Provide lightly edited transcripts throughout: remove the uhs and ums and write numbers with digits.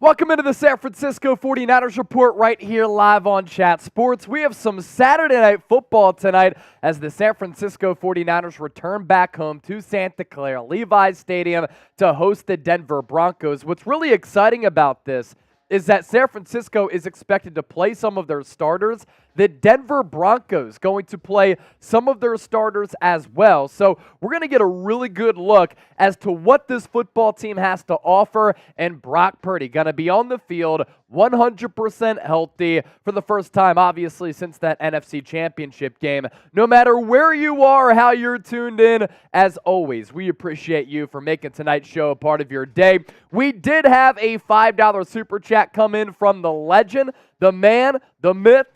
Welcome into the San Francisco 49ers Report right here live on Chat Sports. We have some Saturday Night Football tonight as the San Francisco 49ers return back home to Santa Clara Levi's Stadium to host the Denver Broncos. What's really exciting about this is that San Francisco is expected to play some of their starters. The Denver Broncos going to play some of their starters as well. So we're going to get a really good look as to what this football team has to offer. And Brock Purdy going to be on the field 100% healthy for the first time, obviously, since that NFC Championship game. No matter where you are, how you're tuned in, as always, we appreciate you for making tonight's show a part of your day. We did have a $5 super chat come in from the legend, the man, the myth,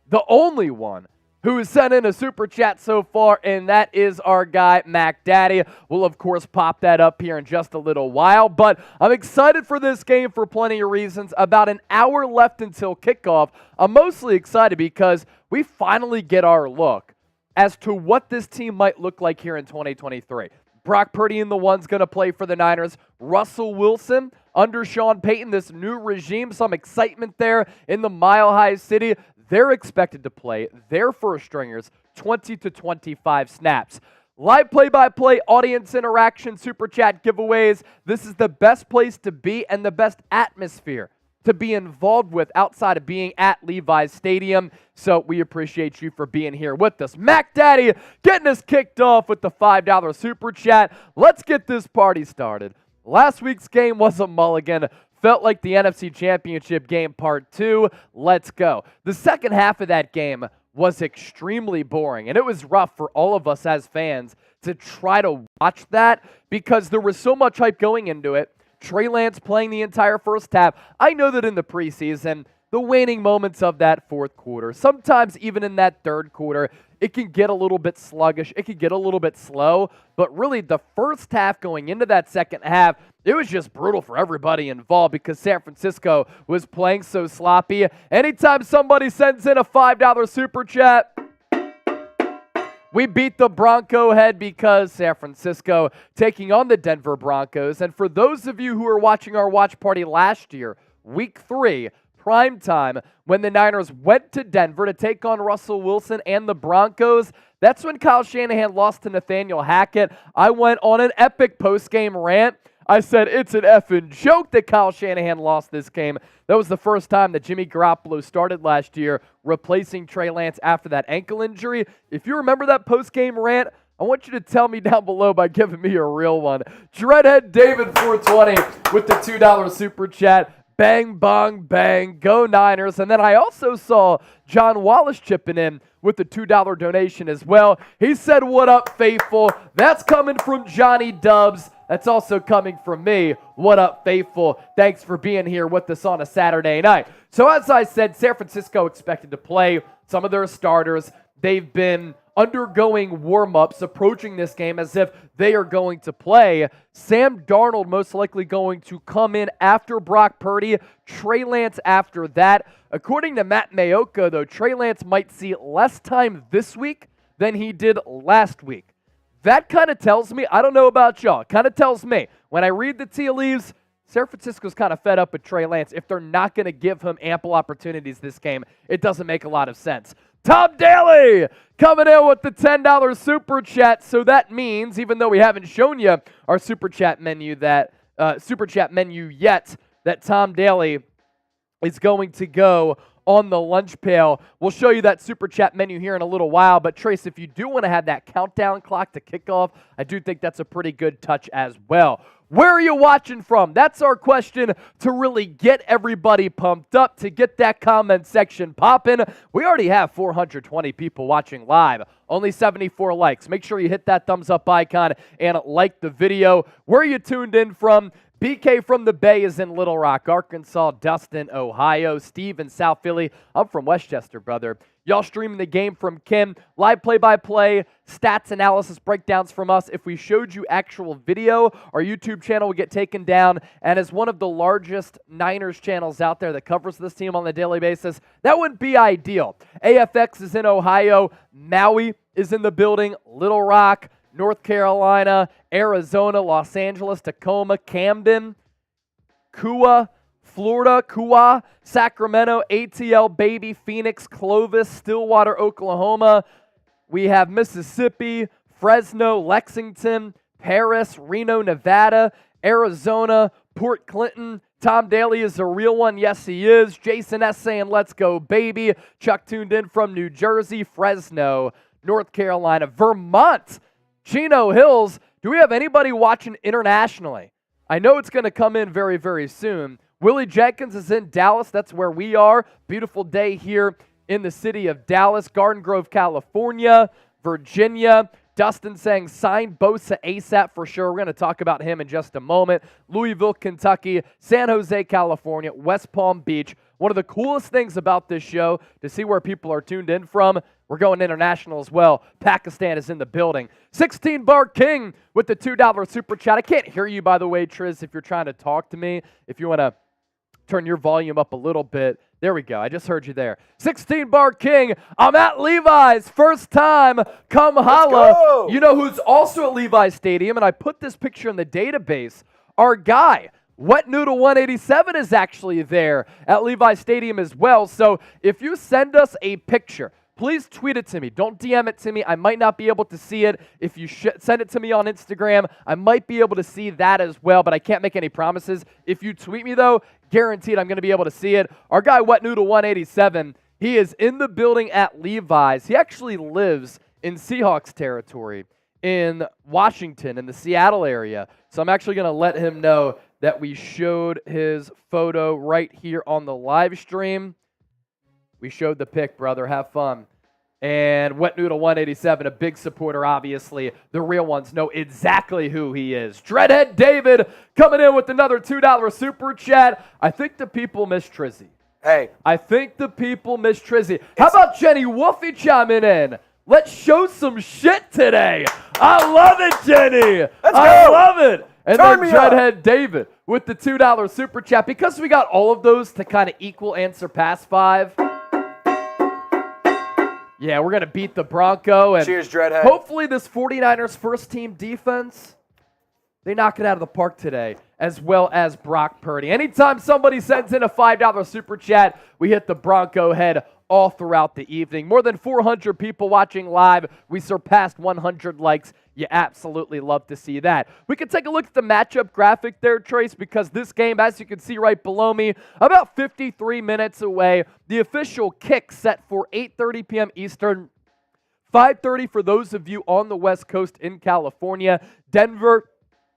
the only one who has sent in a super chat so far, and that is our guy, Mac Daddy. We'll, of course, pop that up here in just a little while, but I'm excited for this game for plenty of reasons. About an hour left until kickoff. I'm mostly excited because we finally get our look as to what this team might look like here in 2023. Brock Purdy and the one's going to play for the Niners. Russell Wilson under Sean Payton, this new regime, some excitement there in the Mile High City. They're expected to play their first stringers 20 to 25 snaps. Live play-by-play, audience interaction, super chat giveaways. This is the best place to be and the best atmosphere to be involved with outside of being at Levi's Stadium. So we appreciate you for being here with us. Mac Daddy getting us kicked off with the $5 super chat. Let's get this party started. Last week's game was a mulligan. Felt like the NFC Championship game part 2. Let's go. The second half of that game was extremely boring, and it was rough for all of us as fans to try to watch that because there was so much hype going into it. Trey Lance playing the entire first half. I know that in the preseason, the waning moments of that fourth quarter, sometimes even in that third quarter, it can get a little bit sluggish. It can get a little bit slow. But really, the first half going into that second half, it was just brutal for everybody involved because San Francisco was playing so sloppy. Anytime somebody sends in a $5 super chat, we beat the Bronco head because San Francisco taking on the Denver Broncos. And for those of you who were watching our watch party last year, week 3, prime time, when the Niners went to Denver to take on Russell Wilson and the Broncos, that's when Kyle Shanahan lost to Nathaniel Hackett. I went on an epic post-game rant. I said it's an effing joke that Kyle Shanahan lost this game. That was the first time that Jimmy Garoppolo started last year, replacing Trey Lance after that ankle injury. If you remember that post-game rant, I want you to tell me down below by giving me a real one. Dreadhead David 420 with the $2 super chat. Bang, bong, bang, go Niners. And then I also saw John Wallace chipping in with the $2 donation as well. He said, what up, faithful? That's coming from Johnny Dubs. That's also coming from me. What up, faithful? Thanks for being here with us on a Saturday night. So as I said, San Francisco expected to play some of their starters. They've been undergoing warm-ups, approaching this game as if they are going to play. Sam Darnold most likely going to come in after Brock Purdy, Trey Lance after that. According to Matt Mayoka, though, Trey Lance might see less time this week than he did last week. That kind of tells me, I don't know about y'all, kind of tells me, when I read the tea leaves, San Francisco's kind of fed up with Trey Lance. If they're not going to give him ample opportunities this game, it doesn't make a lot of sense. Tom Daly coming in with the $10 super chat. So that means, even though we haven't shown you our super chat menu yet, that Tom Daly is going to go on the lunch pail. We'll show you that super chat menu here in a little while. But Trace, if you do want to have that countdown clock to kickoff, I do think that's a pretty good touch as well. Where are you watching from? That's our question to really get everybody pumped up, to get that comment section popping. We already have 420 people watching live, only 74 likes. Make sure you hit that thumbs up icon and like the video. Where are you tuned in from? BK from the Bay is in Little Rock, Arkansas. Dustin, Ohio. Steve in South Philly. I'm from Westchester, brother. Y'all streaming the game from Kim. Live play-by-play, stats analysis breakdowns from us. If we showed you actual video, our YouTube channel would get taken down. And as one of the largest Niners channels out there that covers this team on a daily basis, that wouldn't be ideal. AFX is in Ohio. Maui is in the building. Little Rock, North Carolina, Arizona, Los Angeles, Tacoma, Camden, Kua, Florida, Kua, Sacramento, ATL, Baby, Phoenix, Clovis, Stillwater, Oklahoma. We have Mississippi, Fresno, Lexington, Paris, Reno, Nevada, Arizona, Port Clinton. Tom Daly is a real one. Yes, he is. Jason S. saying, let's go, baby. Chuck tuned in from New Jersey, Fresno, North Carolina, Vermont, Chino Hills. Do we have anybody watching internationally? I know it's going to come in very, very soon. Willie Jenkins is in Dallas. That's where we are. Beautiful day here in the city of Dallas. Garden Grove, California, Virginia. Dustin saying, sign Bosa ASAP for sure. We're going to talk about him in just a moment. Louisville, Kentucky, San Jose, California, West Palm Beach. One of the coolest things about this show, to see where people are tuned in from, we're going international as well. Pakistan is in the building. 16 Bar King with the $2 super chat. I can't hear you, by the way, Triz, if you're trying to talk to me. If you want to turn your volume up a little bit. There we go. I just heard you there. 16 Bar King. I'm at Levi's. First time. Come holla. You know who's also at Levi's Stadium, and I put this picture in the database. Our guy, Wet Noodle 187, is actually there at Levi's Stadium as well. So if you send us a picture, please tweet it to me. Don't DM it to me. I might not be able to see it. If you send it to me on Instagram, I might be able to see that as well, but I can't make any promises. If you tweet me, though, guaranteed I'm going to be able to see it. Our guy, Wet Noodle 187, he is in the building at Levi's. He actually lives in Seahawks territory in Washington, in the Seattle area. So I'm actually going to let him know that we showed his photo right here on the live stream. We showed the pic, brother. Have fun. And Wet Noodle 187, a big supporter, obviously. The real ones know exactly who he is. Dreadhead David coming in with another $2 super chat. I think the people miss Trizzy. Hey. I think the people miss Trizzy. How about Jenny Wolfie chiming in? Let's show some shit today. I love it, Jenny. I love it. And then Dreadhead David with the $2 super chat. Because we got all of those to kind of equal and surpass 5. Yeah, we're going to beat the Bronco. And cheers, Dreadhead. Hopefully this 49ers first-team defense, they knock it out of the park today, as well as Brock Purdy. Anytime somebody sends in a $5 super chat, we hit the Bronco head all throughout the evening. More than 400 people watching live. We surpassed 100 likes. You absolutely love to see that. We can take a look at the matchup graphic there, Trace, because this game, as you can see right below me, about 53 minutes away. The official kick set for 8:30 p.m. Eastern, 5:30 for those of you on the West Coast in California. Denver,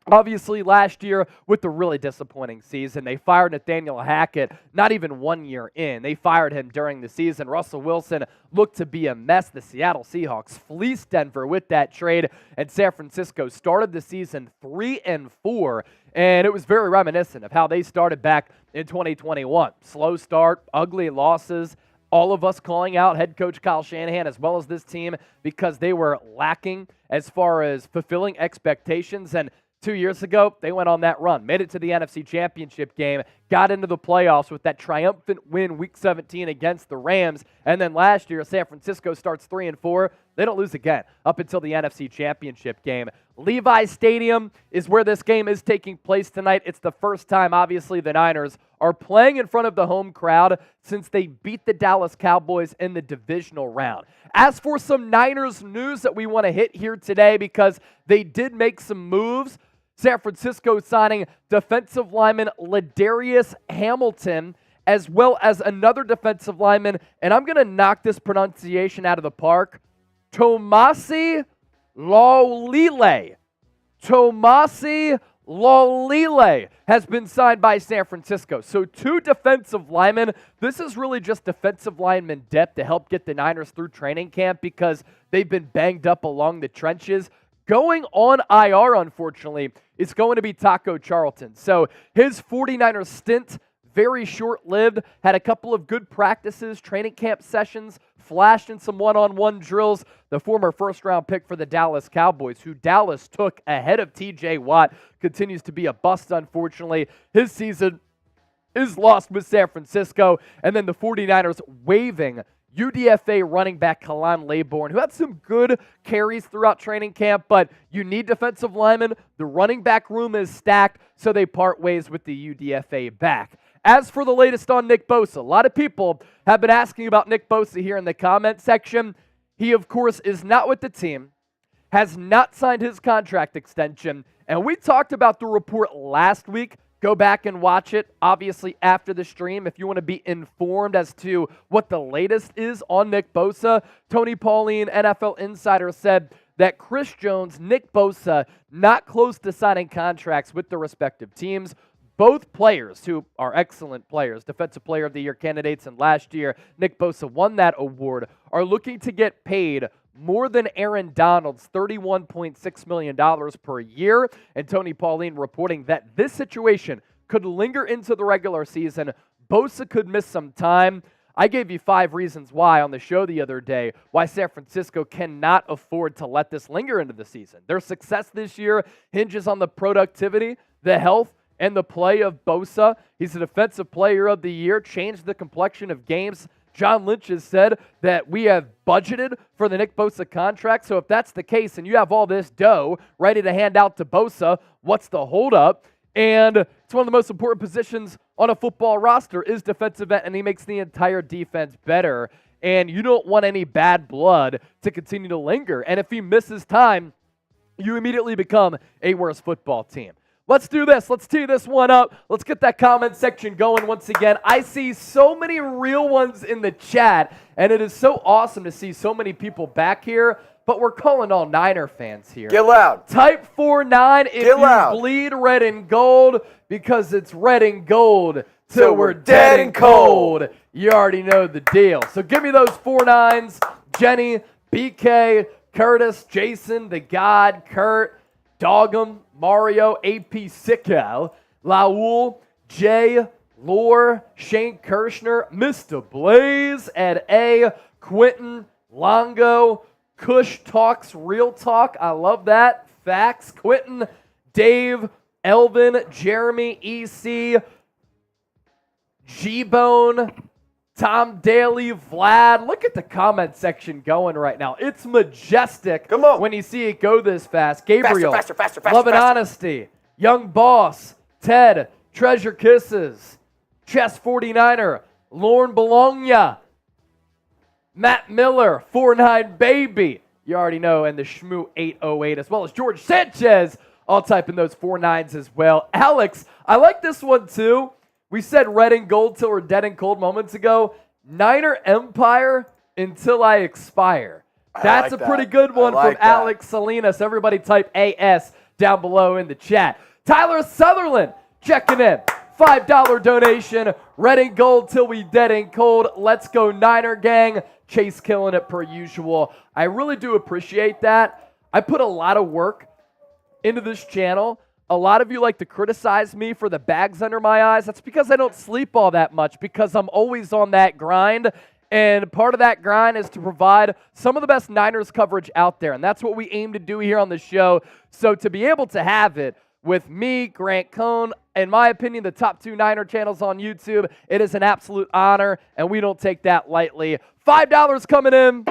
obviously, last year with the really disappointing season, they fired Nathaniel Hackett not even 1 year in. They fired him during the season. Russell Wilson looked to be a mess. The Seattle Seahawks fleeced Denver with that trade, and San Francisco started the season 3-4, and it was very reminiscent of how they started back in 2021. Slow start, ugly losses. All of us calling out head coach Kyle Shanahan as well as this team because they were lacking as far as fulfilling expectations. And 2 years ago, they went on that run, made it to the NFC Championship game, got into the playoffs with that triumphant win Week 17 against the Rams, and then last year, San Francisco starts 3-4. They don't lose again up until the NFC Championship game. Levi's Stadium is where this game is taking place tonight. It's the first time, obviously, the Niners are playing in front of the home crowd since they beat the Dallas Cowboys in the divisional round. As for some Niners news that we want to hit here today, because they did make some moves, San Francisco signing defensive lineman Ladarius Hamilton, as well as another defensive lineman, and I'm going to knock this pronunciation out of the park, Tomasi Laulile. Tomasi Laulile has been signed by San Francisco. So 2 defensive linemen. This is really just defensive lineman depth to help get the Niners through training camp because they've been banged up along the trenches. Going on IR, unfortunately, is going to be Taco Charlton. So his 49ers stint, very short-lived, had a couple of good practices, training camp sessions, flashed in some one-on-one drills. The former first-round pick for the Dallas Cowboys, who Dallas took ahead of TJ Watt, continues to be a bust, unfortunately. His season is lost with San Francisco. And then the 49ers waiving UDFA running back Kalan Laybourne, who had some good carries throughout training camp, but you need defensive linemen. The running back room is stacked, so they part ways with the UDFA back. As for the latest on Nick Bosa, a lot of people have been asking about Nick Bosa here in the comment section. He, of course, is not with the team, has not signed his contract extension, and we talked about the report last week. Go back and watch it, obviously, after the stream if you want to be informed as to what the latest is on Nick Bosa. Tony Pauline, NFL Insider, said that Chris Jones, Nick Bosa, not close to signing contracts with the respective teams. Both players, who are excellent players, Defensive Player of the Year candidates, and last year Nick Bosa won that award, are looking to get paid more than Aaron Donald's $31.6 million per year. And Tony Pauline reporting that this situation could linger into the regular season. Bosa could miss some time. I gave you 5 reasons why on the show the other day, why San Francisco cannot afford to let this linger into the season. Their success this year hinges on the productivity, the health, and the play of Bosa. He's a Defensive Player of the Year, changed the complexion of games. John Lynch has said that we have budgeted for the Nick Bosa contract. So if that's the case and you have all this dough ready to hand out to Bosa, what's the holdup? And it's one of the most important positions on a football roster is defensive end, and he makes the entire defense better. And you don't want any bad blood to continue to linger. And if he misses time, you immediately become a worse football team. Let's do this. Let's tee this one up. Let's get that comment section going once again. I see so many real ones in the chat, and it is so awesome to see so many people back here, but we're calling all Niner fans here. Get loud. Type 49 if you bleed red and gold, because it's red and gold till we're dead and cold. You already know the deal. So give me those 49s. Jenny, BK, Curtis, Jason, the God, Kurt, Dogum, Mario, AP Sicko, Laul, Jay, Lore, Shane Kirshner, Mr. Blaze, Ed A, Quentin, Longo, Kush Talks Real Talk. I love that. Facts. Quentin, Dave, Elvin, Jeremy, EC, G-Bone, Tom Daly, Vlad. Look at the comment section going right now. It's majestic. Come on. When you see it go this fast. Gabriel, faster, Love and Honesty, Young Boss, Ted, Treasure Kisses, Chess 49er, Lorne Bologna, Matt Miller, 49 Baby. You already know, and the Shmoo 808, as well as George Sanchez. I'll type in those 49s as well. Alex, I like this one too. We said red and gold till we're dead and cold moments ago. Niner Empire until I expire. That's like a pretty good one from Alex Salinas. Everybody type AS down below in the chat. Tyler Sutherland checking in. $5 donation. Red and gold till we dead and cold. Let's go Niner gang. Chase killing it per usual. I really do appreciate that. I put a lot of work into this channel. A lot of you like to criticize me for the bags under my eyes. That's because I don't sleep all that much, because I'm always on that grind. And part of that grind is to provide some of the best Niners coverage out there. And that's what we aim to do here on the show. So to be able to have it with me, Grant Cohn, in my opinion, the top 2 Niner channels on YouTube, it is an absolute honor, and we don't take that lightly. $5 coming in.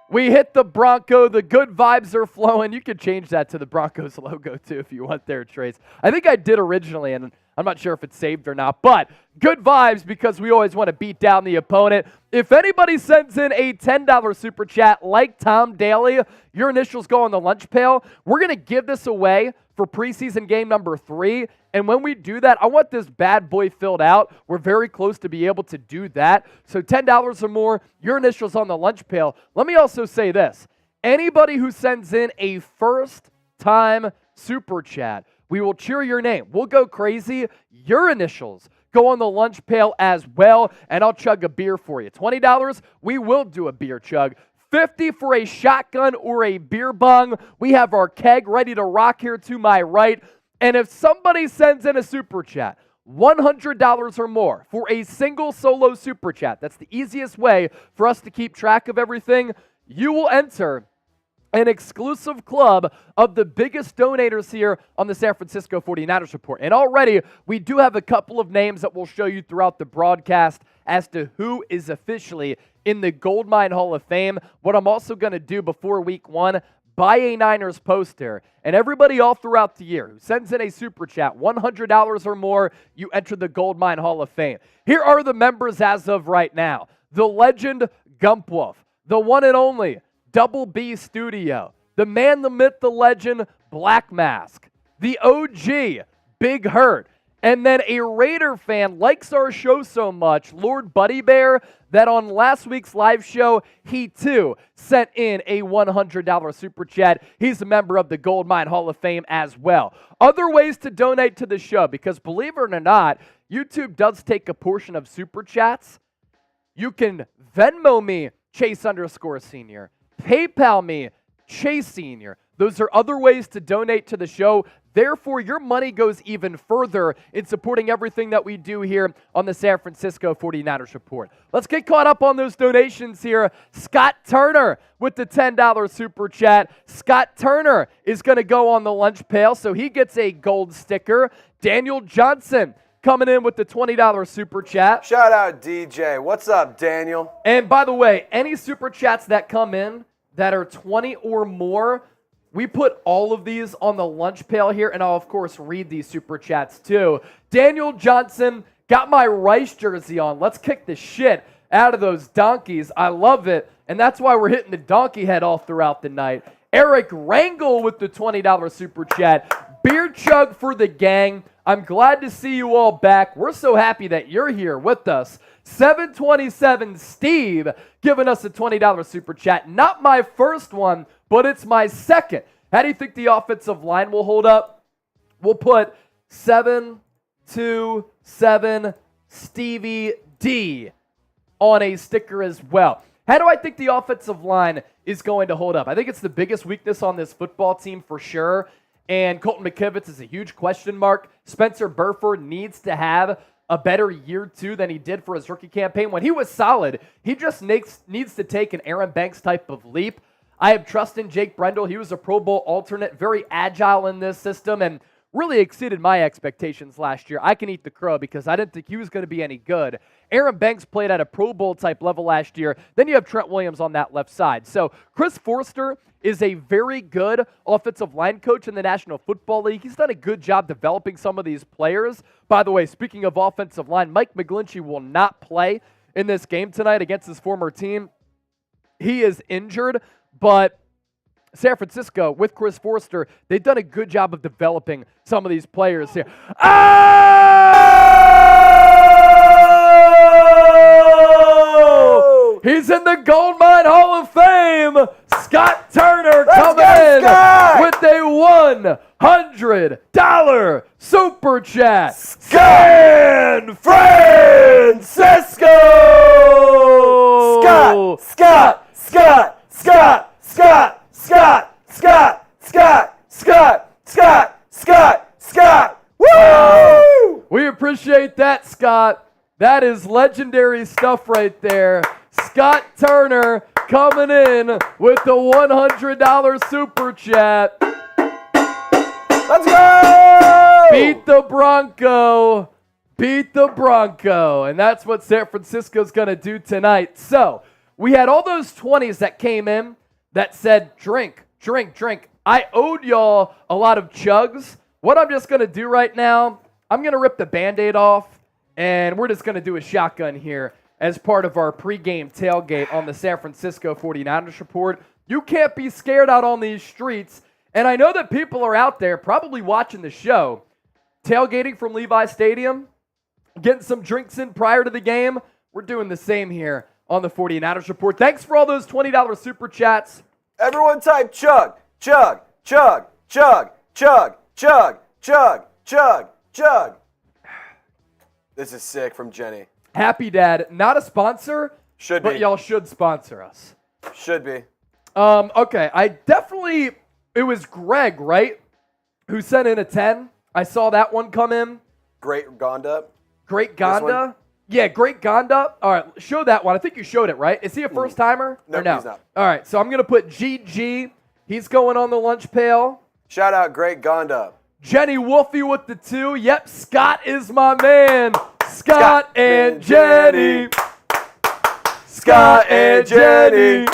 We hit the Bronco. The good vibes are flowing. You could change that to the Broncos logo, too, if you want there, Trace. I think I did originally, and I'm not sure if it's saved or not. But good vibes, because we always want to beat down the opponent. If anybody sends in a $10 super chat like Tom Daly, your initials go on the lunch pail. We're going to give this away for preseason game number 3. And when we do that, I want this bad boy filled out. We're very close to be able to do that. So $10 or more, your initials on the lunch pail. Let me also say this. Anybody who sends in a first-time super chat, we will cheer your name. We'll go crazy. Your initials go on the lunch pail as well, and I'll chug a beer for you. $20, we will do a beer chug. $50 for a shotgun or a beer bong. We have our keg ready to rock here to my right. And if somebody sends in a super chat, $100 or more for a single solo super chat, that's the easiest way for us to keep track of everything, you will enter an exclusive club of the biggest donators here on the San Francisco 49ers Report. And already, we do have a couple of names that we'll show you throughout the broadcast as to who is officially in the Goldmine Hall of Fame. What I'm also going to do before week 1, buy a Niners poster, and everybody all throughout the year who sends in a super chat, $100 or more, you enter the Goldmine Hall of Fame. Here are the members as of right now. The legend, Gumpwolf. The one and only, Double B Studio. The man, the myth, the legend, Black Mask. The OG, Big Hurt. And then a Raider fan likes our show so much, Lord Buddy Bear, that on last week's live show, he too sent in a $100 super chat. He's a member of the Goldmine Hall of Fame as well. Other ways to donate to the show, because believe it or not, YouTube does take a portion of super chats. You can Venmo me, Chase_Senior. PayPal me, Chase Senior. Those are other ways to donate to the show. Therefore, your money goes even further in supporting everything that we do here on the San Francisco 49ers Report. Let's get caught up on those donations here. Scott Turner with the $10 super chat. Scott Turner is going to go on the lunch pail, so he gets a gold sticker. Daniel Johnson coming in with the $20 super chat. Shout out DJ. What's up, Daniel? And by the way, any super chats that come in that are 20 or more, we put all of these on the lunch pail here, and I'll, of course, read these super chats, too. Daniel Johnson, got my Rice jersey on. Let's kick the shit out of those donkeys. I love it, and that's why we're hitting the donkey head all throughout the night. Eric Rangel with the $20 super chat. Beer chug for the gang. I'm glad to see you all back. We're so happy that you're here with us. 727 Steve giving us a $20 super chat. Not my first one, but it's my second. How do you think the offensive line will hold up? We'll put 727 Stevie D on a sticker as well. How do I think the offensive line is going to hold up? I think it's the biggest weakness on this football team for sure. And Colton McKivitz is a huge question mark. Spencer Burford needs to have a better year, too, than he did for his rookie campaign. When he was solid, he just needs to take an Aaron Banks type of leap. I have trust in Jake Brendel. He was a Pro Bowl alternate, very agile in this system, and really exceeded my expectations last year. I can eat the crow because I didn't think he was going to be any good. Aaron Banks played at a Pro Bowl type level last year. Then you have Trent Williams on that left side. So Chris Forster is a very good offensive line coach in the National Football League. He's done a good job developing some of these players. By the way, speaking of offensive line, Mike McGlinchey will not play in this game tonight against his former team. He is injured, but San Francisco, with Chris Forster, they've done a good job of developing some of these players here. Oh! He's in the Goldmine Hall of Fame. Scott Turner coming in with a $100 super chat. San Francisco! Scott! Woo! We appreciate that, Scott. That is legendary stuff right there. Scott Turner coming in with the $100 super chat. Let's go! Beat the Bronco. Beat the Bronco. And that's what San Francisco's going to do tonight. So, we had all those 20s that came in that said, drink, drink, drink. I owed y'all a lot of chugs. What I'm just going to do right now, I'm going to rip the Band-Aid off, and we're just going to do a shotgun here as part of our pregame tailgate on the San Francisco 49ers Report. You can't be scared out on these streets. And I know that people are out there probably watching the show, tailgating from Levi Stadium, getting some drinks in prior to the game. We're doing the same here on the 49ers Report. Thanks for all those $20 super chats. Everyone type chug, chug, chug, chug, chug, chug, chug, chug, chug. This is sick from Jenny. Happy Dad, not a sponsor, Should be. but y'all should sponsor us. Should be. Okay, it was Greg, right, who sent in a 10. I saw that one come in. Great Gonda. Great Gonda? Yeah, Great Gonda. All right, show that one. I think you showed it, right? Is he a first-timer? No, or no, he's not. All right, so I'm going to put GG. He's going on the lunch pail. Shout out Great Gonda. Jenny Wolfie with the 2. Yep, Scott is my man. Scott and Jenny. Scott and Jenny.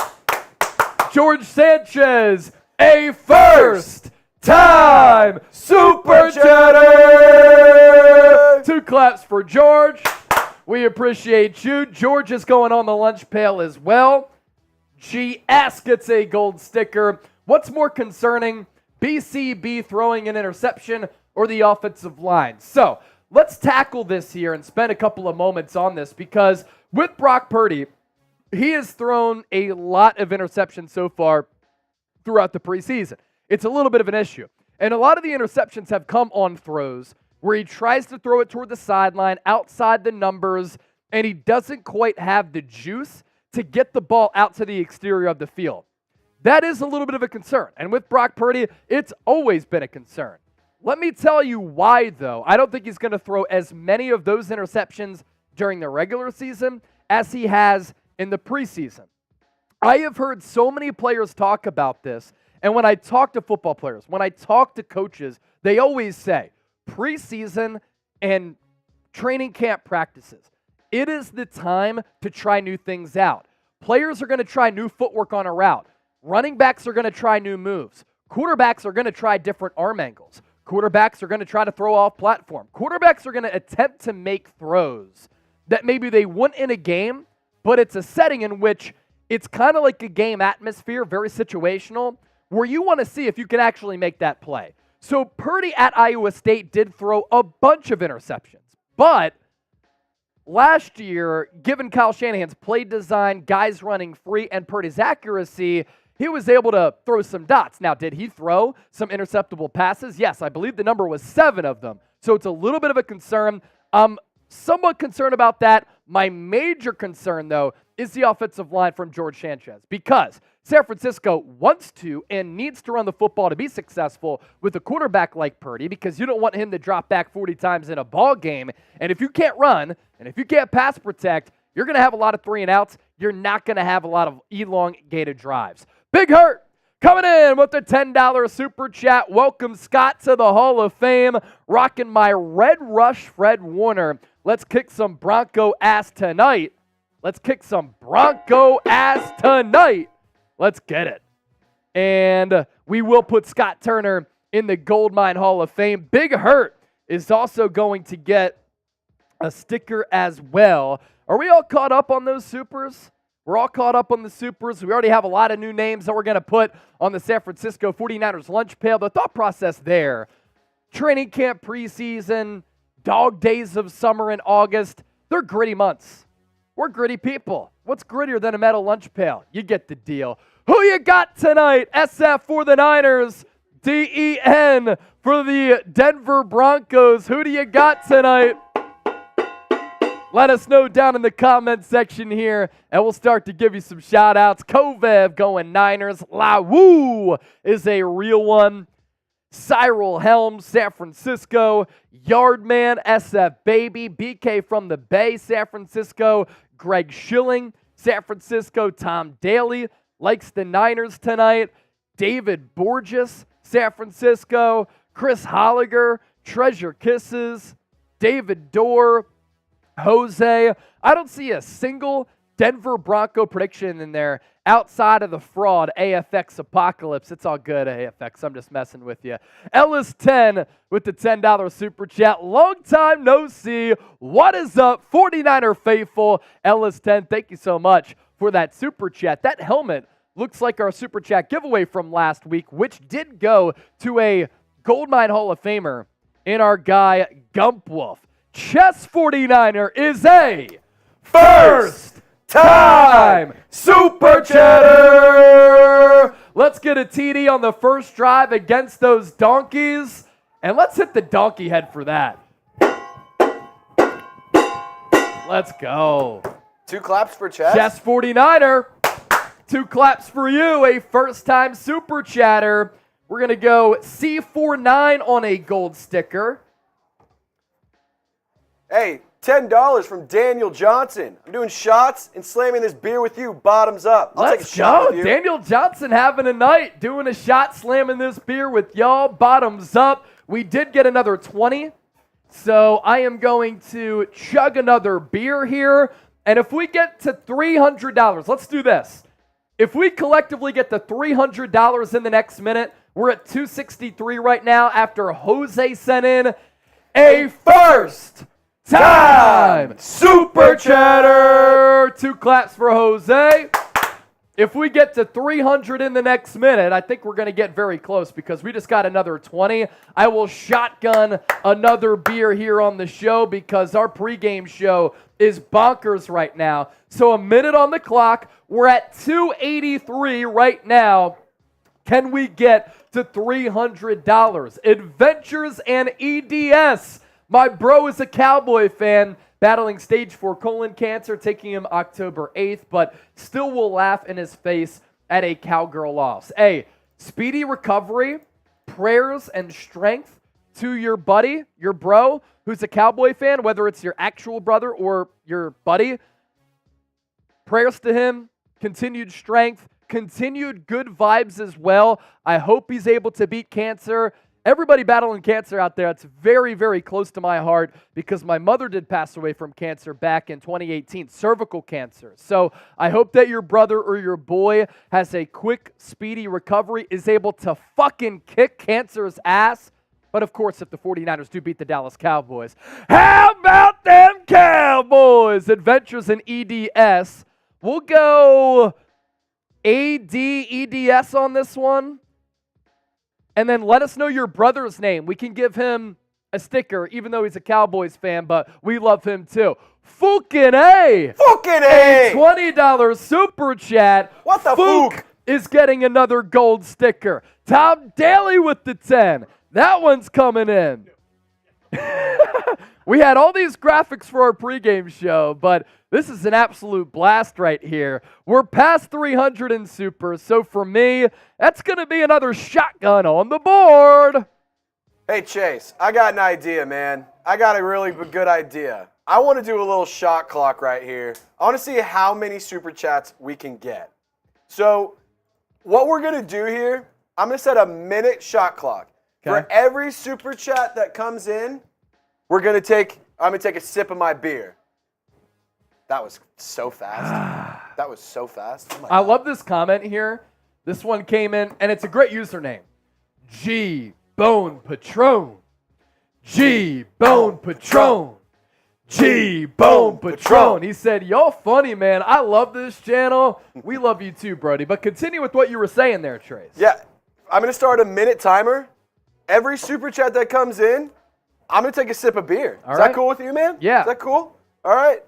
George Sanchez. a first-time Super Chatter. 2 claps for George. We appreciate you. George is going on the lunch pail as well. GS gets a gold sticker. What's more concerning, BCB throwing an interception or the offensive line? So let's tackle this here and spend a couple of moments on this, because with Brock Purdy, he has thrown a lot of interceptions so far throughout the preseason. It's a little bit of an issue. And a lot of the interceptions have come on throws where he tries to throw it toward the sideline, outside the numbers, and he doesn't quite have the juice to get the ball out to the exterior of the field. That is a little bit of a concern. And with Brock Purdy, it's always been a concern. Let me tell you why, though. I don't think he's going to throw as many of those interceptions during the regular season as he has in the preseason. I have heard so many players talk about this, and when I talk to football players, when I talk to coaches, they always say, preseason and training camp practices, it is the time to try new things out. Players are going to try new footwork on a route. Running backs are going to try new moves. Quarterbacks are going to try different arm angles. Quarterbacks are going to try to throw off platform. Quarterbacks are going to attempt to make throws that maybe they wouldn't in a game, but it's a setting in which it's kind of like a game atmosphere, very situational, where you want to see if you can actually make that play. So Purdy at Iowa State did throw a bunch of interceptions, but last year, given Kyle Shanahan's play design, guys running free, and Purdy's accuracy, he was able to throw some dots. Now, did he throw some interceptable passes? Yes, I believe the number was 7 of them. So it's a little bit of a concern. I'm somewhat concerned about that. My major concern, though, is the offensive line from George Sanchez, because San Francisco wants to and needs to run the football to be successful with a quarterback like Purdy, because you don't want him to drop back 40 times in a ball game. And if you can't run and if you can't pass protect, you're going to have a lot of 3 and outs. You're not going to have a lot of elongated drives. Big Hurt coming in with the $10 super chat. Welcome, Scott, to the Hall of Fame. Rocking my Red Rush Fred Warner. Let's kick some Bronco ass tonight. Let's kick some Bronco ass tonight. Let's get it. And we will put Scott Turner in the Goldmine Hall of Fame. Big Hurt is also going to get a sticker as well. Are we all caught up on those supers? We're all caught up on the supers. We already have a lot of new names that we're going to put on the San Francisco 49ers lunch pail. The thought process there, training camp, preseason, dog days of summer in August, they're gritty months. We're gritty people. What's grittier than a metal lunch pail? You get the deal. Who you got tonight? SF for the Niners, DEN for the Denver Broncos. Who do you got tonight? Let us know down in the comment section here, and we'll start to give you some shout-outs. Kovev going Niners. Latu is a real one. Cyril Helms, San Francisco. Yardman, SF Baby. BK from the Bay, San Francisco. Greg Schilling, San Francisco. Tom Daly likes the Niners tonight. David Borges, San Francisco. Chris Holliger, Treasure Kisses. David Dorr. Jose, I don't see a single Denver Bronco prediction in there outside of the fraud AFX Apocalypse. It's all good, AFX. I'm just messing with you. Ellis 10 with the $10 super chat. Long time no see. What is up, 49er faithful? Ellis 10, thank you so much for that super chat. That helmet looks like our super chat giveaway from last week, which did go to a Goldmine Hall of Famer in our guy Gump Wolf. Chess 49er is a first-time Super Chatter. Let's get a TD on the first drive against those donkeys, and let's hit the donkey head for that. Let's go. 2 claps for Chess. Chess 49er. 2 claps for you, a first-time Super Chatter. We're going to go C49 on a gold sticker. Hey, $10 from Daniel Johnson. I'm doing shots and slamming this beer with you, bottoms up. I'll take a shot with you. Daniel Johnson having a night, doing a shot, slamming this beer with y'all, bottoms up. We did get another 20, so I am going to chug another beer here. And if we get to $300, let's do this. If we collectively get the $300 in the next minute, we're at $263 right now after Jose sent in a first time Super Chatter. 2 claps for Jose. If we get to 300 in the next minute, I think we're going to get very close because we just got another 20. I will shotgun another beer here on the show because our pregame show is bonkers right now. So a minute on the clock. We're at 283 right now. Can we get to $300? Adventures and EDS. My bro is a Cowboy fan, battling stage 4 colon cancer, taking him October 8th, but still will laugh in his face at a Cowgirl loss. Hey, speedy recovery, prayers and strength to your buddy, your bro, who's a Cowboy fan, whether it's your actual brother or your buddy. Prayers to him, continued strength, continued good vibes as well. I hope he's able to beat cancer. Everybody battling cancer out there, it's very, very close to my heart because my mother did pass away from cancer back in 2018, cervical cancer. So I hope that your brother or your boy has a quick, speedy recovery, is able to fucking kick cancer's ass. But of course, if the 49ers do beat the Dallas Cowboys, how about them Cowboys? Adventures in EDS. We'll go ADEDS on this one. And then let us know your brother's name. We can give him a sticker, even though he's a Cowboys fan, but we love him too. Fucking A! Fucking A! $20 super chat. What the Fook is getting another gold sticker. Tom Daly with the 10. That one's coming in. We had all these graphics for our pregame show, but this is an absolute blast right here. We're past 300 in super, so for me, that's going to be another shotgun on the board. Hey, Chase, I got an idea, man. I got a really good idea. I want to do a little shot clock right here. I want to see how many super chats we can get. So what we're going to do here, I'm going to set a minute shot clock. Okay. For every super chat that comes in, I'm going to take a sip of my beer. That was so fast. That was so fast. Oh I love this comment here. This one came in, and it's a great username. G Bone Patron. G Bone Patron. G Bone Patron. He said, y'all funny, man. I love this channel. We love you too, Brody. But continue with what you were saying there, Trace. Yeah, I'm going to start a minute timer. Every super chat that comes in, I'm going to take a sip of beer. Is that cool with you, man? Yeah. Is that cool? All right.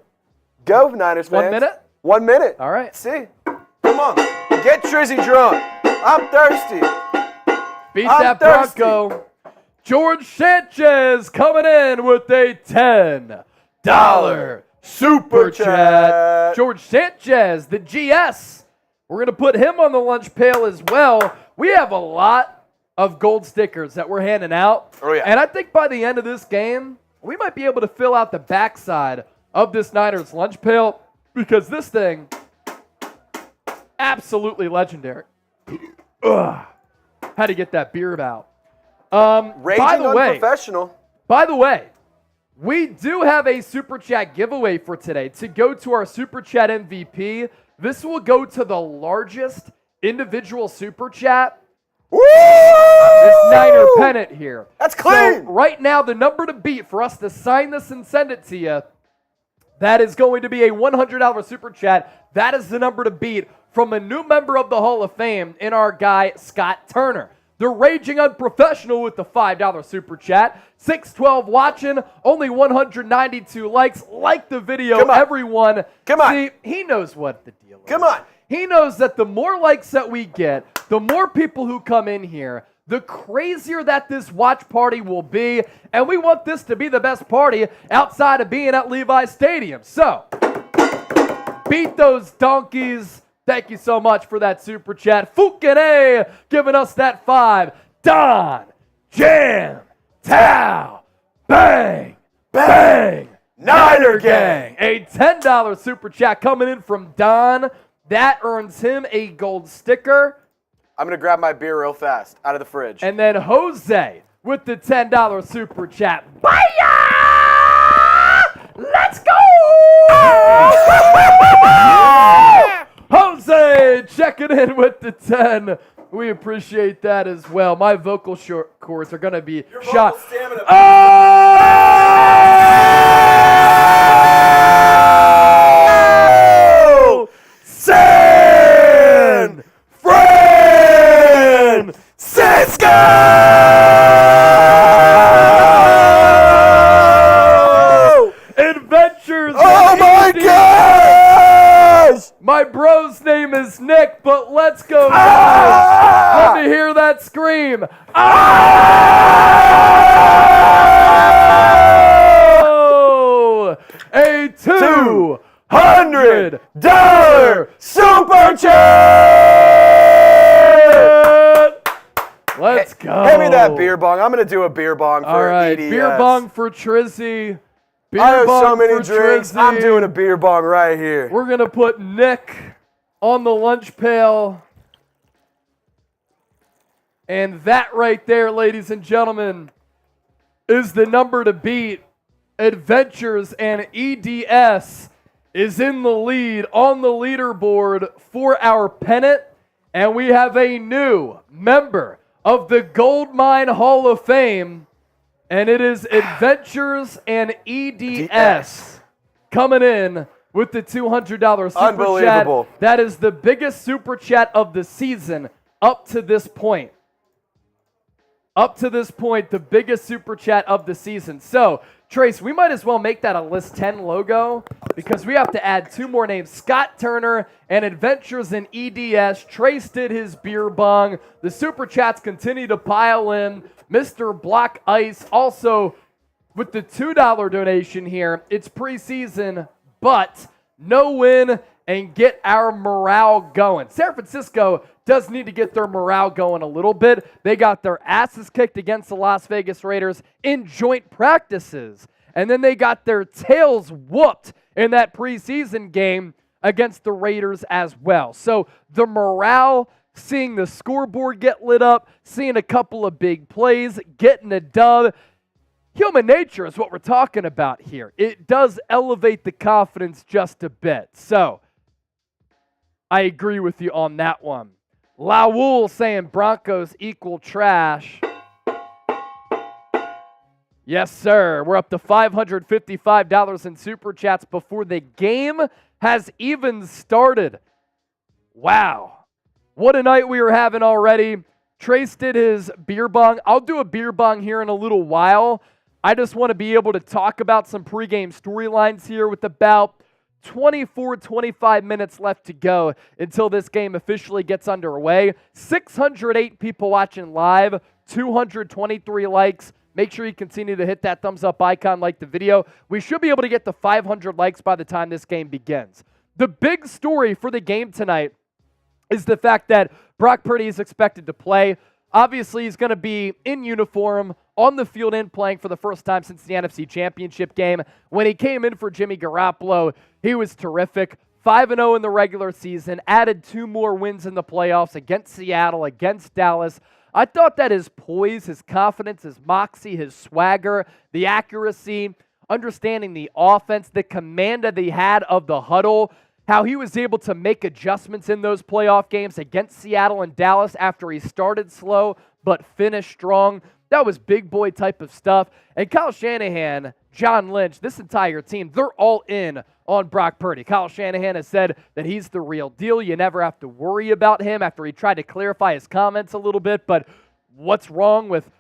Go, Niners fans. 1 minute? 1 minute. All right. Let's see. Come on. Get Trizzy drunk. I'm thirsty. Beat that Bronco. George Sanchez coming in with a $10 super chat. George Sanchez, the GS. We're going to put him on the lunch pail as well. We have a lot of gold stickers that we're handing out. Oh, yeah. And I think by the end of this game, we might be able to fill out the backside of this Niners lunch pail because this thing, absolutely legendary. Ugh. Had to get that beer out. Unprofessional. By the way, we do have a Super Chat giveaway for today. To go to our Super Chat MVP, this will go to the largest individual Super Chat. Woo! This Niner pennant here. That's clean. So right now, the number to beat for us to sign this and send it to you, that is going to be a $100 Super Chat. That is the number to beat from a new member of the Hall of Fame in our guy, Scott Turner. The Raging Unprofessional with the $5 Super Chat. 612 watching, only 192 likes. Like the video, everyone. Come on. See, he knows what the deal is. Come on. He knows that the more likes that we get, the more people who come in here, the crazier that this watch party will be. And we want this to be the best party outside of being at Levi's Stadium. So, beat those donkeys. Thank you so much for that Super Chat. Fucking A giving us that 5. Don, Jam, Tao, Bang, Bang, Niner Gang. A $10 Super Chat coming in from Don. That earns him a gold sticker. I'm going to grab my beer real fast out of the fridge. And then Jose with the $10 Super Chat. Bye! Let's go! Jose checking in with the 10. We appreciate that as well. My vocal cords are going to be shot. Oh! San Francisco! Adventures. Oh my gosh! My bro's name is Nick, but let's go, guys. Let me hear that scream. Oh! A $200 super chat. Let's go. Hand me that beer bong. I'm going to do a beer bong for All right, EDS. beer bong for Trizzy. Beer I have bong so many for drinks. Trizzy. I'm doing a beer bong right here. We're going to put Nick on the lunch pail. And that right there, ladies and gentlemen, is the number to beat. Adventures and EDS is in the lead on the leaderboard for our pennant. And we have a new member of the Goldmine Hall of Fame. And it is Adventures and EDS coming in with the $200 super Unbelievable. chat. That is the biggest super chat of the season up to this point. Up to this point, the biggest super chat of the season. So, Trace, we might as well make that a List 10 logo because we have to add two more names. Scott Turner and Adventures in EDS. Trace did his beer bong. The super chats continue to pile in. Mr. Block Ice also with the $2 donation here. It's preseason, but no win and get our morale going. San Francisco does need to get their morale going a little bit. They got their asses kicked against the Las Vegas Raiders in joint practices. And then they got their tails whooped in that preseason game against the Raiders as well. So the morale, seeing the scoreboard get lit up, seeing a couple of big plays, getting a dub. Human nature is what we're talking about here. It does elevate the confidence just a bit. So I agree with you on that one. Lawul saying Broncos equal trash. Yes, sir. We're up to $555 in super chats before the game has even started. Wow. What a night we were having already. Trace did his beer bong. I'll do a beer bong here in a little while. I just want to be able to talk about some pregame storylines here with about 25 minutes left to go until this game officially gets underway. 608 people watching live, 223 likes. Make sure you continue to hit that thumbs up icon, like the video. We should be able to get to 500 likes by the time this game begins. The big story for the game tonight is the fact that Brock Purdy is expected to play. Obviously, he's going to be in uniform, on the field and playing for the first time since the NFC Championship game. When he came in for Jimmy Garoppolo, he was terrific. 5-0 in the regular season, added 2 more wins in the playoffs against Seattle, against Dallas. I thought that his poise, his confidence, his moxie, his swagger, the accuracy, understanding the offense, the command that he had of the huddle, how he was able to make adjustments in those playoff games against Seattle and Dallas after he started slow but finished strong. That was big boy type of stuff. And Kyle Shanahan, John Lynch, this entire team, they're all in on Brock Purdy. Kyle Shanahan has said that he's the real deal. You never have to worry about him after he tried to clarify his comments a little bit. But what's wrong with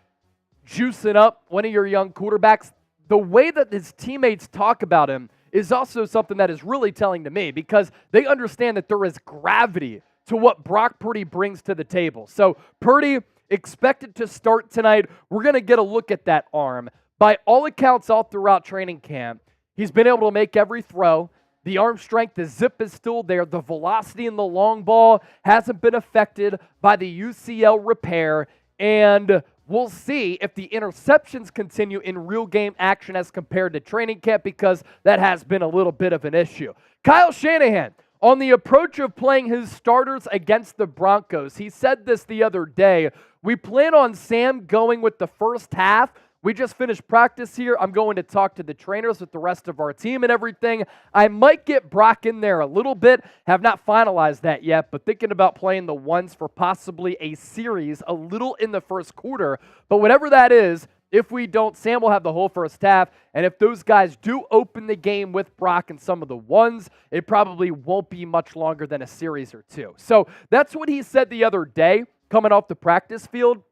juicing up one of your young quarterbacks? The way that his teammates talk about him is also something that is really telling to me because they understand that there is gravity to what Brock Purdy brings to the table. So Purdy expected to start tonight. We're going to get a look at that arm. By all accounts, all throughout training camp, he's been able to make every throw. The arm strength, the zip is still there. The velocity in the long ball hasn't been affected by the UCL repair. And we'll see if the interceptions continue in real game action as compared to training camp because that has been a little bit of an issue. Kyle Shanahan, on the approach of playing his starters against the Broncos, he said this the other day. We plan on Sam going with the first half We just finished practice here. I'm going to talk to the trainers with the rest of our team and everything. I might get Brock in there a little bit. Have not finalized that yet, but thinking about playing the ones for possibly a series a little in the first quarter. But whatever that is, if we don't, Sam will have the whole first half. And if those guys do open the game with Brock and some of the ones, it probably won't be much longer than a series or two. So that's what he said the other day coming off the practice field.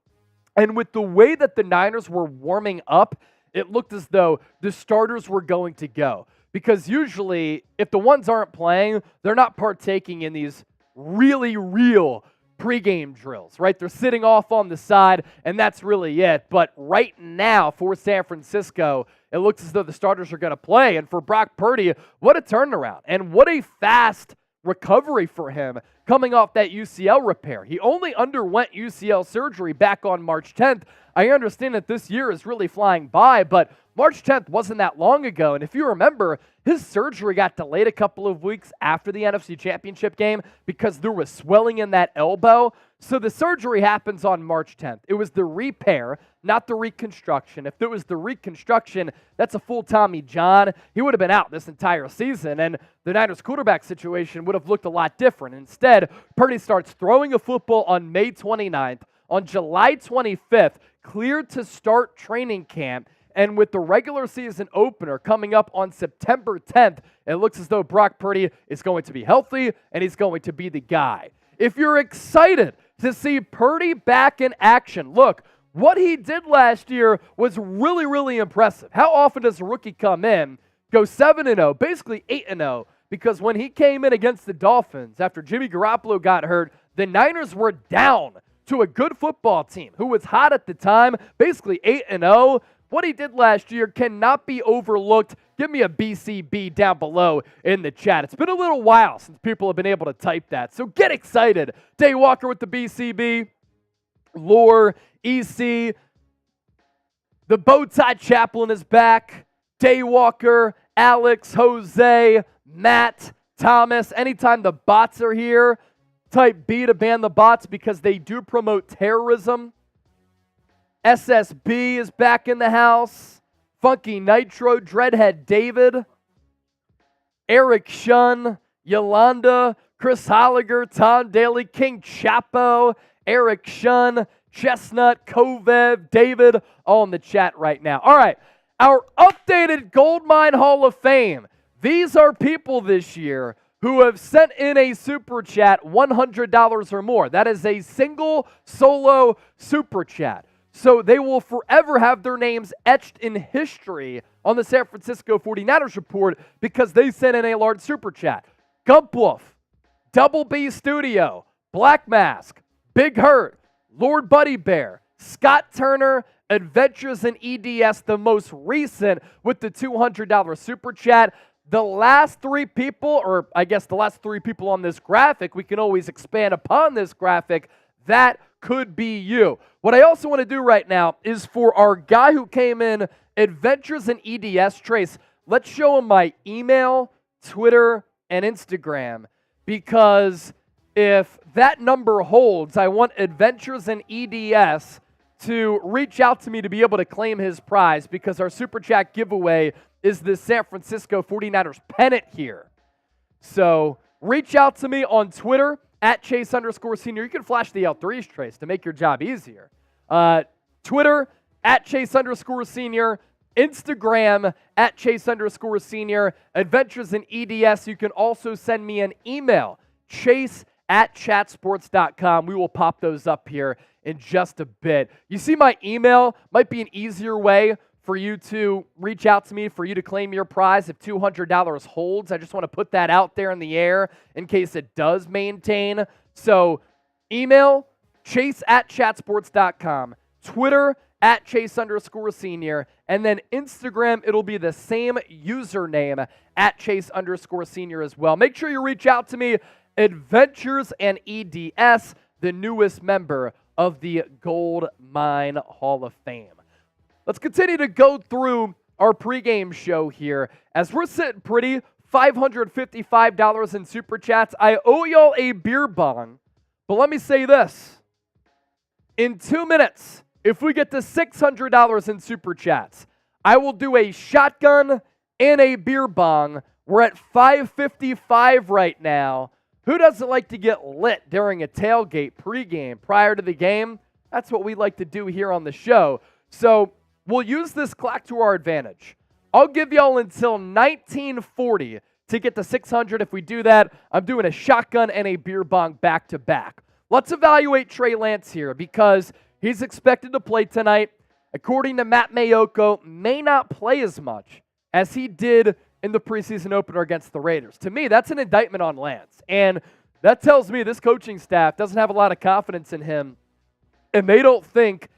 And with the way that the Niners were warming up, it looked as though the starters were going to go. Because usually, if the ones aren't playing, they're not partaking in these really real pregame drills, right? They're sitting off on the side, and that's really it. But right now, for San Francisco, it looks as though the starters are going to play. And for Brock Purdy, what a turnaround. And what a fast recovery for him coming off that UCL repair. He only underwent UCL surgery back on March 10th. I understand that this year is really flying by, but March 10th wasn't that long ago. And if you remember, his surgery got delayed a couple of weeks after the NFC Championship game because there was swelling in that elbow. So the surgery happens on March 10th. It was the repair, not the reconstruction. If it was the reconstruction, that's a full Tommy John. He would have been out this entire season, and the Niners quarterback situation would have looked a lot different. Instead, Purdy starts throwing a football on May 29th. On July 25th, cleared to start training camp. And with the regular season opener coming up on September 10th, it looks as though Brock Purdy is going to be healthy and he's going to be the guy. If you're excited to see Purdy back in action, look, what he did last year was really, really impressive. How often does a rookie come in, go 7-0, basically 8-0, because when he came in against the Dolphins after Jimmy Garoppolo got hurt, the Niners were down to a good football team who was hot at the time, basically 8-0. What he did last year cannot be overlooked. Give me a BCB down below in the chat. It's been a little while since people have been able to type that, so get excited. Day Walker with the BCB, Lore, EC, the Bowtie Chaplain is back, Day Walker, Alex, Jose, Matt, Thomas. Anytime the bots are here, type B to ban the bots because they do promote terrorism. SSB is back in the house. Funky Nitro, Dreadhead David, Eric Shun, Yolanda, Chris Holliger, Tom Daly, King Chapo, Eric Shun, Chestnut, Kovev, David, all in the chat right now. All right, our updated Goldmine Hall of Fame. These are people this year who have sent in a super chat $100 or more. That is a single solo super chat. So they will forever have their names etched in history on the San Francisco 49ers report because they sent in a large super chat. Gump Wolf, Double B Studio, Black Mask, Big Hurt, Lord Buddy Bear, Scott Turner, Adventures in EDS, the most recent with the $200 super chat. The last three people, or I guess the last three people on this graphic, we can always expand upon this graphic, that could be you. What I also want to do right now is for our guy who came in, Adventures in EDS, Trace, let's show him my email, Twitter, and Instagram, because if that number holds, I want Adventures in EDS to reach out to me to be able to claim his prize because our Super Chat giveaway is the San Francisco 49ers pennant here. So reach out to me on Twitter, at Chase_Senior. You can flash the L3s, Trace, to make your job easier. Twitter, at Chase_Senior. Instagram, at Chase_Senior. Adventures in EDS. You can also send me an email, chase@chatsports.com. We will pop those up here in just a bit. You see my email might be an easier way for you to reach out to me, for you to claim your prize if $200 holds. I just want to put that out there in the air in case it does maintain. So email, chase@chatsports.com, Twitter, at Chase_Senior, and then Instagram, it'll be the same username, at Chase_Senior as well. Make sure you reach out to me, Adventures and EDS, the newest member of the Goldmine Hall of Fame. Let's continue to go through our pregame show here. As we're sitting pretty, $555 in Super Chats. I owe y'all a beer bong, but let me say this. In 2 minutes, if we get to $600 in Super Chats, I will do a shotgun and a beer bong. We're at $5.55 right now. Who doesn't like to get lit during a tailgate pregame prior to the game? That's what we like to do here on the show. So we'll use this clock to our advantage. I'll give y'all until 1940 to get to 600. If we do that, I'm doing a shotgun and a beer bong back-to-back. Let's evaluate Trey Lance here because he's expected to play tonight. According to Matt Mayoko, may not play as much as he did in the preseason opener against the Raiders. To me, that's an indictment on Lance. And that tells me this coaching staff doesn't have a lot of confidence in him. And they don't think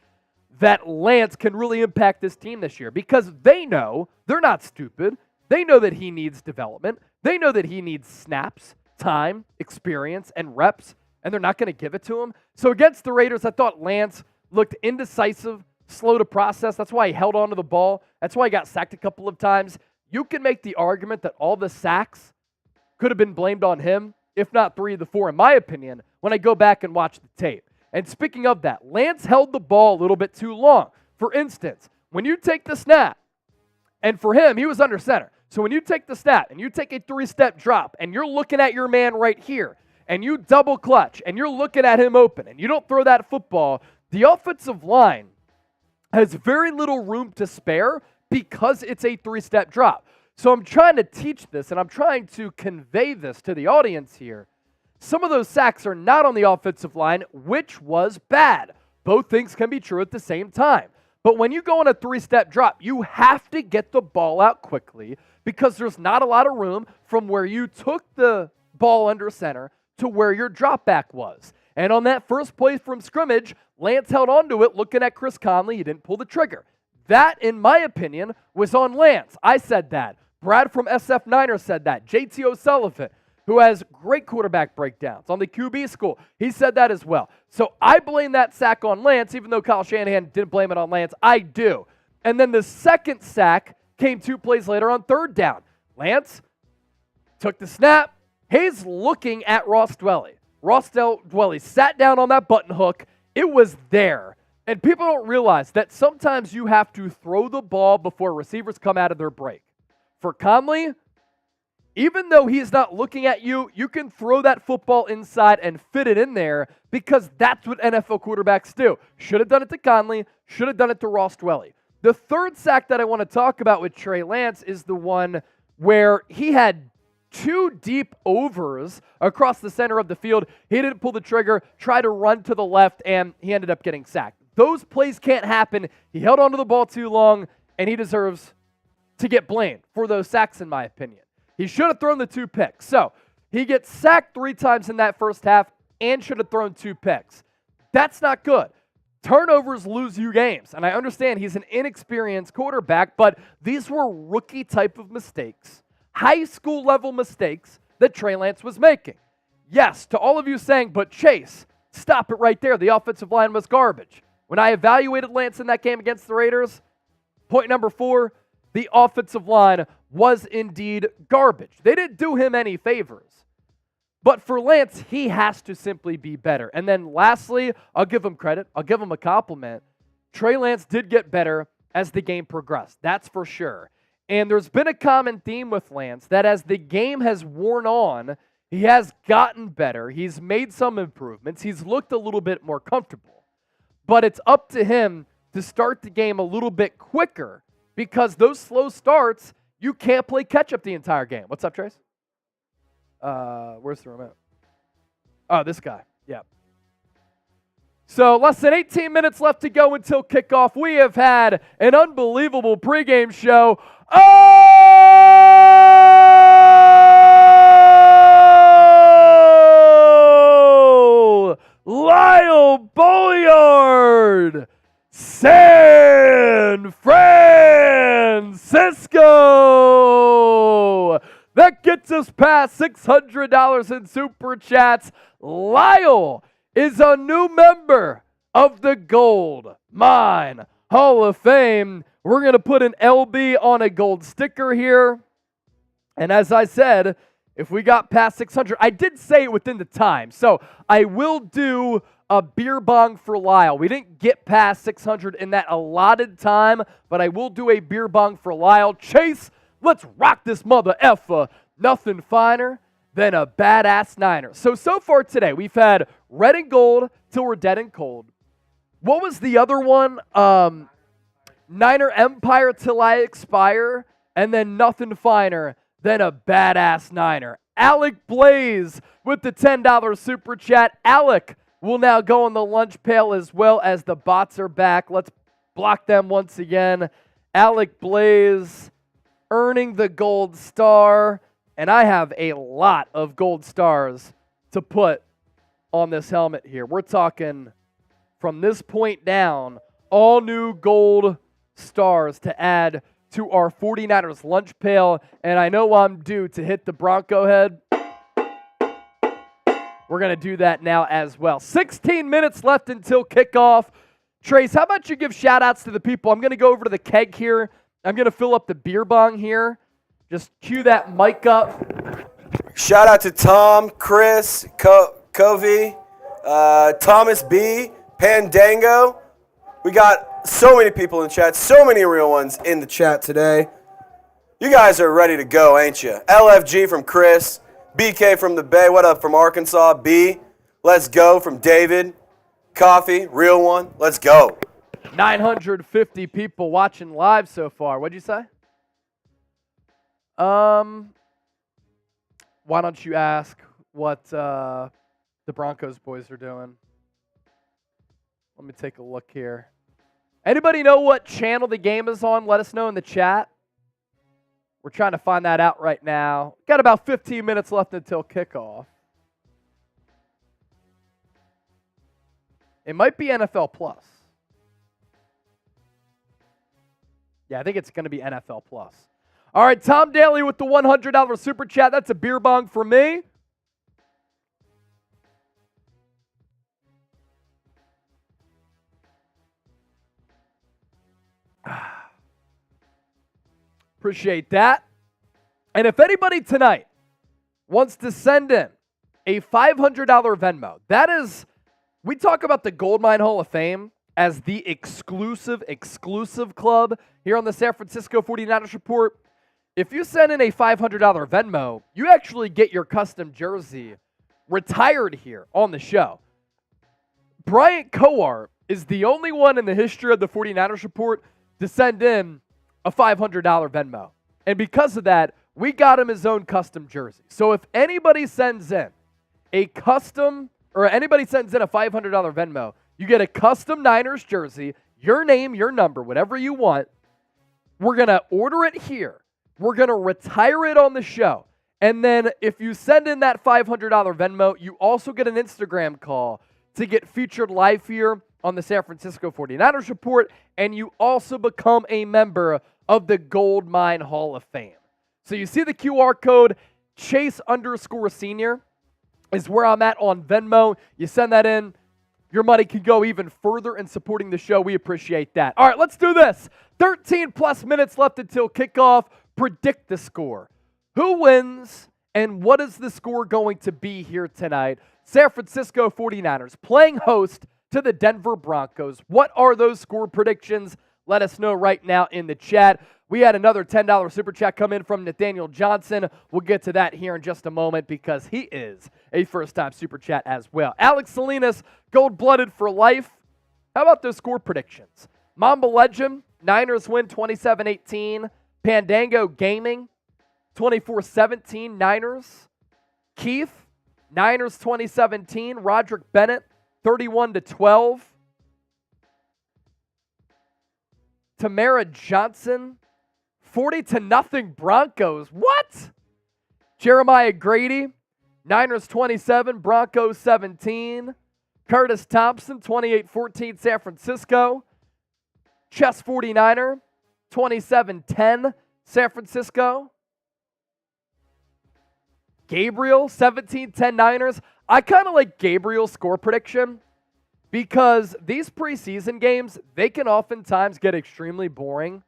that Lance can really impact this team this year because they know, they're not stupid. They know that he needs development. They know that he needs snaps, time, experience, and reps, and they're not going to give it to him. So against the Raiders, I thought Lance looked indecisive, slow to process. That's why he held on to the ball. That's why he got sacked a couple of times. You can make the argument that all the sacks could have been blamed on him, if not 3 of the 4, in my opinion, when I go back and watch the tape. And speaking of that, Lance held the ball a little bit too long. For instance, when you take the snap, and for him, he was under center. So when you take the snap and you take a 3-step drop and you're looking at your man right here and you double clutch and you're looking at him open and you don't throw that football, the offensive line has very little room to spare because it's a 3-step drop. So I'm trying to teach this and I'm trying to convey this to the audience here. Some of those sacks are not on the offensive line, which was bad. Both things can be true at the same time. But when you go on a 3-step drop, you have to get the ball out quickly because there's not a lot of room from where you took the ball under center to where your drop back was. And on that first play from scrimmage, Lance held onto it looking at Chris Conley. He didn't pull the trigger. That, in my opinion, was on Lance. I said that. Brad from SF Niner said that. JT O'Sullivan, who has great quarterback breakdowns on the QB school, he said that as well. So I blame that sack on Lance, even though Kyle Shanahan didn't blame it on Lance. I do. And then the second sack came 2 plays later on 3rd down. Lance took the snap. He's looking at Ross Dwelly. Ross Dwelly sat down on that button hook. It was there. And people don't realize that sometimes you have to throw the ball before receivers come out of their break. For Conley, even though he's not looking at you, you can throw that football inside and fit it in there because that's what NFL quarterbacks do. Should have done it to Conley, should have done it to Ross Dwelly. The third sack that I want to talk about with Trey Lance is the one where he had 2 deep overs across the center of the field. He didn't pull the trigger, tried to run to the left, and he ended up getting sacked. Those plays can't happen. He held onto the ball too long, and he deserves to get blamed for those sacks, in my opinion. He should have thrown the 2 picks. So he gets sacked 3 times in that first half and should have thrown 2 picks. That's not good. Turnovers lose you games. And I understand he's an inexperienced quarterback, but these were rookie type of mistakes, high school level mistakes that Trey Lance was making. Yes, to all of you saying, but Chase, stop it right there. The offensive line was garbage. When I evaluated Lance in that game against the Raiders, point number 4, the offensive line was indeed garbage. They didn't do him any favors. But for Lance, he has to simply be better. And then lastly, I'll give him credit. I'll give him a compliment. Trey Lance did get better as the game progressed. That's for sure. And there's been a common theme with Lance that as the game has worn on, he has gotten better. He's made some improvements. He's looked a little bit more comfortable. But it's up to him to start the game a little bit quicker because those slow starts, you can't play catch-up the entire game. What's up, Trace? Where's the remote? Oh, this guy. Yeah. So less than 18 minutes left to go until kickoff. We have had an unbelievable pregame show. Oh! Lyle Bolliard! San Francisco! That gets us past $600 in Super Chats. Lyle is a new member of the Goldmine Hall of Fame. We're going to put an LB on a gold sticker here. And as I said, if we got past 600, I did say it within the time. So I will do a beer bong for Lyle. We didn't get past 600 in that allotted time, but I will do a beer bong for Lyle. Chase, let's rock this mother effer. Nothing finer than a badass Niner. So far today, we've had red and gold till we're dead and cold. What was the other one? Niner Empire till I expire, and then nothing finer than a badass Niner. Alec Blaze with the $10 super chat. Alec will now go on the lunch pail as well as the bots are back. Let's block them once again. Alec Blaze earning the gold star, and I have a lot of gold stars to put on this helmet here. We're talking from this point down, all new gold stars to add to our 49ers lunch pail, and I know I'm due to hit the Bronco head. We're going to do that now as well. 16 minutes left until kickoff. Trace, how about you give shout-outs to the people? I'm going to go over to the keg here. I'm going to fill up the beer bong here. Just cue that mic up. Shout out to Tom, Chris, Covey, Thomas B, Pandango. We got so many people in the chat, so many real ones in the chat today. You guys are ready to go, ain't you? LFG from Chris, BK from the Bay, what up from Arkansas, B, let's go from David, Coffee, real one, let's go. 950 people watching live so far. What'd you say? Why don't you ask what the Broncos boys are doing? Let me take a look here. Anybody know what channel the game is on? Let us know in the chat. We're trying to find that out right now. Got about 15 minutes left until kickoff. It might be NFL Plus. Yeah, I think it's going to be NFL Plus. All right, Tom Daly with the $100 super chat. That's a beer bong for me. Appreciate that. And if anybody tonight wants to send in a $500 Venmo, that is, we talk about the Goldmine Hall of Fame as the exclusive club here on the San Francisco 49ers Report. If you send in a $500 Venmo, you actually get your custom jersey retired here on the show. Bryant Coar is the only one in the history of the 49ers Report to send in a $500 Venmo. And because of that, we got him his own custom jersey. So if anybody sends in a custom, or anybody sends in a $500 Venmo, you get a custom Niners jersey, your name, your number, whatever you want. We're going to order it here. We're going to retire it on the show. And then if you send in that $500 Venmo, you also get an Instagram call to get featured live here on the San Francisco 49ers Report, and you also become a member of the Goldmine Hall of Fame. So you see the QR code, Chase_Senior is where I'm at on Venmo. You send that in, your money can go even further in supporting the show. We appreciate that. All right, let's do this. 13 plus minutes left until kickoff. Predict the score. Who wins and what is the score going to be here tonight? San Francisco 49ers playing host to the Denver Broncos. What are those score predictions? Let us know right now in the chat. We had another $10 super chat come in from Nathaniel Johnson. We'll get to that here in just a moment because he is a first-time super chat as well. Alex Salinas, gold-blooded for life. How about those score predictions? Mamba Legend, Niners win 27-18. Pandango Gaming, 24-17 Niners. Keith, Niners 2017. Roderick Bennett, 31-12. Tamara Johnson, 40-0 Broncos. What? Jeremiah Grady, Niners 27, Broncos 17. Curtis Thompson, 28-14 San Francisco. Chess 49er, 27-10 San Francisco. Gabriel, 17-10 Niners. I kind of like Gabriel's score prediction because these preseason games, they can oftentimes get extremely boring,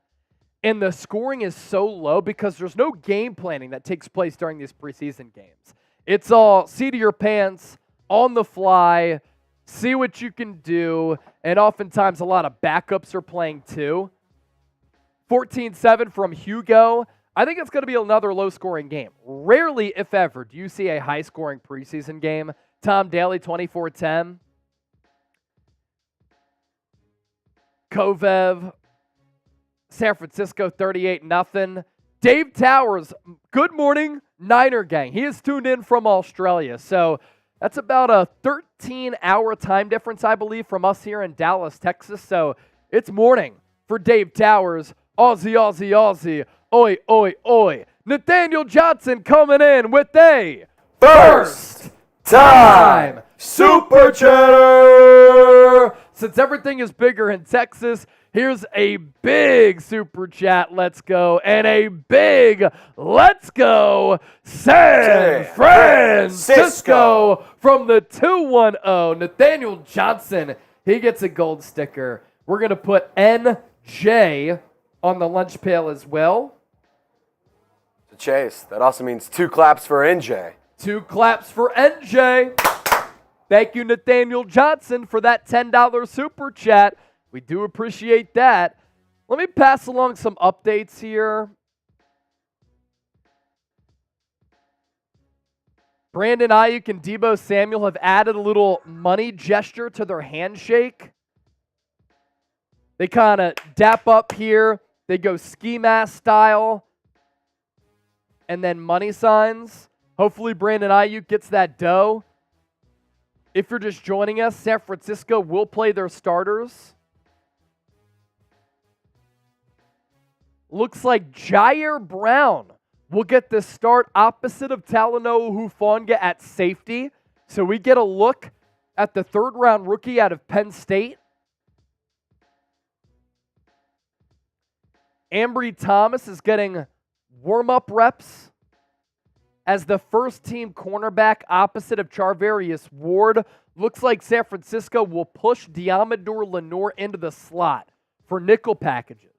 and the scoring is so low because there's no game planning that takes place during these preseason games. It's all seat of your pants, on the fly, see what you can do, and oftentimes a lot of backups are playing too. 14-7 from Hugo. I think it's going to be another low-scoring game. Rarely, if ever, do you see a high-scoring preseason game. Tom Daly, 24-10. Kovev, San Francisco, 38-0. Dave Towers, good morning, Niner gang. He is tuned in from Australia. So that's about a 13-hour time difference, I believe, from us here in Dallas, Texas. So it's morning for Dave Towers. Aussie, Aussie, Aussie. Oi, oi, oi. Nathaniel Johnson coming in with a First time Super Chatter. Since everything is bigger in Texas, here's a big Super Chat, let's go, and a big let's go San Francisco from the 210. Nathaniel Johnson, he gets a gold sticker. We're going to put NJ on the lunch pail as well. Chase, that also means 2 claps for NJ. 2 claps for NJ. Thank you, Nathaniel Johnson, for that $10 Super Chat. We do appreciate that. Let me pass along some updates here. Brandon Ayuk and Deebo Samuel have added a little money gesture to their handshake. They kind of dap up here. They go ski mask style. And then money signs. Hopefully Brandon Ayuk gets that dough. If you're just joining us, San Francisco will play their starters. Looks like Jair Brown will get the start opposite of Talanoa Hufanga at safety. So we get a look at the third-round rookie out of Penn State. Ambry Thomas is getting warm-up reps as the first-team cornerback opposite of Charvarius Ward. Looks like San Francisco will push Diamador Lenore into the slot for nickel packages.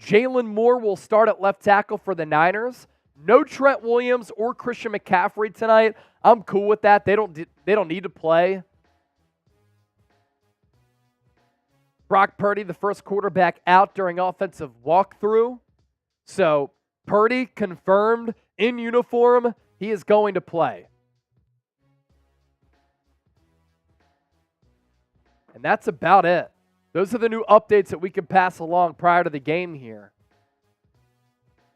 Jalen Moore will start at left tackle for the Niners. No Trent Williams or Christian McCaffrey tonight. I'm cool with that. They don't need to play. Brock Purdy, the first quarterback out during offensive walkthrough. So Purdy confirmed in uniform. He is going to play. And that's about it. Those are the new updates that we can pass along prior to the game here.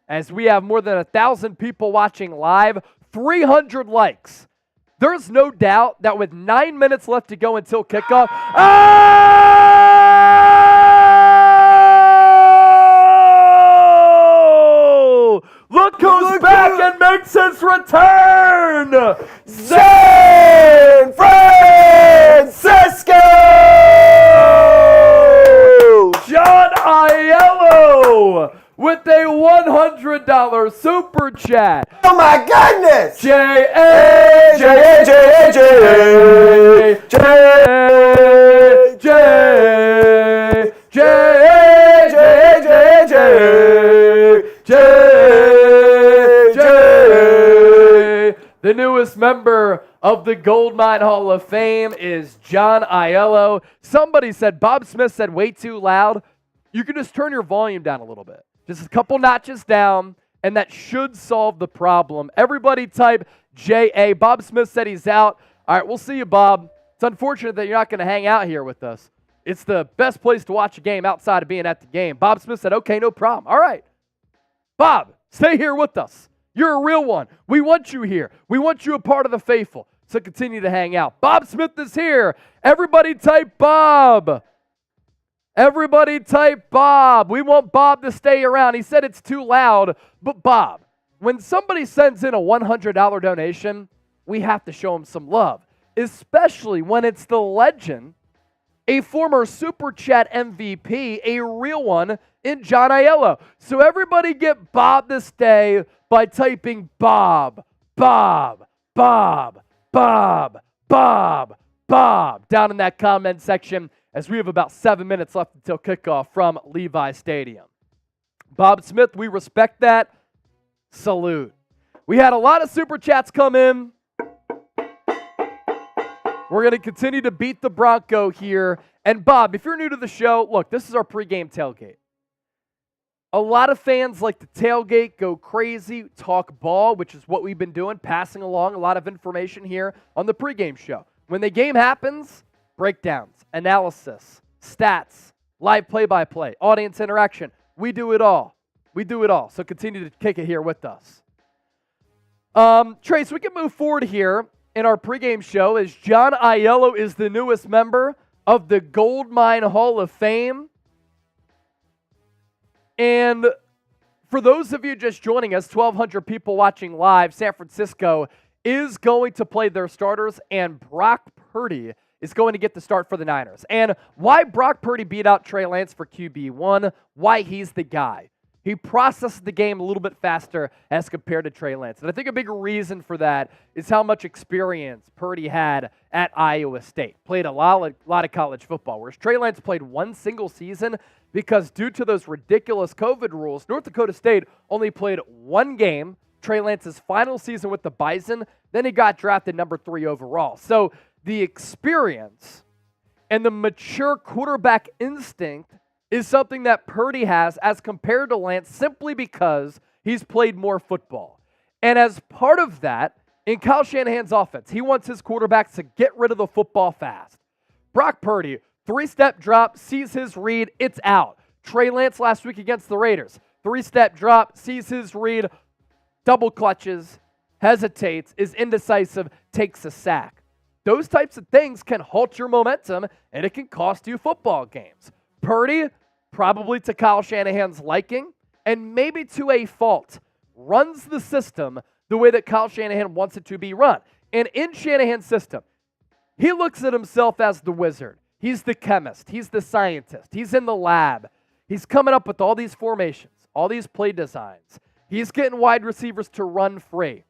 As we have more than 1,000 people watching live, 300 likes. There's no doubt that with 9 minutes left to go until kickoff. Oh! Look who's back and makes his return! San Francisco! John Aiello with a $100 super chat. Oh my goodness! J-A, J-A, J-A, J-A, J-A, J-A, J-A, J-A, J-A, J-A. The newest member of the Goldmine Hall of Fame is John Aiello. Somebody said, Bob Smith said way too loud. You can just turn your volume down a little bit. Just a couple notches down, and that should solve the problem. Everybody type J-A. Bob Smith said he's out. All right, we'll see you, Bob. It's unfortunate that you're not going to hang out here with us. It's the best place to watch a game outside of being at the game. Bob Smith said, okay, no problem. All right. Bob, stay here with us. You're a real one. We want you here. We want you a part of the faithful. So continue to hang out. Bob Smith is here. Everybody type Bob. Everybody type Bob. We want Bob to stay around. He said it's too loud. But Bob, when somebody sends in a $100 donation, we have to show him some love, especially when it's the legend, a former Super Chat MVP, a real one in John Aiello. So everybody get Bob this day by typing Bob, Bob, Bob, Bob, Bob, Bob down in that comment section as we have about 7 minutes left until kickoff from Levi Stadium. Bob Smith, we respect that. Salute. We had a lot of Super Chats come in. We're We're going to continue to beat the Bronco here. And Bob, if you're new to the show, look, this is our pregame tailgate. A lot of fans like to tailgate, go crazy, talk ball, which is what we've been doing, passing along a lot of information here on the pregame show. When the game happens, breakdowns, analysis, stats, live play-by-play, audience interaction. We do it all. We do it all. So continue to kick it here with us. Trace, we can move forward here in our pregame show as John Aiello is the newest member of the Goldmine Hall of Fame. And for those of you just joining us, 1,200 people watching live, San Francisco is going to play their starters, and Brock Purdy is going to get the start for the Niners. And why Brock Purdy beat out Trey Lance for QB1, why he's the guy. He processed the game a little bit faster as compared to Trey Lance. And I think a big reason for that is how much experience Purdy had at Iowa State. Played a lot of college football, whereas Trey Lance played one single season because due to those ridiculous COVID rules, North Dakota State only played one game, Trey Lance's final season with the Bison, then he got drafted number 3 overall. So the experience and the mature quarterback instinct is something that Purdy has as compared to Lance simply because he's played more football. And as part of that, in Kyle Shanahan's offense, he wants his quarterbacks to get rid of the football fast. Brock Purdy, 3-step drop, sees his read, it's out. Trey Lance last week against the Raiders, 3-step drop, sees his read, double clutches, hesitates, is indecisive, takes a sack. Those types of things can halt your momentum, and it can cost you football games. Purdy, probably to Kyle Shanahan's liking, and maybe to a fault, runs the system the way that Kyle Shanahan wants it to be run. And in Shanahan's system, he looks at himself as the wizard. He's the chemist. He's the scientist. He's in the lab. He's coming up with all these formations, all these play designs. He's getting wide receivers to run free.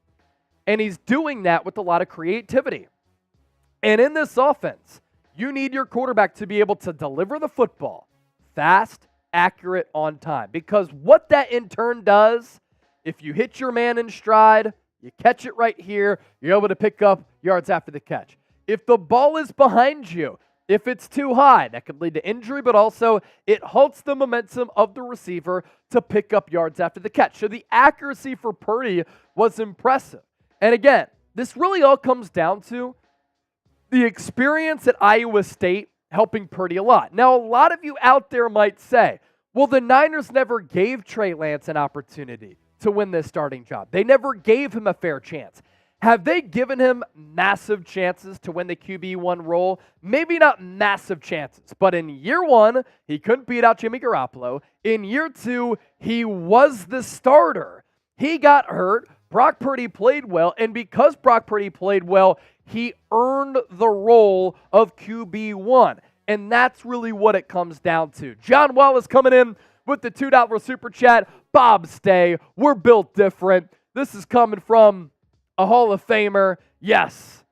And he's doing that with a lot of creativity. And in this offense, you need your quarterback to be able to deliver the football fast, accurate, on time. Because what that in turn does, if you hit your man in stride, you catch it right here, you're able to pick up yards after the catch. If the ball is behind you, if it's too high, that could lead to injury, but also it halts the momentum of the receiver to pick up yards after the catch. So the accuracy for Purdy was impressive. And again, this really all comes down to the experience at Iowa State helping Purdy a lot. Now, a lot of you out there might say, well, the Niners never gave Trey Lance an opportunity to win this starting job. They never gave him a fair chance. Have they given him massive chances to win the QB1 role? Maybe not massive chances, but in year 1, he couldn't beat out Jimmy Garoppolo. In year 2, he was the starter. He got hurt. Brock Purdy played well, and because Brock Purdy played well, he earned the role of QB1. And that's really what it comes down to. John Wallace coming in with the $2 super chat. Bob Stay, we're built different. This is coming from a Hall of Famer. Yes,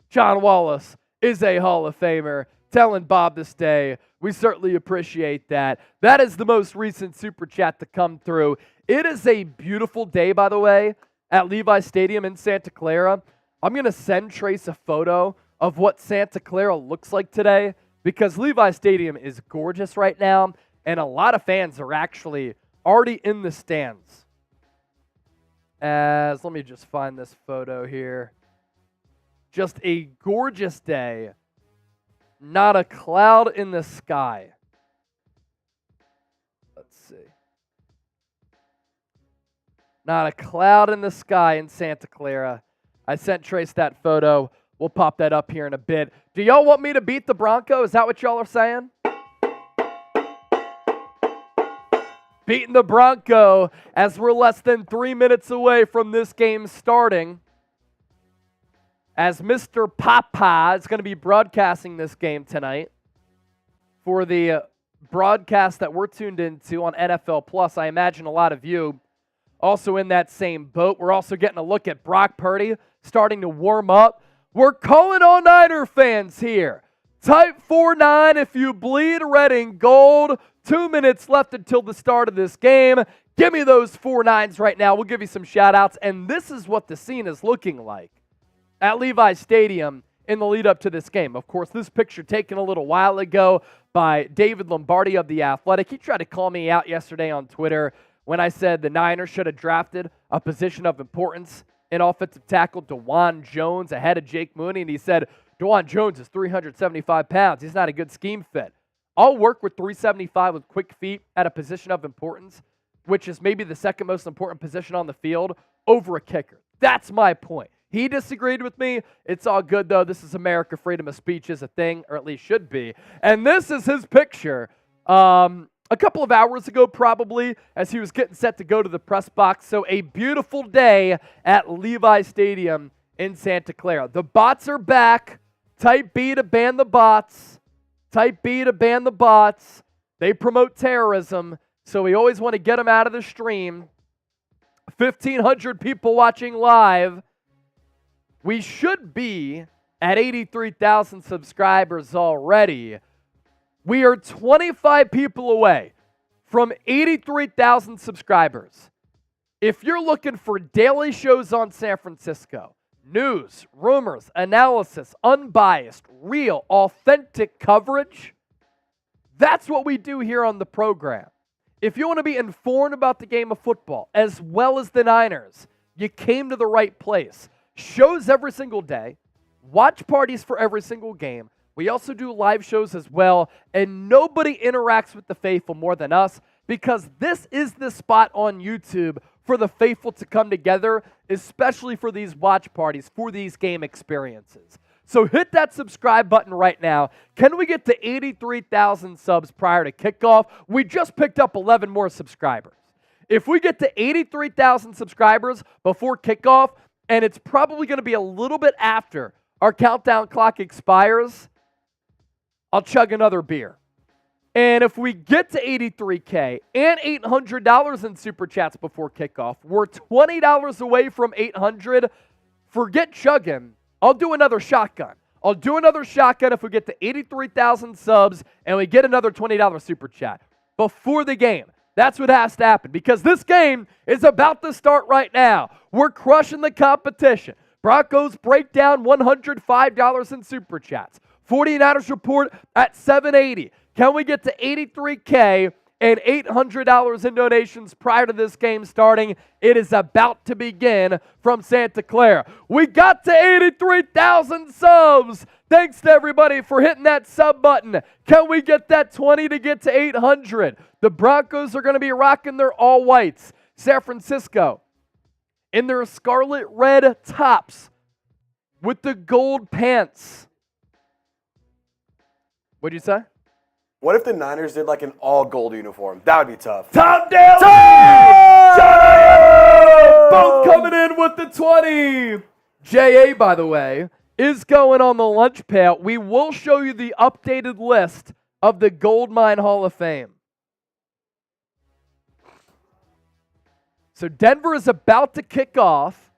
John Wallace is a Hall of Famer. Telling Bob to stay. We certainly appreciate that. That is the most recent super chat to come through. It is a beautiful day, by the way, at Levi Stadium in Santa Clara. I'm going to send Trace a photo of what Santa Clara looks like today because Levi Stadium is gorgeous right now, and a lot of fans are actually already in the stands. Let me just find this photo here. Just a gorgeous day. Not a cloud in the sky. Let's see. Not a cloud in the sky in Santa Clara. I sent Trace that photo. We'll pop that up here in a bit. Do y'all want me to beat the Broncos? Is that what y'all are saying? Beating the Bronco as we're less than 3 minutes away from this game starting. As Mr. Papa is going to be broadcasting this game tonight for the broadcast that we're tuned into on NFL Plus. I imagine a lot of you also in that same boat. We're also getting a look at Brock Purdy starting to warm up. We're calling all Niner fans here. Type 49 if you bleed red and gold. 2 minutes left until the start of this game. Give me those 49s right now. We'll give you some shout outs. And this is what the scene is looking like at Levi Stadium in the lead up to this game. Of course, this picture taken a little while ago by David Lombardi of The Athletic. He tried to call me out yesterday on Twitter when I said the Niners should have drafted a position of importance in offensive tackle DeJuan Jones ahead of Jake Moody, and he said, DeJuan Jones is 375 pounds. He's not a good scheme fit. I'll work with 375 with quick feet at a position of importance, which is maybe the second most important position on the field, over a kicker. That's my point. He disagreed with me. It's all good, though. This is America. Freedom of speech is a thing, or at least should be. And this is his picture a couple of hours ago, probably, as he was getting set to go to the press box. So a beautiful day at Levi Stadium in Santa Clara. The bots are back. Type B to ban the bots. Type B to ban the bots. They promote terrorism, so we always want to get them out of the stream. 1,500 people watching live. We should be at 83,000 subscribers already. We are 25 people away from 83,000 subscribers. If you're looking for daily shows on San Francisco, news, rumors, analysis, unbiased, real, authentic coverage, that's what we do here on the program. If you want to be informed about the game of football as well as the Niners, you came to the right place. Shows every single day, watch parties for every single game. We also do live shows as well, and nobody interacts with the faithful more than us, because this is the spot on YouTube for the faithful to come together, especially for these watch parties, for these game experiences. So hit that subscribe button right now. Can we get to 83,000 subs prior to kickoff? We just picked up 11 more subscribers. If we get to 83,000 subscribers before kickoff, and it's probably going to be a little bit after our countdown clock expires, I'll chug another beer. And if we get to 83K and $800 in Super Chats before kickoff, we're $20 away from 800. Forget chugging. I'll do another shotgun. I'll do another shotgun if we get to 83,000 subs and we get another $20 Super Chat before the game. That's what has to happen, because this game is about to start right now. We're crushing the competition. Broncos breakdown, $105 in Super Chats. 49ers report at $780. Can we get to 83K and $800 in donations prior to this game starting? It is about to begin from Santa Clara. We got to 83,000 subs. Thanks to everybody for hitting that sub button. Can we get that 20 to get to 800? The Broncos are going to be rocking their all whites. San Francisco in their scarlet red tops with the gold pants. What'd you say? What if the Niners did like an all-gold uniform? That would be tough. Tom Daly! Both coming in with the 20. J.A., by the way, is going on the lunch pail. We will show you the updated list of the Goldmine Hall of Fame. So Denver is about to kick off.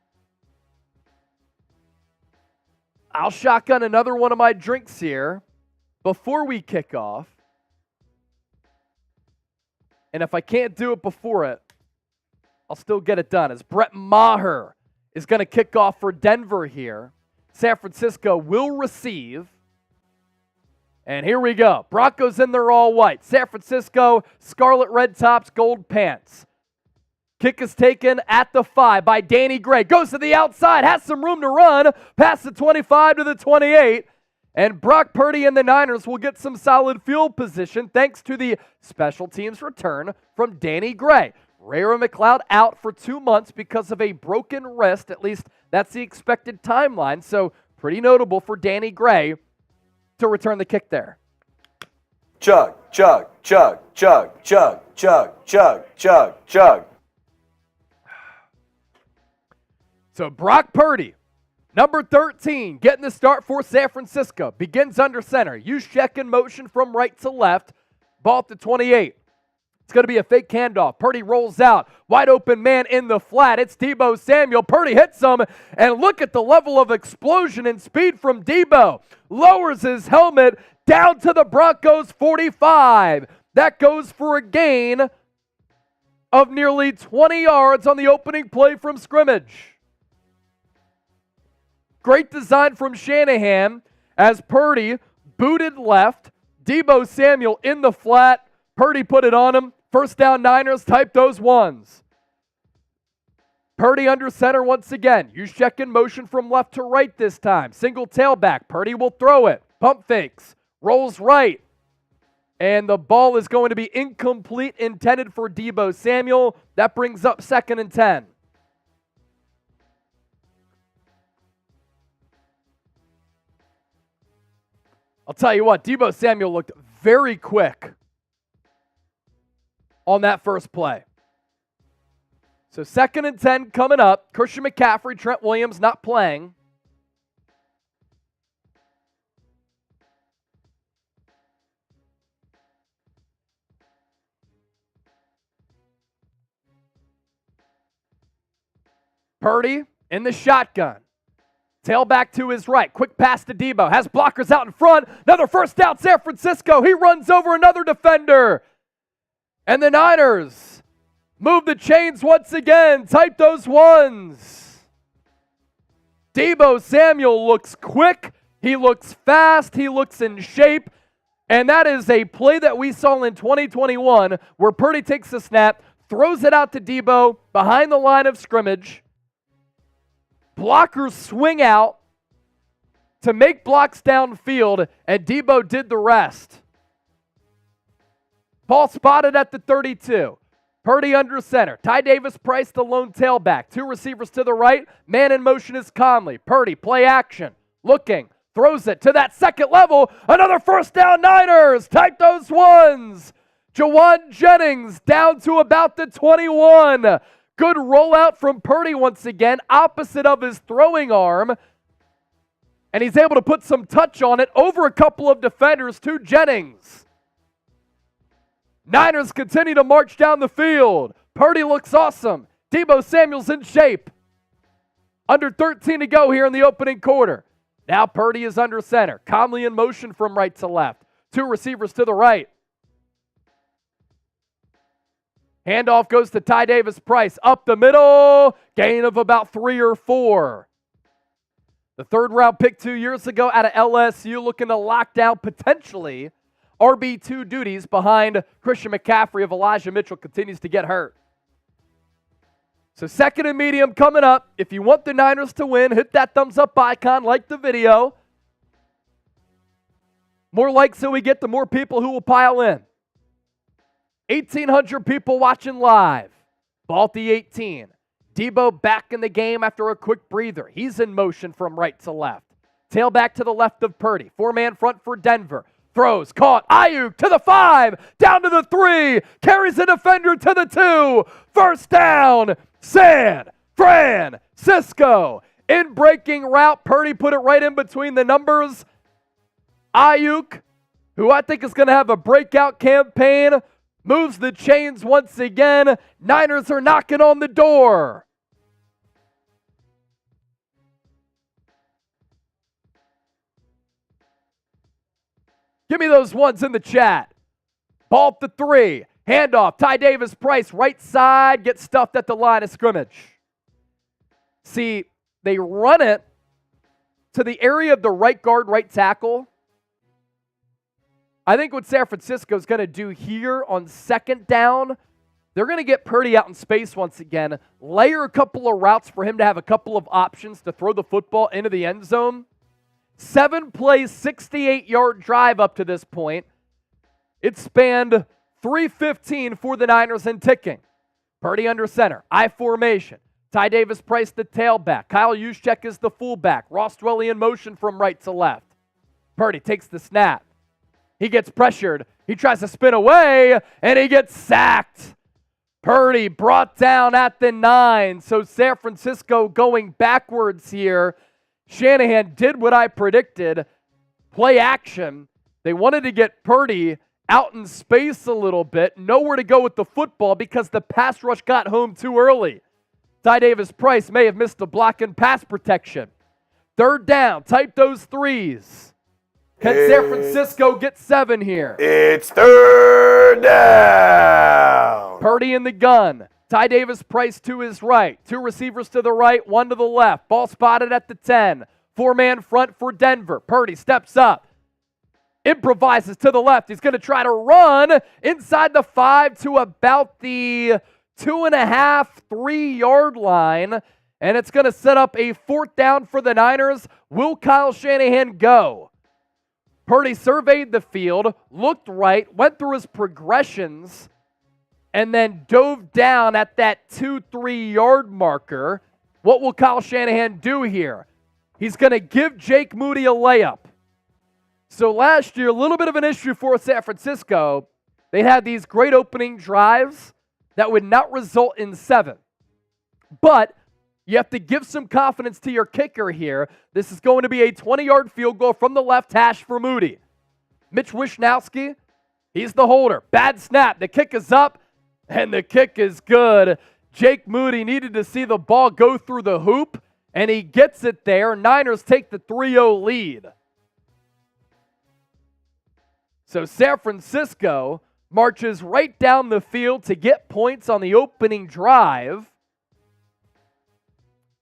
I'll shotgun another one of my drinks here before we kick off. And if I can't do it before it, I'll still get it done. As Brett Maher is going to kick off for Denver here. San Francisco will receive. And here we go. Broncos in their all white. San Francisco, scarlet red tops, gold pants. Kick is taken at the 5 by Danny Gray. Goes to the outside, has some room to run. Past the 25 to the 28. And Brock Purdy and the Niners will get some solid field position thanks to the special teams return from Danny Gray. Ray-Ray McCloud out for 2 months because of a broken wrist. At least that's the expected timeline. So pretty notable for Danny Gray to return the kick there. Chug, chug, chug, chug, chug, chug, chug, chug, chug. So Brock Purdy, number 13, getting the start for San Francisco. Begins under center. Use check in motion from right to left. Ball at the 28. It's going to be a fake handoff. Purdy rolls out. Wide open man in the flat. It's Deebo Samuel. Purdy hits him. And look at the level of explosion and speed from Deebo. Lowers his helmet down to the Broncos 45. That goes for a gain of nearly 20 yards on the opening play from scrimmage. Great design from Shanahan as Purdy booted left. Deebo Samuel in the flat. Purdy put it on him. First down Niners, type those ones. Purdy under center once again. Juszczyk in motion from left to right this time. Single tailback. Purdy will throw it. Pump fakes. Rolls right. And the ball is going to be incomplete, intended for Deebo Samuel. That brings up 2nd and 10. I'll tell you what, Deebo Samuel looked very quick on that first play. So 2nd and 10 coming up. Christian McCaffrey, Trent Williams not playing. Purdy in the shotgun. Tailback to his right. Quick pass to Deebo. Has blockers out in front. Another first down, San Francisco. He runs over another defender. And the Niners move the chains once again. Type those ones. Deebo Samuel looks quick. He looks fast. He looks in shape. And that is a play that we saw in 2021 where Purdy takes the snap, throws it out to Deebo behind the line of scrimmage. Blockers swing out to make blocks downfield, and Deebo did the rest. Ball spotted at the 32. Purdy under center. Ty Davis-Price, the lone tailback. Two receivers to the right. Man in motion is Conley. Purdy, play action. Looking. Throws it to that second level. Another first down, Niners. Type those ones. Jawan Jennings down to about the 21. Good rollout from Purdy once again, opposite of his throwing arm. And he's able to put some touch on it over a couple of defenders to Jennings. Niners continue to march down the field. Purdy looks awesome. Deebo Samuel's in shape. Under 13 to go here in the opening quarter. Now Purdy is under center. Conley in motion from right to left. Two receivers to the right. Handoff goes to Ty Davis-Price. Up the middle. Gain of about 3 or 4. The 3rd round pick 2 years ago out of LSU, looking to lock down potentially RB2 duties behind Christian McCaffrey if Elijah Mitchell continues to get hurt. So 2nd and medium coming up. If you want the Niners to win, hit that thumbs up icon, like the video. More likes that we get, the more people who will pile in. 1,800 people watching live. Ball at the 18. Deebo back in the game after a quick breather. He's in motion from right to left. Tailback to the left of Purdy. 4-man front for Denver. Throws, caught. Ayuk to the 5. Down to the 3. Carries the defender to the 2. First down. San Francisco. In breaking route. Purdy put it right in between the numbers. Ayuk, who I think is going to have a breakout campaign, moves the chains once again. Niners are knocking on the door. Give me those ones in the chat. Ball at the 3. Handoff. Ty Davis-Price, right side, gets stuffed at the line of scrimmage. See, they run it to the area of the right guard, right tackle. I think what San Francisco is going to do here on 2nd down, they're going to get Purdy out in space once again, layer a couple of routes for him to have a couple of options to throw the football into the end zone. 7 plays, 68-yard drive up to this point. It spanned 3:15 for the Niners and ticking. Purdy under center, I formation. Ty Davis-Price the tailback. Kyle Juszczyk is the fullback. Ross Dwelley in motion from right to left. Purdy takes the snap. He gets pressured. He tries to spin away, and he gets sacked. Purdy brought down at the 9. So San Francisco going backwards here. Shanahan did what I predicted. Play action. They wanted to get Purdy out in space a little bit. Nowhere to go with the football because the pass rush got home too early. Ty Davis-Price may have missed a block and pass protection. 3rd down. Type those 3s. Can San Francisco get 7 here? It's 3rd down. Purdy in the gun. Ty Davis-Price to his right. 2 receivers to the right, 1 to the left. Ball spotted at the 10. Four-man front for Denver. Purdy steps up. Improvises to the left. He's going to try to run inside the 5 to about the 2.5, 3-yard line. And it's going to set up a 4th down for the Niners. Will Kyle Shanahan go? Purdy surveyed the field, looked right, went through his progressions, and then dove down at that 2-3-yard marker. What will Kyle Shanahan do here? He's going to give Jake Moody a layup. So last year, a little bit of an issue for San Francisco. They had these great opening drives that would not result in 7. But you have to give some confidence to your kicker here. This is going to be a 20-yard field goal from the left hash for Moody. Mitch Wishnowski, he's the holder. Bad snap. The kick is up, and the kick is good. Jake Moody needed to see the ball go through the hoop, and he gets it there. Niners take the 3-0 lead. So San Francisco marches right down the field to get points on the opening drive.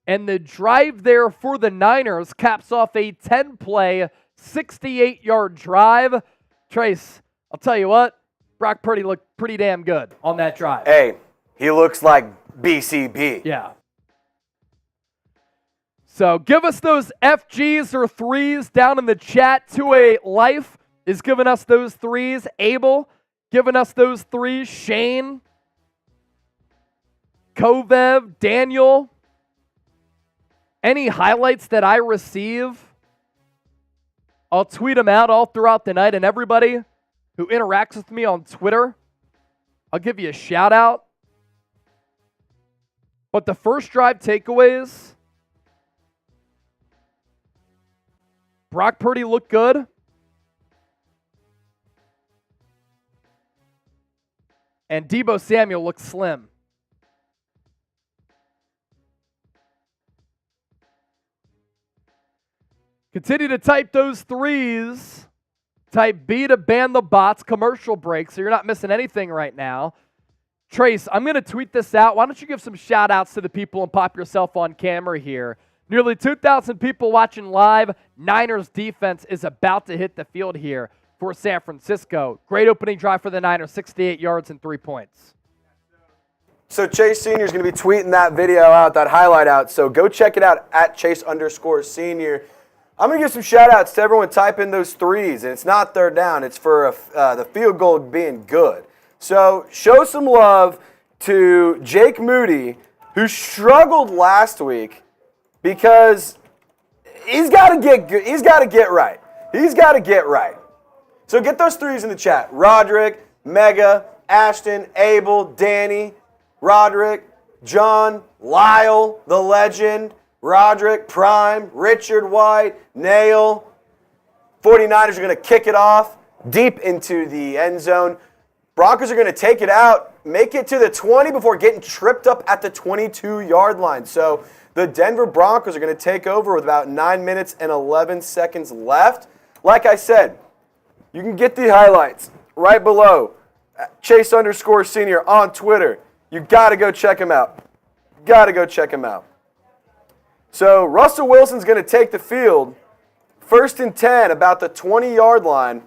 And the drive there for the Niners caps off a 10-play, 68-yard drive. Trace, I'll tell you what, Brock Purdy looked pretty damn good on that drive. Hey, he looks like BCB. Yeah. So give us those FGs or 3s down in the chat. 2A Life is giving us those 3s. Abel giving us those 3s. Shane, Kovev, Daniel. Any highlights that I receive, I'll tweet them out all throughout the night. And everybody who interacts with me on Twitter, I'll give you a shout out. But the first drive takeaways, Brock Purdy looked good. And Deebo Samuel looked slim. Continue to type those 3s. Type B to ban the bots, commercial break, so you're not missing anything right now. Trace, I'm going to tweet this out. Why don't you give some shout-outs to the people and pop yourself on camera here. Nearly 2,000 people watching live. Niners defense is about to hit the field here for San Francisco. Great opening drive for the Niners, 68 yards and 3 points. So Chase Sr. is going to be tweeting that video out, that highlight out. So go check it out at Chase_Senior. I'm going to give some shout-outs to everyone typing those 3s. And it's not third down. It's for the field goal being good. So show some love to Jake Moody, who struggled last week because he's got to get good. He's got to get right. He's got to get right. So get those 3s in the chat. Roderick, Mega, Ashton, Abel, Danny, Roderick, John, Lyle, the legend, Roderick, Prime, Richard White, Nail. 49ers are going to kick it off deep into the end zone. Broncos are going to take it out, make it to the 20 before getting tripped up at the 22-yard line. So the Denver Broncos are going to take over with about 9 minutes and 11 seconds left. Like I said, you can get the highlights right below. Chase_Senior on Twitter. You got to go check him out. Got to go check him out. So Russell Wilson's going to take the field. 1st and 10, about the 20-yard line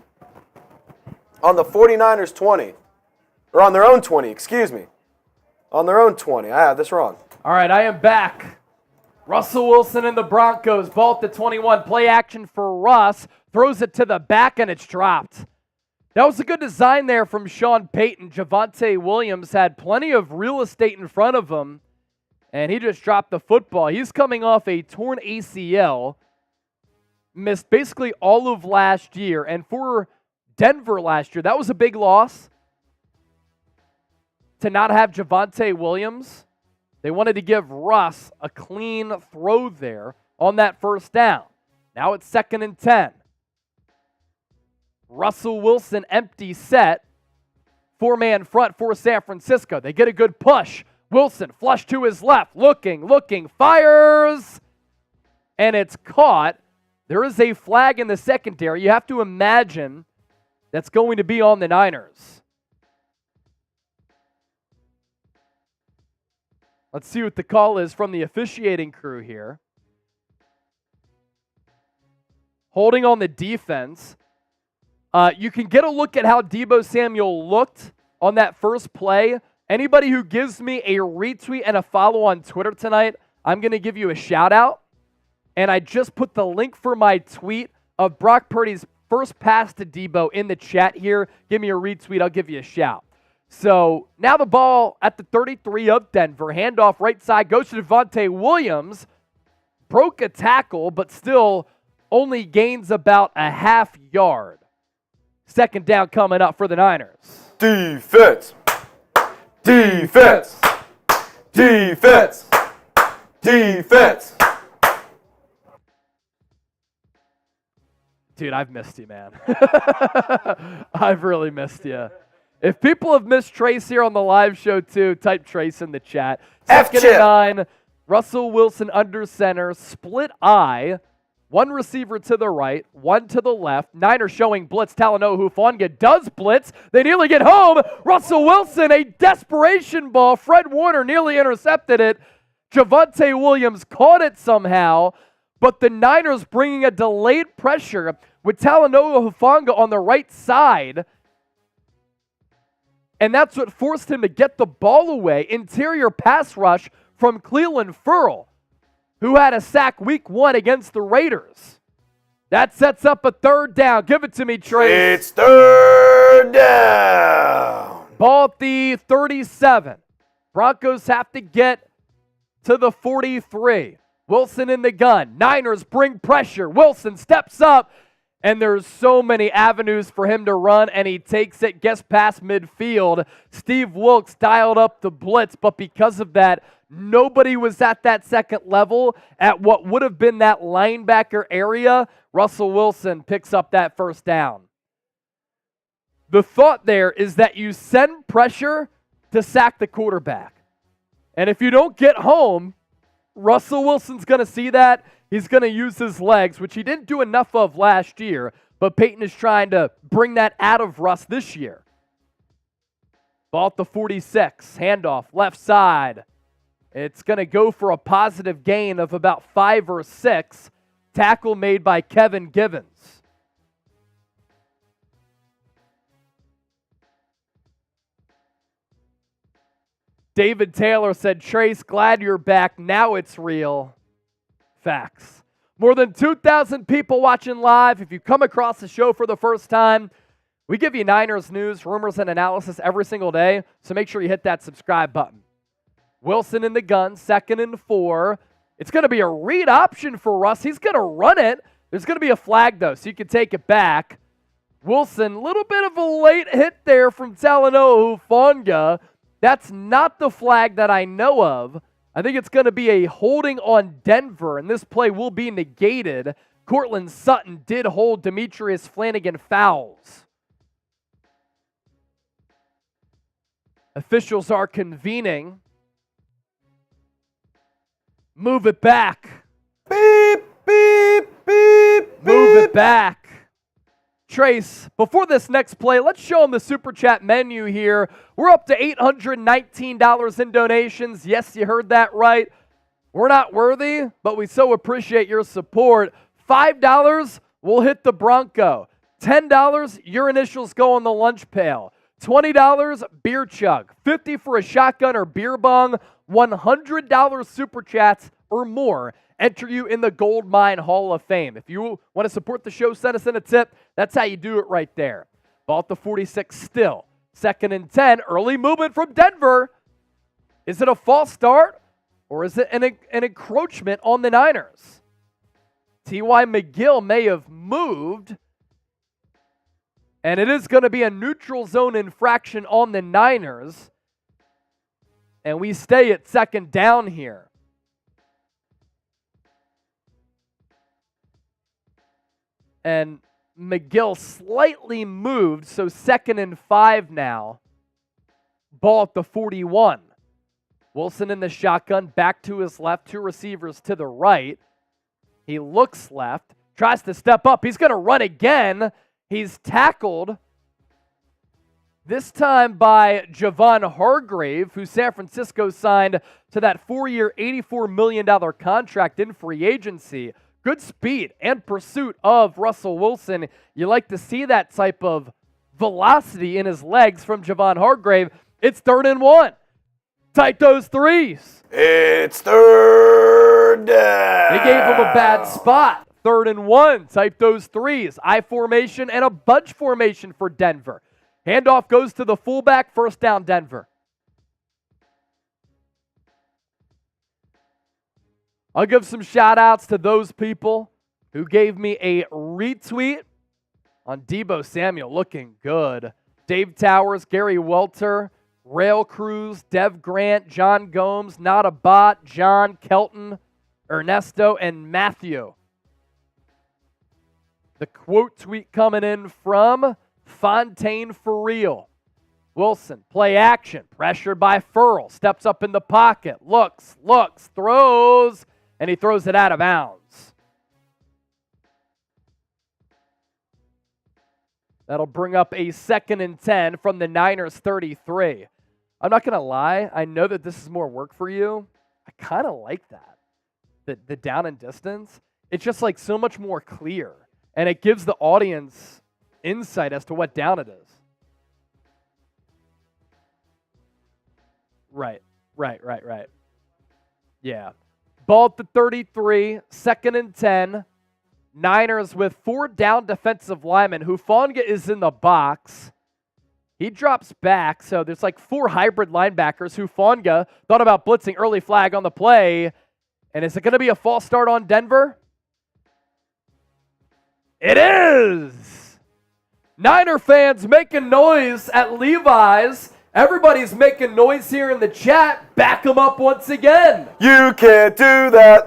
on the 49ers 20. Or on their own 20, excuse me. On their own 20. I have this wrong. All right, I am back. Russell Wilson and the Broncos, ball at the 21. Play action for Russ. Throws it to the back, and it's dropped. That was a good design there from Sean Payton. Javonte Williams had plenty of real estate in front of him, and he just dropped the football. He's coming off a torn ACL. Missed basically all of last year. And for Denver last year, that was a big loss to not have Javonte Williams. They wanted to give Russ a clean throw there on that first down. Now it's 2nd and 10. Russell Wilson empty set. 4-man front for San Francisco. They get a good push. Wilson flush to his left. Looking, fires. And it's caught. There is a flag in the secondary. You have to imagine that's going to be on the Niners. Let's see what the call is from the officiating crew here. holding on the defense. You can get a look at how Deebo Samuel looked on that first play. Anybody who gives me a retweet and a follow on Twitter tonight, I'm going to give you a shout out. And I just put the link for my tweet of Brock Purdy's first pass to Deebo in the chat here. Give me a retweet, I'll give you a shout. So now the ball at the 33 of Denver. Handoff right side goes to Javonte Williams. Broke a tackle, but still only gains about a half yard. Second down coming up for the Niners. Defense. Defense. Defense. Defense. Dude, I've missed you, man. I've really missed you. If people have missed Trace here on the live show too, type Trace in the chat. Second and 9, Russell Wilson under center, split eye, one receiver to the right, one to the left. Niners showing blitz. Talanoa Hufanga does blitz. They nearly get home. Russell Wilson, a desperation ball. Fred Warner nearly intercepted it. Javonte Williams caught it somehow, but the Niners bringing a delayed pressure with Talanoa Hufanga on the right side. And that's what forced him to get the ball away. Interior pass rush from Cleveland Ferrell, who had a sack week 1 against the Raiders. That sets up a third down. Give it to me, Trace. It's third down. Ball at the 37. Broncos have to get to the 43. Wilson in the gun. Niners bring pressure. Wilson steps up. And there's so many avenues for him to run, and he takes it, gets past midfield. Steve Wilks dialed up the blitz, but because of that, nobody was at that second level at what would have been that linebacker area. Russell Wilson picks up that first down. The thought there is that you send pressure to sack the quarterback. And if you don't get home, Russell Wilson's going to see that. He's going to use his legs, which he didn't do enough of last year, but Peyton is trying to bring that out of Russ this year. Ball at the 46, handoff, left side. It's going to go for a positive gain of about 5 or 6. Tackle made by Kevin Givens. David Taylor said, Trace, glad you're back. Now it's real. Facts. More than 2,000 people watching live. If you come across the show for the first time, we give you Niners news, rumors, and analysis every single day, so make sure you hit that subscribe button. Wilson in the gun, 2nd and 4. It's going to be a read option for Russ. He's going to run it. There's going to be a flag, though, so you can take it back. Wilson, a little bit of a late hit there from Talanoa Hufanga. That's not the flag that I know of. I think it's going to be a holding on Denver, and this play will be negated. Cortland Sutton did hold Demetrius Flanagan fouls. Officials are convening. Move it back. Beep, beep, beep, Move it back. Trace, before this next play, let's show them the Super Chat menu here. We're up to $819 in donations. Yes, you heard that right. We're not worthy, but we so appreciate your support. $5 will hit the Bronco. $10, your initials go on the lunch pail. $20, beer chug. $50 for a shotgun or beer bong. $100 Super Chats or more enter you in the Goldmine Hall of Fame. If you want to support the show, send us in a tip. That's how you do it right there. Ball at the 46 still. 2nd and 10. Early movement from Denver. Is it a false start or is it an encroachment on the Niners? T.Y. McGill may have moved. And it is going to be a neutral zone infraction on the Niners. And we stay at 2nd down here. And McGill slightly moved, so 2nd and 5 now. Ball at the 41. Wilson in the shotgun, back to his left, 2 receivers to the right. He looks left, tries to step up. He's going to run again. He's tackled, this time by Javon Hargrave, who San Francisco signed to that 4-year, $84 million contract in free agency. good speed and pursuit of Russell Wilson. You like to see that type of velocity in his legs from Javon Hargrave. It's 3rd and 1. Tight those threes. It's 3rd down. They gave him a bad spot. 3rd and 1. Type those threes. I formation and a bunch formation for Denver. Handoff goes to the fullback. 1st down, Denver. I'll give some shout outs to those people who gave me a retweet on Deebo Samuel. Looking good. Dave Towers, Gary Welter, Rail Cruz, Dev Grant, John Gomes, Not a Bot, John Kelton, Ernesto, and Matthew. The quote tweet coming in from Fontaine for real. Wilson, play action, pressured by Furl, steps up in the pocket, looks, throws, and he throws it out of bounds. That'll bring up a 2nd and 10 from the Niners 33. I'm not going to lie, I know that this is more work for you. I kind of like that. The down and distance, it's just like so much more clear. And it gives the audience insight as to what down it is. Right. Yeah. Ball at the 33, 2nd and 10. Niners with 4 down defensive linemen. Hufanga is in the box. He drops back, so there's like 4 hybrid linebackers. Hufanga thought about blitzing, early flag on the play. And is it going to be a false start on Denver? It is! Niner fans making noise at Levi's. Everybody's making noise here in the chat. Back them up once again. You can't do that.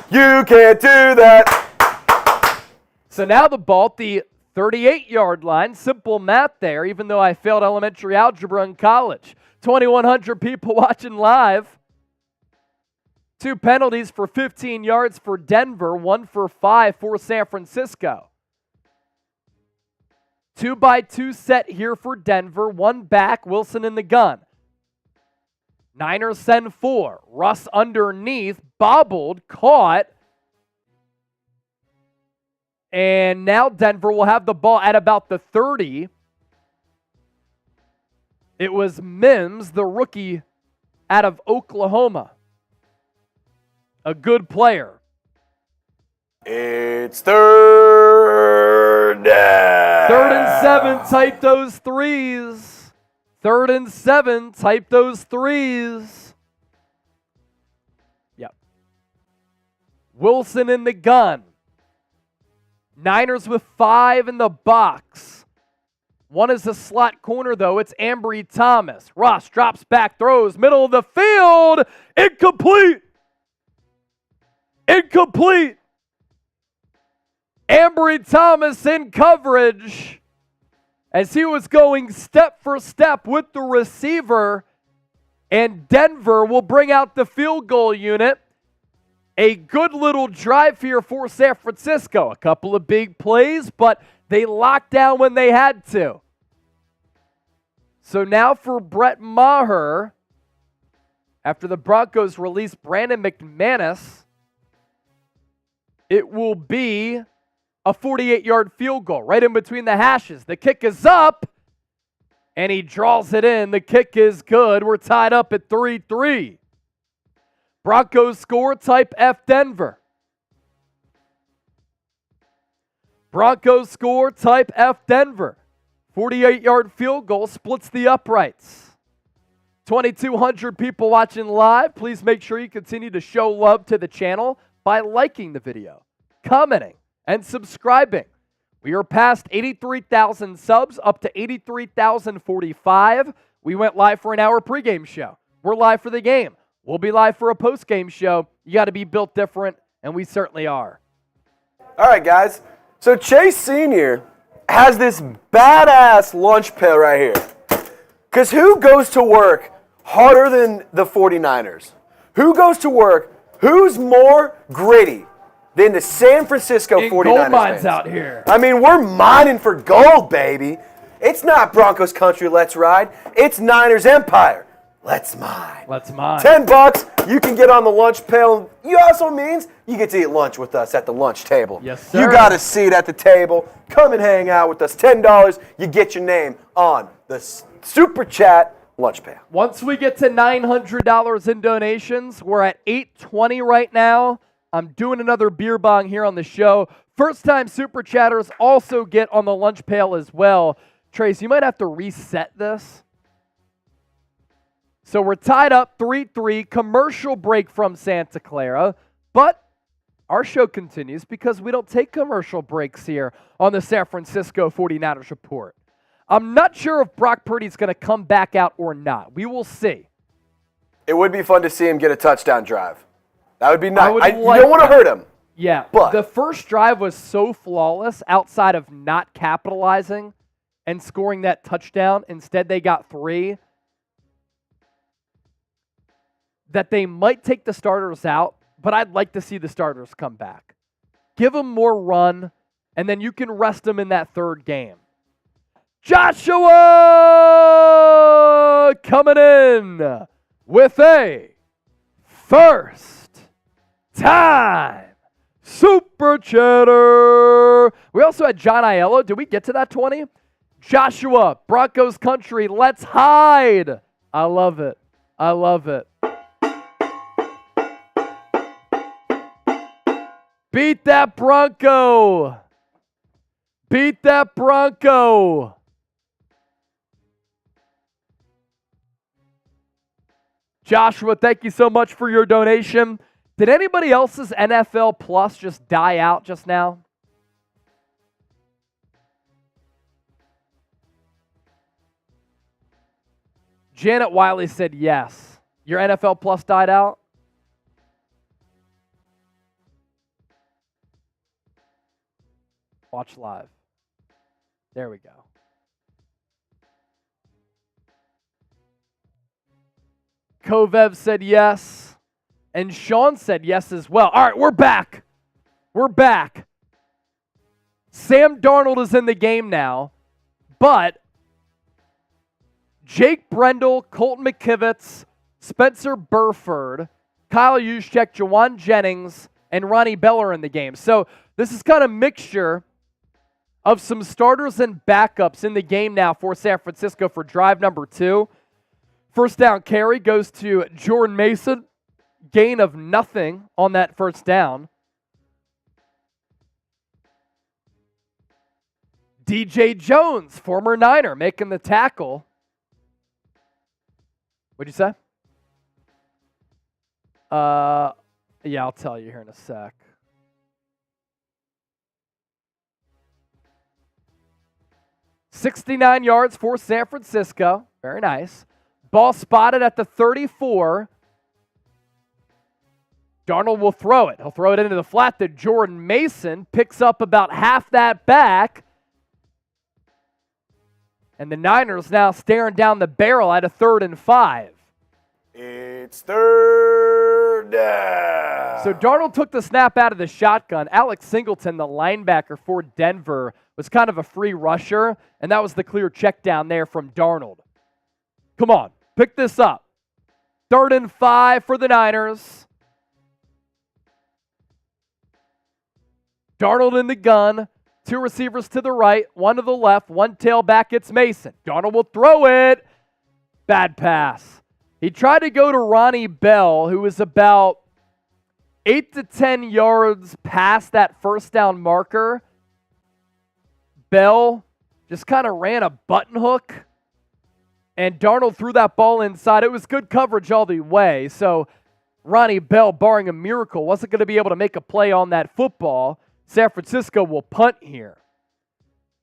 You can't do that. So now the ball at the 38-yard line. Simple math there, even though I failed elementary algebra in college. 2,100 people watching live. 2 penalties for 15 yards for Denver, 1 for 5 for San Francisco. 2-by-2 set here for Denver, 1 back, Wilson in the gun. Niners send 4. Russ underneath, bobbled, caught. And now Denver will have the ball at about the 30. It was Mims, the rookie out of Oklahoma. A good player. It's 3rd down. 3rd and 7, type those threes. 3rd and 7, type those threes. Yep. Wilson in the gun. Niners with 5 in the box. 1 is a slot corner, though. It's Ambry Thomas. Ross drops back, throws, middle of the field. Incomplete. Incomplete. Ambry Thomas in coverage as he was going step for step with the receiver. And Denver will bring out the field goal unit. A good little drive here for San Francisco. A couple of big plays, but they locked down when they had to. So now for Brett Maher, after the Broncos release Brandon McManus, it will be a 48-yard field goal right in between the hashes. The kick is up, and he draws it in. The kick is good. We're tied up at 3-3. Broncos score, type F Denver. Broncos score, type F Denver. 48-yard field goal splits the uprights. 2,200 people watching live. Please make sure you continue to show love to the channel by liking the video, commenting, and subscribing. We are past 83,000 subs, up to 83,045. We went live for an hour pregame show. We're live for the game. We'll be live for a postgame show. You got to be built different, and we certainly are. All right, guys. So Chase Sr. has this badass lunch pail right here. Because who goes to work harder than the 49ers? Who goes to work? Who's more gritty than the San Francisco 49ers Goldmine's fans? out here. I mean, we're mining for gold, baby. It's not Broncos country, let's ride. It's Niners empire. let's mine. Let's mine. $10, you can get on the lunch pail. You also means you get to eat lunch with us at the lunch table. Yes, sir. You got a seat at the table. Come and hang out with us. $10, you get your name on the Super Chat lunch pail. Once we get to $900 in donations, we're at $820 right now. I'm doing another beer bong here on the show. First-time Super Chatters also get on the lunch pail as well. Trace, you might have to reset this. So we're tied up 3-3, commercial break from Santa Clara, but our show continues because we don't take commercial breaks here on the San Francisco 49ers Report. I'm not sure if Brock Purdy's going to come back out or not. We will see. It would be fun to see him get a touchdown drive. That would be nice. You don't want to that. hurt him. Yeah, but the first drive was so flawless outside of not capitalizing and scoring that touchdown. Instead, they got 3. That they might take the starters out, but I'd like to see the starters come back. Give them more run, and then you can rest them in that third game. Joshua coming in with a first time Super Chatter. We also had John Aiello. Did we get to that 20? Joshua, Broncos country, let's hide. I love it. I love it. Beat that Bronco. Beat that Bronco. Joshua, thank you so much for your donation. Did anybody else's NFL Plus just die out just now? Janet Wiley said yes. Your NFL Plus died out? Watch live. There we go. Kovev said yes. And Sean said yes as well. All right, we're back. We're back. Sam Darnold is in the game now, but Jake Brendel, Colton McKivitz, Spencer Burford, Kyle Juszczyk, Jawan Jennings, and Ronnie Bell are in the game. So this is kind of a mixture of some starters and backups in the game now for San Francisco for drive number 2. First down carry goes to Jordan Mason. Gain of nothing on that first down. DJ Jones, former Niner, making the tackle. What'd you say? Yeah, I'll tell you here in a sec. $69 yards for San Francisco. Very nice. Ball spotted at the 34. Darnold will throw it. He'll throw it into the flat to Jordan Mason. Picks up about half that back. And the Niners now staring down the barrel at a 3rd and 5. It's 3rd down. So Darnold took the snap out of the shotgun. Alex Singleton, the linebacker for Denver, was kind of a free rusher, and that was the clear check down there from Darnold. Come on, pick this up. 3rd and 5 for the Niners. Darnold in the gun. 2 receivers to the right, 1 to the left, 1 tailback. It's Mason. Darnold will throw it. Bad pass. He tried to go to Ronnie Bell, who was about 8 to 10 yards past that first down marker. Bell just kind of ran a button hook, and Darnold threw that ball inside. It was good coverage all the way, so Ronnie Bell, barring a miracle, wasn't going to be able to make a play on that football. San Francisco will punt here.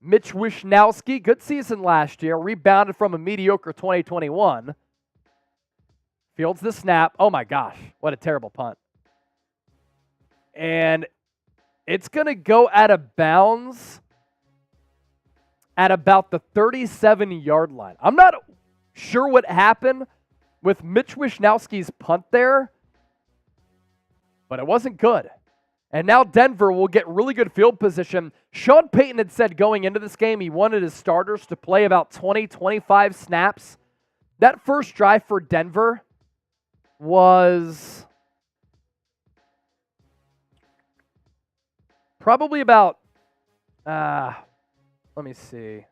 Mitch Wishnowsky, good season last year, rebounded from a mediocre 2021. Fields the snap. Oh my gosh, what a terrible punt. And it's going to go out of bounds at about the 37-yard line. I'm not sure what happened with Mitch Wishnowsky's punt there, but it wasn't good. And now Denver will get really good field position. Sean Payton had said going into this game he wanted his starters to play about 20, 25 snaps that first drive for Denver was probably about, let me see.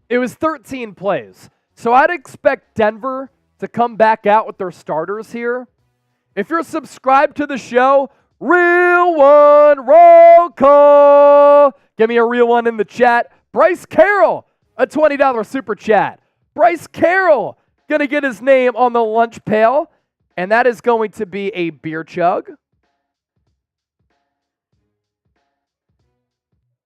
It was 13 plays. So I'd expect Denver to come back out with their starters here. If you're subscribed to the show, real one, roll call. Give me a real one in the chat. Bryce Carroll, a $20 super chat. Bryce Carroll going to get his name on the lunch pail, and that is going to be a beer chug.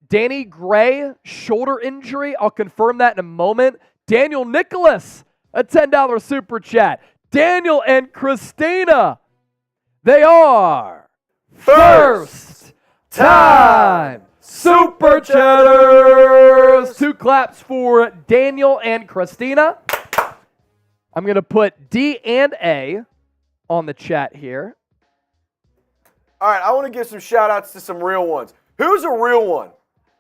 Danny Gray, shoulder injury. I'll confirm that in a moment. Daniel Nicholas, a $10 super chat. Daniel and Christina, they are first time super chatters. 2 claps for Daniel and Christina. I'm going to put D and A on the chat here. All right, I want to give some shout-outs to some real ones. Who's a real one?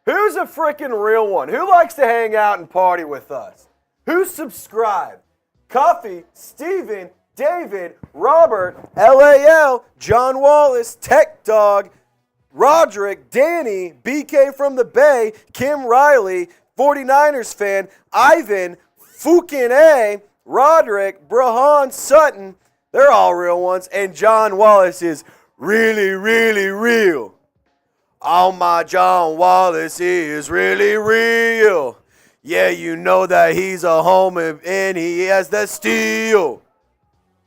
Who's a freaking real one? Who likes to hang out and party with us? Who's subscribed? Cuffy, Steven, David, Robert, LAL, John Wallace, Tech Dog, Roderick, Danny, BK from the Bay, Kim Riley, 49ers fan, Ivan, Fukin A, Roderick, Brahan Sutton. They're all real ones. And John Wallace is really, really real. Oh, my John Wallace is really real. Yeah, you know that he's a homer and he has the steel.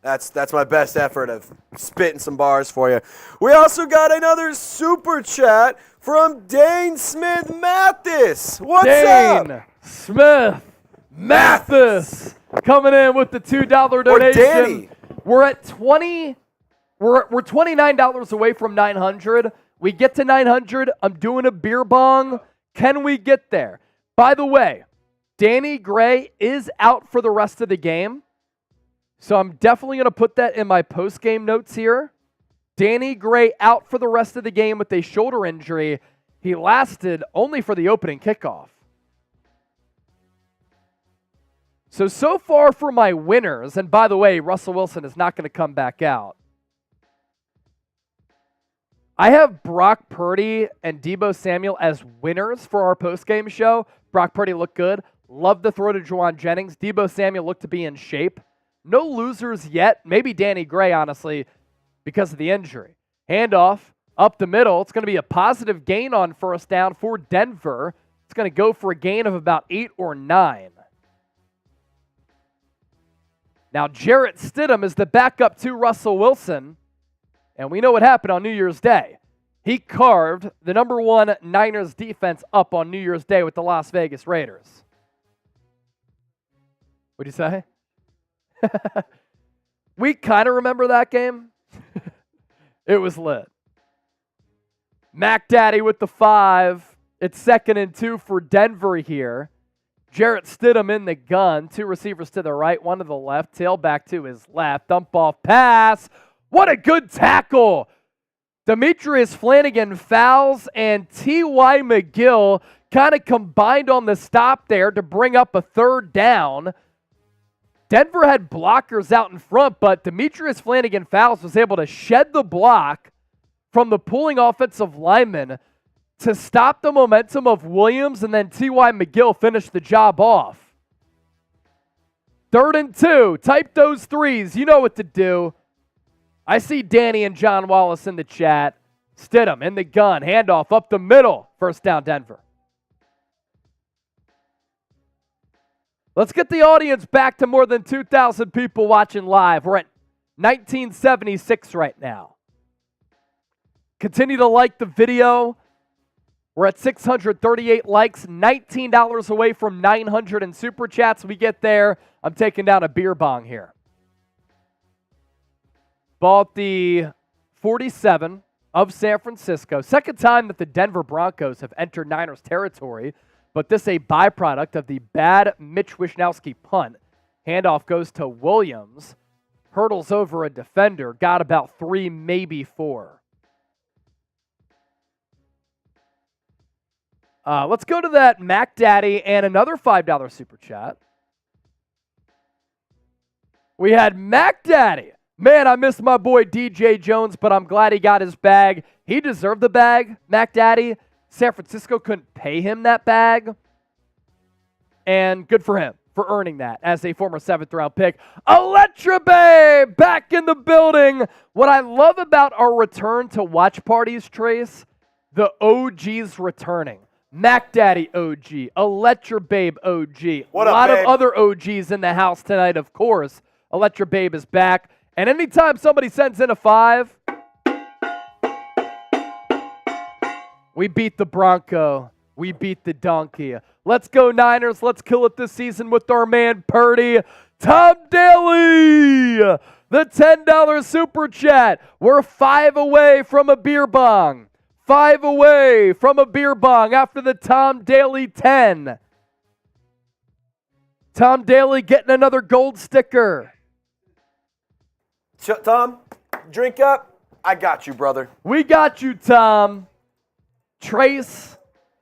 That's my best effort of spitting some bars for you. We also got another super chat from Dane Smith Mathis. What's up? Dane Smith Mathis coming in with the $2 donation. Or Danny. We're at we're $29 away from 900. We get to 900. I'm doing a beer bong. Can we get there? By the way, Danny Gray is out for the rest of the game. So I'm definitely going to put that in my post-game notes here. Danny Gray out for the rest of the game with a shoulder injury. He lasted only for the opening kickoff. So far for my winners, and by the way, Russell Wilson is not going to come back out. I have Brock Purdy and Deebo Samuel as winners for our post-game show. Brock Purdy looked good. Love the throw to Juwan Jennings. Deebo Samuel looked to be in shape. No losers yet. Maybe Danny Gray, honestly, because of the injury. Handoff up the middle. It's going to be a positive gain on first down for Denver. It's going to go for a gain of about 8 or 9. Now, Jarrett Stidham is the backup to Russell Wilson. And we know what happened on New Year's Day. He carved the number 1 Niners defense up on New Year's Day with the Las Vegas Raiders. What'd you say? We kind of remember that game. It was lit. Mac Daddy with the 5. It's 2nd and 2 for Denver here. Jarrett Stidham in the gun. 2 receivers to the right, 1 to the left. Tailback to his left. Dump off pass. What a good tackle. Demetrius Flanagan fouls, and T.Y. McGill kind of combined on the stop there to bring up a 3rd down. Denver had blockers out in front, but Demetrius Flanagan fouls was able to shed the block from the pulling offensive lineman to stop the momentum of Williams, and then T.Y. McGill finished the job off. 3rd and 2. Type those 3s. You know what to do. I see Danny and John Wallace in the chat. Stidham in the gun. Handoff up the middle. First down, Denver. Let's get the audience back to more than 2,000 people watching live. We're at 1976 right now. Continue to like the video. We're at 638 likes, $19 away from 900 in Super Chats. We get there. I'm taking down a beer bong here. Bought the 47 of San Francisco. Second time that the Denver Broncos have entered Niners territory, but this a byproduct of the bad Mitch Wishnowsky punt. Handoff goes to Williams. Hurdles over a defender. Got about 3, maybe 4. Let's go to that Mac Daddy and another $5 Super Chat. We had Mac Daddy. Man, I miss my boy DJ Jones, but I'm glad he got his bag. He deserved the bag, Mac Daddy. San Francisco couldn't pay him that bag. And good for him for earning that as a former 7th-round pick. Electra Bay back in the building. What I love about our return to watch parties, Trace, the OGs returning. Mac Daddy OG, Electra Babe OG. What a up, lot babe? of other OGs in the house tonight, of course. Electra Babe is back. And anytime somebody sends in a 5, we beat the Bronco. We beat the donkey. Let's go Niners. Let's kill it this season with our man Purdy. Tom Daly, the $10 super chat. We're 5 away from a beer bong. 5 away from a beer bong after the Tom Daly 10. Tom Daly getting another gold sticker. Tom, drink up. I got you, brother. We got you, Tom. Trace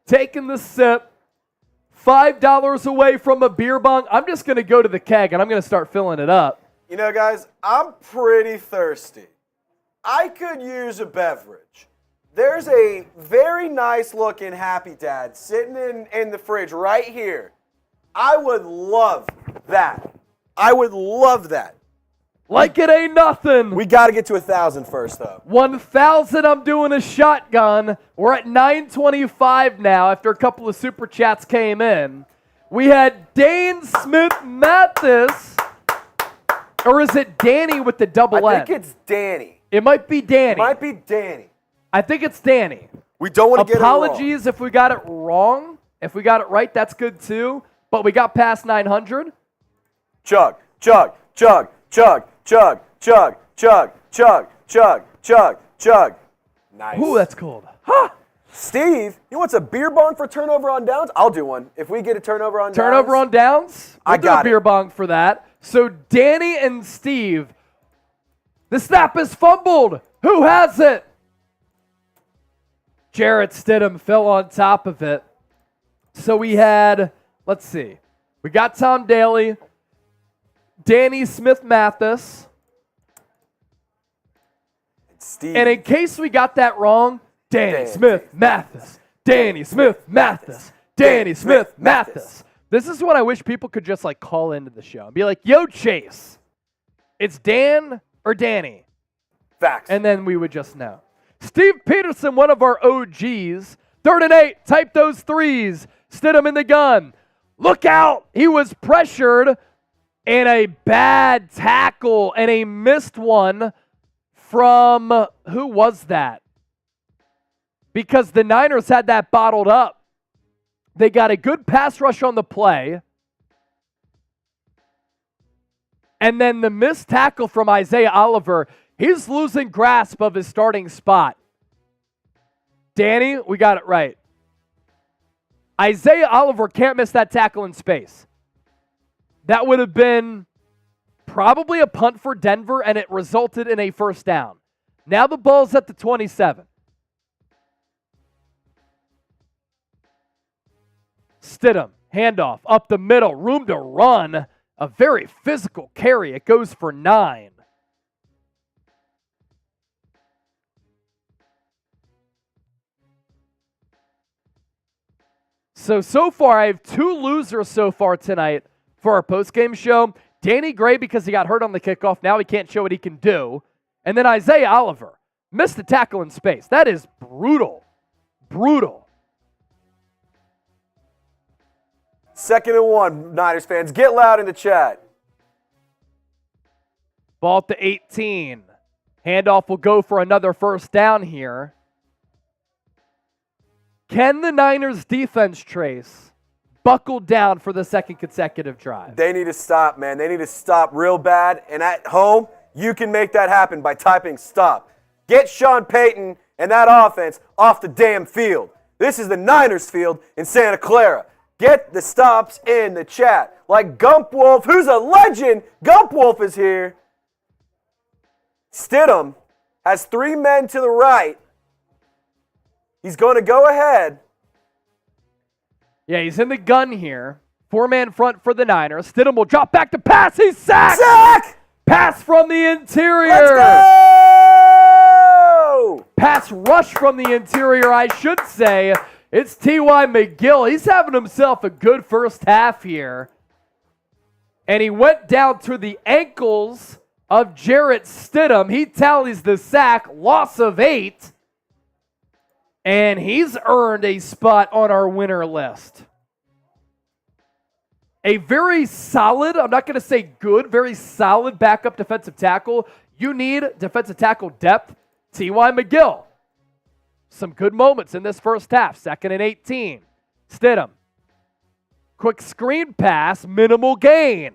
taking the sip. $5 away from a beer bong. I'm just going to go to the keg and I'm going to start filling it up. You know, guys, I'm pretty thirsty. I could use a beverage. There's a very nice looking Happy Dad sitting in the fridge right here. I would love that. I would love that. Like it ain't nothing. We got to get to 1,000 first, though. 1,000, I'm doing a shotgun. We're at 925 now after a couple of super chats came in. We had Dane Smith Mathis. Or is it Danny with the double N? I think it's Danny. It might be Danny. It might be Danny. I think it's Danny. We don't want to get it wrong. Apologies if we got it wrong. If we got it right, that's good too. But we got past 900. Chug, chug, chug, chug, chug, chug, chug, chug, chug, chug, chug. Nice. Ooh, that's cold. Huh. Steve, he wants a beer bong for turnover on downs? I'll do one. If we get a turnover on downs. Turnover on downs? We'll do a beer bong for that. So Danny and Steve, the snap is fumbled. Who has it? Jarrett Stidham fell on top of it. So we had, let's see. We got Tom Daly, Danny Smith Mathis. Steve. And in case we got that wrong, Danny Smith Mathis. Danny Smith Mathis. Danny Smith Mathis. This is what I wish people could just like call into the show and be like, yo, Chase, it's Dan or Danny? Facts. And then we would just know. Steve Peterson, one of our OGs. 3rd and 8. Type those threes. Stidham in the gun. Look out. He was pressured and a bad tackle and a missed one from, who was that? Because the Niners had that bottled up. They got a good pass rush on the play. And then the missed tackle from Isaiah Oliver. He's losing grasp of his starting spot. Danny, we got it right. Isaiah Oliver can't miss that tackle in space. That would have been probably a punt for Denver, and it resulted in a first down. Now the ball's at the 27. Stidham, handoff, up the middle, room to run. A very physical carry. It goes for 9. So far, I have 2 losers so far tonight for our postgame show. Danny Gray, because he got hurt on the kickoff. Now he can't show what he can do. And then Isaiah Oliver missed the tackle in space. That is brutal. Brutal. 2nd and 1, Niners fans. Get loud in the chat. Ball at the 18. Handoff will go for another first down here. Can the Niners defense, Trace, buckle down for the 2nd consecutive drive? They need to stop, man. They need to stop real bad. And at home, you can make that happen by typing stop. Get Sean Payton and that offense off the damn field. This is the Niners field in Santa Clara. Get the stops in the chat. Like Gump Wolf, who's a legend. Gump Wolf is here. Stidham has 3 men to the right. He's going to go ahead. Yeah, he's in the gun here. 4-man front for the Niners. Stidham will drop back to pass. He's sacked. Sack! Pass from the interior. Let's go! Pass rush from the interior, I should say. It's T.Y. McGill. He's having himself a good first half here. And he went down to the ankles of Jarrett Stidham. He tallies the sack, loss of 8. And he's earned a spot on our winner list. A very solid, I'm not going to say good, very solid backup defensive tackle. You need defensive tackle depth. T.Y. McGill. Some good moments in this first half. 2nd and 18. Stidham. Quick screen pass, minimal gain.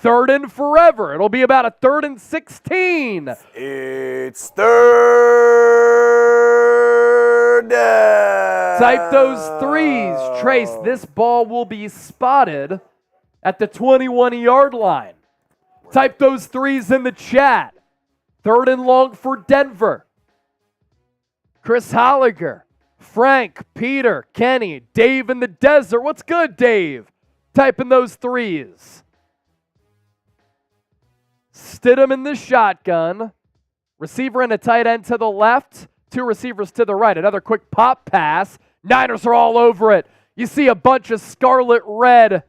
3rd and forever. It'll be about a 3rd and 16. It's 3rd down. Type those threes. Trace, this ball will be spotted at the 21-yard line. Type those threes in the chat. 3rd and long for Denver. Chris Holliger, Frank, Peter, Kenny, Dave in the desert. What's good, Dave? Type in those threes. Stidham in the shotgun. Receiver and a tight end to the left. 2 receivers to the right. Another quick pop pass. Niners are all over it. You see a bunch of scarlet red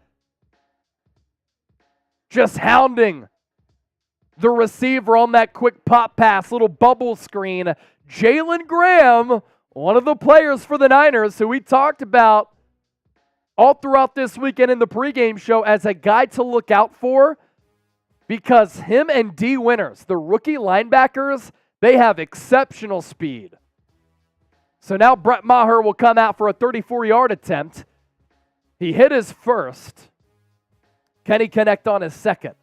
just hounding the receiver on that quick pop pass. Little bubble screen. Jalen Graham, one of the players for the Niners who we talked about all throughout this weekend in the pregame show as a guy to look out for, because him and Dee Winters, the rookie linebackers, they have exceptional speed. So now Brett Maher will come out for a 34-yard attempt. He hit his first. Can he connect on his second?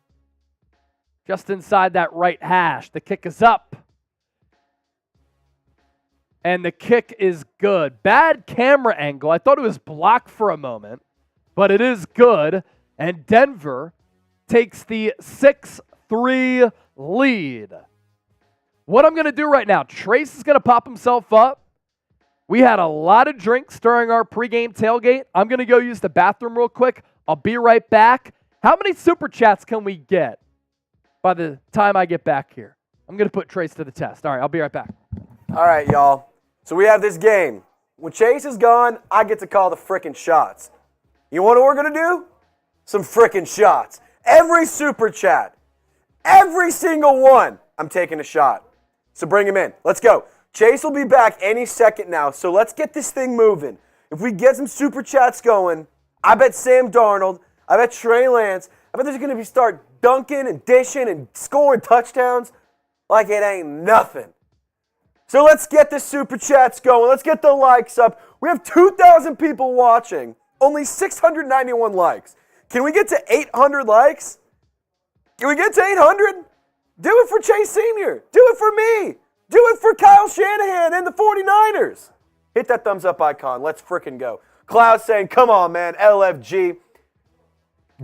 Just inside that right hash. The kick is up. And the kick is good. Bad camera angle. I thought it was blocked for a moment, but it is good. And Denver takes the 6-3 lead. What I'm going to do right now, Trace is going to pop himself up. We had a lot of drinks during our pregame tailgate. I'm going to go use the bathroom real quick. I'll be right back. How many super chats can we get by the time I get back here? I'm going to put Trace to the test. All right, I'll be right back. All right, y'all. So we have this game. When Chase is gone, I get to call the frickin' shots. You know what we're going to do? Some frickin' shots. Every super chat, every single one, I'm taking a shot. So bring him in. Let's go. Chase will be back any second now, so let's get this thing moving. If we get some super chats going, I bet Sam Darnold, I bet Trey Lance, I bet there's going to be start dunking and dishing and scoring touchdowns like it ain't nothing. So let's get the super chats going. Let's get the likes up. We have 2,000 people watching. Only 691 likes. Can we get to 800 likes? Can we get to 800? Do it for Chase Sr. Do it for me. Do it for Kyle Shanahan and the 49ers. Hit that thumbs up icon. Let's frickin' go. Cloud saying, come on, man. LFG.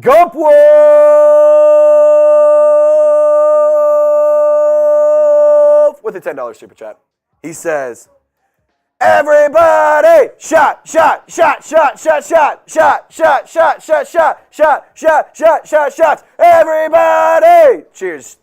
Gump Wolf with a $10 super chat. He says, everybody, shot, shot, shot, shot, shot, shot, shot, shot, shot, shot, shot, shot, shot, shot, shot, shots. Everybody, cheers.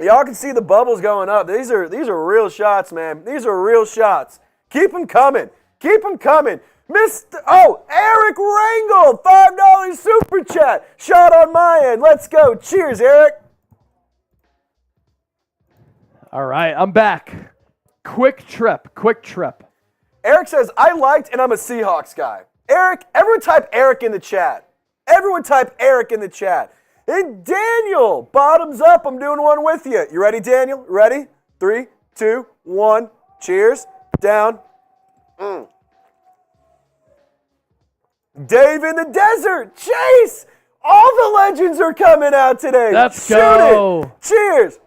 Y'all can see the bubbles going up. These are real shots, man. These are real shots. Keep them coming. Keep them coming. Eric Rangel, $5 super chat. Shot on my end. Let's go. Cheers, Eric. All right, I'm back. Quick trip. Eric says, I liked and I'm a Seahawks guy. Eric, everyone type Eric in the chat. Everyone type Eric in the chat. And Daniel, bottoms up. I'm doing one with you. You ready, Daniel? Ready? 3, 2, 1. Cheers. Down. Dave in the desert. Chase. All the legends are coming out today. Let's Shoot go. It. Cheers.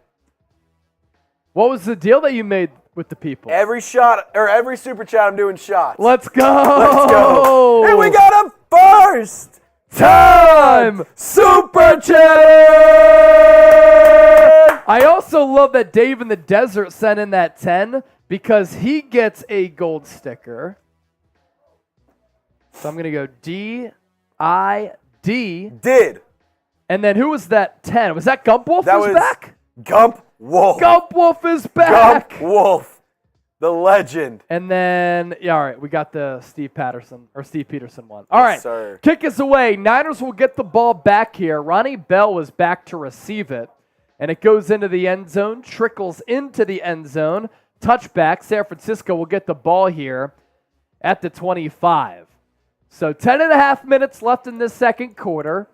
What was the deal that you made with the people? Every shot, or every super chat, I'm doing shots. Let's go. Let's go. And we got a first time super chat. I also love that Dave in the desert sent in that 10 because he gets a gold sticker. So I'm going to go D-I-D. Did. And then who was that 10? Was that Gump Wolf That was was back? Gump Wolf. Gump Wolf is back. Gump Wolf, the legend. And then, yeah, all right, we got the Steve Peterson one. All right, sir. Kick us away. Niners will get the ball back here. Ronnie Bell was back to receive it. And it goes into the end zone, trickles into the end zone. Touchback. San Francisco will get the ball here at the 25. So 10.5 minutes left in this second quarter.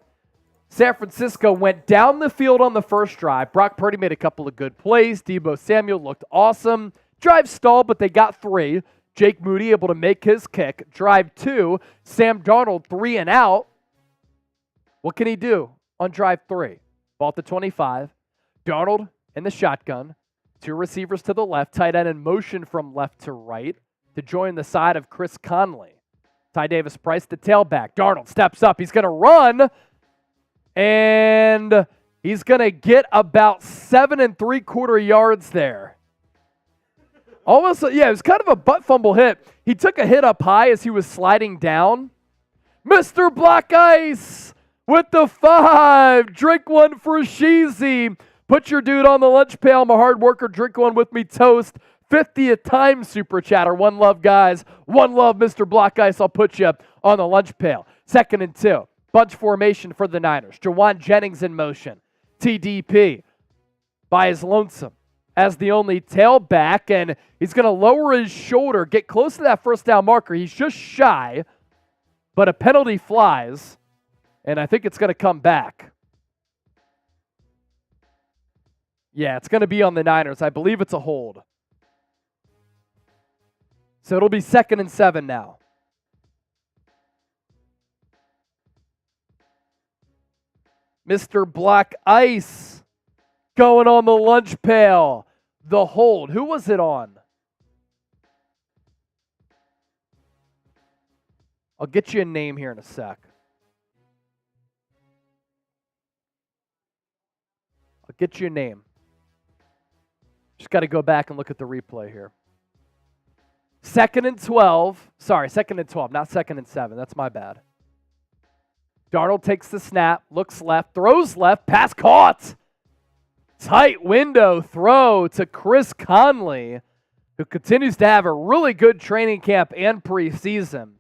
San Francisco went down the field on the first drive. Brock Purdy made a couple of good plays. Deebo Samuel looked awesome. Drive stalled, but they got 3. Jake Moody able to make his kick. Drive 2. Sam Darnold 3 and out. What can he do on drive 3? Ball at the 25. Darnold in the shotgun. 2 receivers to the left. Tight end in motion from left to right to join the side of Chris Conley. Ty Davis-Price, the tailback. Darnold steps up. He's going to run. And he's going to get about 7 3/4 yards there. Almost, yeah, it was kind of a butt fumble hit. He took a hit up high as he was sliding down. Mr. Black Ice with the 5. Drink one for Sheezy. Put your dude on the lunch pail. I'm a hard worker. Drink one with me, toast. 50th time super chatter. One love, guys. One love, Mr. Black Ice. I'll put you on the lunch pail. 2nd and 2. Bunch formation for the Niners. Jawan Jennings in motion. TDP by his lonesome as the only tailback, and he's going to lower his shoulder, get close to that first down marker. He's just shy, but a penalty flies, and I think it's going to come back. Yeah, it's going to be on the Niners. I believe it's a hold. So it'll be 2nd and 7 now. Mr. Black Ice going on the lunch pail. The hold. Who was it on? I'll get you a name here in a sec. I'll get you a name. Just got to go back and look at the replay here. 2nd and 12. Sorry, 2nd and 12, not 2nd and 7. That's my bad. Darnold takes the snap, looks left, throws left, pass caught. Tight window throw to Chris Conley, who continues to have a really good training camp and preseason.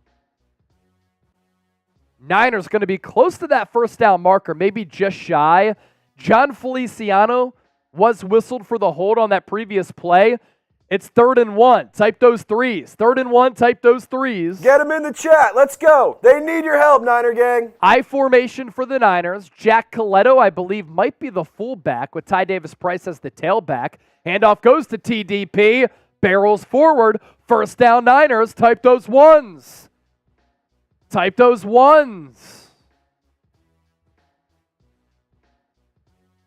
Niners going to be close to that first down marker, maybe just shy. John Feliciano was whistled for the hold on that previous play. It's 3rd and 1. Type those 3s. 3rd and 1, type those 3s. Get them in the chat. Let's go. They need your help, Niner gang. I formation for the Niners. Jack Coletto, I believe, might be the fullback with Ty Davis-Price as the tailback. Handoff goes to TDP. Barrels forward. First down Niners. Type those 1s. Type those 1s.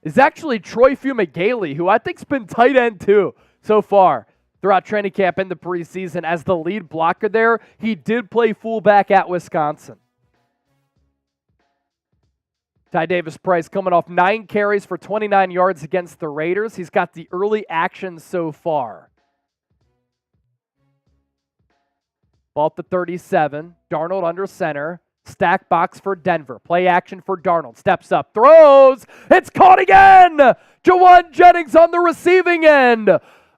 It's actually Troy Fumagalli, who I think's been tight end too so far throughout training camp in the preseason as the lead blocker there. He did play fullback at Wisconsin. Ty Davis-Price coming off 9 carries for 29 yards against the Raiders. He's got the early action so far. Ball at the 37. Darnold under center. Stack box for Denver. Play action for Darnold. Steps up. Throws. It's caught again. Jawan Jennings on the receiving end.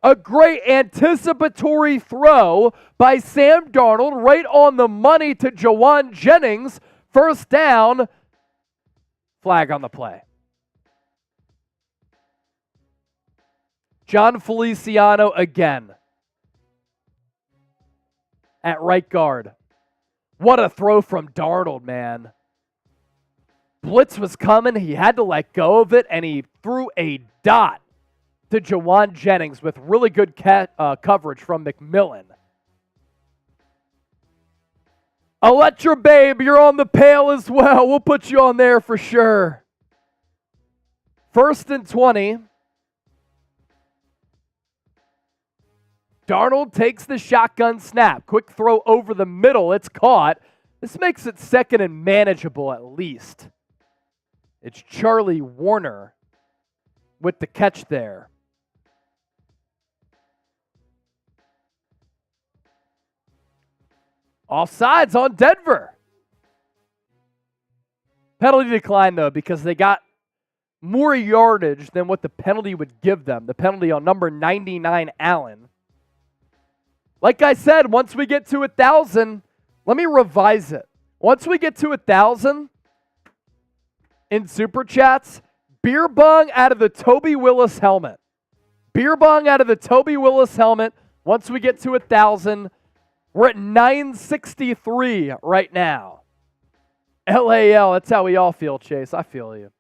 A great anticipatory throw by Sam Darnold right on the money to Jawan Jennings. First down. Flag on the play. John Feliciano again at right guard. What a throw from Darnold, man. Blitz was coming. He had to let go of it, and he threw a dot to Jawan Jennings with really good coverage from McMillan. I'll let your babe. You're on the pail as well. We'll put you on there for sure. 1st and 20. Darnold takes the shotgun snap. Quick throw over the middle. It's caught. This makes it 2nd and manageable at least. It's Charlie Warner with the catch there. Offsides on Denver. Penalty decline, though, because they got more yardage than what the penalty would give them. The penalty on number 99, Allen. Like I said, once we get to 1,000, let me revise it. Once we get to 1,000 in Super Chats, beer bong out of the Toby Willis helmet. Beer bong out of the Toby Willis helmet. Once we get to 1,000, we're at 963 right now. LAL, that's how we all feel, Chase. I feel you.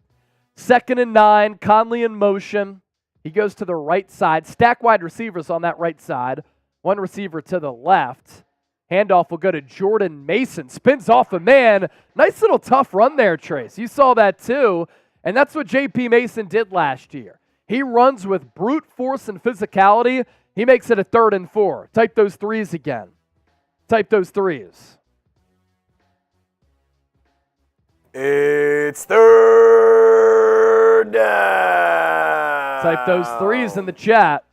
2nd and 9, Conley in motion. He goes to the right side. Stack wide receivers on that right side. One receiver to the left. Handoff will go to Jordan Mason. Spins off a man. Nice little tough run there, Trace. You saw that too. And that's what J.P. Mason did last year. He runs with brute force and physicality. He makes it a 3rd and 4. Type those threes again. Type those threes. It's 3rd down. Type those threes in the chat.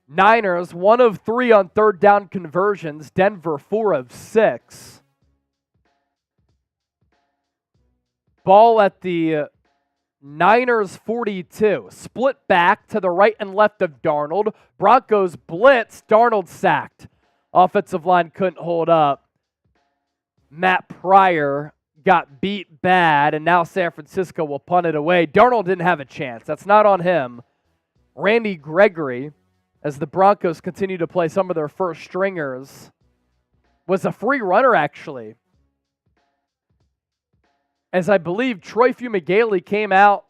Niners, 1 of 3 on 3rd down conversions. Denver, 4 of 6. Ball at the Niners 42. Split back to the right and left of Darnold. Broncos blitz. Darnold sacked. Offensive line couldn't hold up. Matt Pryor got beat bad, and now San Francisco will punt it away. Darnold didn't have a chance. That's not on him. Randy Gregory, as the Broncos continue to play some of their first stringers, was a free runner, actually. As I believe Troy Fumagalli came out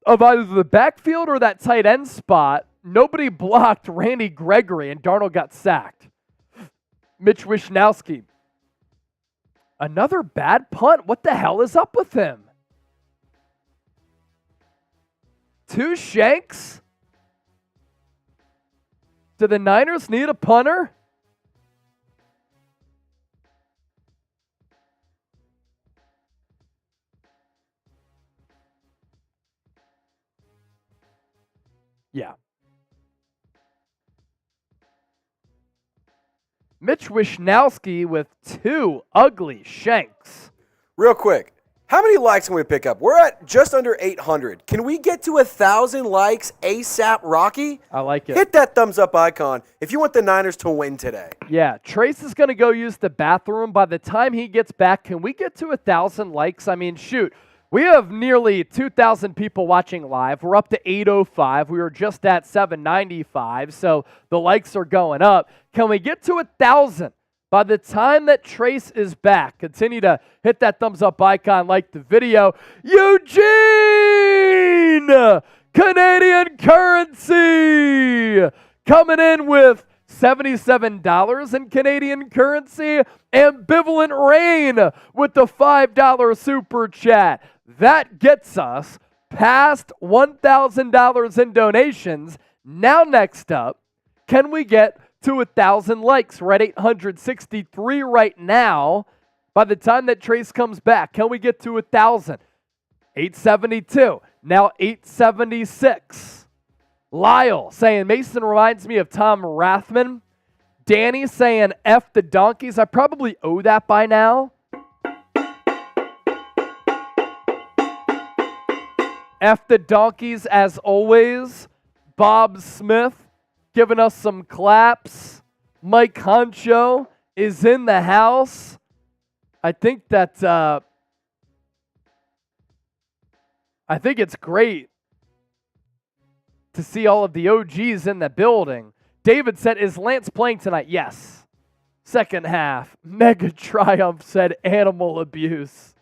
of either the backfield or that tight end spot. Nobody blocked Randy Gregory, and Darnold got sacked. Mitch Wishnowski. Another bad punt. What the hell is up with him? 2 shanks? Do the Niners need a punter? Yeah. Mitch Wishnowski with 2 ugly shanks. Real quick, how many likes can we pick up? We're at just under 800. Can we get to 1,000 likes ASAP, Rocky? I like it. Hit that thumbs up icon if you want the Niners to win today. Yeah, Trace is going to go use the bathroom. By the time he gets back, can we get to 1,000 likes? I mean, shoot. We have nearly 2,000 people watching live. We're up to 805. We were just at 795, so the likes are going up. Can we get to 1,000 by the time that Trace is back? Continue to hit that thumbs up icon, like the video. Eugene! Canadian currency! Coming in with $77 in Canadian currency. Ambivalent Rain with the $5 super chat. That gets us past $1,000 in donations. Now next up, can we get to 1,000 likes? We're at 863 right now. By the time that Trace comes back, can we get to 1,000? 872. Now 876. Lyle saying Mason reminds me of Tom Rathman. Danny saying F the donkeys. I probably owe that by now. F the donkeys as always. Bob Smith giving us some claps. Mike Honcho is in the house. I think that I think it's great to see all of the OGs in the building. David said, is Lance playing tonight? Yes. Second half. Mega Triumph said animal abuse.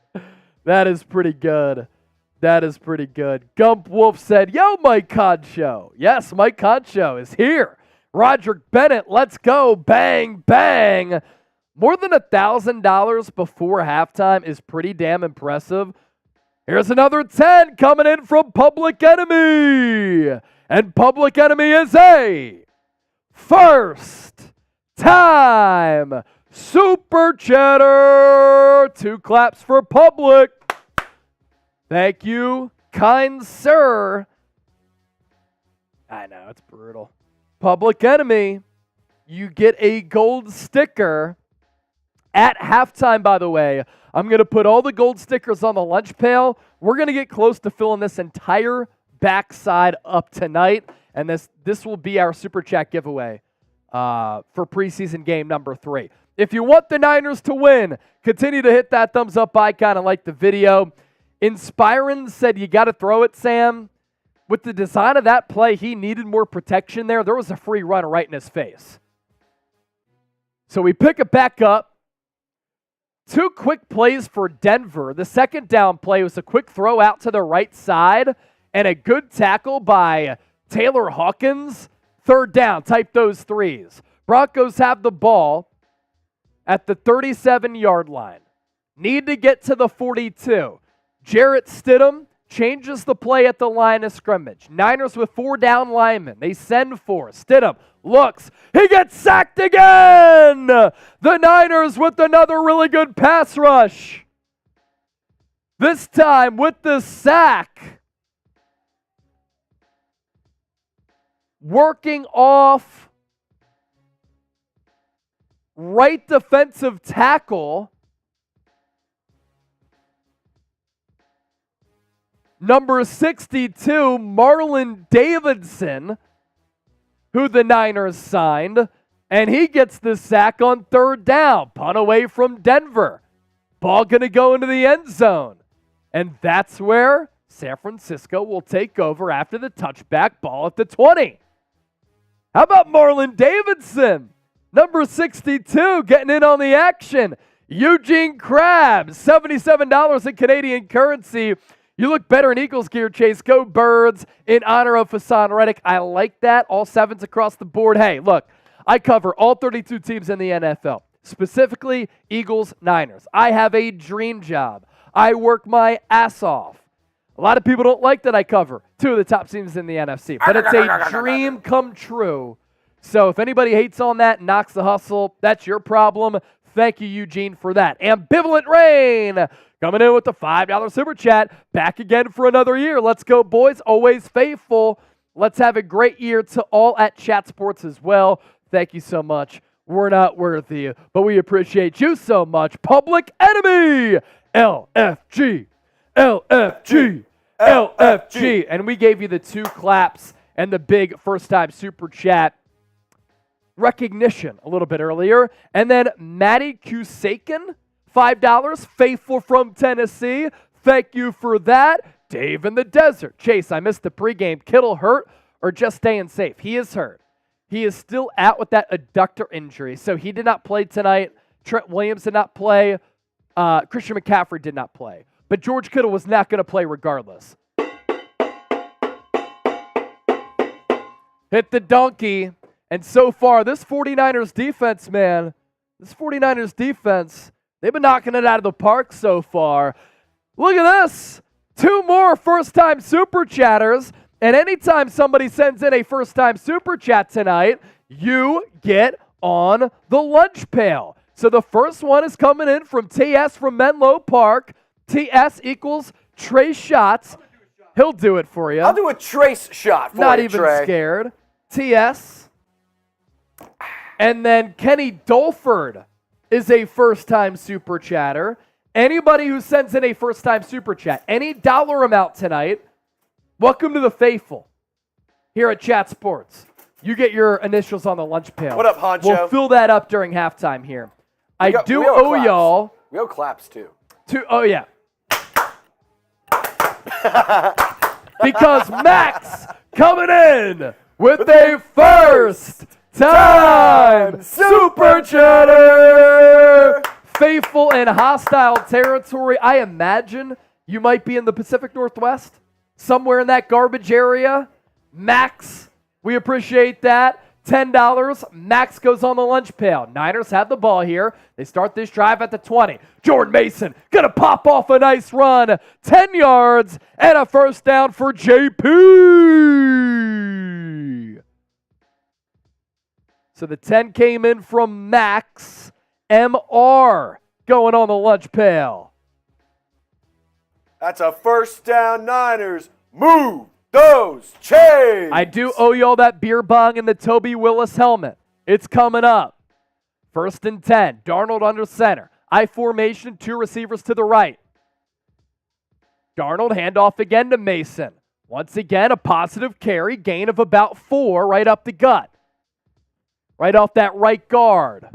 That is pretty good. That is pretty good. Gump Wolf said, yo, Mike Concho. Yes, Mike Concho is here. Roderick Bennett, let's go. Bang, bang. More than $1,000 before halftime is pretty damn impressive. Here's another 10 coming in from Public Enemy. And Public Enemy is a first time super chatter. 2 claps for Public. Thank you, kind sir. I know, it's brutal. Public Enemy, you get a gold sticker. At halftime, by the way, I'm going to put all the gold stickers on the lunch pail. We're going to get close to filling this entire backside up tonight, and this will be our Super Chat giveaway for preseason game number 3. If you want the Niners to win, continue to hit that thumbs up icon and like the video. Inspiring said you got to throw it, Sam. With the design of that play, he needed more protection there. There was a free run right in his face. So we pick it back up. 2 quick plays for Denver. The second down play was a quick throw out to the right side and a good tackle by Taylor Hawkins. Third down, type those threes. Broncos have the ball at the 37-yard line. Need to get to the 42. Jarrett Stidham changes the play at the line of scrimmage. Niners with 4 down linemen. They send 4. Stidham looks. He gets sacked again! The Niners with another really good pass rush. This time with the sack. Working off right defensive tackle. Number 62, Marlon Davidson, who the Niners signed, and he gets the sack on third down. Punt away from Denver. Ball going to go into the end zone. And that's where San Francisco will take over after the touchback ball at the 20. How about Marlon Davidson? Number 62, getting in on the action. Eugene Krabs, $77 in Canadian currency. You look better in Eagles gear, Chase. Go Birds in honor of Hassan Reddick. I like that. All 7s across the board. Hey, look, I cover all 32 teams in the NFL, specifically Eagles, Niners. I have a dream job. I work my ass off. A lot of people don't like that I cover 2 of the top teams in the NFC, but it's a dream come true. So if anybody hates on that, knocks the hustle, that's your problem. Thank you, Eugene, for that. Ambivalent Rain coming in with the $5 Super Chat. Back again for another year. Let's go, boys. Always faithful. Let's have a great year to all at Chat Sports as well. Thank you so much. We're not worthy, but we appreciate you so much. Public Enemy, LFG, LFG, LFG. And we gave you the 2 claps and the big first-time Super Chat recognition a little bit earlier. And then Matty Cusakin, $5, faithful from Tennessee. Thank you for that. Dave in the desert. Chase, I missed the pregame. Kittle hurt or just staying safe? He is hurt. He is still out with that adductor injury, so he did not play tonight. Trent Williams did not play. Christian McCaffrey did not play. But George Kittle was not going to play regardless. Hit the donkey. And so far, this 49ers defense, man, they've been knocking it out of the park so far. Look at this. 2 more first-time Super Chatters. And anytime somebody sends in a first-time Super Chat tonight, you get on the lunch pail. So the first one is coming in from TS from Menlo Park. TS equals Trace Shots. He'll do it for you. I'll do a Trace shot for you, Not even Trey. scared. TS. And then Kenny Dolford is a first-time Super Chatter. Anybody who sends in a first-time Super Chat, any dollar amount tonight, welcome to the faithful here at Chat Sports. You get your initials on the lunch pail. What up, Honcho? We'll fill that up during halftime here. I do owe y'all. We owe claps, too. Oh, yeah. Because Max coming in with a first-time Super Chatter. Faithful and hostile territory. I imagine you might be in the Pacific Northwest, somewhere in that garbage area. Max, we appreciate that. $10. Max goes on the lunch pail. Niners have the ball here. They start this drive at the 20. Jordan Mason going to pop off a nice run. 10 yards and a first down for JP. So the 10 came in from Max. MR going on the lunch pail. That's a first down, Niners. Move those chains. I do owe y'all that beer bong and the Toby Willis helmet. It's coming up. First and 10. Darnold under center. I formation, 2 receivers to the right. Darnold handoff again to Mason. Once again, a positive carry, gain of about 4 right up the gut. Right off that right guard.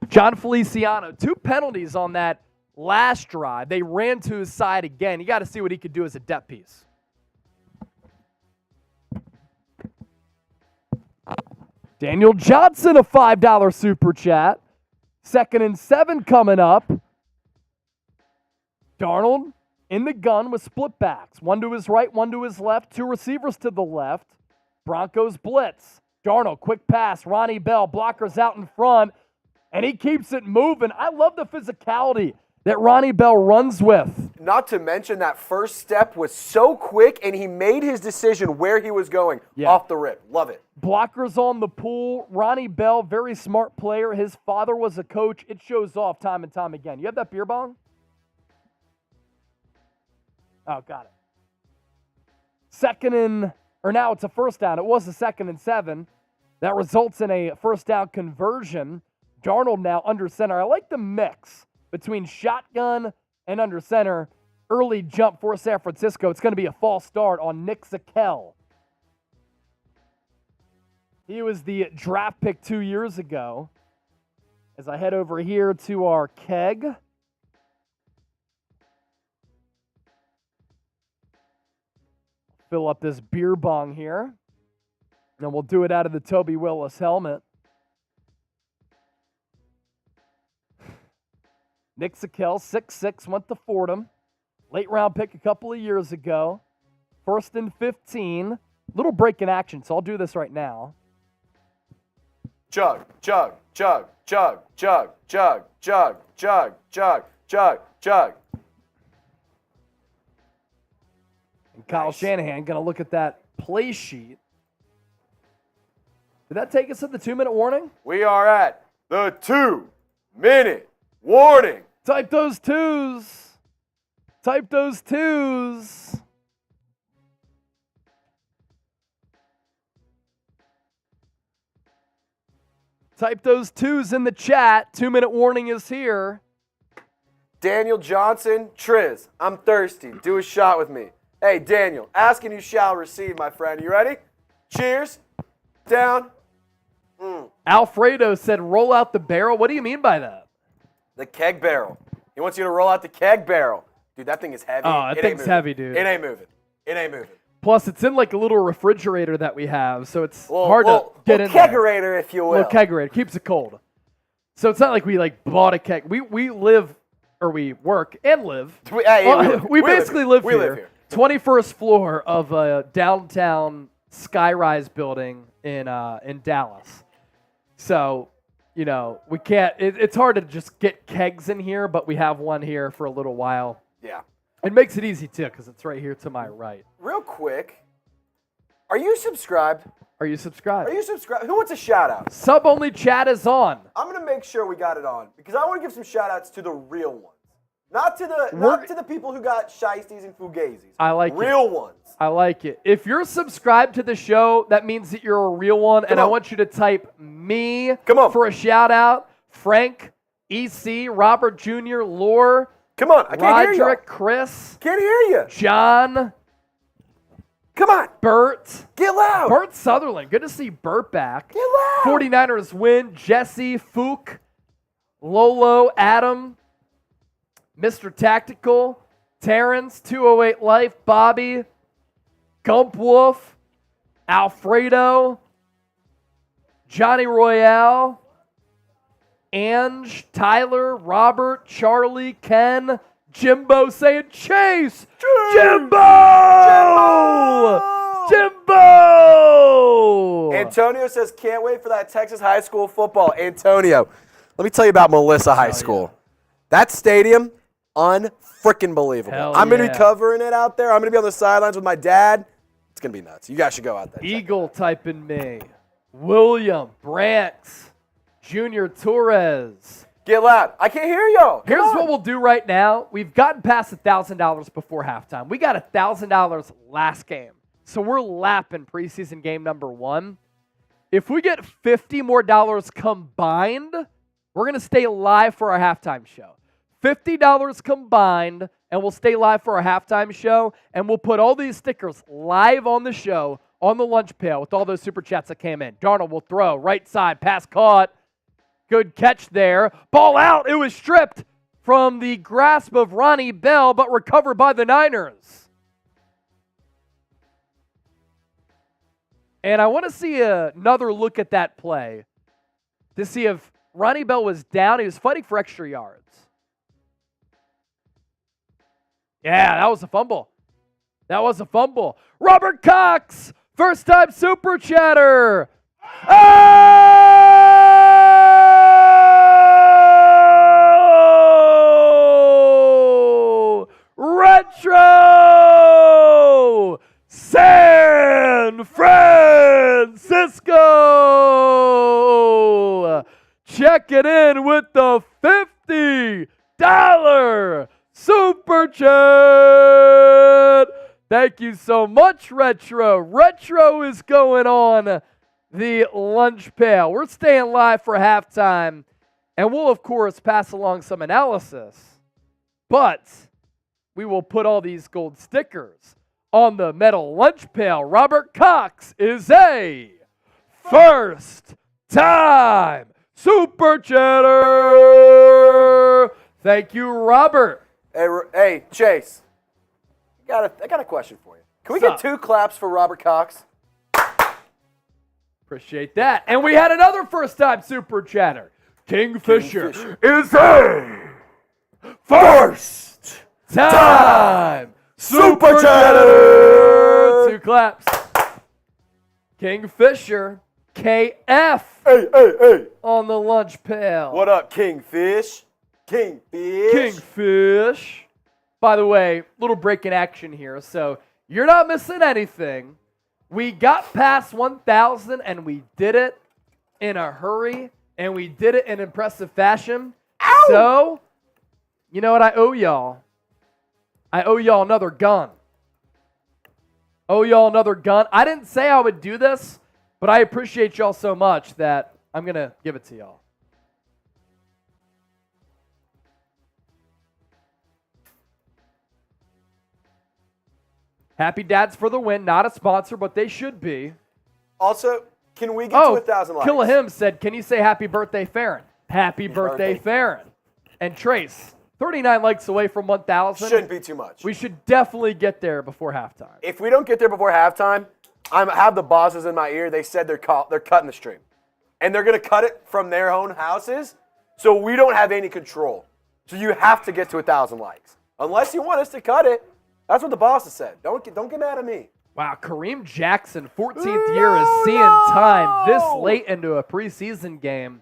John Feliciano, 2 penalties on that last drive. They ran to his side again. You got to see what he could do as a depth piece. Daniel Johnson, a $5 super chat. 2nd and 7 coming up. Darnold in the gun with split backs. 1 to his right, 1 to his left. 2 receivers to the left. Broncos blitz. Darnold, quick pass. Ronnie Bell, blockers out in front. And he keeps it moving. I love the physicality that Ronnie Bell runs with. Not to mention that first step was so quick, and he made his decision where he was going off the rip. Love it. Blockers on the pool. Ronnie Bell, very smart player. His father was a coach. It shows off time and time again. You have that beer bong? Oh, got it. Now it's a first down. It was a 2nd and 7. That results in a first down conversion. Darnold now under center. I like the mix between shotgun and under center. Early jump for San Francisco. It's going to be a false start on Nick Zakelj. He was the draft pick 2 years ago. As I head over here to our keg. Fill up this beer bong here. And we'll do it out of the Toby Willis helmet. Nick Zakelj, 6'6", went to Fordham. Late round pick a couple of years ago. 1st and 15. Little break in action, so I'll do this right now. Chug, chug, chug, chug, chug, chug, chug, chug, chug, chug, chug. And Kyle Shanahan going to look at that play sheet. Did that take us to the 2-minute warning? We are at the 2-minute warning. Type those 2s. Type those 2s. Type those 2s in the chat. 2-minute warning is here. Daniel Johnson, Triz, I'm thirsty. Do a shot with me. Hey, Daniel, asking you shall receive, my friend. You ready? Cheers. Down. Alfredo said, roll out the barrel. What do you mean by that? The keg barrel. He wants you to roll out the keg barrel. Dude, that thing is heavy. Oh, that thing's heavy, dude. It ain't moving. It ain't moving. Plus, it's in like a little refrigerator that we have, so it's hard to get in there. Kegerator, if you will. Little kegerator. Keeps it cold. So it's not like we like bought a keg. We live, or we work and live. We basically live here. 21st floor of a downtown skyrise building in Dallas. So, you know, we can't, it's hard to just get kegs in here, but we have one here for a little while. Yeah. It makes it easy, too, because it's right here to my right. Real quick, are you subscribed? Are you subscribed? Are you subscribed? Who wants a shout-out? Sub-only chat is on. I'm going to make sure we got it on, because I want to give some shout-outs to the real ones. Not to the people who got shiesties and fugazis. I like real ones. I like it. If you're subscribed to the show, that means that you're a real one, and I want you to type me for a shout-out. Frank, EC, Robert Jr., Lore. Come on, I can't hear you. Roderick, Chris. Can't hear you. John. Come on. Bert. Get loud. Bert Sutherland. Good to see Bert back. Get loud. 49ers win. Jesse, Fook, Lolo, Adam, Mr. Tactical, Terrence, 208 Life, Bobby, Gump Wolf, Alfredo, Johnny Royale, Ange, Tyler, Robert, Charlie, Ken, Jimbo saying Chase! Jimbo! Jimbo! Antonio says, can't wait for that Texas high school football. Antonio, let me tell you about Melissa High School. That stadium, unfreaking believable. I'm going to be covering it out there. I'm going to be on the sidelines with my dad. It's going to be nuts. You guys should go out there. Eagle typing me. William, Branks, Junior Torres. Get loud. I can't hear y'all. Here's what we'll do right now. We've gotten past $1,000 before halftime. We got $1,000 last game. So we're lapping preseason game number 1. If we get $50 more combined, We're going to stay live for our halftime show. $50 combined, and we'll stay live for our halftime show, and we'll put all these stickers live on the show on the lunch pail with all those super chats that came in. Darnold will throw, right side, pass caught. Good catch there. Ball out. It was stripped from the grasp of Ronnie Bell, but recovered by the Niners. And I want to see another look at that play to see if Ronnie Bell was down. He was fighting for extra yards. Yeah, that was a fumble. That was a fumble. Robert Cox, first time super chatter. Oh! Retro San Francisco. Check it in with the $50 super chat. Thank you so much, Retro. Retro is going on the lunch pail. We're staying live for halftime, and we'll, of course, pass along some analysis. But we will put all these gold stickers on the metal lunch pail. Robert Cox is a first-time super chatter. Thank you, Robert. Hey, Chase. I got a question for you. Can we get 2 claps for Robert Cox? Appreciate that. And we had another first-time super chatter. Kingfisher is a first-time super chatter. 2 claps. Kingfisher, KF. Hey. On the lunch pail. What up, Kingfish? Kingfish. By the way, little break in action here, so you're not missing anything. We got past 1,000, and we did it in a hurry, and we did it in impressive fashion. Ow! So, you know what I owe y'all? I owe y'all another gun. I didn't say I would do this, but I appreciate y'all so much that I'm going to give it to y'all. Happy Dads for the win. Not a sponsor, but they should be. Also, can we get to 1,000 likes? Killahim said, can you say happy birthday, Farron? Happy birthday, Farron. And Trace, 39 likes away from 1,000. Shouldn't be too much. We should definitely get there before halftime. If we don't get there before halftime, I have the bosses in my ear. They said they're cutting the stream. And they're going to cut it from their own houses, so we don't have any control. So you have to get to 1,000 likes. Unless you want us to cut it. That's what the bosses said. Don't get mad at me. Wow, Kareem Jackson, 14th year, is seeing time this late into a preseason game.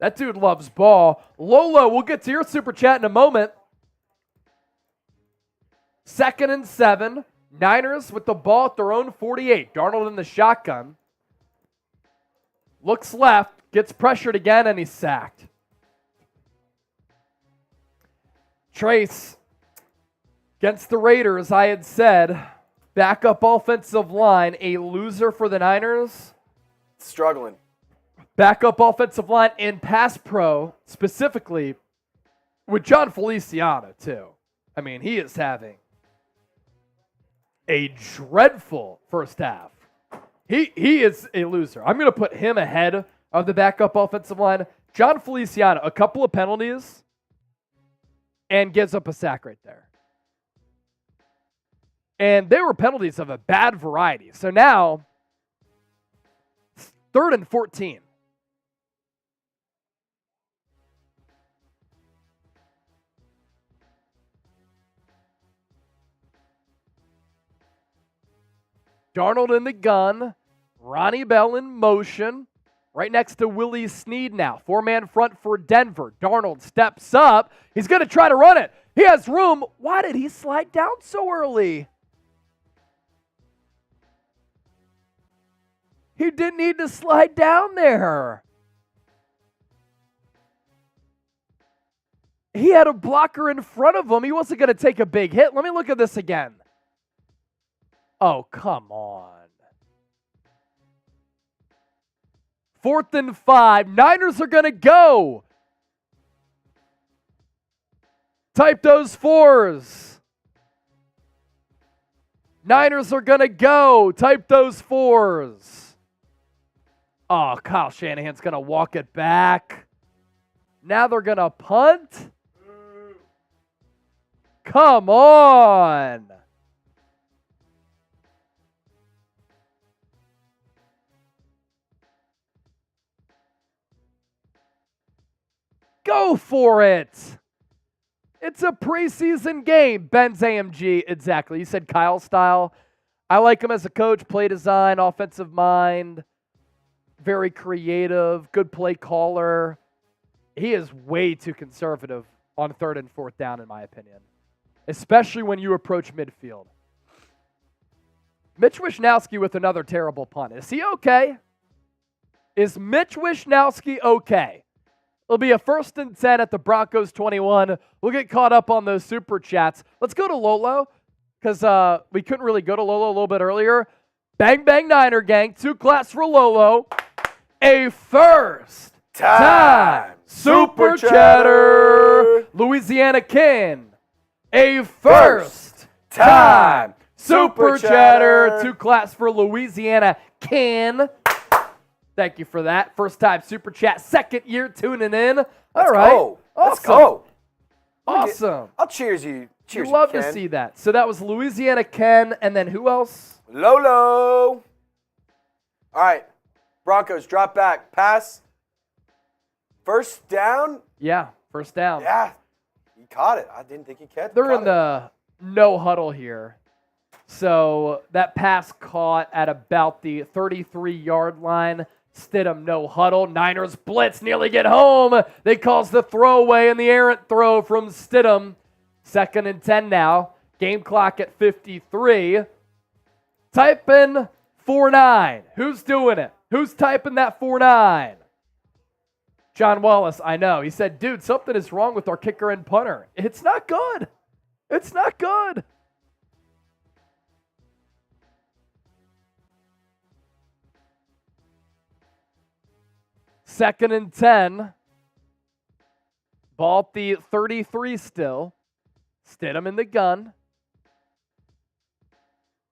That dude loves ball. Lolo, we'll get to your super chat in a moment. 2nd and 7. Niners with the ball at their own 48. Darnold in the shotgun. Looks left, gets pressured again, and he's sacked. Trace, against the Raiders, I had said, backup offensive line, a loser for the Niners. Struggling. Backup offensive line in pass pro, specifically with John Feliciano, too. I mean, he is having a dreadful first half. He is a loser. I'm going to put him ahead of the backup offensive line. John Feliciano, a couple of penalties, and gives up a sack right there. And they were penalties of a bad variety. So now, 3rd and 14. Darnold in the gun. Ronnie Bell in motion. Right next to Willie Snead now. 4-man front for Denver. Darnold steps up. He's going to try to run it. He has room. Why did he slide down so early? He didn't need to slide down there. He had a blocker in front of him. He wasn't going to take a big hit. Let me look at this again. Oh, come on. 4th and 5. Niners are going to go. Type those fours. Niners are going to go. Type those fours. Oh, Kyle Shanahan's going to walk it back. Now they're going to punt. Come on. Go for it. It's a preseason game. Ben's AMG, exactly. You said Kyle style. I like him as a coach. Play design, offensive mind, very creative, good play caller. He is way too conservative on 3rd and 4th down, in my opinion, especially when you approach midfield. Mitch Wishnowsky with another terrible punt. Is he okay? Is Mitch Wishnowsky okay? It'll be a 1st and 10 at the Broncos 21. We'll get caught up on those super chats. Let's go to Lolo, because we couldn't really go to Lolo a little bit earlier. Bang, bang, Niner gang. 2 claps for Lolo. A first time super chatter. Louisiana Ken. A first time super chatter. 2 claps for Louisiana Ken. Thank you for that. First time super chat, 2nd year tuning in. All right. Go. Awesome. Let's go. Awesome. I'll cheers you. Cheers, you love Ken. to see that. So that was Louisiana Ken, and then who else? Lolo. All right. Broncos, drop back. Pass. First down. Yeah, first down. Yeah. He caught it. I didn't think he caught it. They're in the no huddle here. So that pass caught at about the 33-yard line. Stidham, no huddle. Niners blitz, nearly get home. They calls the throwaway and the errant throw from Stidham. 2nd and 10 now. Game clock at 53. Type in 4-9. Who's doing it? Who's typing that 4-9? John Wallace, I know. He said, dude, something is wrong with our kicker and punter. It's not good. It's not good. Second and 10. Ball at the 33 still. Stidham in the gun.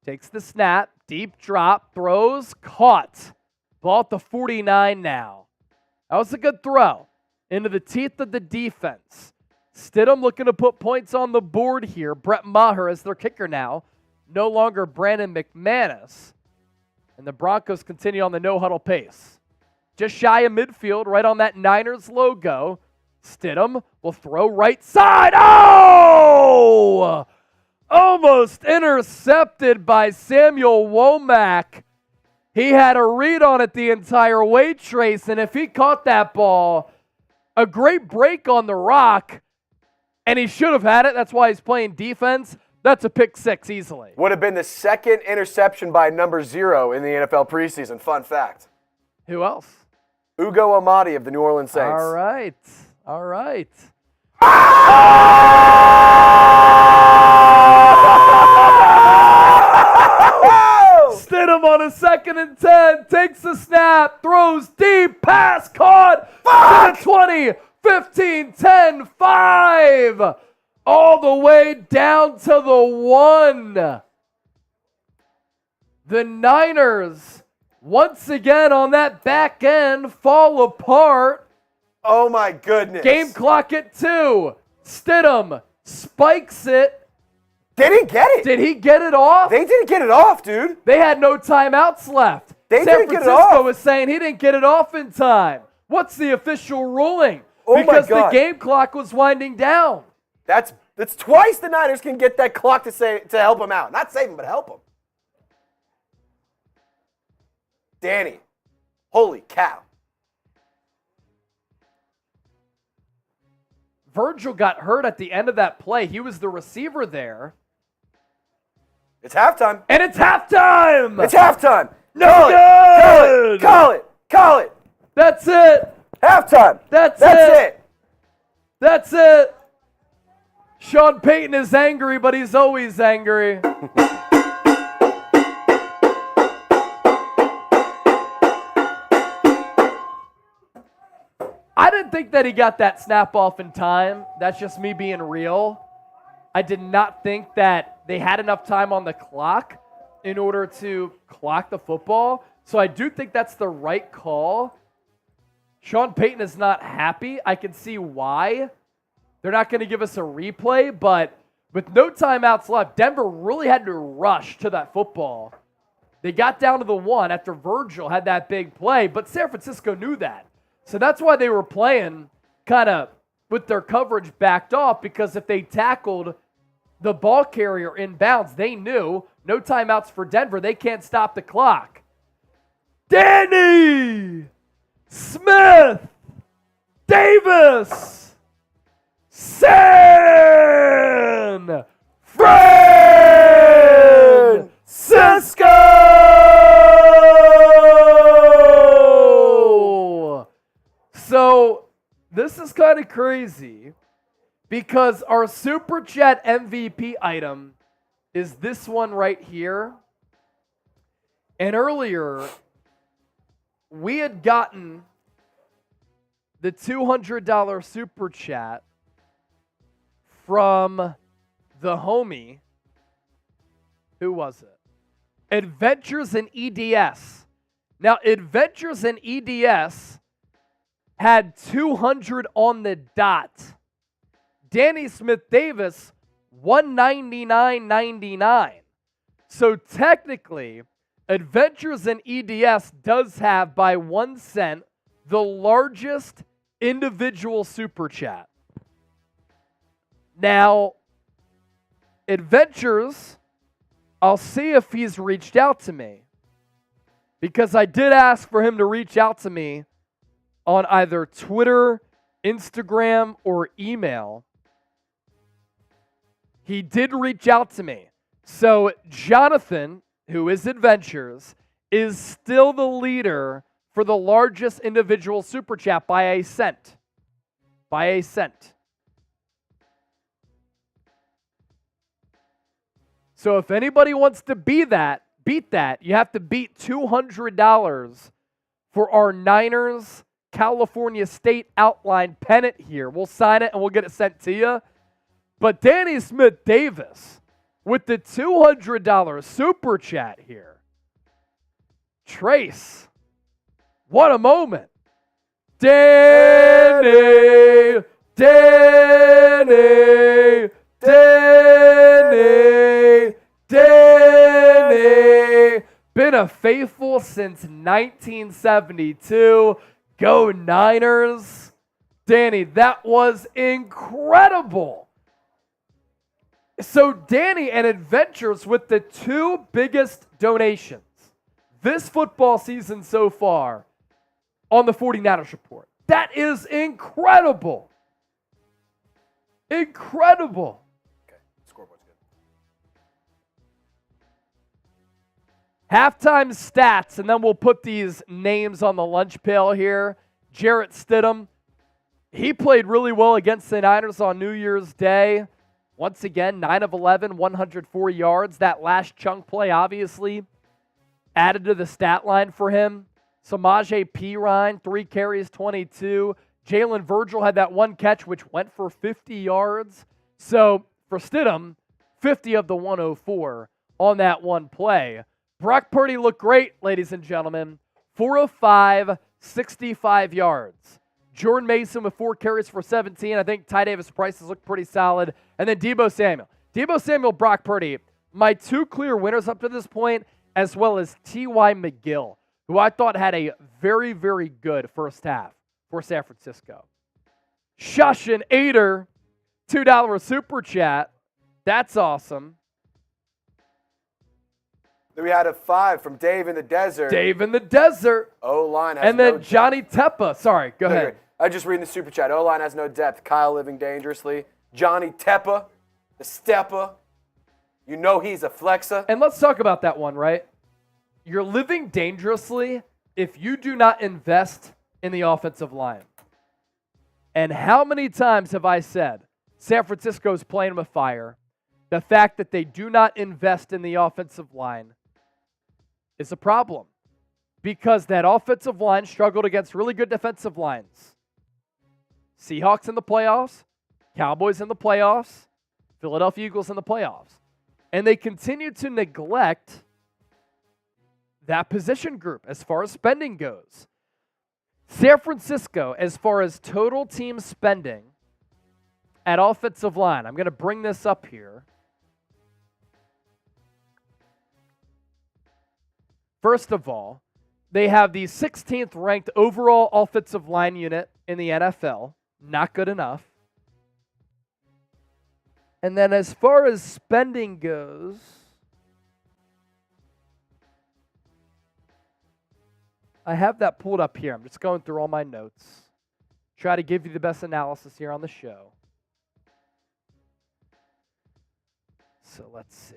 Takes the snap. Deep drop. Throws. Caught. Ball at the 49 now. That was a good throw. Into the teeth of the defense. Stidham looking to put points on the board here. Brett Maher is their kicker now. No longer Brandon McManus. And the Broncos continue on the no-huddle pace. Just shy of midfield, right on that Niners logo. Stidham will throw right side. Oh! Almost intercepted by Samuel Womack. He had a read on it the entire way, Trace, and if he caught that ball, a great break on the rock, and he should have had it. That's why he's playing defense. That's a pick 6 easily. Would have been the 2nd interception by number 0 in the NFL preseason. Fun fact. Who else? Ugo Amadi of the New Orleans Saints. All right. All right. Stidham on a 2nd and 10. Takes the snap. Throws deep. Pass caught. To the 20. 15, 10, 5. All the way down to the 1. The Niners, once again on that back end, fall apart. Oh my goodness. Game clock at 2. Stidham spikes it. Did he get it? Did he get it off? They didn't get it off, dude. They had no timeouts left. They San didn't get it Francisco off. was saying he didn't get it off in time. What's the official ruling? Oh my because God. the game clock was winding down. That's twice the Niners can get that clock to help him out. Not save him, but help him. Danny, holy cow. Virgil got hurt at the end of that play. He was the receiver there. It's halftime. And it's halftime! It's halftime. No Call good! it. Call it. Call it. That's it! Halftime. That's it. That's it! Sean Payton is angry, but he's always angry. I didn't think that he got that snap off in time. That's just me being real. I did not think that they had enough time on the clock in order to clock the football. So I do think that's the right call. Sean Payton is not happy. I can see why. They're not going to give us a replay, but with no timeouts left, Denver really had to rush to that football. They got down to the 1 after Virgil had that big play, but San Francisco knew that. So that's why they were playing kind of with their coverage backed off, because if they tackled the ball carrier in bounds, they knew no timeouts for Denver. They can't stop the clock. Danny Smith Davis San Francisco! So this is kind of crazy because our Super Chat MVP item is this one right here. And earlier, we had gotten the $200 Super Chat from the homie. Who was it? Adventures in EDS. Now, Adventures in EDS had 200 on the dot. Danny Smith Davis, $199.99. So technically, Adventures in EDS does have, by 1 cent, the largest individual super chat. Now, Adventures, I'll see if he's reached out to me, because I did ask for him to reach out to me on either Twitter, Instagram, or email. He did reach out to me. So Jonathan, who is Adventures, is still the leader for the largest individual super chat by a cent. By a cent. So if anybody wants to beat that, you have to beat $200 for our Niners California State outline pennant here. We'll sign it and we'll get it sent to you. But Danny Smith Davis with the $200 super chat here. Trace, what a moment. Danny. Been a faithful since 1972. Go Niners. Danny, that was incredible. So Danny and Adventures with the 2 biggest donations this football season so far on the 49ers Report. That is incredible. Incredible. Okay, scoreboard's good. Halftime stats, and then we'll put these names on the lunch pail here. Jarrett Stidham, he played really well against the Niners on New Year's Day. Once again, 9 of 11, 104 yards. That last chunk play, obviously, added to the stat line for him. Samaje Perine, 3 carries, 22. Jalen Virgil had that 1 catch, which went for 50 yards. So for Stidham, 50 of the 104 on that 1 play. Brock Purdy looked great, ladies and gentlemen. 4 of 5, 65 yards. Jordan Mason with 4 carries for 17. I think Ty Davis Price has looked pretty solid. And then Deebo Samuel. Deebo Samuel, Brock Purdy, my 2 clear winners up to this point, as well as T.Y. McGill, who I thought had a very, very good first half for San Francisco. Shushin Ader, $2 super chat. That's awesome. Then we had a 5 from Dave in the Desert. Dave in the Desert. O-line has and then no Johnny Teppa. Sorry, go ahead. I just reading the super chat. O-line has no depth. Kyle living dangerously. Johnny Teppa, the stepper. You know he's a flexer. And let's talk about that one, right? You're living dangerously if you do not invest in the offensive line. And how many times have I said San Francisco's playing with fire? The fact that they do not invest in the offensive line is a problem, because that offensive line struggled against really good defensive lines. Seahawks in the playoffs, Cowboys in the playoffs, Philadelphia Eagles in the playoffs. And they continue to neglect that position group as far as spending goes. San Francisco, as far as total team spending at offensive line, I'm going to bring this up here. First of all, they have the 16th ranked overall offensive line unit in the NFL. Not good enough. And then as far as spending goes, I have that pulled up here. I'm just going through all my notes. Try to give you the best analysis here on the show. So let's see.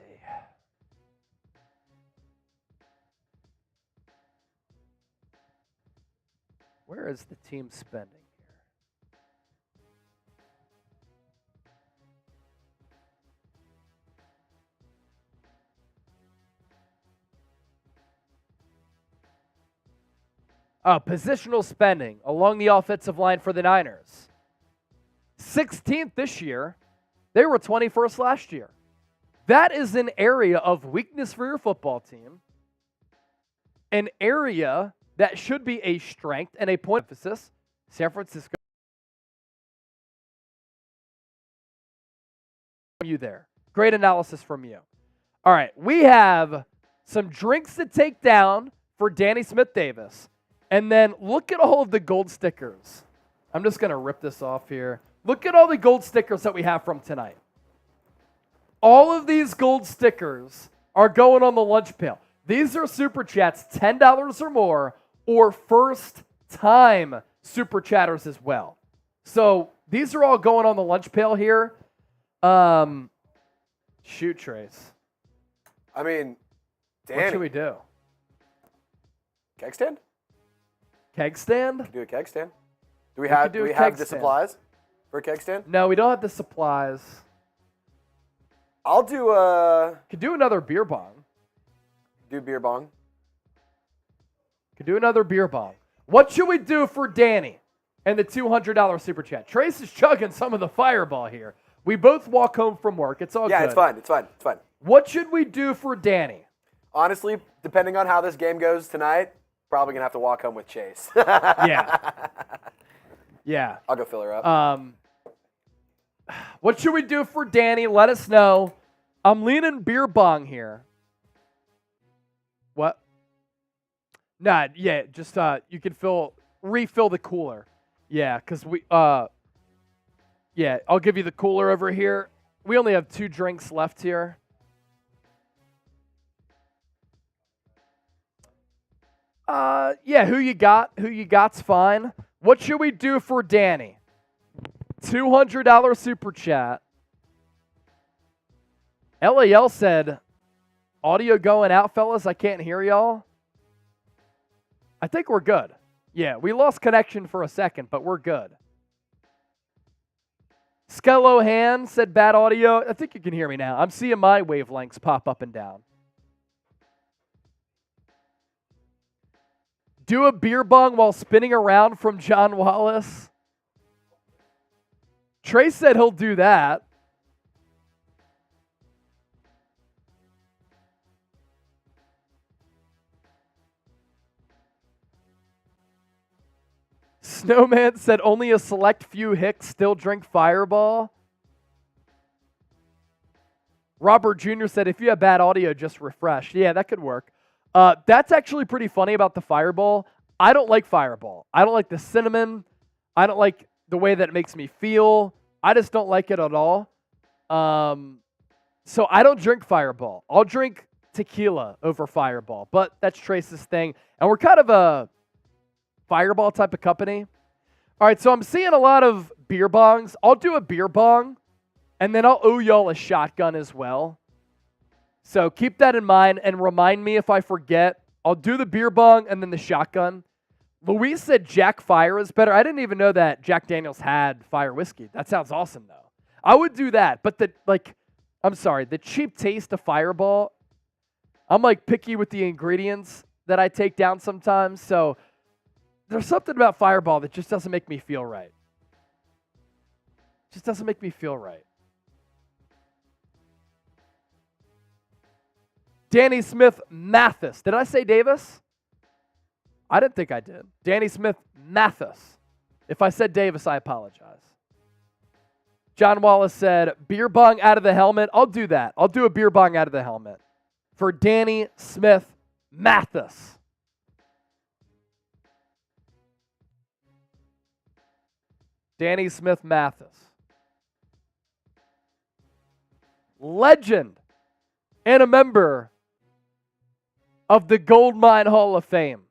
Where is the team spending here? Positional spending along the offensive line for the Niners. 16th this year. They were 21st last year. That is an area of weakness for your football team. An area that should be a strength and a point of emphasis. San Francisco. You there. Great analysis from you. All right, we have some drinks to take down for Danny Smith-Davis. And then look at all of the gold stickers. I'm just going to rip this off here. Look at all the gold stickers that we have from tonight. All of these gold stickers are going on the lunch pail. These are Super Chats, $10 or more, or first-time Super Chatters as well. So these are all going on the lunch pail here. Shoot, Trace. I mean, Danny. What should we do? Keg stand? Keg stand? We can do a keg stand. Do we have the supplies for a keg stand? No, we don't have the supplies. I'll do a... Could do another beer bong. Do beer bong. Could do another beer bong. What should we do for Danny and the $200 Super Chat? Trace is chugging some of the Fireball here. We both walk home from work. It's all good. Yeah, it's fine. It's fine. It's fine. What should we do for Danny? Honestly, depending on how this game goes tonight, probably going to have to walk home with Chase. Yeah. Yeah. I'll go fill her up. What should we do for Danny? Let us know. I'm leaning beer bong here. What? Nah, yeah, just you can refill the cooler. Yeah, because yeah, I'll give you the cooler over here. We only have 2 drinks left here. Yeah, who you got's fine. What should we do for Danny? $200 Super Chat. LAL said, audio going out, fellas. I can't hear y'all. I think we're good. Yeah, we lost connection for a second, but we're good. Skello Han said bad audio. I think you can hear me now. I'm seeing my wavelengths pop up and down. Do a beer bong while spinning around from John Wallace. Trey said he'll do that. Snowman said only a select few hicks still drink Fireball. Robert Jr. said if you have bad audio, just refresh. Yeah, that could work. That's actually pretty funny about the Fireball. I don't like Fireball. I don't like the cinnamon. I don't like the way that it makes me feel. I just don't like it at all. So I don't drink Fireball. I'll drink tequila over Fireball, but that's Trace's thing. And we're kind of a Fireball type of company. All right, so I'm seeing a lot of beer bongs. I'll do a beer bong, and then I'll owe y'all a shotgun as well. So keep that in mind and remind me if I forget. I'll do the beer bong and then the shotgun. Luis said Jack Fire is better. I didn't even know that Jack Daniels had fire whiskey. That sounds awesome, though. I would do that, but the cheap taste of Fireball, I'm picky with the ingredients that I take down sometimes, so there's something about Fireball that just doesn't make me feel right. Just doesn't make me feel right. Danny Smith Mathis. Did I say Davis? I didn't think I did. Danny Smith Mathis. If I said Davis, I apologize. John Wallace said, beer bong out of the helmet. I'll do that. I'll do a beer bong out of the helmet for Danny Smith Mathis. Danny Smith Mathis. Legend and a member of the Goldmine Hall of Fame.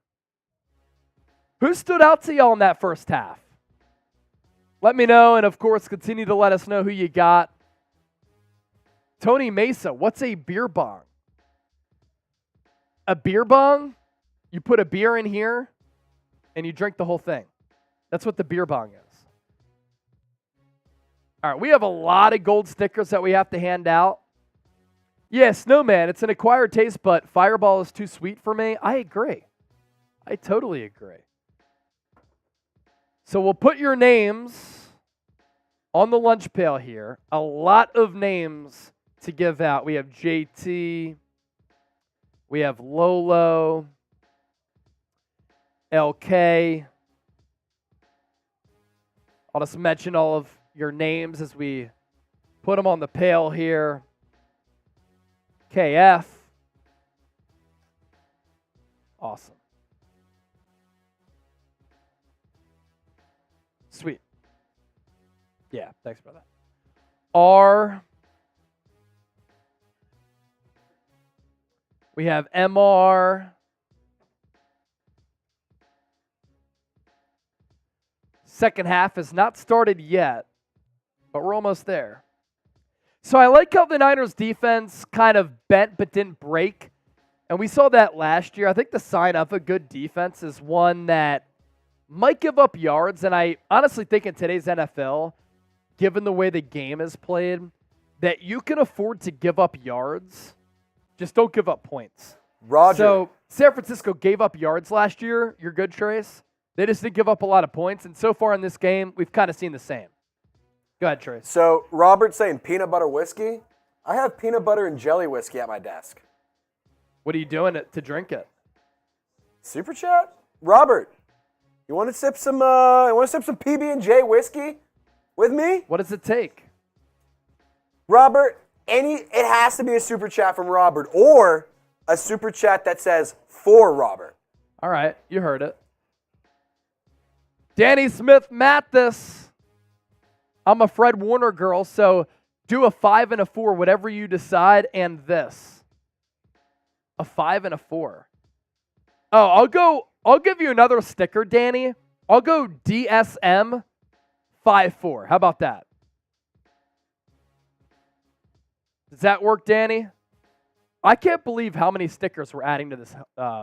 Who stood out to y'all in that first half? Let me know, and of course, continue to let us know who you got. Tony Mesa, what's a beer bong? A beer bong? You put a beer in here, and you drink the whole thing. That's what the beer bong is. All right, we have a lot of gold stickers that we have to hand out. Yeah, Snowman, it's an acquired taste, but Fireball is too sweet for me. I agree. I totally agree. So we'll put your names on the lunch pail here. A lot of names to give out. We have JT. We have Lolo. LK. I'll just mention all of your names as we put them on the pail here. KF. Awesome. Sweet. Yeah, thanks, brother. R. We have MR. Second half has not started yet, but we're almost there. So I like how the Niners defense kind of bent but didn't break. And we saw that last year. I think the sign of a good defense is one that might give up yards. And I honestly think in today's NFL, given the way the game is played, that you can afford to give up yards. Just don't give up points. Roger. So San Francisco gave up yards last year. You're good, Trace. They just didn't give up a lot of points. And so far in this game, we've kind of seen the same. Go ahead, Trace. So Robert's saying peanut butter whiskey. I have peanut butter and jelly whiskey at my desk. What are you doing to drink it? Super chat? Robert, you want to sip some PB&J whiskey with me? What does it take? Robert, it has to be a super chat from Robert or a super chat that says for Robert. All right, you heard it. Danny Smith Mathis. I'm a Fred Warner girl, so do a 5 and a 4, whatever you decide, and this. A 5 and a 4. Oh, I'll give you another sticker, Danny. I'll go DSM 5-4. How about that? Does that work, Danny? I can't believe how many stickers we're adding to this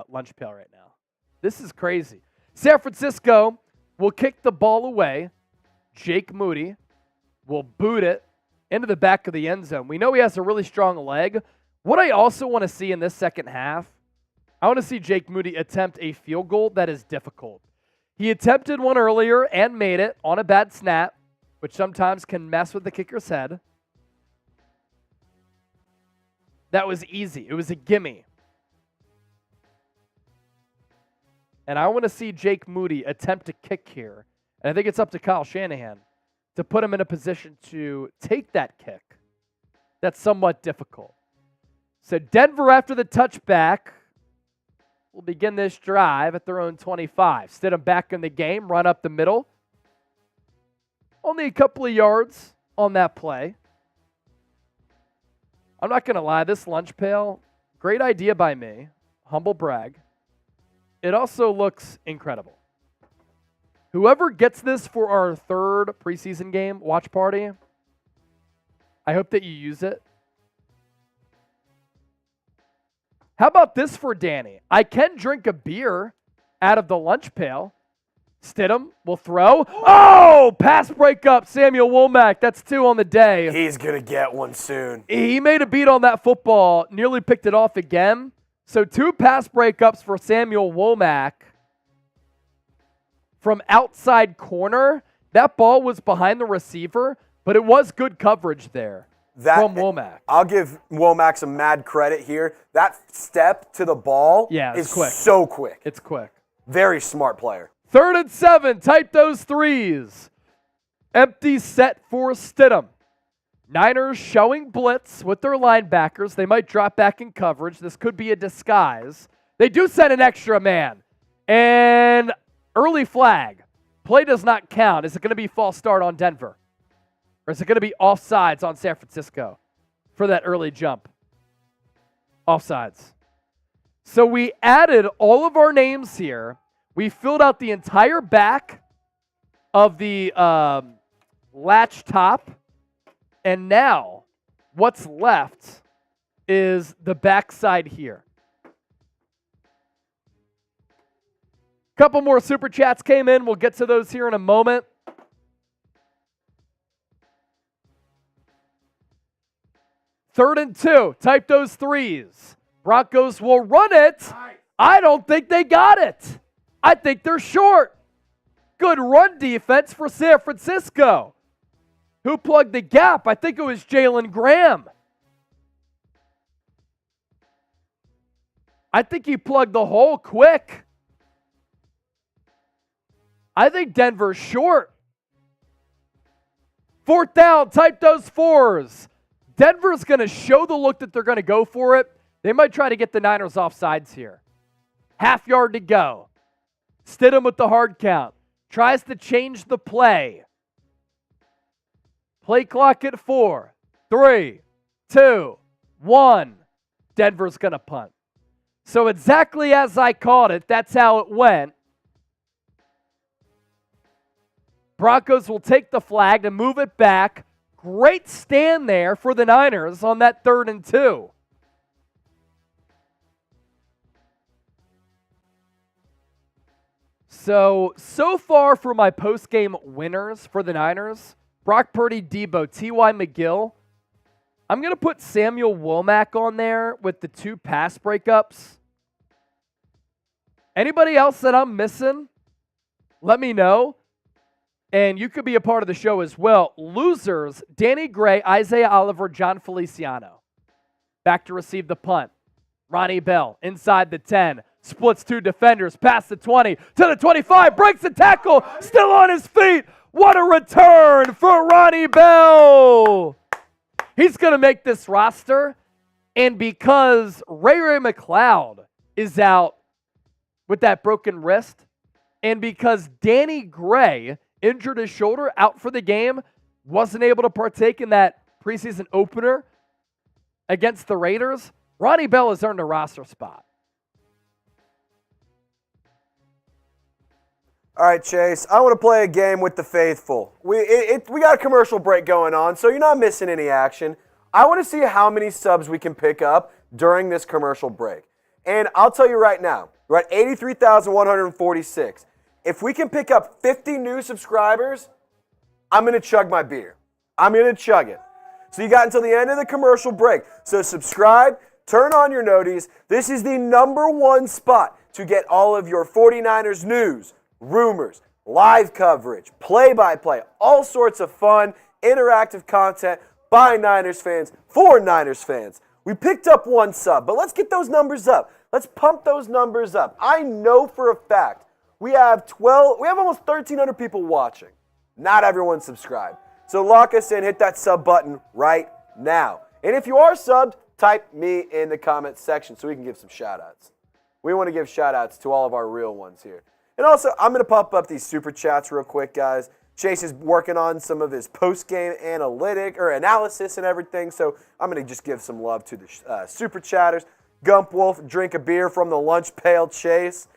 lunch pail right now. This is crazy. San Francisco will kick the ball away. Jake Moody will boot it into the back of the end zone. We know he has a really strong leg. What I also want to see in this second half, I want to see Jake Moody attempt a field goal that is difficult. He attempted one earlier and made it on a bad snap, which sometimes can mess with the kicker's head. That was easy. It was a gimme. And I want to see Jake Moody attempt to kick here. And I think it's up to Kyle Shanahan to put him in a position to take that kick. That's somewhat difficult. So Denver, after the touchback, will begin this drive at their own 25. Stidham back in the game, run up the middle. Only a couple of yards on that play. I'm not going to lie, this lunch pail, great idea by me. Humble brag. It also looks incredible. Whoever gets this for our third preseason game watch party, I hope that you use it. How about this for Danny? I can drink a beer out of the lunch pail. Stidham will throw. Oh, pass breakup, Samuel Womack. That's 2 on the day. He's going to get one soon. He made a beat on that football, nearly picked it off again. So 2 pass breakups for Samuel Womack from outside corner. That ball was behind the receiver, But it was good coverage there from Womack. I'll give Womack some mad credit here. That step to the ball is quick. so quick. It's quick. Very smart player. 3rd and 7. Type those threes. Empty set for Stidham. Niners showing blitz with their linebackers. They might drop back in coverage. This could be a disguise. They do send an extra man. And early flag. Play does not count. Is it going to be false start on Denver? Or is it going to be offsides on San Francisco for that early jump? Offsides. So we added all of our names here. We filled out the entire back of the latch top. And now what's left is the backside here. Couple more super chats came in. We'll get to those here in a moment. Third and 2. Type those threes. Broncos will run it. I don't think they got it. I think they're short. Good run defense for San Francisco. Who plugged the gap? I think it was Jalen Graham. I think he plugged the hole quick. I think Denver's short. 4th down, type those fours. Denver's going to show the look that they're going to go for it. They might try to get the Niners off sides here. Half yard to go. Stidham with the hard count. Tries to change the play. Play clock at 4, 3, 2, 1. Denver's going to punt. So exactly as I called it, that's how it went. Broncos will take the flag to move it back. Great stand there for the Niners on that 3rd and 2. So far for my post-game winners for the Niners, Brock Purdy, Debo, T.Y. McGill. I'm going to put Samuel Womack on there with the 2 pass breakups. Anybody else that I'm missing, let me know. And you could be a part of the show as well. Losers, Danny Gray, Isaiah Oliver, John Feliciano. Back to receive the punt. Ronnie Bell inside the 10. Splits 2 defenders, past the 20 to the 25. Breaks the tackle, still on his feet. What a return for Ronnie Bell. He's going to make this roster. And because Ray McCloud is out with that broken wrist, and because Danny Gray injured his shoulder, out for the game, wasn't able to partake in that preseason opener against the Raiders, Ronnie Bell has earned a roster spot. All right, Chase, I want to play a game with the faithful. We got a commercial break going on, so you're not missing any action. I want to see how many subs we can pick up during this commercial break. And I'll tell you right now, we're at 83,146. If we can pick up 50 new subscribers, I'm going to chug my beer. I'm going to chug it. So you got until the end of the commercial break. So subscribe, turn on your noties. This is the #1 spot to get all of your 49ers news, rumors, live coverage, play-by-play, all sorts of fun, interactive content by Niners fans, for Niners fans. We picked up 1 sub, but let's get those numbers up. Let's pump those numbers up. I know for a fact we have almost 1,300 people watching. Not everyone subscribed. So lock us in, hit that sub button right now. And if you are subbed, type me in the comments section so we can give some shout-outs. We want to give shout-outs to all of our real ones here. And also, I'm going to pop up these super chats real quick, guys. Chase is working on some of his post-game analysis and everything, so I'm going to just give some love to the super chatters. Gump Wolf, drink a beer from the lunch pail, Chase.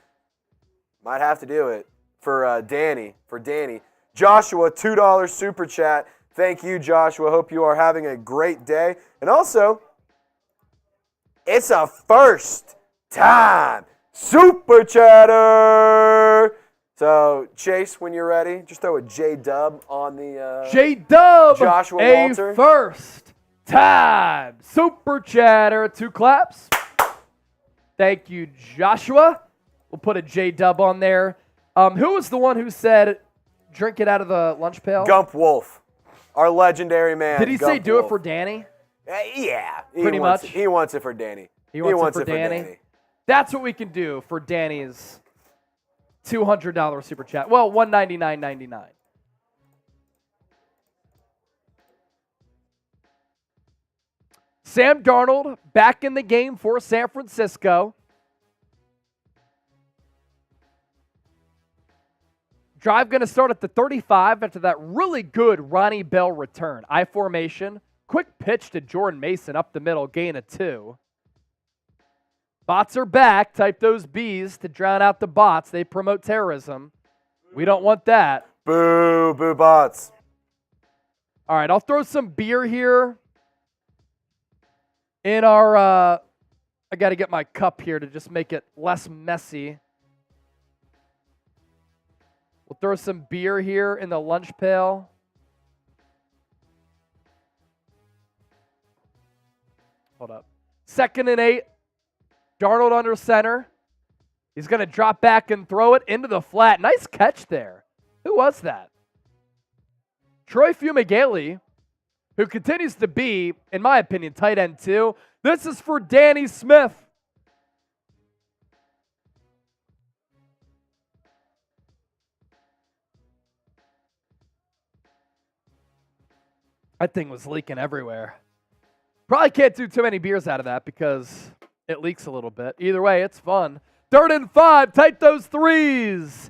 Might have to do it for Danny. Joshua, $2 super chat. Thank you, Joshua. Hope you are having a great day. And also, it's a first-time super chatter. So, Chase, when you're ready, just throw a J-dub on the J-dub, Joshua a Walter. first-time super chatter. 2 claps. Thank you, Joshua. We'll put a J-dub on there. Who was the one who said, drink it out of the lunch pail? Gump Wolf. Our legendary man. Did he say Gump do Wolf. it for Danny? Yeah. Pretty much. He wants it for Danny. He wants it for Danny. That's what we can do for Danny's $200 super chat. Well, $199.99. Sam Darnold back in the game for San Francisco. Drive going to start at the 35 after that really good Ronnie Bell return. I formation. Quick pitch to Jordan Mason up the middle. Gain of 2. Bots are back. Type those Bs to drown out the bots. They promote terrorism. We don't want that. Boo, boo bots. All right, I'll throw some beer here in our, I got to get my cup here to just make it less messy. We'll throw some beer here in the lunch pail. Hold up. 2nd and 8. Darnold under center. He's going to drop back and throw it into the flat. Nice catch there. Who was that? Troy Fumagalli, who continues to be, in my opinion, tight end 2. This is for Danny Smith. That thing was leaking everywhere. Probably can't do too many beers out of that because it leaks a little bit. Either way, it's fun. 3rd and 5. Type those 3s.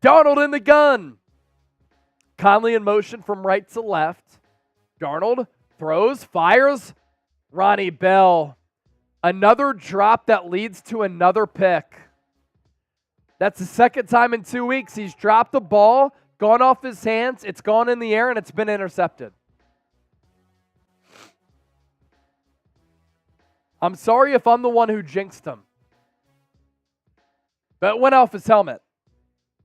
Darnold in the gun. Conley in motion from right to left. Darnold throws, fires. Ronnie Bell. Another drop that leads to another pick. That's the 2nd time in 2 weeks he's dropped the ball, gone off his hands, it's gone in the air, and it's been intercepted. I'm sorry if I'm the one who jinxed him. But it went off his helmet.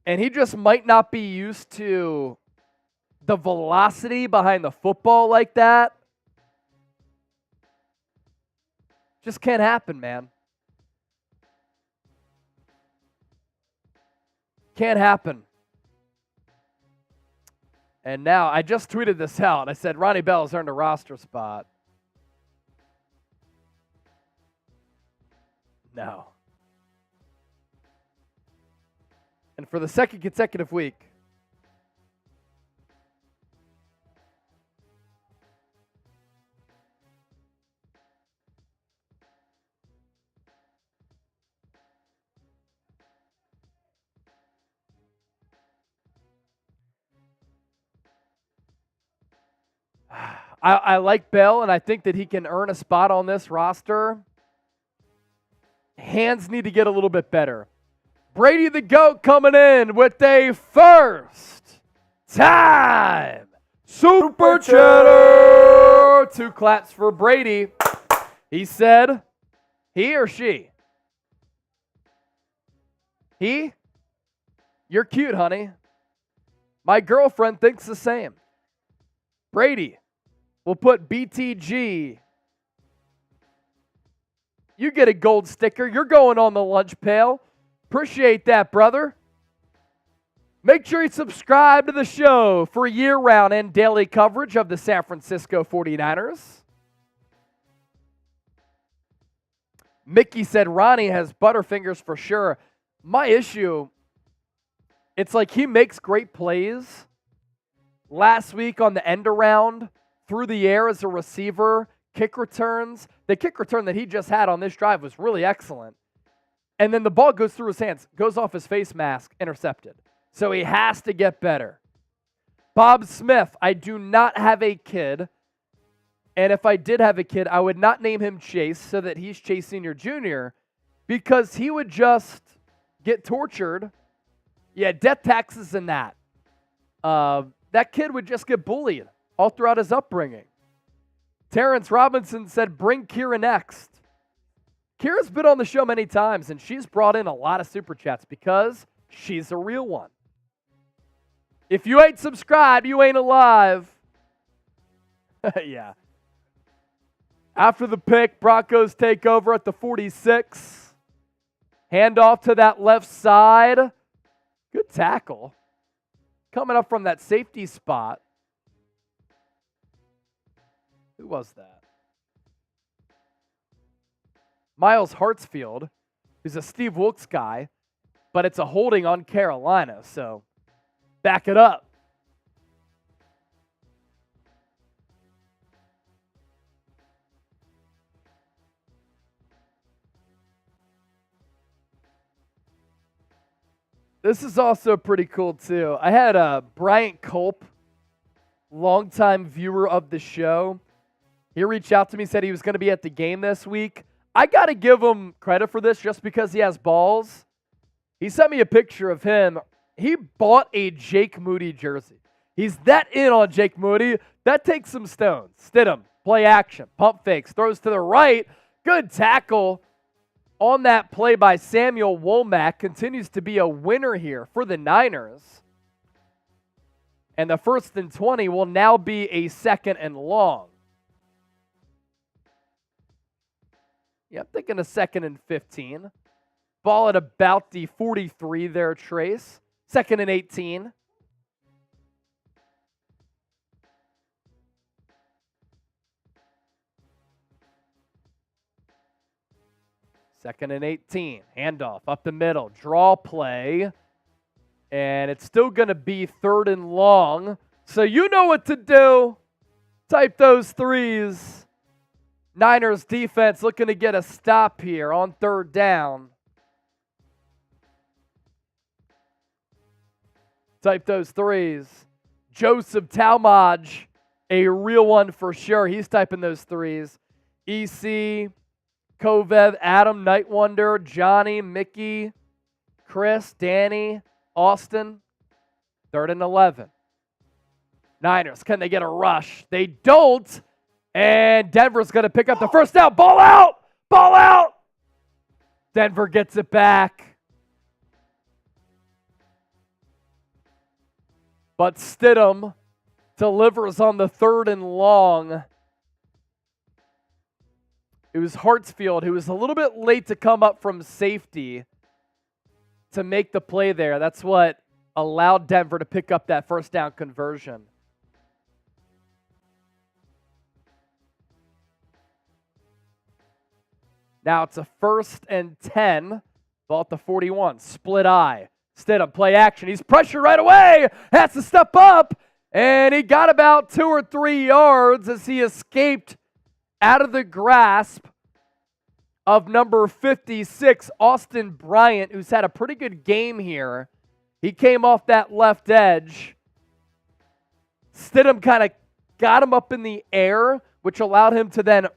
And he just might not be used to the velocity behind the football like that. Just can't happen, man. Can't happen. And now, I just tweeted this out. I said, Ronnie Bell has earned a roster spot. No. And for the 2nd consecutive week, I like Bell, and I think that he can earn a spot on this roster. Hands need to get a little bit better. Brady the GOAT coming in with a first time Super Cheddar. 2 claps for Brady. He said, he or she? He? You're cute, honey. My girlfriend thinks the same. Brady will put BTG. You get a gold sticker. You're going on the lunch pail. Appreciate that, brother. Make sure you subscribe to the show for year-round and daily coverage of the San Francisco 49ers. Mickey said Ronnie has butterfingers for sure. My issue, it's like he makes great plays. Last week on the end around, through the air as a receiver, kick returns. The kick return that he just had on this drive was really excellent. And then the ball goes through his hands, goes off his face mask, intercepted. So he has to get better. Bob Smith, I do not have a kid. And if I did have a kid, I would not name him Chase so that he's Chase Sr. Jr. because he would just get tortured. Yeah, death taxes and that. That kid would just get bullied all throughout his upbringing. Terrence Robinson said, bring Kira next. Kira's been on the show many times, and she's brought in a lot of super chats because she's a real one. If you ain't subscribed, you ain't alive. Yeah. After the pick, Broncos take over at the 46. Handoff to that left side. Good tackle. Coming up from that safety spot. was that? Miles Hartsfield, who's a Steve Wilkes guy, but it's a holding on Carolina, so back it up. This is also pretty cool, too. I had Bryant Culp, longtime viewer of the show. He reached out to me, said he was going to be at the game this week. I got to give him credit for this just because he has balls. He sent me a picture of him. He bought a Jake Moody jersey. He's that in on Jake Moody. That takes some stones. Stidham, play action, pump fakes, throws to the right. Good tackle on that play by Samuel Womack. Continues to be a winner here for the Niners. And the 1st and 20 will now be a 2nd and long. Yeah, I'm thinking a 2nd and 15. Ball at about the 43 there, Trace. 2nd and 18. Second and 18. Handoff up the middle. Draw play. And it's still going to be 3rd and long. So you know what to do. Type those threes. Niners defense looking to get a stop here on 3rd down. Type those threes. Joseph Talmadge, a real one for sure. He's typing those threes. EC, Kovev, Adam, Night Wonder, Johnny, Mickey, Chris, Danny, Austin. 3rd and 11. Niners, can they get a rush? They don't. And Denver's going to pick up the 1st down. Ball out! Ball out! Denver gets it back. But Stidham delivers on the 3rd and long. It was Hartsfield who was a little bit late to come up from safety to make the play there. That's what allowed Denver to pick up that 1st down conversion. Now it's a 1st and 10. Ball at the 41. Split eye. Stidham, play action. He's pressured right away. Has to step up. And he got about 2 or 3 yards as he escaped out of the grasp of number 56, Austin Bryant, who's had a pretty good game here. He came off that left edge. Stidham kind of got him up in the air, which allowed him to then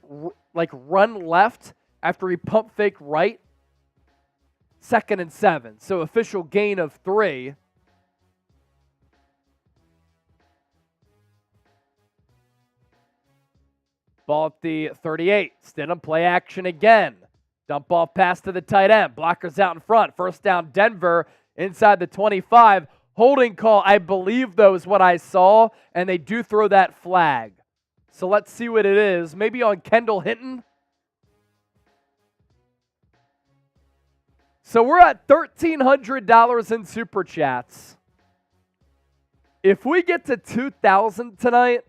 run left after he pump fake right. 2nd and 7. So official gain of 3. Ball at the 38. Stidham, play action again. Dump off pass to the tight end. Blockers out in front. 1st down Denver inside the 25. Holding call, I believe, though, is what I saw. And they do throw that flag. So let's see what it is. Maybe on Kendall Hinton. So we're at $1,300 in Super Chats. If we get to 2,000 tonight,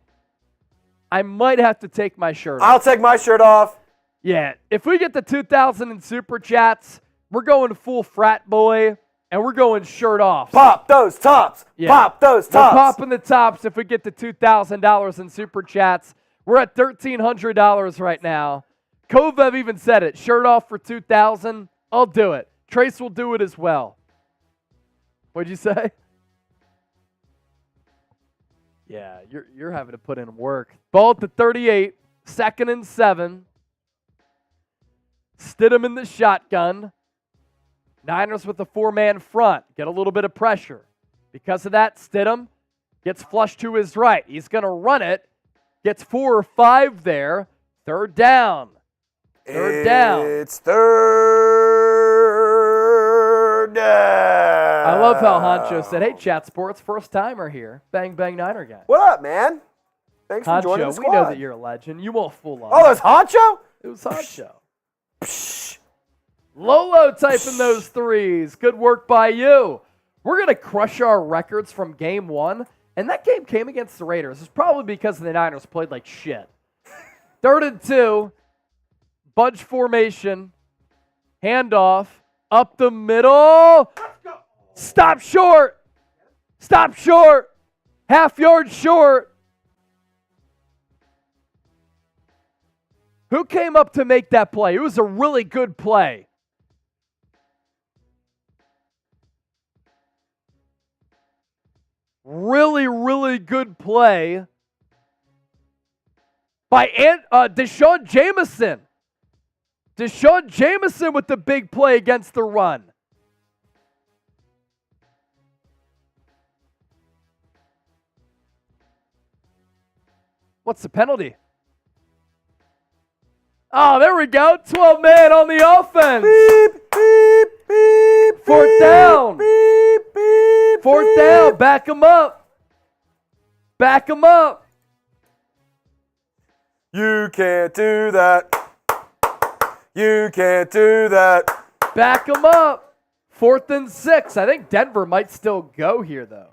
I might have to take my shirt off. I'll take my shirt off. Yeah, if we get to 2,000 in Super Chats, we're going full frat boy, and we're going shirt off. Pop those tops. Yeah. Pop those tops. We're popping the tops if we get to $2,000 in Super Chats. We're at $1,300 right now. Kovev even said it. Shirt off for 2,000. I'll do it. Trace will do it as well. What'd you say? Yeah, you're having to put in work. Ball at the 38, 2nd and 7. Stidham in the shotgun. Niners with a 4-man front. Get a little bit of pressure. Because of that, Stidham gets flushed to his right. He's going to run it. Gets 4 or 5 there. 3rd down. Third down. It's 3rd down. I love how Honcho said, hey, Chat Sports, first timer here. Bang, bang, Niner guy. What up, man? Thanks for joining the Honcho, squad. we know that you're a legend. You won't fool us. Oh, that's Honcho? It was Honcho. Lolo typing those threes. Good work by you. We're going to crush our records from game 1. And that game came against the Raiders. It's probably because the Niners played like shit. 3rd and 2. Bunch formation. Handoff. Up the middle. Stop short. Stop short. Half yard short. Who came up to make that play? It was a really good play. Really, really good play by Deshaun Jameson. Deshaun Jameson with the big play against the run. What's the penalty? Oh, there we go. 12-man on the offense. Beep, beep, beep, 4th down. beep, beep, 4th down. Back him up. Back him up. You can't do that. You can't do that. Back him up. 4th and 6. I think Denver might still go here, though.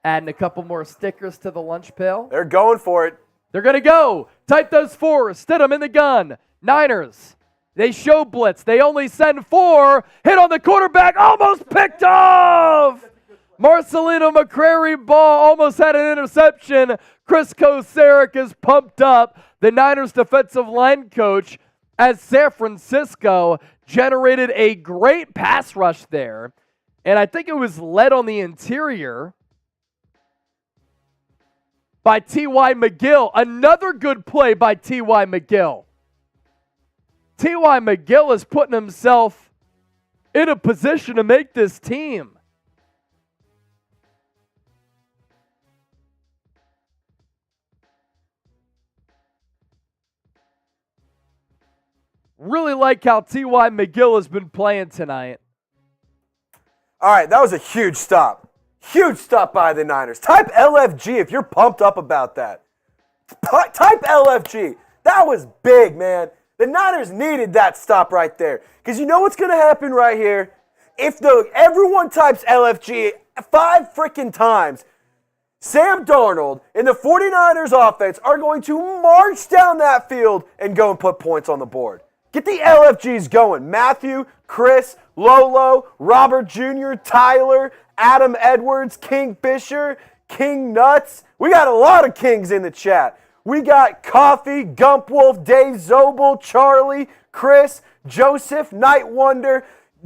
Adding a couple more stickers to the lunch pail. They're going for it. They're going to go. Type those 4. Stidham in the gun. Niners. They show blitz. They only send 4. Hit on the quarterback. Almost picked off. Marcelino McCrary ball almost had an interception. Chris Koceric is pumped up. The Niners defensive line coach as San Francisco generated a great pass rush there. And I think it was led on the interior by T.Y. McGill. Another good play by T.Y. McGill. T.Y. McGill is putting himself in a position to make this team. Really like how T.Y. McGill has been playing tonight. All right, that was a huge stop. Huge stop by the Niners. Type LFG if you're pumped up about that. Type LFG. That was big, man. The Niners needed that stop right there. Because you know what's going to happen right here? If everyone types LFG 5 freaking times, Sam Darnold and the 49ers offense are going to march down that field and go and put points on the board. Get the LFGs going. Matthew, Chris, Lolo, Robert Jr., Tyler, Adam Edwards, King Fisher, King Nuts. We got a lot of kings in the chat. We got Coffee, Gump Wolf, Dave Zobel, Charlie, Chris, Joseph, Night Wonder.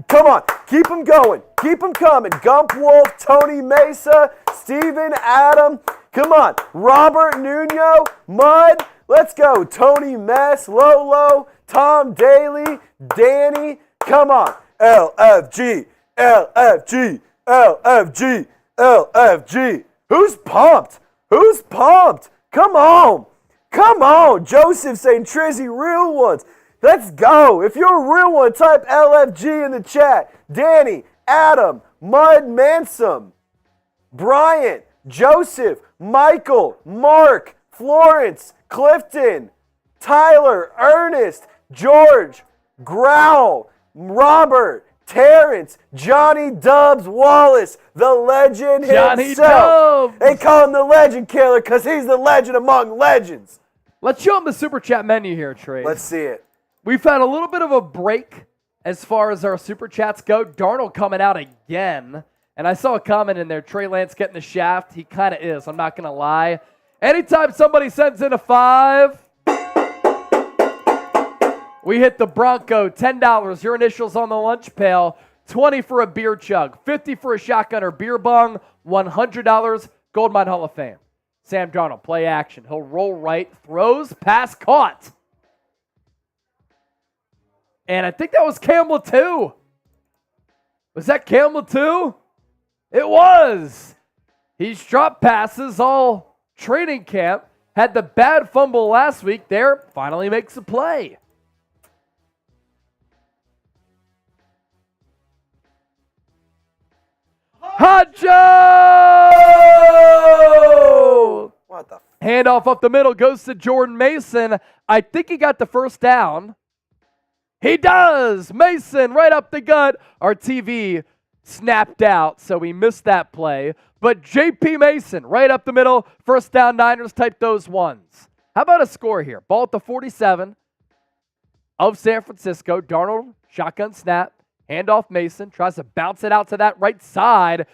Come on, keep them going. Keep them coming. Gump Wolf, Tony Mesa, Steven, Adam. Come on, Robert Nuno, Mud. Let's go. Tony Mess, Lolo, Tom Daly, Danny. Come on. LFG, LFG, LFG, LFG. Who's pumped? Who's pumped? Come on. Come on. Joseph saying Trizzy, real ones. Let's go. If you're a real one, type LFG in the chat. Danny, Adam, Mud Mansum, Bryant, Joseph, Michael, Mark, Florence, Clifton, Tyler, Ernest, George, Growl, Robert, Terrence, Johnny Dubs Wallace, the legend Johnny himself. Dubs. They call him the Legend Killer because he's the legend among legends. Let's show them the Super Chat menu here, Trey. Let's see it. We've had a little bit of a break as far as our Super Chats go. Darnold coming out again. And I saw a comment in there, Trey Lance getting the shaft. He kind of is, I'm not going to lie. Anytime somebody sends in a 5, we hit the Bronco, $10. Your initials on the lunch pail, 20 for a beer chug, 50 for a shotgun or beer bong, $100, Goldmine Hall of Fame. Sam Darnold, play action. He'll roll right, throws, pass, caught. And I think that was Campbell too. Was that Campbell too? It was. He's dropped passes all training camp. Had the bad fumble last week. There, finally makes a play. Hot Joe! What the? Handoff up the middle goes to Jordan Mason. I think he got the first down. He does! Mason right up the gut. Our TV snapped out, so he missed that play. But J.P. Mason, right up the middle, first down Niners, type those ones. How about a score here? Ball at the 47 of San Francisco. Darnold, shotgun snap, handoff Mason, tries to bounce it out to that right side.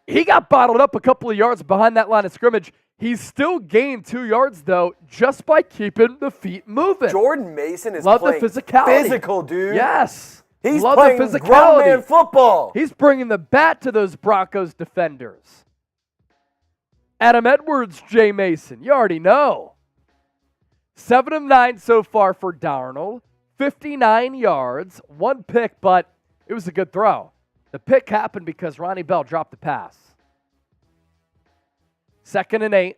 He got bottled up a couple of yards behind that line of scrimmage. He still gained 2 yards, though, just by keeping the feet moving. Jordan Mason is Love playing the physicality. Physical, dude. Yes. He's Love playing the physicality. grown man football. He's bringing the bat to those Broncos defenders. Adam Edwards, Jay Mason, you already know. 7 of 9 so far for Darnold. 59 yards, 1 pick, but it was a good throw. The pick happened because Ronnie Bell dropped the pass. 2nd and 8.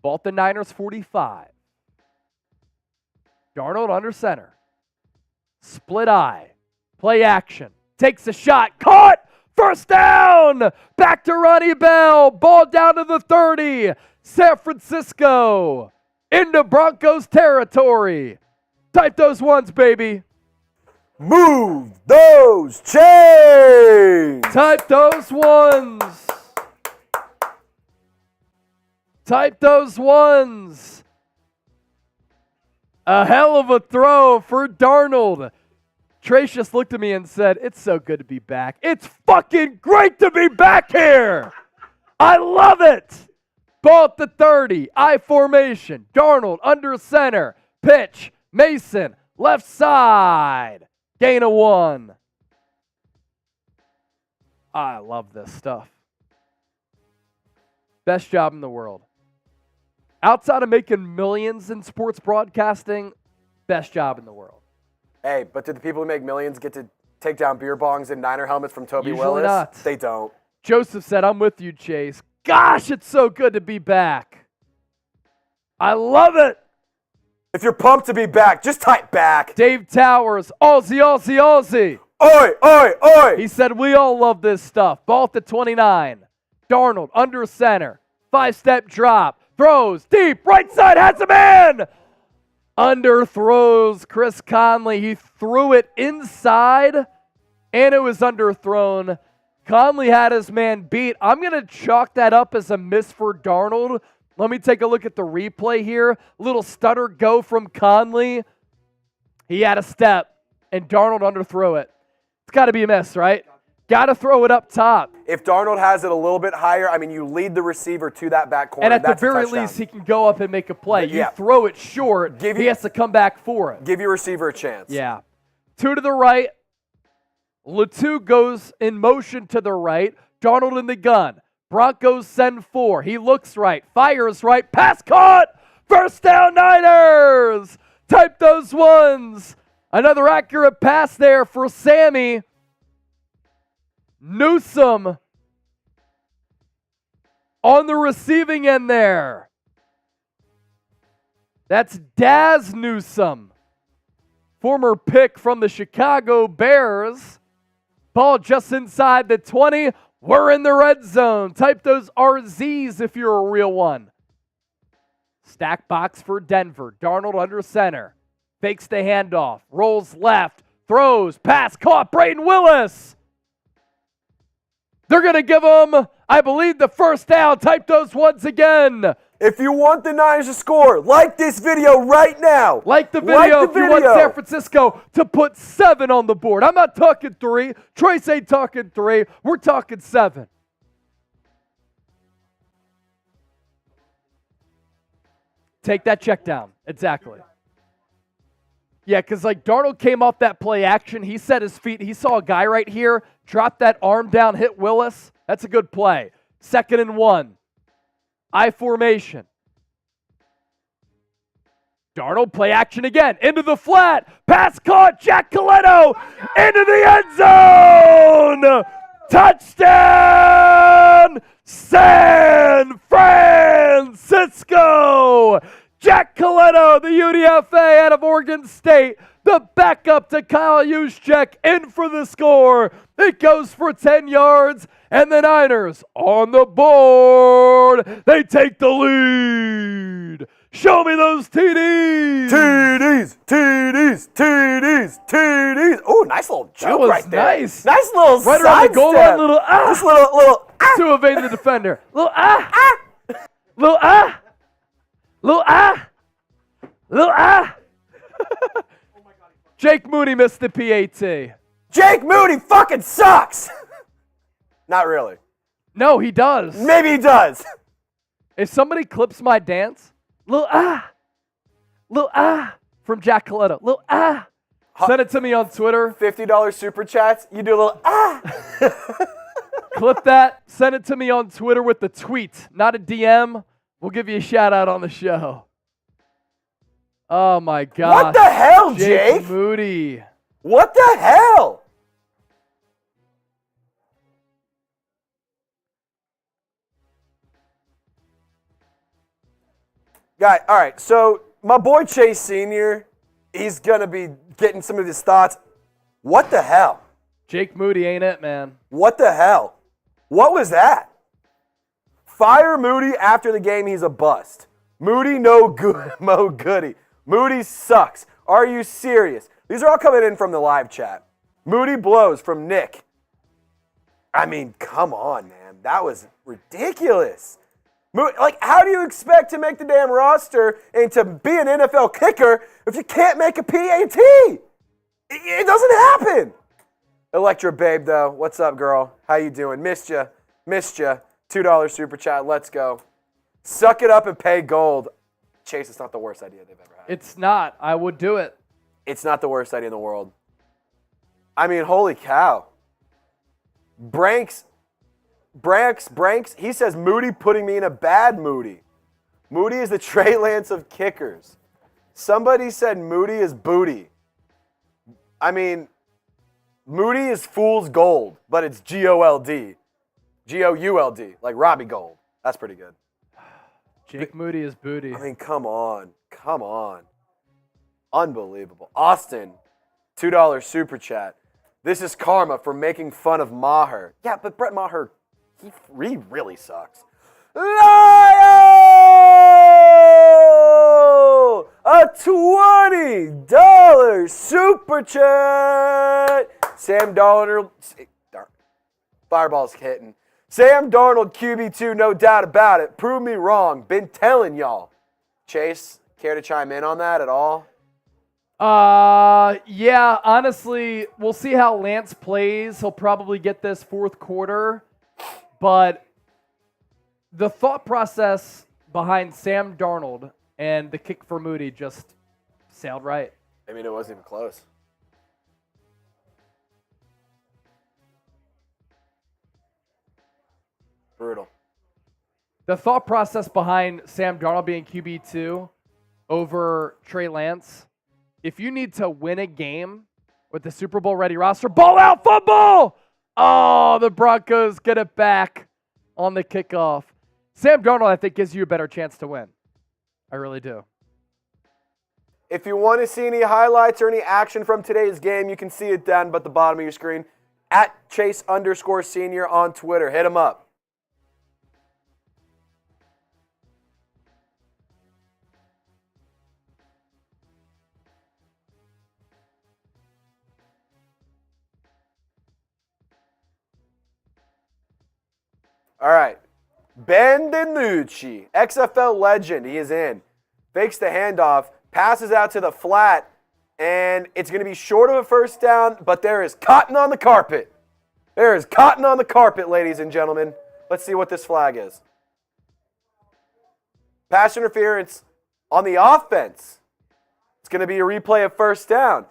Ball at the Niners 45. Darnold under center. Split eye. Play action. Takes a shot. Caught! First down! Back to Ronnie Bell. Ball down to the 30. San Francisco into Broncos territory. Type those ones, baby. Move those chains! Type those ones. Type those ones. A hell of a throw for Darnold. Trace just looked at me and said, "It's so good to be back. It's fucking great to be back here. I love it." Ball at the 30. I formation. Darnold under center. Pitch. Mason. Left side. Gain of 1. I love this stuff. Best job in the world. Outside of making millions in sports broadcasting, best job in the world. Hey, but do the people who make millions get to take down beer bongs and Niner helmets from Toby Usually Willis? not. They don't. Joseph said, "I'm with you, Chase. Gosh, it's so good to be back. I love it." If you're pumped to be back, just type back. Dave Towers, Aussie, Aussie, Aussie. Oi, oi, oi. He said, "We all love this stuff." Ball at the 29. Darnold under center. 5-step drop. Throws deep. Right side has a man. Underthrows Chris Conley. He threw it inside, and it was underthrown. Conley had his man beat. I'm going to chalk that up as a miss for Darnold. Let me take a look at the replay here. Little stutter go from Conley. He had a step, and Darnold underthrew it. It's got to be a miss, right? Got to throw it up top. If Darnold has it a little bit higher, I mean, you lead the receiver to that back corner. And at that's the very a touchdown. least, he can go up and make a play. You Yeah. throw it short, he has to come back for it. Give your receiver a chance. Yeah. 2 to the right. Latu goes in motion to the right. Darnold in the gun. Broncos send 4. He looks right. Fires right. Pass caught. First down, Niners. Type those ones. Another accurate pass there for Sammy. Newsome on the receiving end there. That's Daz Newsome, former pick from the Chicago Bears. Ball just inside the 20. We're in the red zone. Type those RZs if you're a real one. Stack box for Denver. Darnold under center. Fakes the handoff. Rolls left. Throws. Pass caught. Brayden Willis. They're going to give him, I believe, the first down. Type those ones again. If you want the Niners to score, like this video right now. Like the video if you want San Francisco to put 7 on the board. I'm not talking 3. Trace ain't talking 3. We're talking 7. Take that check down. Exactly. Yeah, because like Darnold came off that play action. He set his feet. He saw a guy right here. Drop that arm down, hit Willis. That's a good play. 2nd and 1. I formation. Darnold play action again. Into the flat. Pass caught. Jack Coletto into the end zone. Touchdown, San Francisco. Jack Coletto, the UDFA out of Oregon State, the backup to Kyle Juszczyk, in for the score. It goes for 10 yards, and the Niners on the board. They take the lead. Show me those TDs. TDs. Oh, nice little That joke was right there. nice. Nice little Right around the goal line, little Just little to evade the defender. Little Little Little Jake Moody missed the PAT. Jake Moody fucking sucks. Not really. No, he does. Maybe he does. If somebody clips my dance, little from Jack Coletto, little send it to me on Twitter. $50 super chats. You do a little Clip that. Send it to me on Twitter with the tweet, not a DM. We'll give you a shout out on the show. Oh my God. What the hell, Jake? Moody. What the hell? Guy, all right, so my boy Chase Sr., he's going to be getting some of his thoughts. What the hell? Jake Moody ain't it, man. What the hell? What was that? Fire Moody after the game, he's a bust. Moody, no good, Mo Goody. Moody sucks. Are you serious? These are all coming in from the live chat. Moody blows from Nick. I mean, come on, man. That was ridiculous. Like, how do you expect to make the damn roster and to be an NFL kicker if you can't make a PAT? It doesn't happen. Electra Babe, though. What's up, girl? How you doing? Missed ya. $2 super chat. Let's go. Suck it up and pay gold. Chase, it's not the worst idea they've ever had. It's not. I would do it. It's not the worst idea in the world. I mean, holy cow. Branks, he says Moody putting me in a bad Moody. Moody is the Trey Lance of kickers. Somebody said Moody is booty. I mean, Moody is fool's gold, but it's G-O-L-D. G-O-U-L-D, like Robbie Gold. That's pretty good. Jake Moody is booty. I mean, come on. Unbelievable. Austin, $2 super chat. This is karma for making fun of Maher. Yeah, but Brett Maher, he really sucks. Lyle! A $20 super chat. Sam Darnold. Fireball's hitting. Sam Darnold, QB2, no doubt about it. Prove me wrong. Been telling y'all. Chase, care to chime in on that at all? Yeah, honestly, we'll see how Lance plays. He'll probably get this fourth quarter. But the thought process behind Sam Darnold and the kick for Moody just sailed right. I mean, it wasn't even close. Brutal. The thought process behind Sam Darnold being QB2 over Trey Lance, if you need to win a game with the Super Bowl ready roster, ball out, football! Oh, the Broncos get it back on the kickoff. Sam Darnold, I think, gives you a better chance to win. I really do. If you want to see any highlights or any action from today's game, you can see it down at the bottom of your screen. At Chase_Senior on Twitter. Hit him up. All right. Ben DiNucci, XFL legend. He is in. Fakes the handoff, passes out to the flat, and it's going to be short of a first down, but there is cotton on the carpet. There is cotton on the carpet, ladies and gentlemen. Let's see what this flag is. Pass interference on the offense. It's going to be a replay of first down.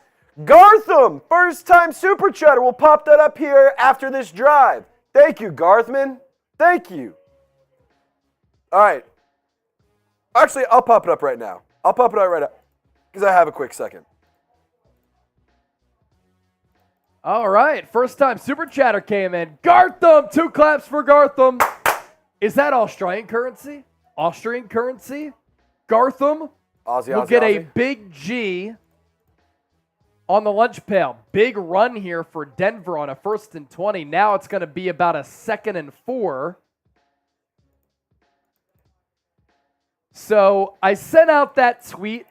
Gartham, first-time super chatter. We'll pop that up here after this drive. Thank you, Garthman. Thank you. All right. Actually, I'll pop it up right now. Because I have a quick second. All right. First time super chatter came in. Gartham. 2 claps for Gartham. Is that Australian currency? Austrian currency? Gartham will get a big G on the lunch pail. Big run here for Denver on a 1st and 20. Now it's going to be about a 2nd and 4. So I sent out that tweet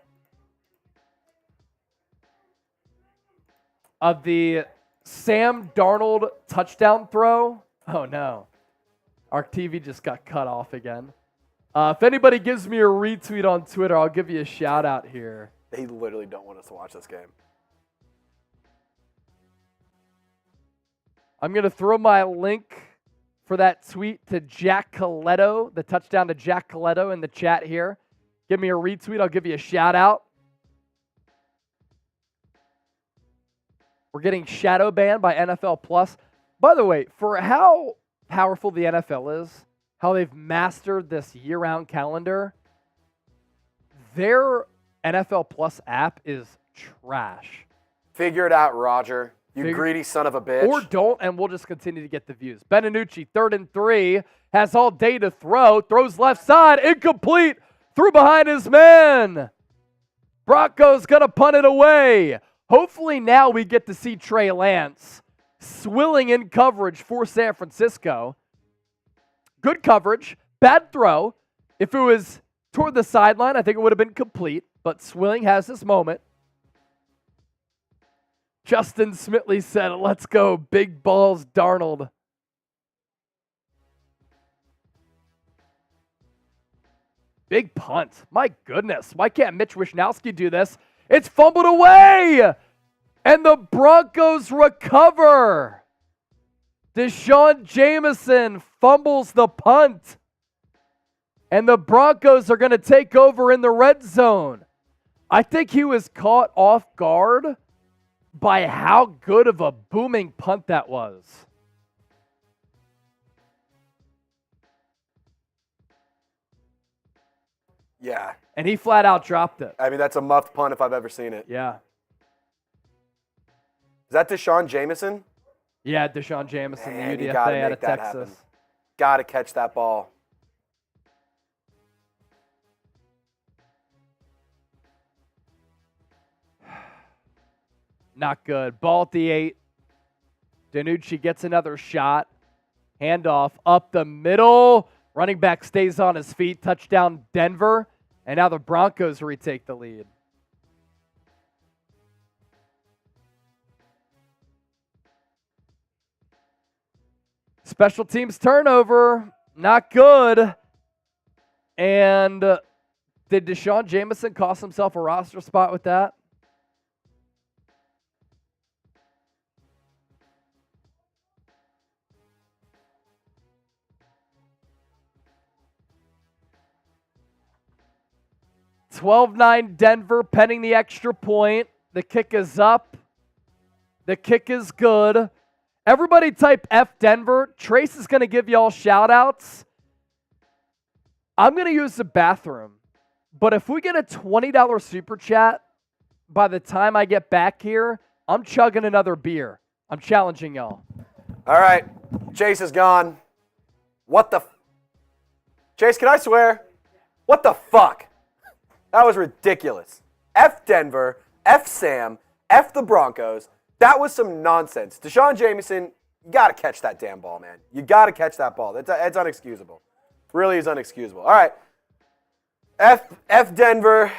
of the Sam Darnold touchdown throw. Oh, no. Our TV just got cut off again. If anybody gives me a retweet on Twitter, I'll give you a shout out here. They literally don't want us to watch this game. I'm going to throw my link for that tweet to Jack Coletto, the touchdown to Jack Coletto in the chat here. Give me a retweet. I'll give you a shout out. We're getting shadow banned by NFL Plus. By the way, for how powerful the NFL is, how they've mastered this year-round calendar, their NFL Plus app is trash. Figure it out, Roger. You greedy son of a bitch. Or don't, and we'll just continue to get the views. Benanucci, 3rd and 3, has all day to throw. Throws left side, incomplete. Threw behind his man. Broncos going to punt it away. Hopefully now we get to see Trey Lance swilling in coverage for San Francisco. Good coverage. Bad throw. If it was toward the sideline, I think it would have been complete. But Swilling has this moment. Justin Smitley said, let's go, big balls, Darnold. Big punt. My goodness. Why can't Mitch Wishnowski do this? It's fumbled away. And the Broncos recover. Deshaun Jameson fumbles the punt. And the Broncos are going to take over in the red zone. I think he was caught off guard by how good of a booming punt that was. Yeah. And he flat out dropped it. I mean, that's a muffed punt if I've ever seen it. Yeah. Is that Deshaun Jameson? Yeah, Deshaun Jameson, Man, the you gotta UDFA out make of that Texas. happen. Got to catch that ball. Not good. Ball at the 8. Danucci gets another shot. Handoff up the middle. Running back stays on his feet. Touchdown Denver. And now the Broncos retake the lead. Special teams turnover. Not good. And did Deshaun Jameson cost himself a roster spot with that? (12-9) Denver, penning the extra point. The kick is up. The kick is good. Everybody type F Denver. Trace is going to give y'all shout-outs. I'm going to use the bathroom. But if we get a $20 super chat by the time I get back here, I'm chugging another beer. I'm challenging y'all. All right. Chase is gone. What the? Chase, can I swear? What the fuck? That was ridiculous. F Denver, F Sam, F the Broncos. That was some nonsense. Deshaun Jameson, you got to catch that damn ball, man. You got to catch that ball. It's unexcusable. Really is unexcusable. All right. F Denver.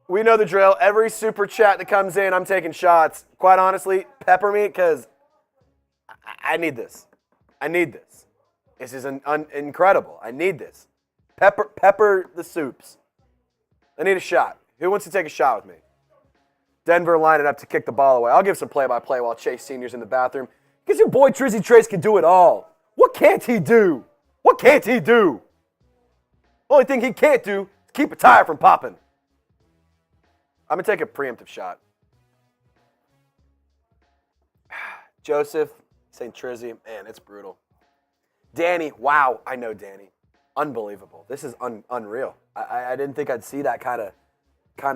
We know the drill. Every super chat that comes in, I'm taking shots. Quite honestly, pepper me because I need this. I need this. This is incredible. I need this. Pepper the soups. I need a shot. Who wants to take a shot with me? Denver lining up to kick the ball away. I'll give some play-by-play while Chase Sr.'s in the bathroom. Because your boy Trizzy Trace can do it all. What can't he do? What can't he do? Only thing he can't do is keep a tire from popping. I'm going to take a preemptive shot. Joseph, St. Trizzy, man, it's brutal. Danny, wow, I know Danny. Unbelievable. This is unreal. I didn't think I'd see that kind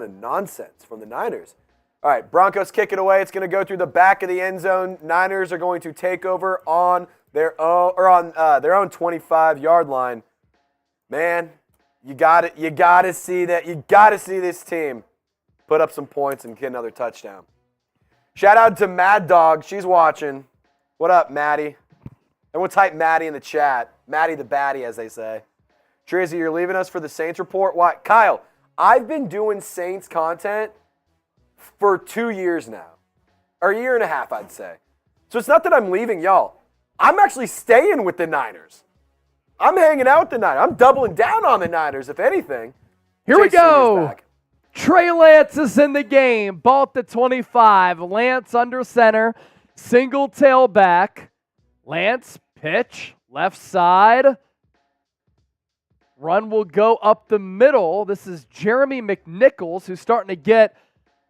of nonsense from the Niners. All right, Broncos kick it away. It's going to go through the back of the end zone. Niners are going to take over on their own 25-yard line. Man, you got it. You got to see that. You got to see this team put up some points and get another touchdown. Shout out to Mad Dog. She's watching. What up, Maddie? Everyone type Maddie in the chat. Maddie the baddie, as they say. Drizzy, you're leaving us for the Saints report? Why? Kyle, I've been doing Saints content for 2 years now. Or a year and a half, I'd say. So it's not that I'm leaving y'all. I'm actually staying with the Niners. I'm hanging out with the Niners. I'm doubling down on the Niners, if anything. Here we go. Trey Lance is in the game. Ball at the 25. Lance under center. Single tailback. Lance, pitch, left side. Run will go up the middle. This is Jeremy McNichols, who's starting to get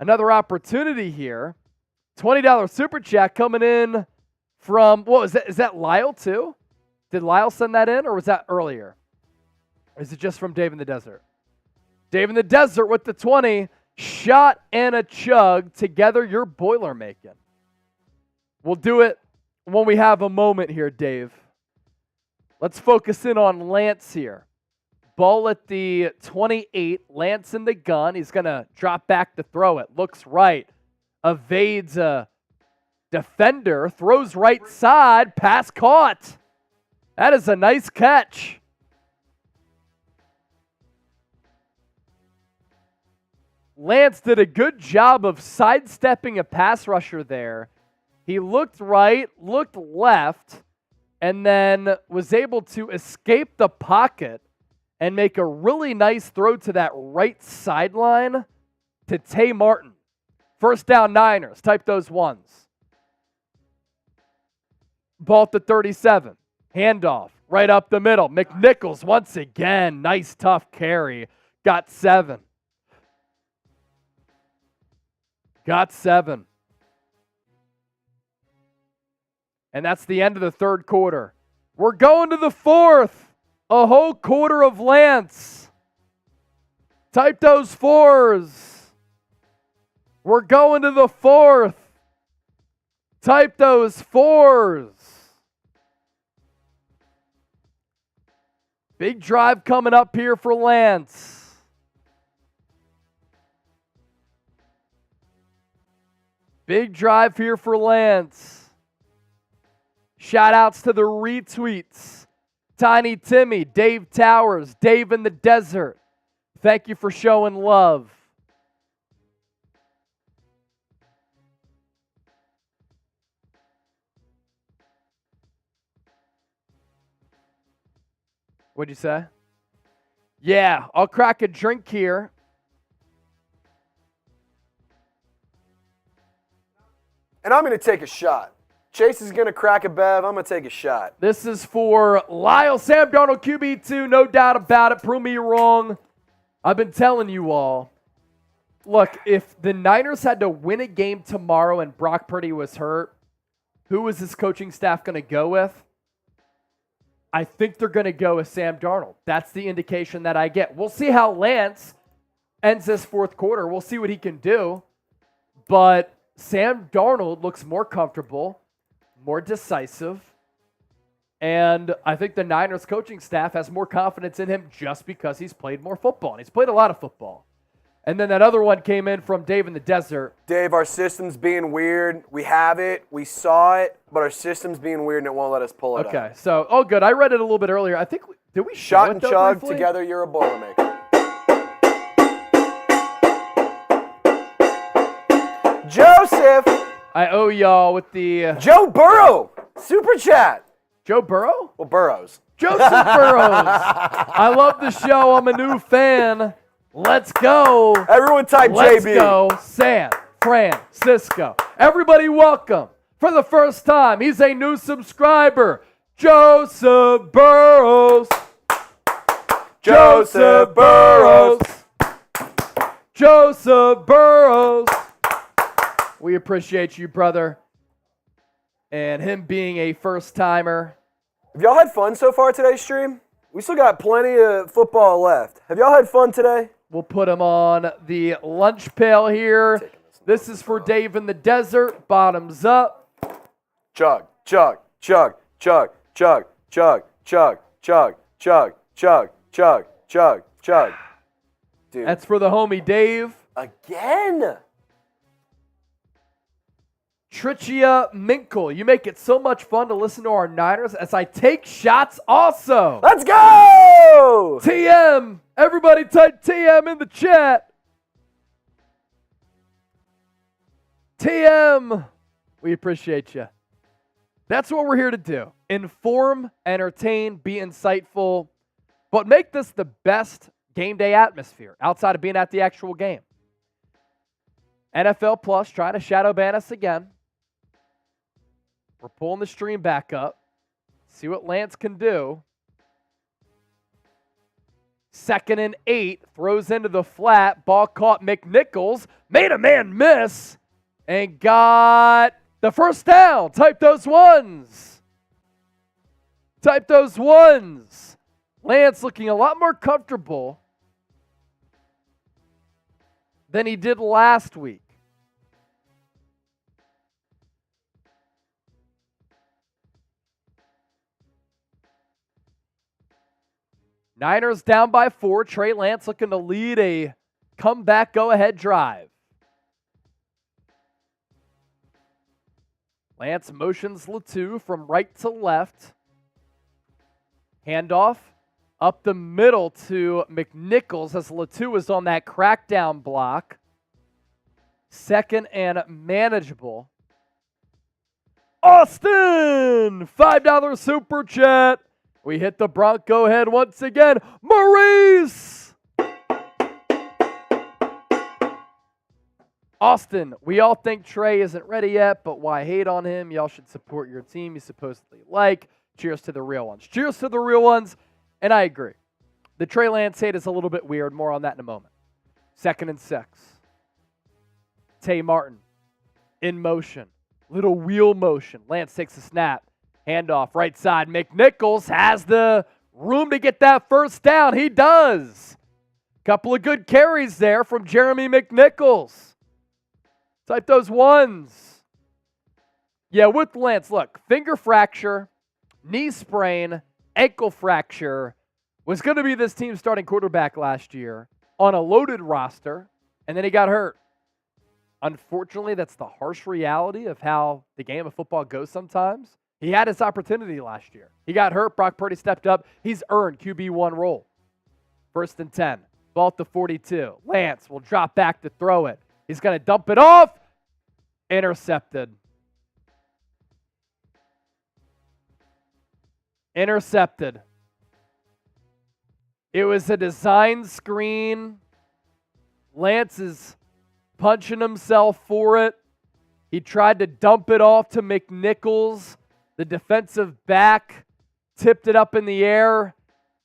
another opportunity here. $20 super chat coming in from, what was that? Is that Lyle too? Did Lyle send that in, or was that earlier? Or is it just from Dave in the Desert? Dave in the Desert with the 20. Shot and a chug. Together, you're boiler making. We'll do it when we have a moment here, Dave. Let's focus in on Lance here. Ball at the 28. Lance in the gun. He's going to drop back to throw it. Looks right. Evades a defender. Throws right side. Pass caught. That is a nice catch. Lance did a good job of sidestepping a pass rusher there. He looked right, looked left, and then was able to escape the pocket and make a really nice throw to that right sideline to Tay Martin. First down, Niners. Type those ones. Ball at the 37. Handoff right up the middle. McNichols once again. Nice tough carry. Got 7. Got 7. And that's the end of the third quarter. We're going to the fourth. A whole quarter of Lance. Type those 4s. We're going to the fourth. Type those 4s. Big drive coming up here for Lance. Big drive here for Lance. Shout outs to the retweets. Tiny Timmy, Dave Towers, Dave in the Desert. Thank you for showing love. What'd you say? Yeah, I'll crack a drink here. And I'm going to take a shot. Chase is going to crack a bev. I'm going to take a shot. This is for Lyle. Sam Darnold, QB2, no doubt about it. Prove me wrong. I've been telling you all. Look, if the Niners had to win a game tomorrow and Brock Purdy was hurt, who was this coaching staff going to go with? I think they're going to go with Sam Darnold. That's the indication that I get. We'll see how Lance ends this fourth quarter. We'll see what he can do. But Sam Darnold looks more comfortable, more decisive, and I think the Niners coaching staff has more confidence in him just because he's played more football. And he's played a lot of football. And then that other one came in from Dave in the Desert. Dave, our system's being weird. We have it. We saw it. But our system's being weird and it won't let us pull it up. Okay, so, oh good. I read it a little bit earlier. I think, did we show Shot it and though chug briefly? together, you're a Boilermaker. Joseph. I owe y'all with the... Joe Burrow. Super chat. Joe Burrow? Well, Burrows. Joseph Burrows. I love the show. I'm a new fan. Let's go. Everyone type Let's JB. go San Francisco. Everybody welcome. For the first time, he's a new subscriber. Joseph Burrows. Joseph Burrows. Joseph Burrows. We appreciate you, brother. And him being a first-timer. Have y'all had fun so far today's stream? We still got plenty of football left. Have y'all had fun today? We'll put him on the lunch pail here. This is for Dave in the Desert. Bottoms up. Chug, chug, chug, chug, chug, chug, chug, chug, chug, chug, chug, chug, chug. Dude. That's for the homie Dave. Again. Trichia Minkle, you make it so much fun to listen to our Niners as I take shots also. Let's go! go! TM! Everybody type TM in the chat. TM! We appreciate you. That's what we're here to do. Inform, entertain, be insightful, but make this the best game day atmosphere outside of being at the actual game. NFL Plus trying to shadow ban us again. We're pulling the stream back up. See what Lance can do. 2nd and 8. Throws into the flat. Ball caught McNichols. Made a man miss. And got the first down. Type those ones. Type those ones. Lance looking a lot more comfortable than he did last week. Niners down by 4. Trey Lance looking to lead a comeback go-ahead drive. Lance motions Latu from right to left. Handoff up the middle to McNichols as Latu is on that crackdown block. 2nd and manageable. Austin! $5 super chat. We hit the Bronco head once again. Maurice! Austin, we all think Trey isn't ready yet, but why hate on him? Y'all should support your team you supposedly like. Cheers to the real ones. Cheers to the real ones. And I agree. The Trey Lance hate is a little bit weird. More on that in a moment. 2nd and 6. Tay Martin in motion. Little wheel motion. Lance takes a snap. Handoff right side. McNichols has the room to get that first down. He does. Couple of good carries there from Jeremy McNichols. Type those ones. Yeah, with Lance, look, finger fracture, knee sprain, ankle fracture, was going to be this team's starting quarterback last year on a loaded roster, and then he got hurt. Unfortunately, that's the harsh reality of how the game of football goes sometimes. He had his opportunity last year. He got hurt. Brock Purdy stepped up. He's earned QB1 role. 1st and 10. Ball at the 42. Lance will drop back to throw it. He's going to dump it off. Intercepted. Intercepted. It was a design screen. Lance is punching himself for it. He tried to dump it off to McNichols. The defensive back tipped it up in the air,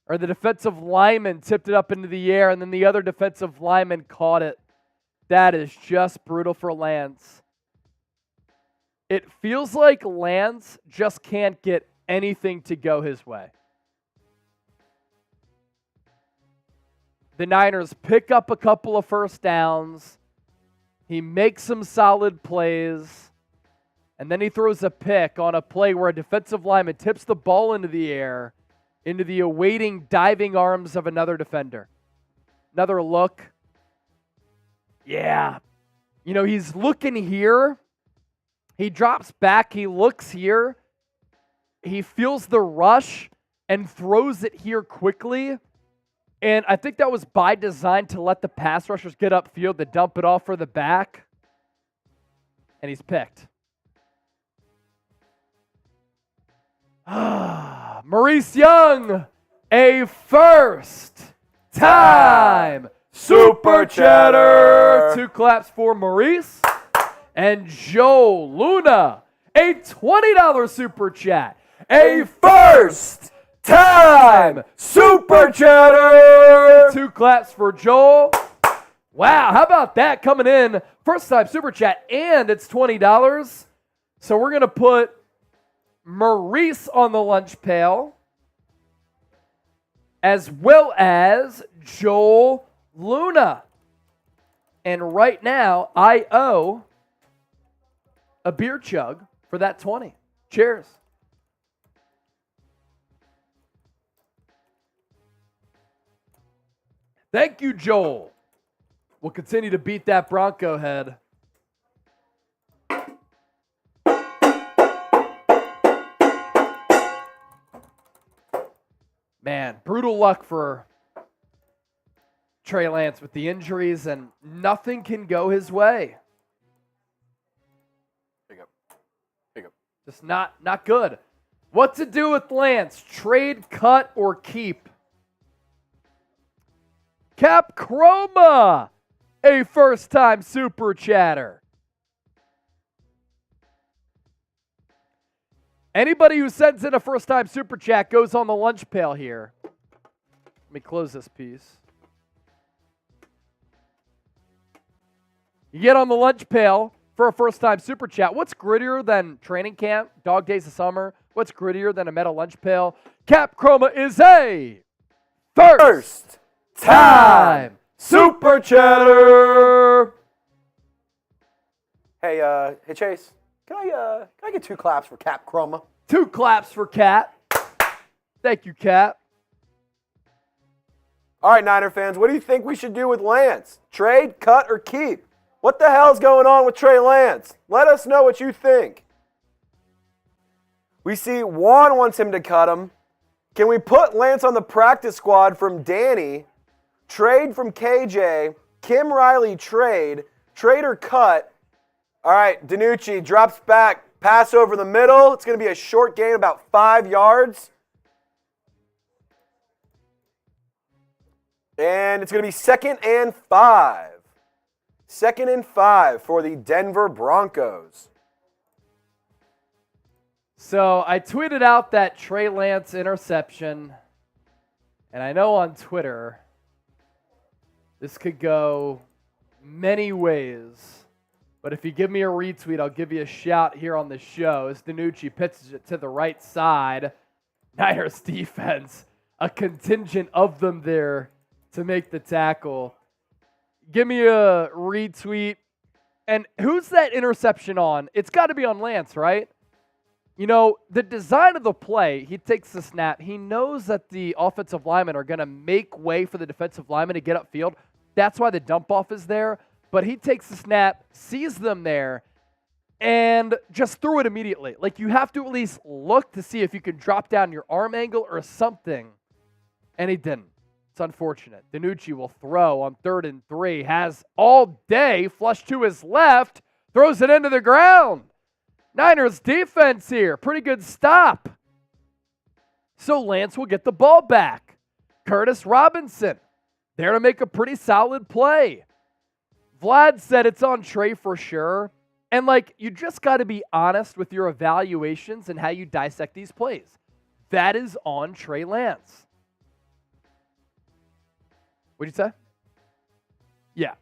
or the defensive lineman tipped it up into the air, and then the other defensive lineman caught it. That is just brutal for Lance. It feels like Lance just can't get anything to go his way. The Niners pick up a couple of first downs. He makes some solid plays. And then he throws a pick on a play where a defensive lineman tips the ball into the air, into the awaiting diving arms of another defender. Another look. Yeah. You know, he's looking here. He drops back. He looks here. He feels the rush and throws it here quickly. And I think that was by design to let the pass rushers get upfield to dump it off for the back. And he's picked. Maurice Young, a first time super chatter. 2 claps for Maurice. And Joe Luna, a $20 super chat. A first time super chatter. 2 claps for Joel. Wow, how about that coming in? First time super chat, and it's $20. So we're going to put Maurice on the lunch pail, as well as Joel Luna. And right now, I owe a beer chug for that 20. Cheers. Thank you, Joel. We'll continue to beat that Bronco head. Man, brutal luck for Trey Lance with the injuries, and nothing can go his way. Here you go. Here you go. Just not good. What to do with Lance? Trade, cut, or keep? Cap Chroma, a first-time super chatter. Anybody who sends in a first-time super chat goes on the lunch pail here. Let me close this piece. You get on the lunch pail for a first-time super chat. What's grittier than training camp, dog days of summer? What's grittier than a metal lunch pail? Cap Chroma is a first time super chatter. Hey, Chase. Can I get 2 claps for Cap Chroma? 2 claps for Cap. Thank you, Cap. All right, Niner fans, what do you think we should do with Lance? Trade, cut, or keep? What the hell's going on with Trey Lance? Let us know what you think. We see Juan wants him to cut him. Can we put Lance on the practice squad from Danny? Trade from KJ. Kim Riley trade. Trade or cut. All right, DiNucci drops back. Pass over the middle. It's going to be a short gain, about 5 yards. And it's going to be 2nd and 5. 2nd and 5 for the Denver Broncos. So I tweeted out that Trey Lance interception, and I know on Twitter this could go many ways, but if you give me a retweet, I'll give you a shout here on the show. As DiNucci pitches it to the right side, Niners defense, a contingent of them there to make the tackle. Give me a retweet. And who's that interception on? It's got to be on Lance, right? You know, the design of the play, he takes the snap. He knows that the offensive linemen are going to make way for the defensive lineman to get upfield. That's why the dump off is there. But he takes the snap, sees them there, and just threw it immediately. Like, you have to at least look to see if you can drop down your arm angle or something. And he didn't. It's unfortunate. DiNucci will throw on 3rd and 3. Has all day, flush to his left, throws it into the ground. Niners defense here. Pretty good stop. So Lance will get the ball back. Curtis Robinson there to make a pretty solid play. Vlad said it's on Trey for sure. And, like, you just got to be honest with your evaluations and how you dissect these plays. That is on Trey Lance. What'd you say? Yeah.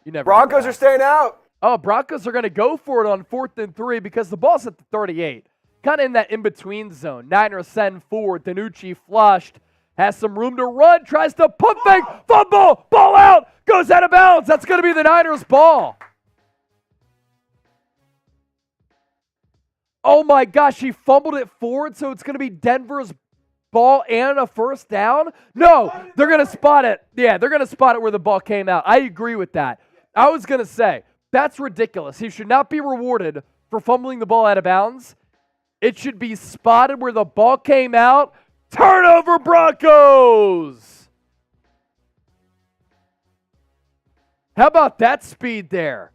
You never. Broncos are staying out. Oh, Broncos are going to go for it on 4th and 3 because the ball's at the 38. Kind of in that in-between zone. Niners send forward. DiNucci flushed. Has some room to run. Tries to pump fake. Fumble. Ball out. Goes out of bounds. That's going to be the Niners' ball. Oh, my gosh. He fumbled it forward, so it's going to be Denver's ball and a first down? No, they're going to spot it. Yeah, they're going to spot it where the ball came out. I agree with that. I was going to say, that's ridiculous. He should not be rewarded for fumbling the ball out of bounds. It should be spotted where the ball came out. Turnover, Broncos! How about that speed there?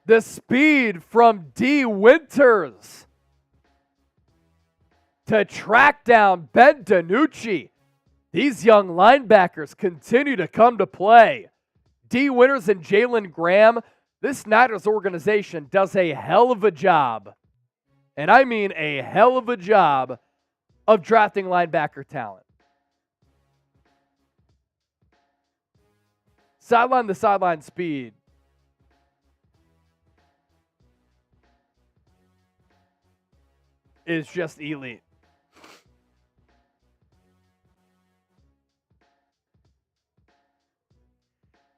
The speed from Dee Winters to track down Ben DiNucci. These young linebackers continue to come to play. Dee Winters and Jalen Graham, this Niners organization does a hell of a job, and I mean a hell of a job, of drafting linebacker talent. Sideline to sideline speed. Is just elite.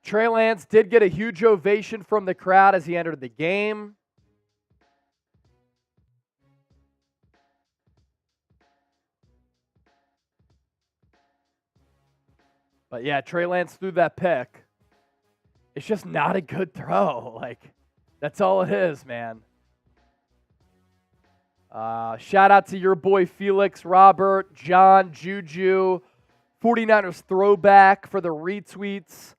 Trey Lance did get a huge ovation from the crowd as he entered the game. But yeah, Trey Lance threw that pick. It's just not a good throw. Like, that's all it is, man. Shout out to your boy Felix, Robert, John, Juju, 49ers throwback for the retweets.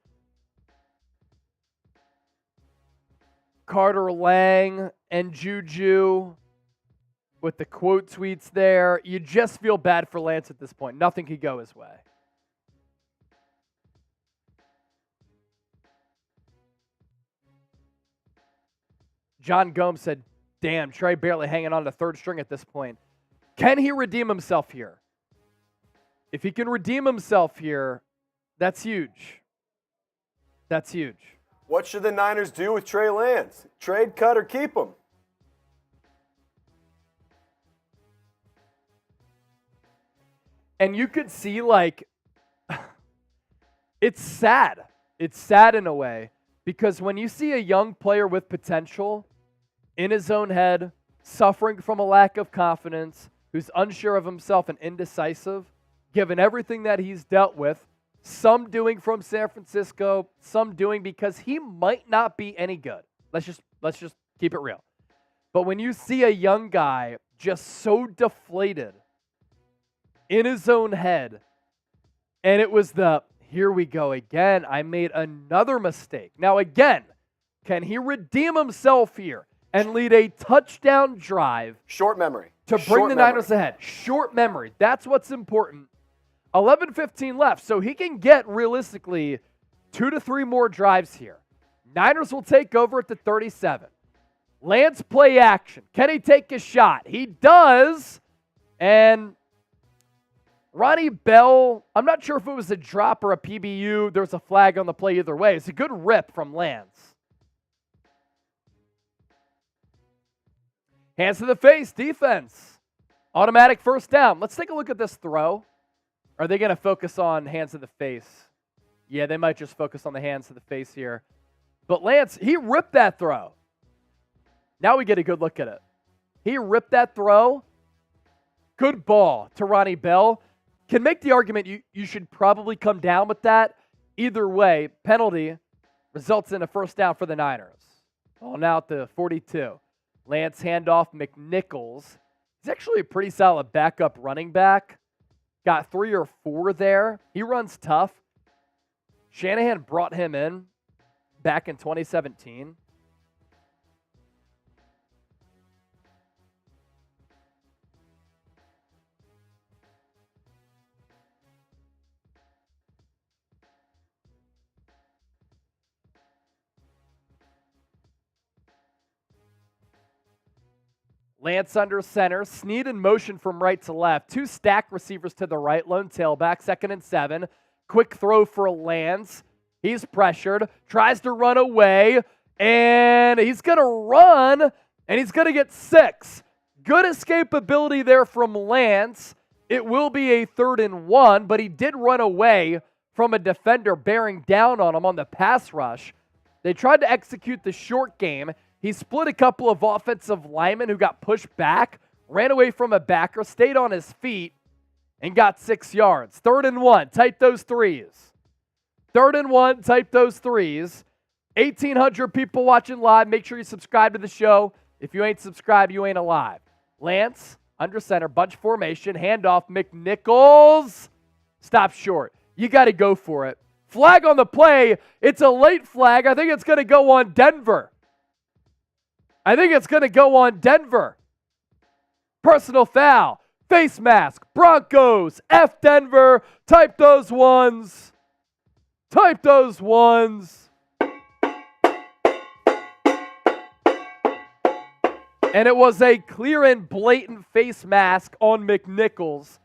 Carter Lang and Juju with the quote tweets there. You just feel bad for Lance at this point. Nothing could go his way. John Gomes said, damn, Trey barely hanging on to third string at this point. Can he redeem himself here? If he can redeem himself here, that's huge. That's huge. What should the Niners do with Trey Lance? Trade, cut, or keep him? And you could see, like, it's sad. It's sad in a way. Because when you see a young player with potential in his own head, suffering from a lack of confidence, who's unsure of himself and indecisive, given everything that he's dealt with, some doing from San Francisco, some doing because he might not be any good. Let's just keep it real. But when you see a young guy just so deflated in his own head, and it was the, here we go again, I made another mistake. Now again, can he redeem himself here and lead a touchdown drive? Short memory. To bring the Niners ahead. Short memory. That's what's important. 11:15 left, so he can get, realistically, 2 to 3 more drives here. Niners will take over at the 37. Lance play action. Can he take a shot? He does. And Ronnie Bell, I'm not sure if it was a drop or a PBU. There's a flag on the play either way. It's a good rip from Lance. Hands to the face, defense. Automatic first down. Let's take a look at this throw. Are they going to focus on hands to the face? Yeah, they might just focus on the hands to the face here. But Lance, he ripped that throw. Now we get a good look at it. He ripped that throw. Good ball to Ronnie Bell. Can make the argument you should probably come down with that. Either way, penalty results in a first down for the Niners. Well, now at the 42. Lance handoff McNichols. He's actually a pretty solid backup running back. Got 3 or 4 there. He runs tough. Shanahan brought him in back in 2017. Lance under center. Snead in motion from right to left. 2 stack receivers to the right. Lone tailback. 2nd and 7. Quick throw for Lance. He's pressured. Tries to run away. And he's going to run. And he's going to get 6. Good escapability there from Lance. It will be a 3rd and 1. But he did run away from a defender bearing down on him on the pass rush. They tried to execute the short game. He split a couple of offensive linemen who got pushed back, ran away from a backer, stayed on his feet, and got 6 yards. 3rd and 1. Type those threes. 3rd and 1. Type those threes. 1,800 people watching live. Make sure you subscribe to the show. If you ain't subscribed, you ain't alive. Lance, under center, bunch formation, handoff, McNichols. Stop short. You got to go for it. Flag on the play. It's a late flag. I think it's going to go on Denver. Personal foul. Face mask. Broncos. F Denver. Type those ones. Type those ones. And it was a clear and blatant face mask on McNichols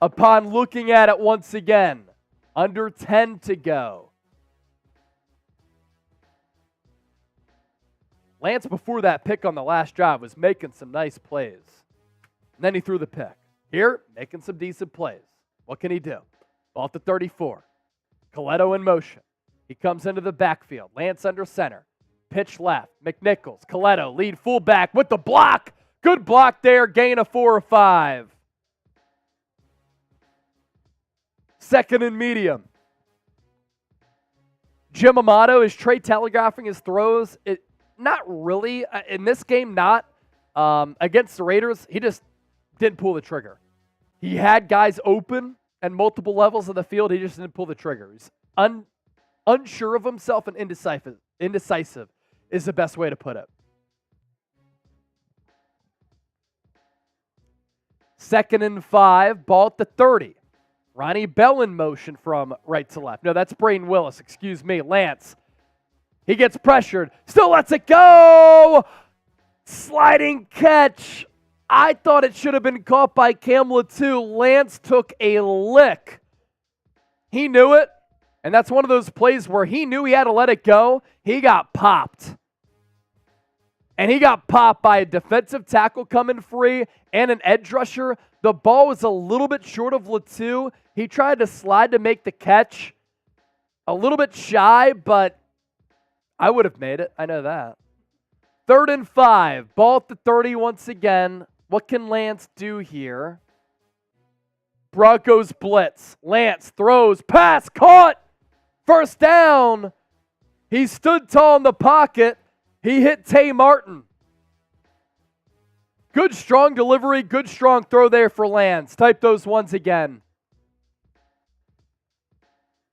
upon looking at it once again. Under 10 to go. Lance, before that pick on the last drive, was making some nice plays. And then he threw the pick. Here, making some decent plays. What can he do? Ball at the 34. Coletto in motion. He comes into the backfield. Lance under center. Pitch left. McNichols. Coletto, lead fullback with the block. Good block there. Gain of 4 or 5. 2nd and medium. Jim Amato, is Trey telegraphing his throws? Not really. In this game, not. Against the Raiders, he just didn't pull the trigger. He had guys open at multiple levels of the field. He just didn't pull the trigger. He's unsure of himself and indecisive. Indecisive is the best way to put it. 2nd and 5, ball at the 30. Ronnie Bell in motion from right to left. No, that's Brayden Willis. Excuse me. Lance. He gets pressured. Still lets it go. Sliding catch. I thought it should have been caught by Cam Latu. Lance took a lick. He knew it. And that's one of those plays where he knew he had to let it go. He got popped. And he got popped by a defensive tackle coming free and an edge rusher. The ball was a little bit short of Latu. He tried to slide to make the catch. A little bit shy, but I would have made it. I know that. 3rd and 5. Ball at the 30 once again. What can Lance do here? Broncos blitz. Lance throws. Pass. Caught. First down. He stood tall in the pocket. He hit Tay Martin. Good strong delivery. Good strong throw there for Lance. Type those ones again.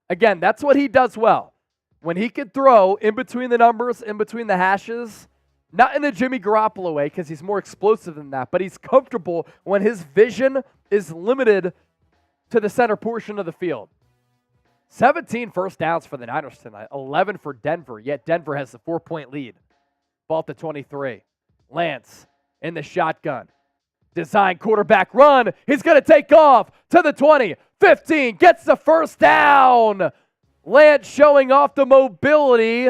Again, that's what he does well. When he can throw in between the numbers, in between the hashes, not in the Jimmy Garoppolo way because he's more explosive than that, but he's comfortable when his vision is limited to the center portion of the field. 17 first downs for the Niners tonight, 11 for Denver, yet Denver has the 4-point lead. Ball at the 23. Lance in the shotgun. Design quarterback run. He's going to take off to the 20, 15, gets the first down. Lance showing off the mobility,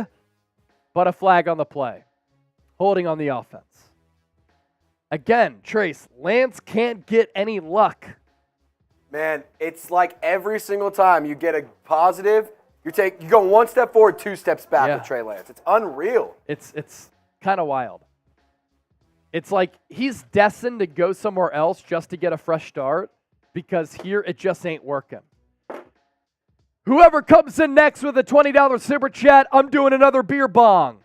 but a flag on the play. Holding on the offense. Again, Trace, Lance can't get any luck. Man, it's like every single time you get a positive, you go one step forward, 2 steps back with Trey Lance. It's unreal. It's kind of wild. It's like he's destined to go somewhere else just to get a fresh start because here it just ain't working. Whoever comes in next with a $20 super chat, I'm doing another beer bong.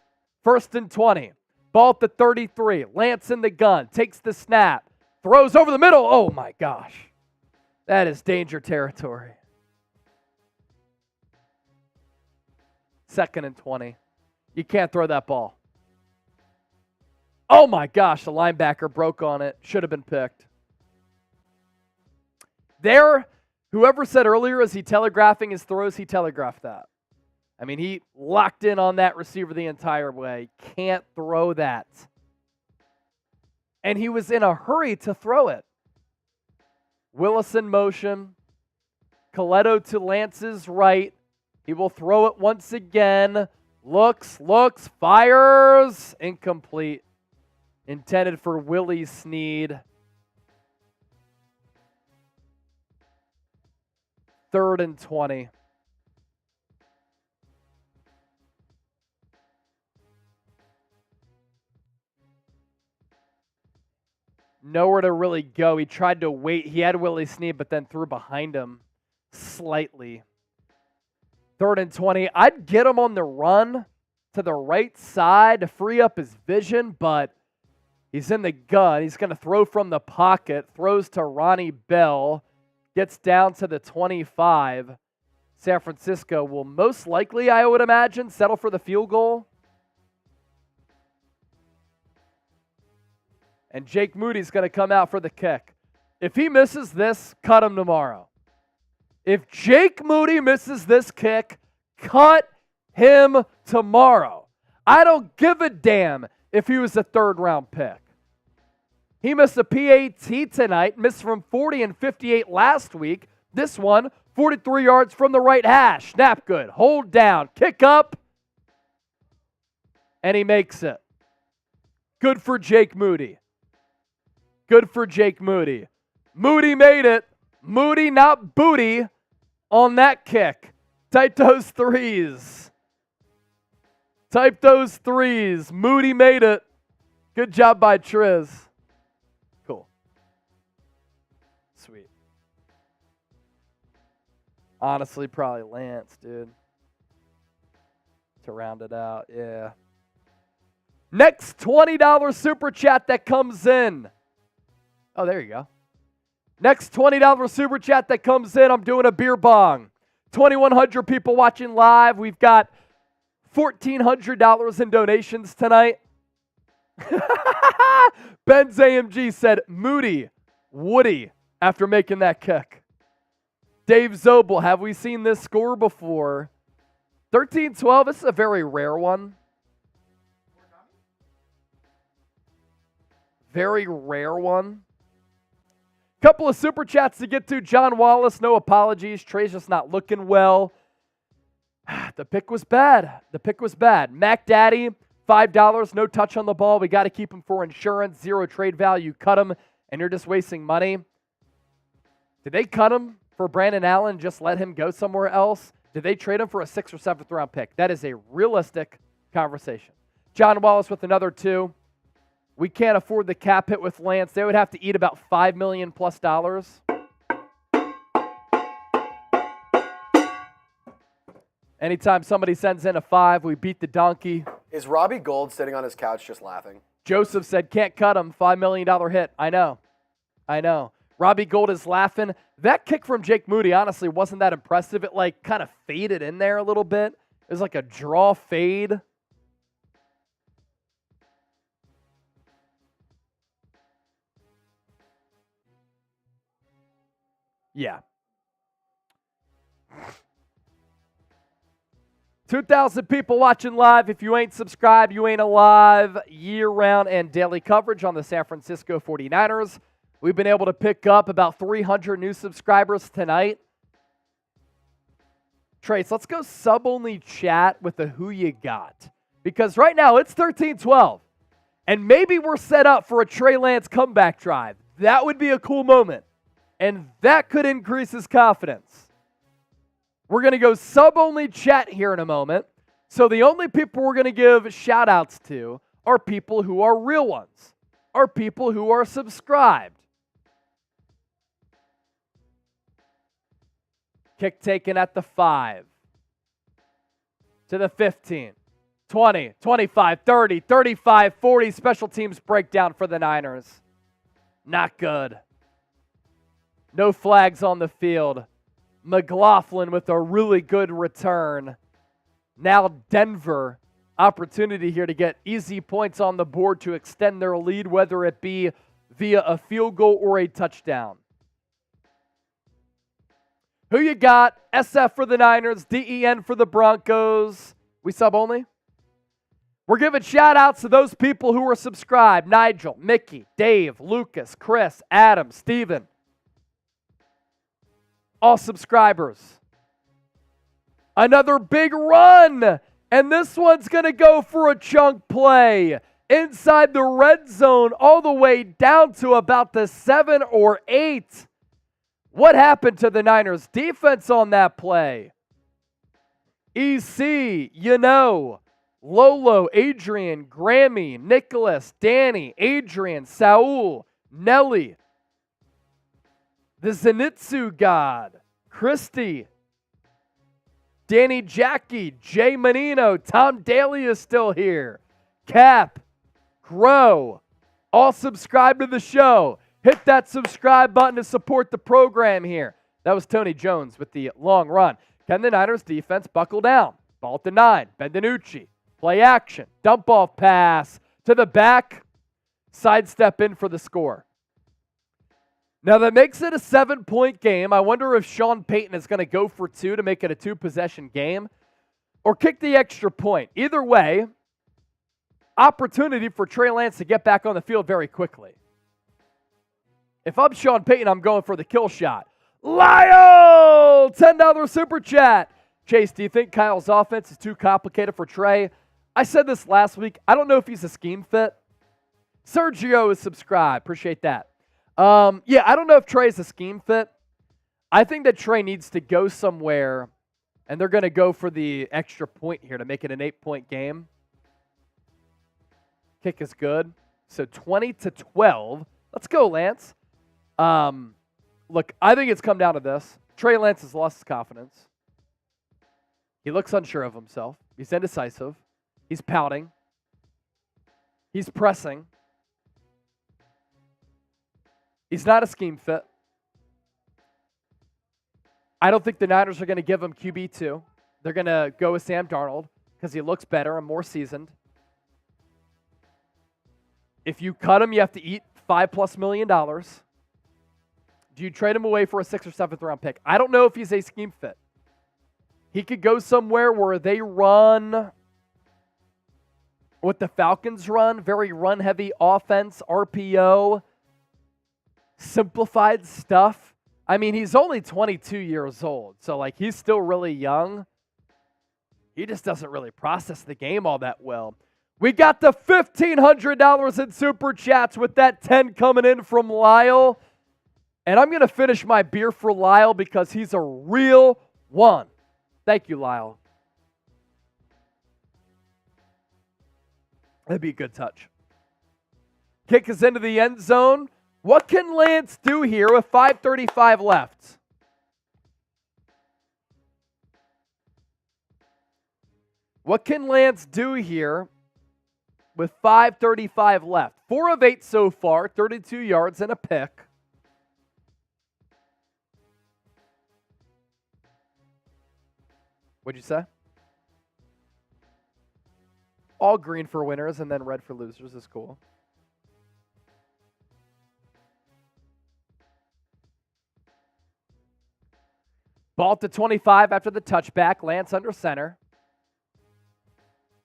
1st and 20. Ball at the 33. Lance in the gun. Takes the snap. Throws over the middle. Oh my gosh. That is danger territory. 2nd and 20. You can't throw that ball. Oh my gosh, the linebacker broke on it. Should have been picked. There, whoever said earlier, is he telegraphing his throws? He telegraphed that. I mean, he locked in on that receiver the entire way. Can't throw that. And he was in a hurry to throw it. Willis in motion. Coletto to Lance's right. He will throw it once again. Looks, fires. Incomplete. Intended for Willie Snead. 3rd and 20. Nowhere to really go. He tried to wait. He had Willie Snead, but then threw behind him slightly. 3rd and 20. I'd get him on the run to the right side to free up his vision, but he's in the gun. He's going to throw from the pocket. Throws to Ronnie Bell. Gets down to the 25. San Francisco will most likely, I would imagine, settle for the field goal. And Jake Moody's going to come out for the kick. If he misses this, cut him tomorrow. If Jake Moody misses this kick, cut him tomorrow. I don't give a damn if he was a 3rd-round pick. He missed a PAT tonight, missed from 40 and 58 last week. This one, 43 yards from the right hash. Snap good. Hold down. Kick up. And he makes it. Good for Jake Moody. Good for Jake Moody. Moody made it. Moody, not booty, on that kick. Type those threes. Type those threes. Moody made it. Good job by Triz. Cool. Sweet. Honestly, probably Lance, dude. To round it out, yeah. Next $20 super chat that comes in. Oh, there you go. Next $20 super chat that comes in, I'm doing a beer bong. 2,100 people watching live. We've got $1,400 in donations tonight. Ben's AMG said, Moody, Woody, after making that kick. Dave Zobel, have we seen this score before? 13-12, this is a very rare one. Very rare one. Couple of super chats to get to. John Wallace, no apologies. Trey's just not looking well. The pick was bad. The pick was bad. Mac Daddy, $5, no touch on the ball. We got to keep him for insurance. Zero trade value. Cut him, and you're just wasting money. Did they cut him for Brandon Allen? Just let him go somewhere else? Did they trade him for a 6th or 7th round pick? That is a realistic conversation. John Wallace with another 2. We can't afford the cap hit with Lance. They would have to eat about $5 million plus. Anytime somebody sends in a 5, we beat the donkey. Is Robbie Gould sitting on his couch just laughing? Joseph said, can't cut him. $5 million hit. I know. Robbie Gould is laughing. That kick from Jake Moody, honestly, wasn't that impressive. It, kind of faded in there a little bit. It was like a draw fade. Yeah. 2,000 people watching live. If you ain't subscribed, you ain't alive. Year-round and daily coverage on the San Francisco 49ers. We've been able to pick up about 300 new subscribers tonight. Trace, let's go sub-only chat with the who you got. Because right now it's 13-12. And maybe we're set up for a Trey Lance comeback drive. That would be a cool moment. And that could increase his confidence. We're going to go sub-only chat here in a moment. So the only people we're going to give shout-outs to are people who are real ones, are people who are subscribed. Kick taken at the 5, to the 15, 20, 25, 30, 35, 40. Special teams breakdown for the Niners. Not good. No flags on the field. McLaughlin with a really good return. Now Denver, opportunity here to get easy points on the board to extend their lead, whether it be via a field goal or a touchdown. Who you got? SF for the Niners, DEN for the Broncos. We sub only? We're giving shout outs to those people who are subscribed. Nigel, Mickey, Dave, Lucas, Chris, Adam, Steven. All subscribers. Another big run. And this one's going to go for a chunk play. Inside the red zone all the way down to about the 7 or 8. What happened to the Niners defense on that play? EC, Lolo, Adrian, Grammy, Nicholas, Danny, Adrian, Saul, Nelly, the Zenitsu God, Christy, Danny Jackie, Jay Menino, Tom Daly is still here, Cap, Grow, all subscribe to the show. Hit that subscribe button to support the program here. That was Tony Jones with the long run. Can the Niners defense buckle down? Ball at the 9, Benvenucci, play action, dump off pass to the back, sidestep in for the score. Now that makes it a 7-point game. I wonder if Sean Payton is going to go for 2 to make it a 2-possession game or kick the extra point. Either way, opportunity for Trey Lance to get back on the field very quickly. If I'm Sean Payton, I'm going for the kill shot. Lyle! $10 super chat. Chase, do you think Kyle's offense is too complicated for Trey? I said this last week. I don't know if he's a scheme fit. Sergio is subscribed. Appreciate that. Yeah, I don't know if Trey's a scheme fit. I think that Trey needs to go somewhere, and they're going to go for the extra point here to make it an 8-point game. Kick is good. So 20-12. Let's go, Lance. Look, I think it's come down to this. Trey Lance has lost his confidence. He looks unsure of himself. He's indecisive. He's pouting. He's pressing. He's not a scheme fit. I don't think the Niners are going to give him QB2. They're going to go with Sam Darnold because he looks better and more seasoned. If you cut him, you have to eat $5+ million. Do you trade him away for a 6th or 7th round pick? I don't know if he's a scheme fit. He could go somewhere where they run what the Falcons run, very run-heavy offense, RPO, simplified stuff. I mean, he's only 22 years old, so like he's still really young. He just doesn't really process the game all that well. We got the $1,500 in Super Chats with that 10 coming in from Lyle. And I'm going to finish my beer for Lyle because he's a real one. Thank you, Lyle. That'd be a good touch. Kick is into the end zone. What can Lance do here with 5:35 left? What can Lance do here with 5:35 left? 4 of 8 so far, 32 yards and a pick. What'd you say? All green for winners and then red for losers is cool. Ball to 25 after the touchback. Lance under center.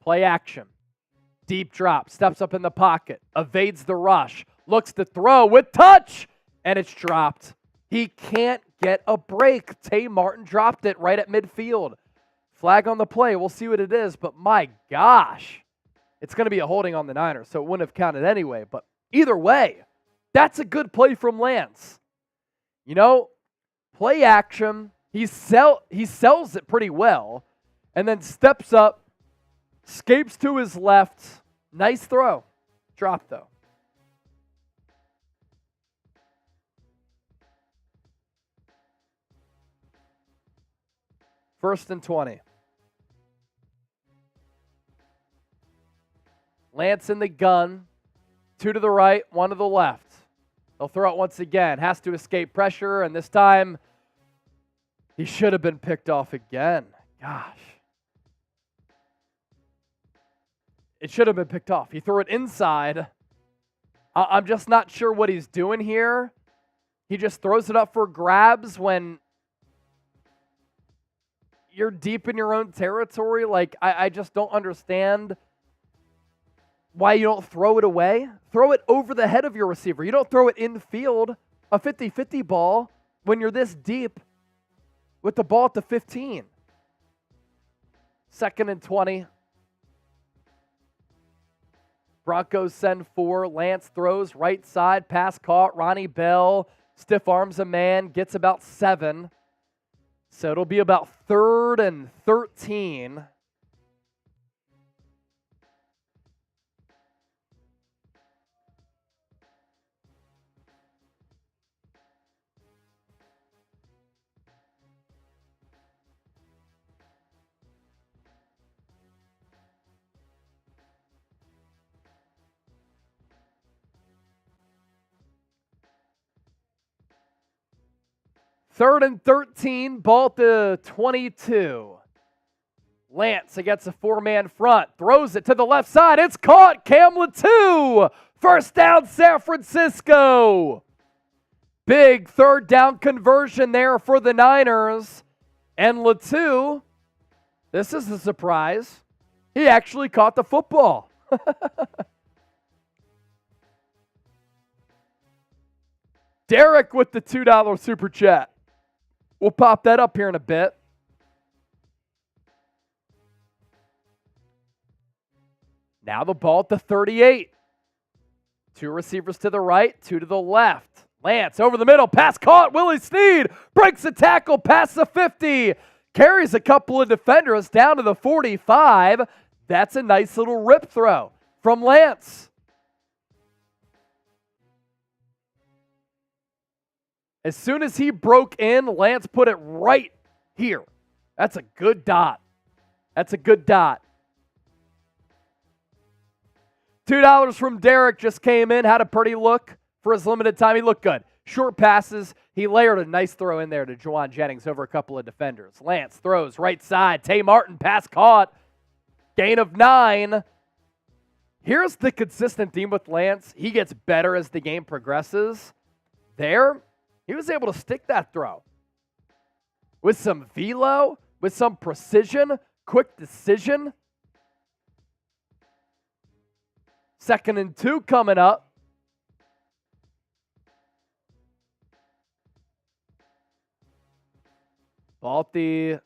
Play action. Deep drop. Steps up in the pocket. Evades the rush. Looks to throw with touch. And it's dropped. He can't get a break. Tay Martin dropped it right at midfield. Flag on the play. We'll see what it is. But my gosh. It's going to be a holding on the Niners, so it wouldn't have counted anyway. But either way, that's a good play from Lance. You know, play action. He sells it pretty well, and then steps up, escapes to his left. Nice throw. Drop, though. First and 20. Lance in the gun. 2 to the right, 1 to the left. They'll throw it once again. Has to escape pressure, and this time he should have been picked off again. Gosh. It should have been picked off. He threw it inside. I'm just not sure what he's doing here. He just throws it up for grabs when you're deep in your own territory. Like, I just don't understand why you don't throw it away. Throw it over the head of your receiver. You don't throw it in field, a 50-50 ball, when you're this deep with the ball at the 15. 2nd and 20. Broncos send 4. Lance throws right side. Pass caught. Ronnie Bell stiff arms a man. Gets about 7. So it'll be about 3rd and 13. Third and 13, ball to 22. Lance against a 4-man front, throws it to the left side. It's caught. Cam Latu. First down, San Francisco. Big 3rd down conversion there for the Niners. And Latu, this is a surprise. He actually caught the football. Derek with the $2 super chat. We'll pop that up here in a bit. Now the ball at the 38. 2 receivers to the right, 2 to the left. Lance over the middle, pass caught. Willie Snead breaks the tackle past the 50. Carries a couple of defenders down to the 45. That's a nice little rip throw from Lance. As soon as he broke in, Lance put it right here. That's a good dot. That's a good dot. $2 from Derek just came in. Had a pretty look for his limited time. He looked good. Short passes. He layered a nice throw in there to Juwan Jennings over a couple of defenders. Lance throws right side. Tay Martin pass caught. Gain of 9. Here's the consistent theme with Lance. He gets better as the game progresses. There, he was able to stick that throw with some velo, with some precision, quick decision. 2nd and 2 coming up. Ball at the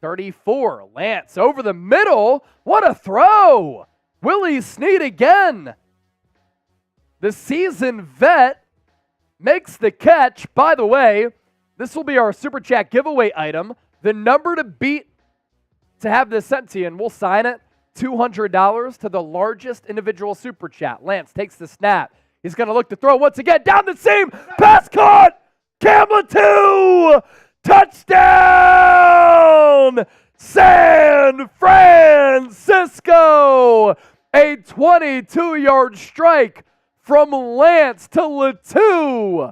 34. Lance over the middle. What a throw! Willie Snead again. The seasoned vet makes the catch. By the way, this will be our Super Chat giveaway item. The number to beat to have this sent to you, and we'll sign it, $200 to the largest individual Super Chat. Lance takes the snap. He's going to look to throw once again. Down the seam. Pass caught. Cam Latu. Touchdown. San Francisco. A 22-yard strike from Lance to Latu.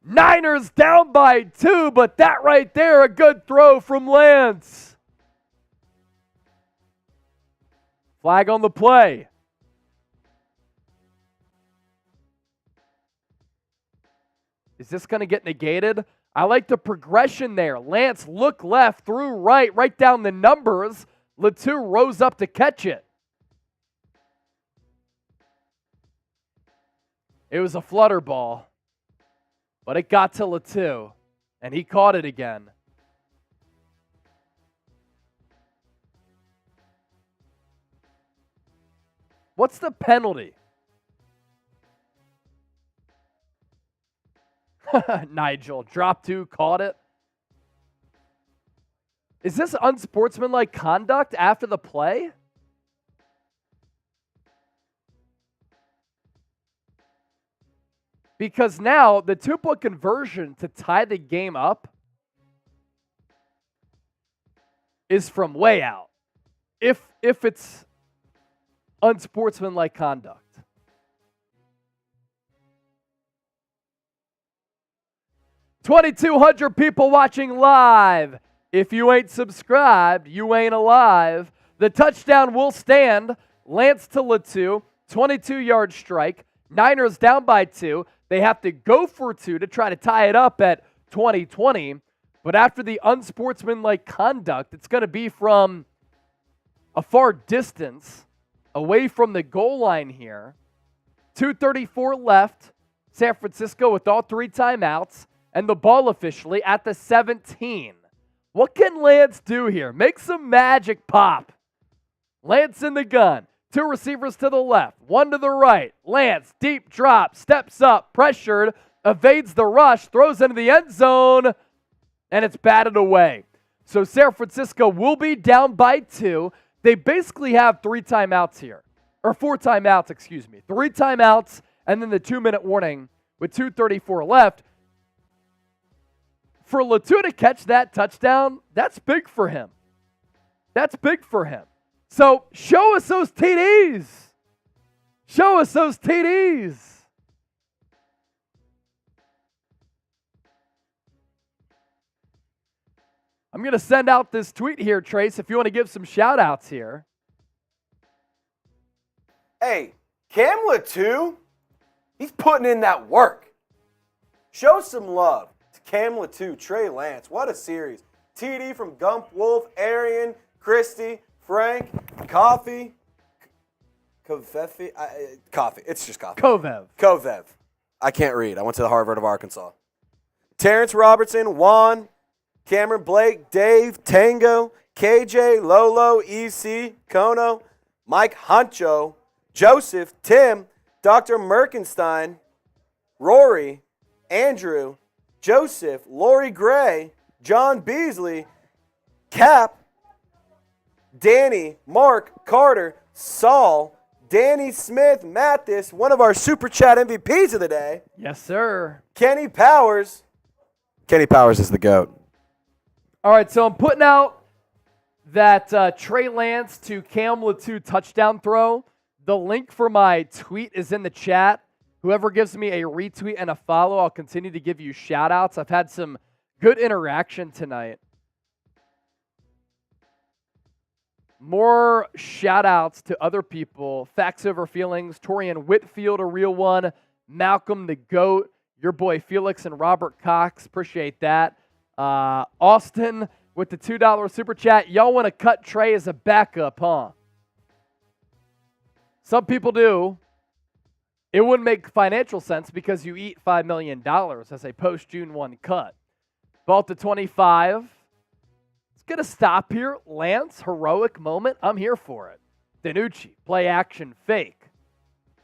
Niners down by 2, but that right there, a good throw from Lance. Flag on the play. Is this going to get negated? I like the progression there. Lance looked left, threw right, right down the numbers. Latu rose up to catch it. It was a flutter ball, but it got to Latu, and he caught it again. What's the penalty? Nigel, drop 2, caught it. Is this unsportsmanlike conduct after the play? Because now the 2-point conversion to tie the game up is from way out. If it's unsportsmanlike conduct. $2,200 people watching live. If you ain't subscribed, you ain't alive. The touchdown will stand. Lance to Latu, 22-yard strike. Niners down by 2. They have to go for 2 to try to tie it up at 20-20. But after the unsportsmanlike conduct, it's going to be from a far distance away from the goal line here. 2:34 left. San Francisco with all 3 timeouts. And the ball officially at the 17. What can Lance do here? Make some magic pop. Lance in the gun. 2 receivers to the left, 1 to the right. Lance, deep drop, steps up, pressured, evades the rush, throws into the end zone, and it's batted away. So San Francisco will be down by 2. They basically have 3 timeouts here. Or 4 timeouts, excuse me. 3 timeouts, and then the 2-minute warning with 2:34 left. For Latu to catch that touchdown, that's big for him. That's big for him. So show us those TDs. Show us those TDs. I'm going to send out this tweet here, Trace, if you want to give some shout outs here. Hey, Cam Latu, he's putting in that work. Show some love to Cam Latu, Trey Lance. What a series. TD from Gump, Wolf, Arian, Christie, Frank, Coffee. Coffee. It's just coffee. Kovev. I can't read. I went to the Harvard of Arkansas. Terrence Robertson, Juan, Cameron Blake, Dave, Tango, KJ, Lolo, EC, Kono, Mike Huncho, Joseph, Tim, Dr. Merkenstein, Rory, Andrew, Joseph, Lori Gray, John Beasley, Cap, Danny, Mark, Carter, Saul, Danny Smith, Mathis, one of our Super Chat MVPs of the day. Yes, sir. Kenny Powers. Kenny Powers is the GOAT. All right, so I'm putting out that Trey Lance to Cam Latu touchdown throw. The link for my tweet is in the chat. Whoever gives me a retweet and a follow, I'll continue to give you shout-outs. I've had some good interaction tonight. More shout-outs to other people. Facts Over Feelings, Torian Whitfield, a real one. Malcolm the GOAT, your boy Felix and Robert Cox. Appreciate that. Austin with the $2 super chat. Y'all want to cut Trey as a backup, huh? Some people do. It wouldn't make financial sense because you eat $5 million as a post-June 1 cut. Ball to 25. Let's get a stop here. Lance, heroic moment. I'm here for it. DiNucci, play action fake.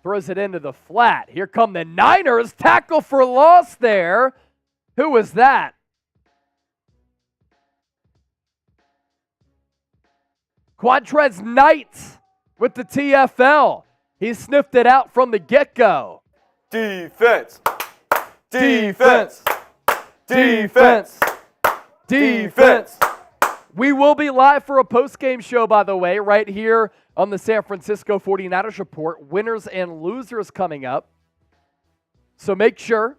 Throws it into the flat. Here come the Niners. Tackle for loss there. Who was that? Quantrez Knight with the TFL. He sniffed it out from the get-go. Defense. Defense. Defense. Defense. We will be live for a post-game show, by the way, right here on the San Francisco 49ers Report. Winners and losers coming up. So make sure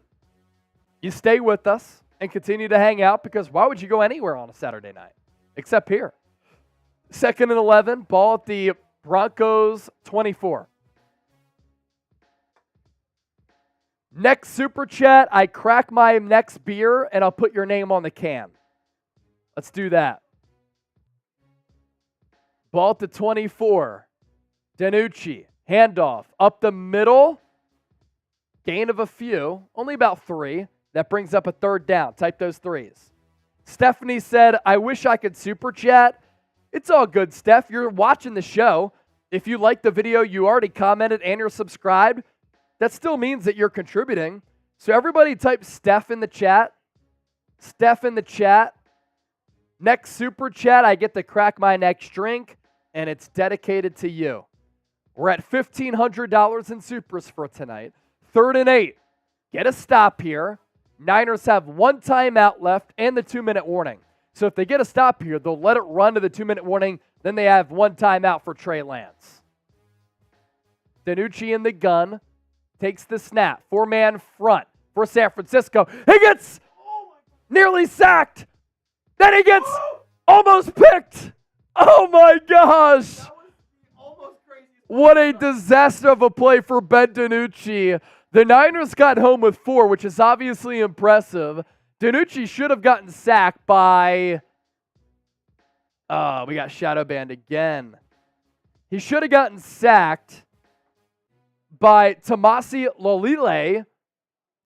you stay with us and continue to hang out, because why would you go anywhere on a Saturday night except here? 2nd and 11, ball at the Broncos 24. Next super chat, I crack my next beer and I'll put your name on the can. Let's do that. Ball to 24. DiNucci, handoff up the middle. Gain of a few, only about 3. That brings up a 3rd down. Type those 3s. Stephanie said, I wish I could super chat. It's all good, Steph. You're watching the show. If you like the video, you already commented and you're subscribed. That still means that you're contributing. So everybody type Steph in the chat. Steph in the chat. Next super chat, I get to crack my next drink, and it's dedicated to you. We're at $1,500 in supers for tonight. 3rd and 8. Get a stop here. Niners have 1 timeout left and the 2-minute warning. So if they get a stop here, they'll let it run to the 2-minute warning. Then they have 1 timeout for Trey Lance. DiNucci in the gun. Takes the snap. 4-man front for San Francisco. He gets nearly sacked. Then he gets almost picked. Oh my gosh. What a disaster of a play for Ben DiNucci. The Niners got home with 4, which is obviously impressive. DiNucci should have gotten sacked by... we got shadow banned again. He should have gotten sacked by Tomasi Lolile,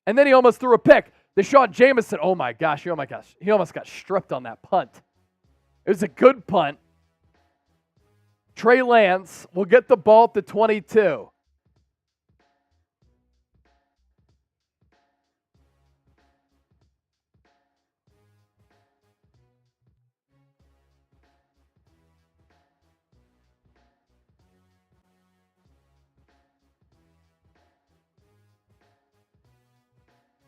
and then he almost threw a pick. Deshaun Jameson, oh my gosh, he almost got stripped on that punt. It was a good punt. Trey Lance will get the ball at the 22.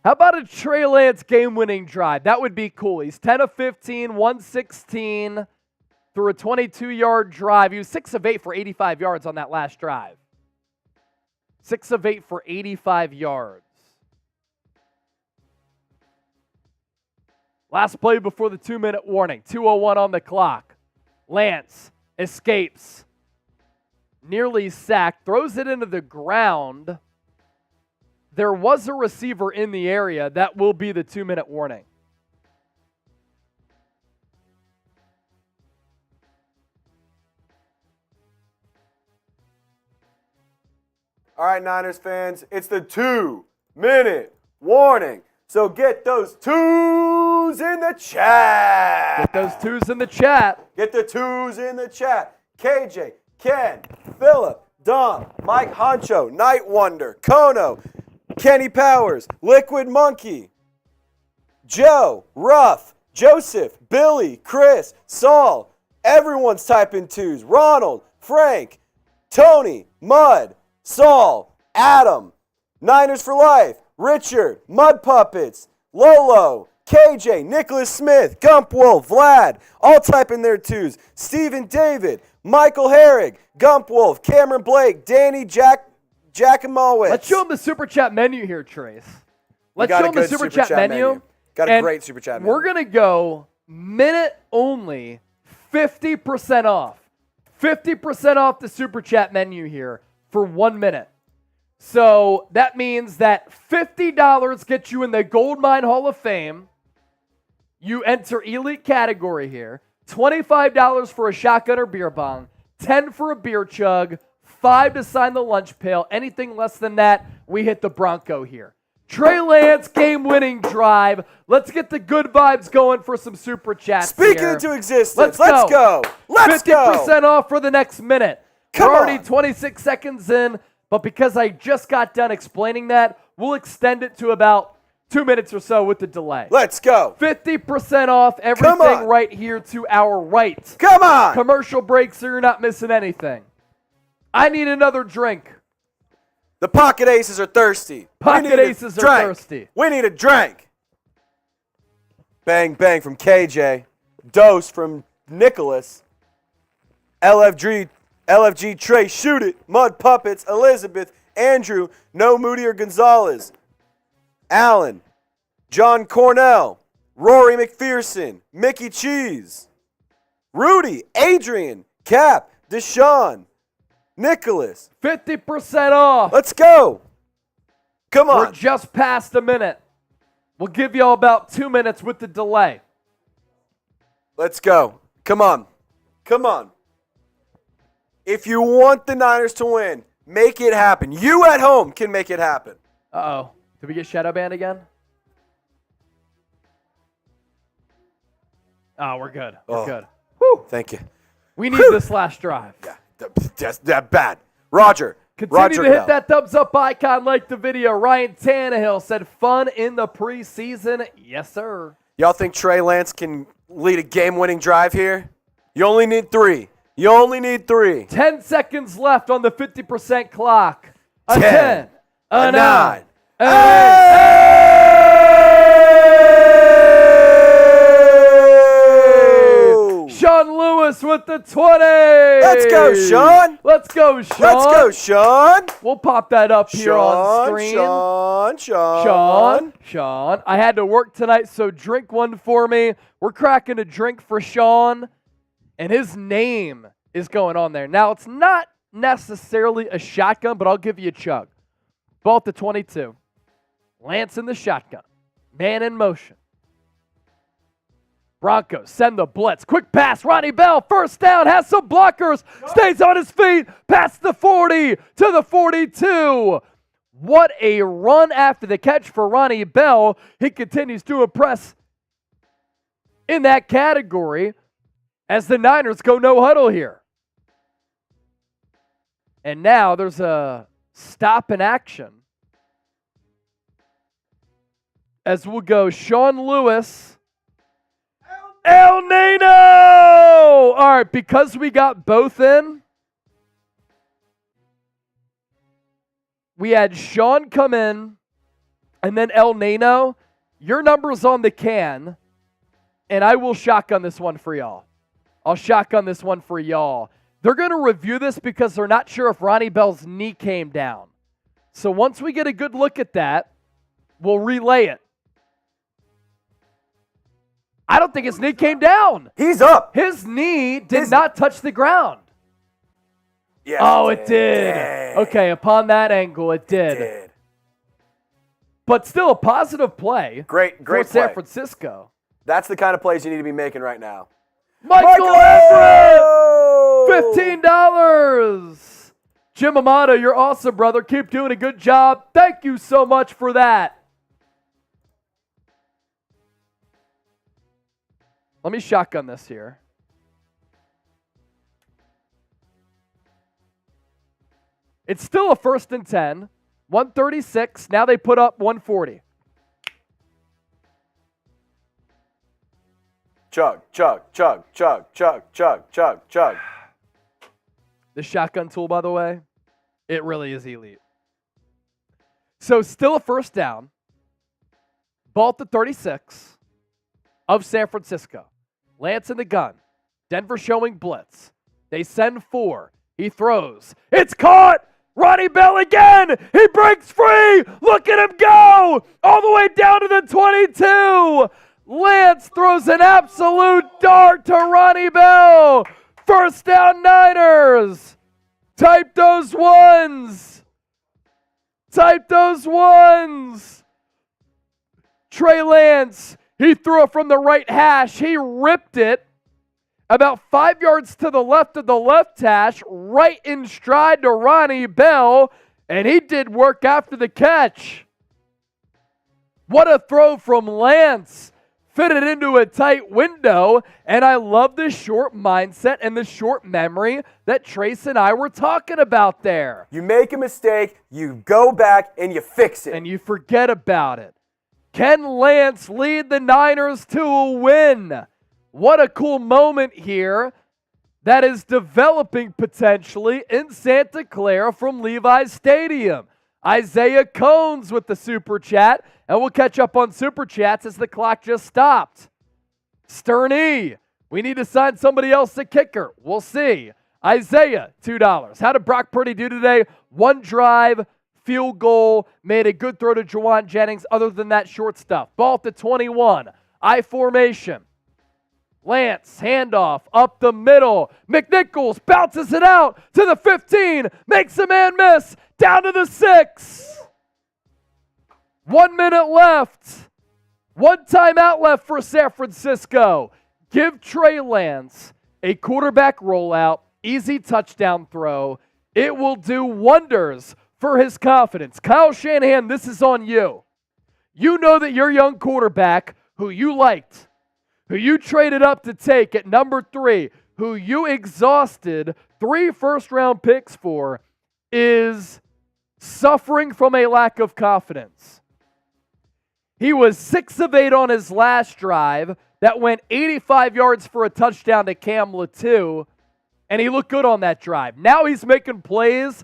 How about a Trey Lance game-winning drive? That would be cool. He's 10 of 15, 116 through a 22-yard drive. He was 6 of 8 for 85 yards on that last drive. 6 of 8 for 85 yards. Last play before the 2-minute warning. 2:01 on the clock. Lance escapes. Nearly sacked. Throws it into the ground. There was a receiver in the area. That will be the 2-minute warning. All right, Niners fans, it's the 2-minute warning. So get those 2s in the chat. Get those 2s in the chat. Get the 2s in the chat. KJ, Ken, Phillip, Dom, Mike Honcho, Night Wonder, Kono, Kenny Powers, Liquid Monkey, Joe, Ruff, Joseph, Billy, Chris, Saul. Everyone's typing 2s. Ronald, Frank, Tony, Mud, Saul, Adam, Niners for Life, Richard, Mud Puppets, Lolo, KJ, Nicholas Smith, Gump Wolf, Vlad, all typing their twos. Stephen David, Michael Herrig, Gump Wolf, Cameron Blake, Danny Jackamowitz. Let's show them the Super Chat menu here, Trace. Let's show them the Super Chat menu. Got a great Super Chat menu. We're going to go minute only, 50% off. 50% off the Super Chat menu here for 1 minute. So that means that $50 gets you in the Goldmine Hall of Fame. You enter elite category here. $25 for a shotgun or beer bong. $10 for a beer chug. $5 to sign the lunch pail. Anything less than that, we hit the Bronco here. Trey Lance, game-winning drive. Let's get the good vibes going for some Super Chats Speaking here. into existence. Let's go. Let's go. 50% off for the next minute. Come We're already on. 26 seconds in, but because I just got done explaining that, we'll extend it to about 2 minutes or so with the delay. Let's go. 50% off everything right here to our right. Come on. Commercial break so you're not missing anything. I need another drink. The pocket aces are thirsty. Pocket aces are thirsty. We need a drink. Bang, bang from KJ. Dose from Nicholas. LFG Trey, shoot it. Mud Puppets, Elizabeth, Andrew, No Moody or Gonzalez. Allen, John Cornell, Rory McPherson, Mickey Cheese, Rudy, Adrian, Cap, Deshaun, Nicholas. 50% off. Let's go. Come on. We're just past a minute. We'll give y'all about 2 minutes with the delay. Let's go. Come on. Come on. If you want the Niners to win, make it happen. You at home can make it happen. Uh-oh. Did we get shadow banned again? Oh, we're good. We're good. Whew. Thank you. We need this last drive. Yeah, that's that bad. Roger. Continue to hit that thumbs up icon, like the video. Ryan Tannehill said, fun in the preseason. Yes, sir. Y'all think Trey Lance can lead a game-winning drive here? You only need 3. You only need 3. 10 seconds left on the 50% clock. A 10, 10, a 9, a 8. Sean Lewis with the 20. Let's go, Sean. Let's go, Sean. Let's go, Sean. We'll pop that up here on screen. Sean. I had to work tonight, so drink one for me. We're cracking a drink for Sean, and his name is going on there. Now, it's not necessarily a shotgun, but I'll give you a chug. Both the 22. Lance in the shotgun. Man in motion. Broncos send the blitz. Quick pass. Ronnie Bell, first down, has some blockers. Stays on his feet. Past the 40 to the 42. What a run after the catch for Ronnie Bell. He continues to impress in that category as the Niners go no huddle here. And now there's a stop in action as we'll go Sean Lewis. El Nino! All right, because we got both in, we had Sean come in, and then El Nino. Your number's on the can, and I will shotgun this one for y'all. I'll shotgun this one for y'all. They're going to review this because they're not sure if Ronnie Bell's knee came down. So once we get a good look at that, we'll relay it. I don't think his knee came down. He's up. His knee did not touch the ground. Yes, it did. Okay, upon that angle, it did. But still a positive play. Great for San Francisco. That's the kind of plays you need to be making right now. Michael Everett! $15. Jim Amato, you're awesome, brother. Keep doing a good job. Thank you so much for that. Let me shotgun this here. It's still a 1st and 10. 136. Now they put up 140. Chug, chug, chug, chug, chug, chug, chug, chug. The shotgun tool, by the way, it really is elite. So still a 1st down. Ball at the 36. of San Francisco. Lance in the gun. Denver showing blitz. They send 4. He throws. It's caught! Ronnie Bell again! He breaks free! Look at him go! All the way down to the 22! Lance throws an absolute dart to Ronnie Bell! First down Niners! Type those ones! Type those ones! Trey Lance, he threw it from the right hash. He ripped it about 5 yards to the left of the left hash, right in stride to Ronnie Bell, and he did work after the catch. What a throw from Lance. Fitted into a tight window, and I love the short mindset and the short memory that Trace and I were talking about there. You make a mistake, you go back, and you fix it. And you forget about it. Can Lance lead the Niners to a win? What a cool moment here that is developing potentially in Santa Clara from Levi's Stadium. Isaiah Cones with the Super Chat, and we'll catch up on Super Chats as the clock just stopped. Sterney, we need to sign somebody else a kicker. We'll see. Isaiah, $2. How did Brock Purdy do today? 1 drive, field goal, made a good throw to Juwan Jennings. Other than that, short stuff. Ball at the 21. I formation. Lance, handoff, up the middle. McNichols bounces it out to the 15. Makes a man miss. Down to the 6. 1 minute left. 1 timeout left for San Francisco. Give Trey Lance a quarterback rollout, easy touchdown throw. It will do wonders for his confidence. Kyle Shanahan, this is on you. You know that your young quarterback, who you liked, who you traded up to take at number 3, who you exhausted 3 first-round picks for, is suffering from a lack of confidence. He was 6 of 8 on his last drive. That went 85 yards for a touchdown to Cam Latu, and he looked good on that drive. Now he's making plays.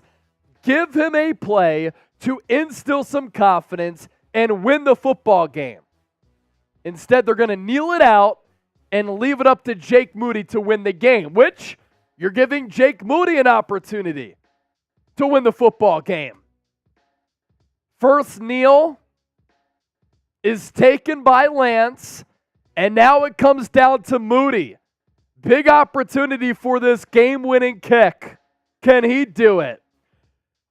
Give him a play to instill some confidence and win the football game. Instead, they're going to kneel it out and leave it up to Jake Moody to win the game, which you're giving Jake Moody an opportunity to win the football game. First kneel is taken by Lance, and now it comes down to Moody. Big opportunity for this game-winning kick. Can he do it?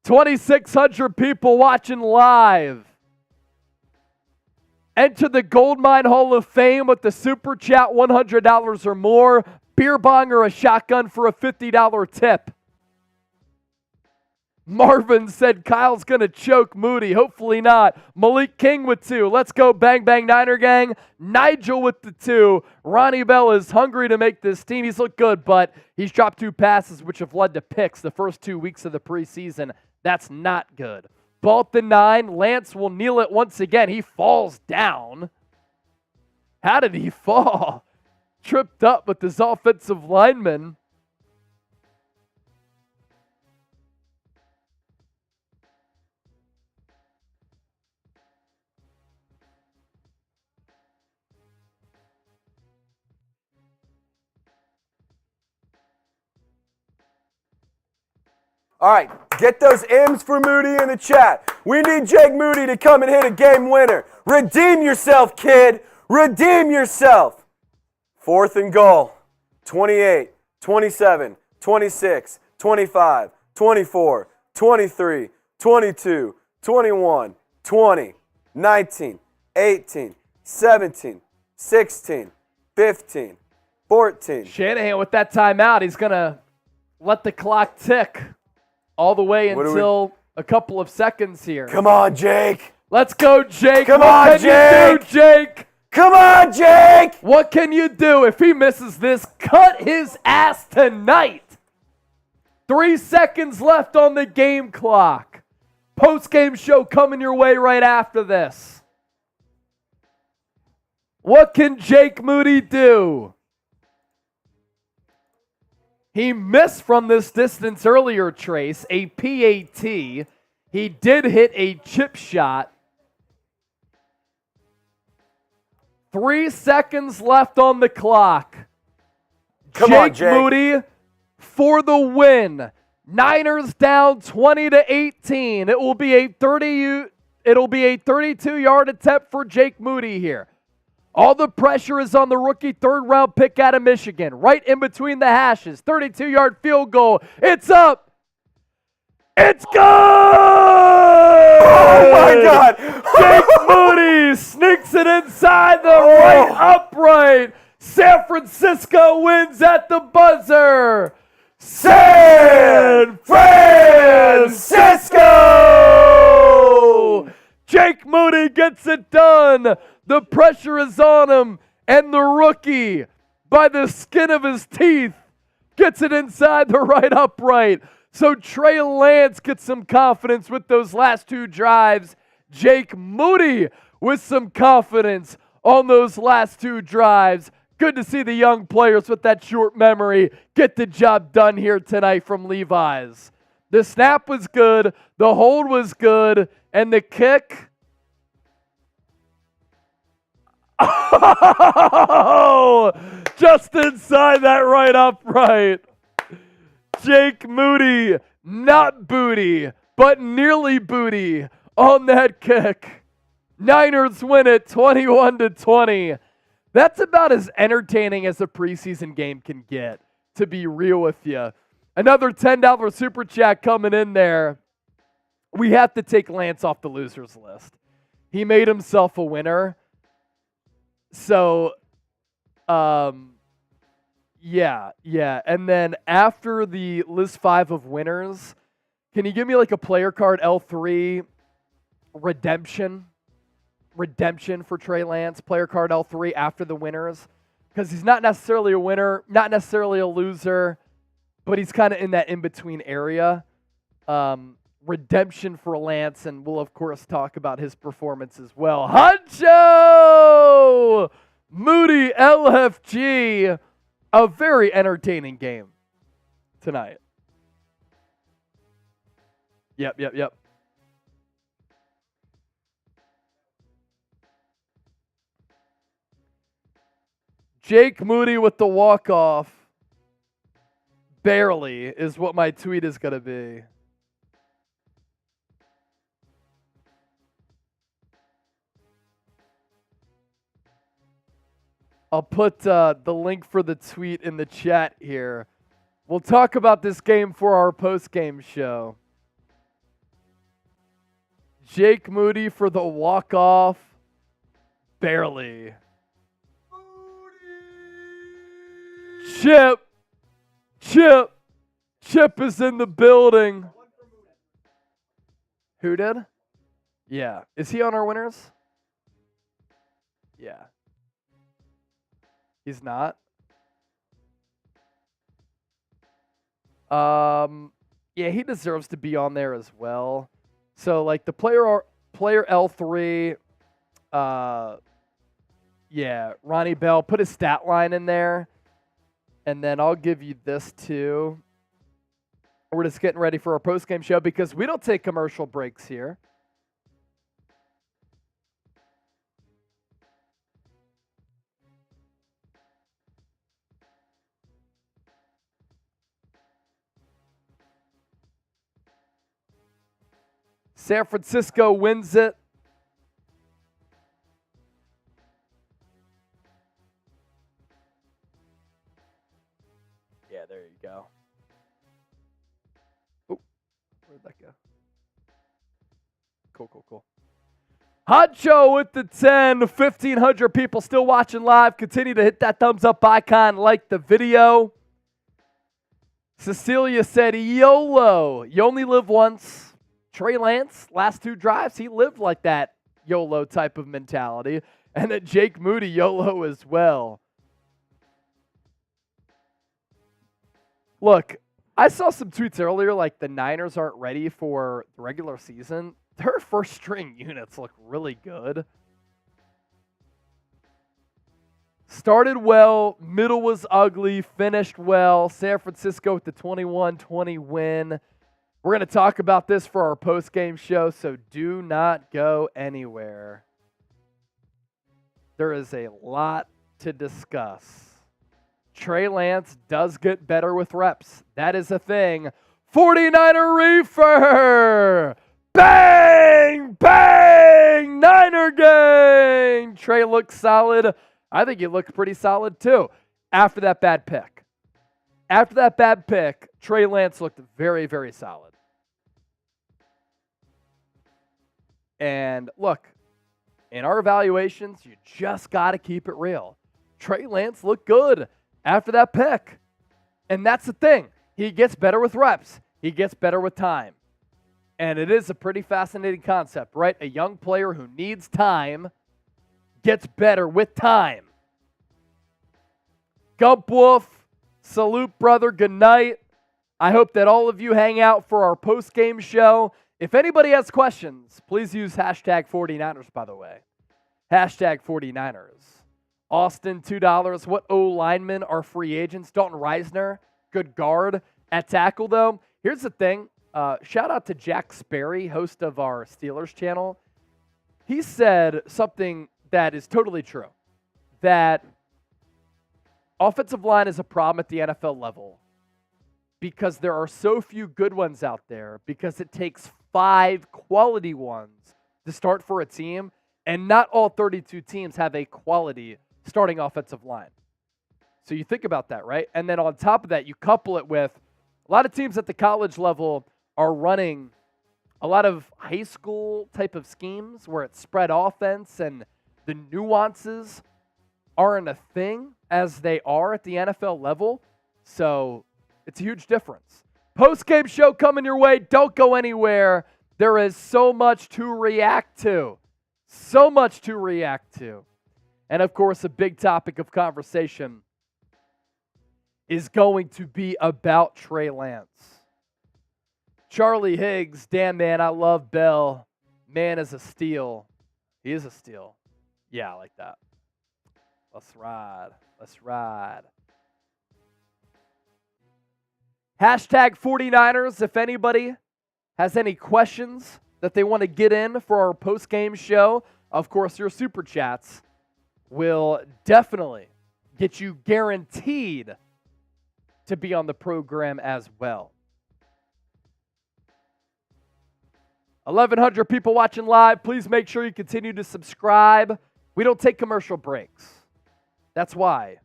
2,600 people watching live. Enter the Goldmine Hall of Fame with the Super Chat, $100 or more. Beer bong or a shotgun for a $50 tip. Marvin said Kyle's going to choke Moody. Hopefully not. Malik King with 2. Let's go bang bang Niner gang. Nigel with the 2. Ronnie Bell is hungry to make this team. He's looked good, but he's dropped 2 passes which have led to picks the first 2 weeks of the preseason. That's not good. Ball at the 9. Lance will kneel it once again. He falls down. How did he fall? Tripped up with his offensive lineman. All right, get those M's for Moody in the chat. We need Jake Moody to come and hit a game winner. Redeem yourself, kid. Redeem yourself. 4th and goal. 28, 27, 26, 25, 24, 23, 22, 21, 20, 19, 18, 17, 16, 15, 14. Shanahan with that timeout, he's going to let the clock tick all the way until a couple of seconds here. Come on, Jake. Let's go, Jake. Come on, Jake. You do, Jake? Come on, Jake. What can you do? If he misses this, cut his ass tonight. 3 seconds left on the game clock. Post-game show coming your way right after this. What can Jake Moody do? He missed from this distance earlier, Trace, a PAT. He did hit a chip shot. 3 seconds left on the clock. Come on, Jake. Moody for the win. Niners down 20-18. It will be a 32-yard attempt for Jake Moody here. All the pressure is on the rookie third-round pick out of Michigan. Right in between the hashes. 32-yard field goal. It's up. It's good! Oh, my God. Jake Moody sneaks it inside the right upright. San Francisco wins at the buzzer. San Francisco! Jake Moody gets it done. The pressure is on him, and the rookie, by the skin of his teeth, gets it inside the right upright. So Trey Lance gets some confidence with those last 2 drives. Jake Moody with some confidence on those last 2 drives. Good to see the young players with that short memory get the job done here tonight from Levi's. The snap was good, the hold was good, and the kick. Oh, just inside that right upright. Jake Moody, not booty, but nearly booty on that kick. Niners win it 21-20. That's about as entertaining as a preseason game can get, to be real with you. Another $10 super chat coming in there. We have to take Lance off the losers list. He made himself a winner. So, yeah. And then after the list 5 of winners, can you give me like a player card L3 redemption for Trey Lance, player card L3 after the winners? Because he's not necessarily a winner, not necessarily a loser, but he's kind of in that in-between area. Redemption for Lance, and we'll, of course, talk about his performance as well. Huncho! Moody LFG. A very entertaining game tonight. Yep. Jake Moody with the walk-off. Barely is what my tweet is going to be. I'll put the link for the tweet in the chat here. We'll talk about this game for our post-game show. Jake Moody for the walk-off. Barely. Chip is in the building. Who did? Yeah. Is he on our winners? Yeah. He's not. Yeah, he deserves to be on there as well. So like the player L3, yeah, Ronnie Bell, put his stat line in there. And then I'll give you this too. We're just getting ready for our post-game show because we don't take commercial breaks here. San Francisco wins it. Yeah, there you go. Oh, where'd that go? Cool. Huncho with the 10. 1,500 people still watching live. Continue to hit that thumbs up icon. Like the video. Cecilia said, YOLO. You only live once. Trey Lance, last 2 drives, he lived like that YOLO type of mentality. And then Jake Moody, YOLO as well. Look, I saw some tweets earlier like the Niners aren't ready for the regular season. Their first string units look really good. Started well, middle was ugly, finished well. San Francisco with the 21-20 win. We're going to talk about this for our post-game show, so do not go anywhere. there is a lot to discuss. Trey Lance does get better with reps. That is a thing. 49er reefer! Bang! Bang! Niner gang! Trey looks solid. I think he looked pretty solid too after that bad pick. After that bad pick, Trey Lance looked very, very solid. And look, in our evaluations, you just got to keep it real. Trey Lance looked good after that pick. And that's the thing. He gets better with reps. He gets better with time. And it is a pretty fascinating concept, right? A young player who needs time gets better with time. Gump Wolf, salute, brother. Good night. I hope that all of you hang out for our post-game show. If anybody has questions, please use hashtag 49ers, by the way. Hashtag 49ers. Austin, $2. What O-linemen are free agents? Dalton Reisner, good guard. At tackle, though, here's the thing. Shout out to Jack Sperry, host of our Steelers channel. He said something that is totally true, that offensive line is a problem at the NFL level because there are so few good ones out there, because it takes 5 quality ones to start for a team, and not all 32 teams have a quality starting offensive line. So you think about that, right? And then on top of that, you couple it with a lot of teams at the college level are running a lot of high school type of schemes where it's spread offense and the nuances aren't a thing as they are at the NFL level. So it's a huge difference. Post-game show coming your way. Don't go anywhere. There is so much to react to. So much to react to. And of course, a big topic of conversation is going to be about Trey Lance. Charlie Higgs, damn man, I love Bell. Man is a steal. He is a steal. Yeah, I like that. Let's ride. Let's ride. Hashtag 49ers, if anybody has any questions that they want to get in for our post-game show, of course, your super chats will definitely get you guaranteed to be on the program as well. 1,100 people watching live. Please make sure you continue to subscribe. We don't take commercial breaks. That's why.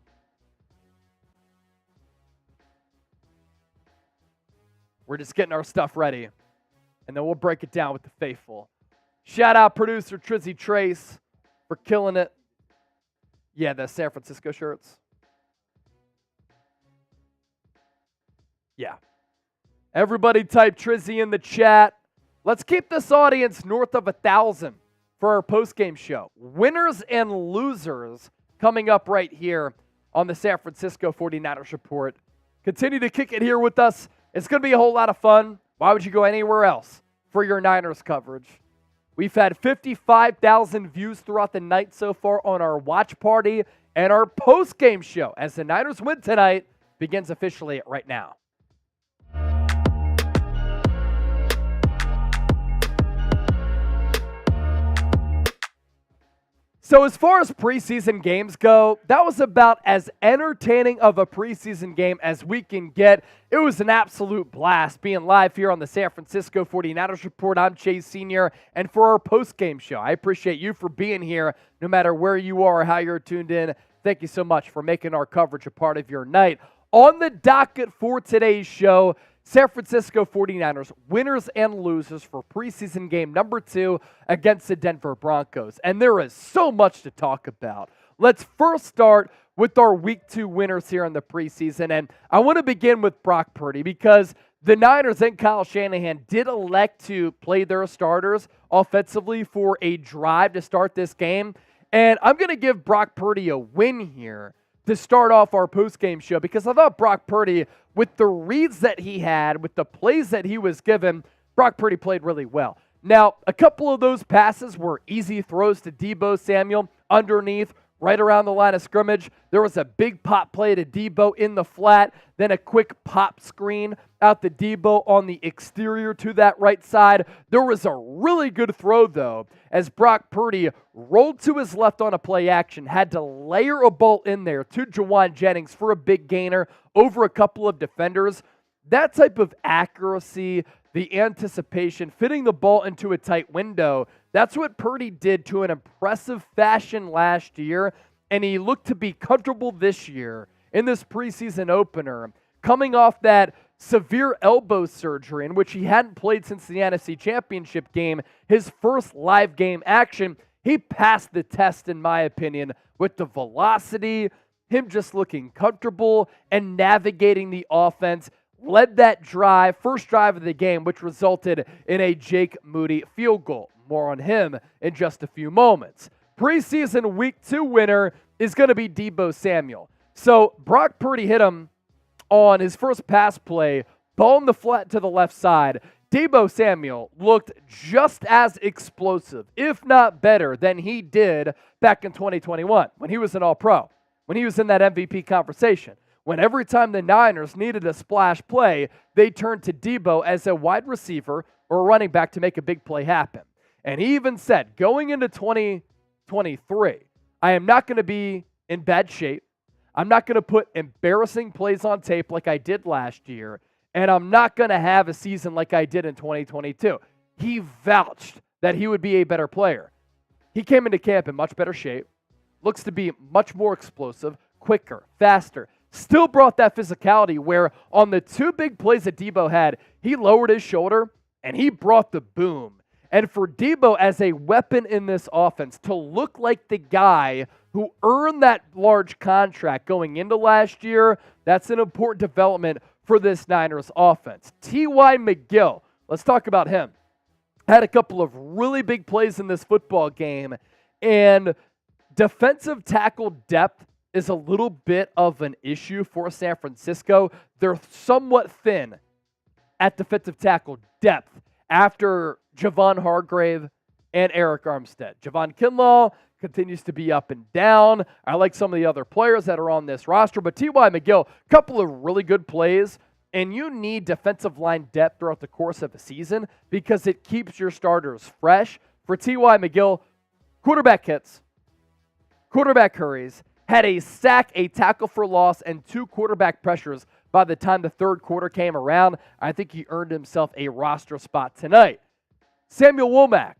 We're just getting our stuff ready, and then we'll break it down with the faithful. Shout out producer Trizzy Trace for killing it. Yeah, the San Francisco shirts. Yeah. Everybody type Trizzy in the chat. Let's keep this audience north of 1,000 for our post-game show. Winners and losers coming up right here on the San Francisco 49ers Report. Continue to kick it here with us. It's going to be a whole lot of fun. Why would you go anywhere else for your Niners coverage? We've had 55,000 views throughout the night so far on our watch party and our post-game show as the Niners win tonight begins officially right now. So as far as preseason games go, that was about as entertaining of a preseason game as we can get. It was an absolute blast being live here on the San Francisco 49ers Report. I'm Chase Sr. And for our post-game show, I appreciate you for being here no matter where you are or how you're tuned in. Thank you so much for making our coverage a part of your night. On the docket for today's show, San Francisco 49ers, winners and losers for preseason game number 2 against the Denver Broncos. And there is so much to talk about. Let's first start with our week 2 winners here in the preseason. And I want to begin with Brock Purdy because the Niners and Kyle Shanahan did elect to play their starters offensively for a drive to start this game. And I'm going to give Brock Purdy a win here to start off our post-game show because I thought Brock Purdy, with the reads that he had, with the plays that he was given, Brock Purdy played really well. Now, a couple of those passes were easy throws to Deebo Samuel underneath, right around the line of scrimmage. There was a big pop play to Debo in the flat, then a quick pop screen out to Debo on the exterior to that right side. There was a really good throw, though, as Brock Purdy rolled to his left on a play action, had to layer a ball in there to Juwan Jennings for a big gainer over a couple of defenders. That type of accuracy, the anticipation, fitting the ball into a tight window, that's what Purdy did to an impressive fashion last year, and he looked to be comfortable this year in this preseason opener, coming off that severe elbow surgery in which he hadn't played since the NFC Championship game, his first live game action. He passed the test, in my opinion, with the velocity, him just looking comfortable and navigating the offense. Led that drive, first drive of the game, which resulted in a Jake Moody field goal. More on him in just a few moments. Preseason Week 2 winner is going to be Debo Samuel. So Brock Purdy hit him on his first pass play, ball in the flat to the left side. Debo Samuel looked just as explosive, if not better, than he did back in 2021 when he was an All-Pro, when he was in that MVP conversation. When every time the Niners needed a splash play, they turned to Debo as a wide receiver or a running back to make a big play happen. And he even said, going into 2023, I am not going to be in bad shape. I'm not going to put embarrassing plays on tape like I did last year. And I'm not going to have a season like I did in 2022. He vouched that he would be a better player. He came into camp in much better shape, looks to be much more explosive, quicker, faster. Still brought that physicality where on the two big plays that Debo had, he lowered his shoulder and he brought the boom. And for Debo as a weapon in this offense to look like the guy who earned that large contract going into last year, that's an important development for this Niners offense. T.Y. McGill, let's talk about him. Had a couple of really big plays in this football game, and defensive tackle depth is a little bit of an issue for San Francisco. They're somewhat thin at defensive tackle depth after Javon Hargrave and Eric Armstead. Javon Kinlaw continues to be up and down. I like some of the other players that are on this roster, but T.Y. McGill, a couple of really good plays, and you need defensive line depth throughout the course of a season because it keeps your starters fresh. For T.Y. McGill, quarterback hits, quarterback hurries, had a sack, a tackle for loss, and 2 quarterback pressures by the time the third quarter came around. I think he earned himself a roster spot tonight. Samuel Womack.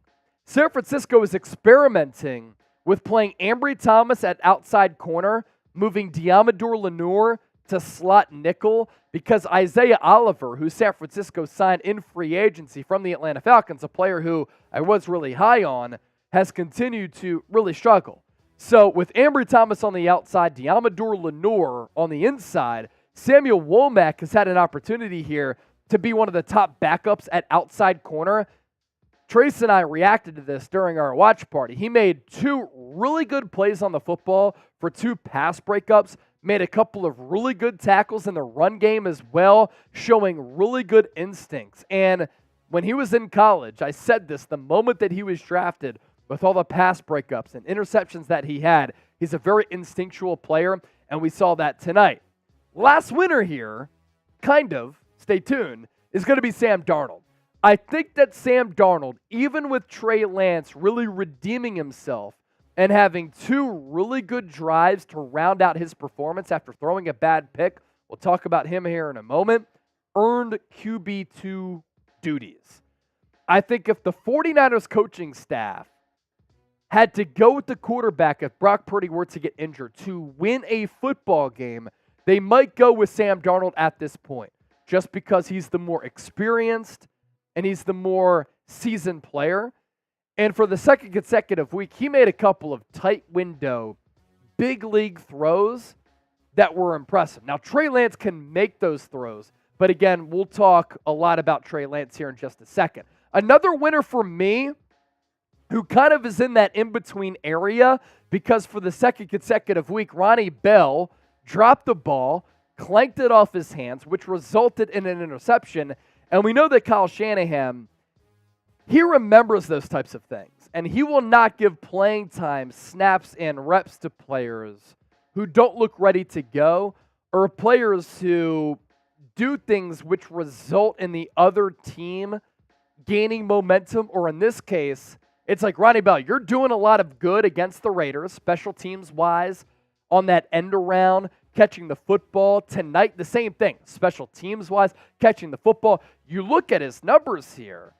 San Francisco is experimenting with playing Ambry Thomas at outside corner, moving Diamador Lenoir to slot nickel because Isaiah Oliver, who San Francisco signed in free agency from the Atlanta Falcons, a player who I was really high on, has continued to really struggle. So with Ambry Thomas on the outside, Diamador Lenoir on the inside, Samuel Womack has had an opportunity here to be one of the top backups at outside corner. Trace and I reacted to this during our watch party. He made 2 really good plays on the football for 2 pass breakups, made a couple of really good tackles in the run game as well, showing really good instincts. And when he was in college, I said this, the moment that he was drafted, with all the pass breakups and interceptions that he had, he's a very instinctual player, and we saw that tonight. Last winner here, kind of, stay tuned, is going to be Sam Darnold. I think that Sam Darnold, even with Trey Lance really redeeming himself and having 2 really good drives to round out his performance after throwing a bad pick, we'll talk about him here in a moment, earned QB2 duties. I think if the 49ers coaching staff had to go with the quarterback if Brock Purdy were to get injured to win a football game, they might go with Sam Darnold at this point, just because he's the more experienced and he's the more seasoned player. And for the second consecutive week, he made a couple of tight window, big league throws that were impressive. Now, Trey Lance can make those throws, but again, we'll talk a lot about Trey Lance here in just a second. Another winner for me, who kind of is in that in-between area, because for the second consecutive week, Ronnie Bell dropped the ball, clanked it off his hands, which resulted in an interception. And we know that Kyle Shanahan, he remembers those types of things. and he will not give playing time, snaps, and reps to players who don't look ready to go or players who do things which result in the other team gaining momentum, or in this case, it's like, Ronnie Bell, you're doing a lot of good against the Raiders, special teams-wise, on that end around, catching the football. Tonight, the same thing, special teams-wise, catching the football. You look at his numbers here.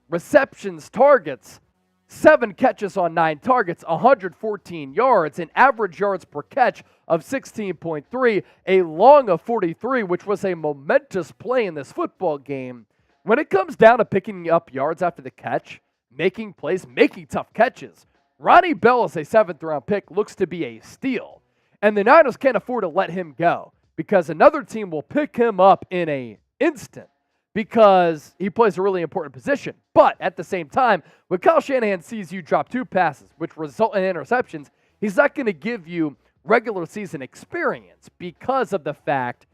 Receptions, targets, 7 catches on 9 targets, 114 yards, an average yards per catch of 16.3, a long of 43, which was a momentous play in this football game. When it comes down to picking up yards after the catch, making plays, making tough catches, Ronnie Bell as a 7th-round pick looks to be a steal. And the Niners can't afford to let him go because another team will pick him up in an instant because he plays a really important position. But at the same time, when Kyle Shanahan sees you drop 2 passes, which result in interceptions, he's not going to give you regular season experience because of the fact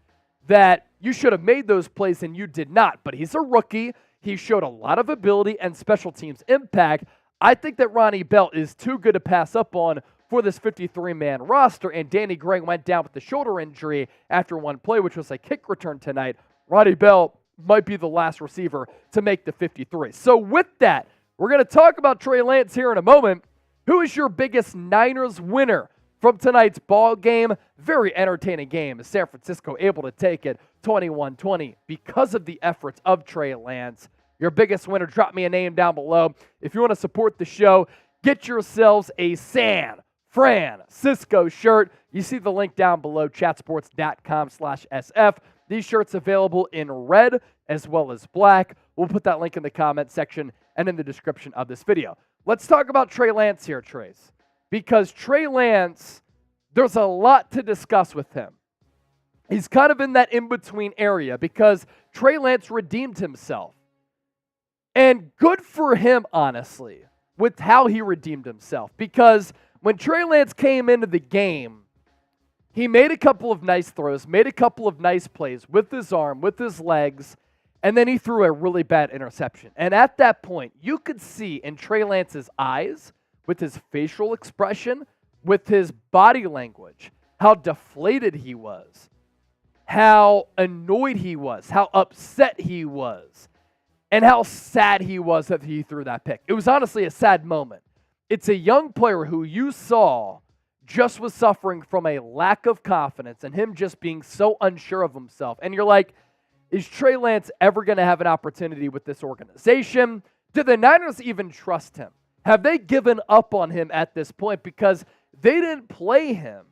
that you should have made those plays and you did not. But he's a rookie. He showed a lot of ability and special teams impact. I think that Ronnie Bell is too good to pass up on for this 53-man roster, and Danny Gray went down with the shoulder injury after one play, which was a kick return tonight. Ronnie Bell might be the last receiver to make the 53. So with that, we're going to talk about Trey Lance here in a moment. Who is your biggest Niners winner from tonight's ball game? Very entertaining game. San Francisco able to take it 21-20 because of the efforts of Trey Lance. Your biggest winner, drop me a name down below. If you want to support the show, get yourselves a San Francisco shirt. You see the link down below, chatsports.com/SF. These shirts available in red as well as black. We'll put that link in the comment section and in the description of this video. Let's talk about Trey Lance here, Trace. Because Trey Lance, there's a lot to discuss with him. He's kind of in that in-between area because Trey Lance redeemed himself. And good for him, honestly, with how he redeemed himself. Because when Trey Lance came into the game, he made a couple of nice throws, made a couple of nice plays with his arm, with his legs, and then he threw a really bad interception. And at that point, you could see in Trey Lance's eyes, with his facial expression, with his body language, how deflated he was, how annoyed he was, how upset he was, and how sad he was that he threw that pick. It was honestly a sad moment. It's a young player who you saw just was suffering from a lack of confidence and him just being so unsure of himself. And you're like, is Trey Lance ever going to have an opportunity with this organization? Do the Niners even trust him? Have they given up on him at this point? Because they didn't play him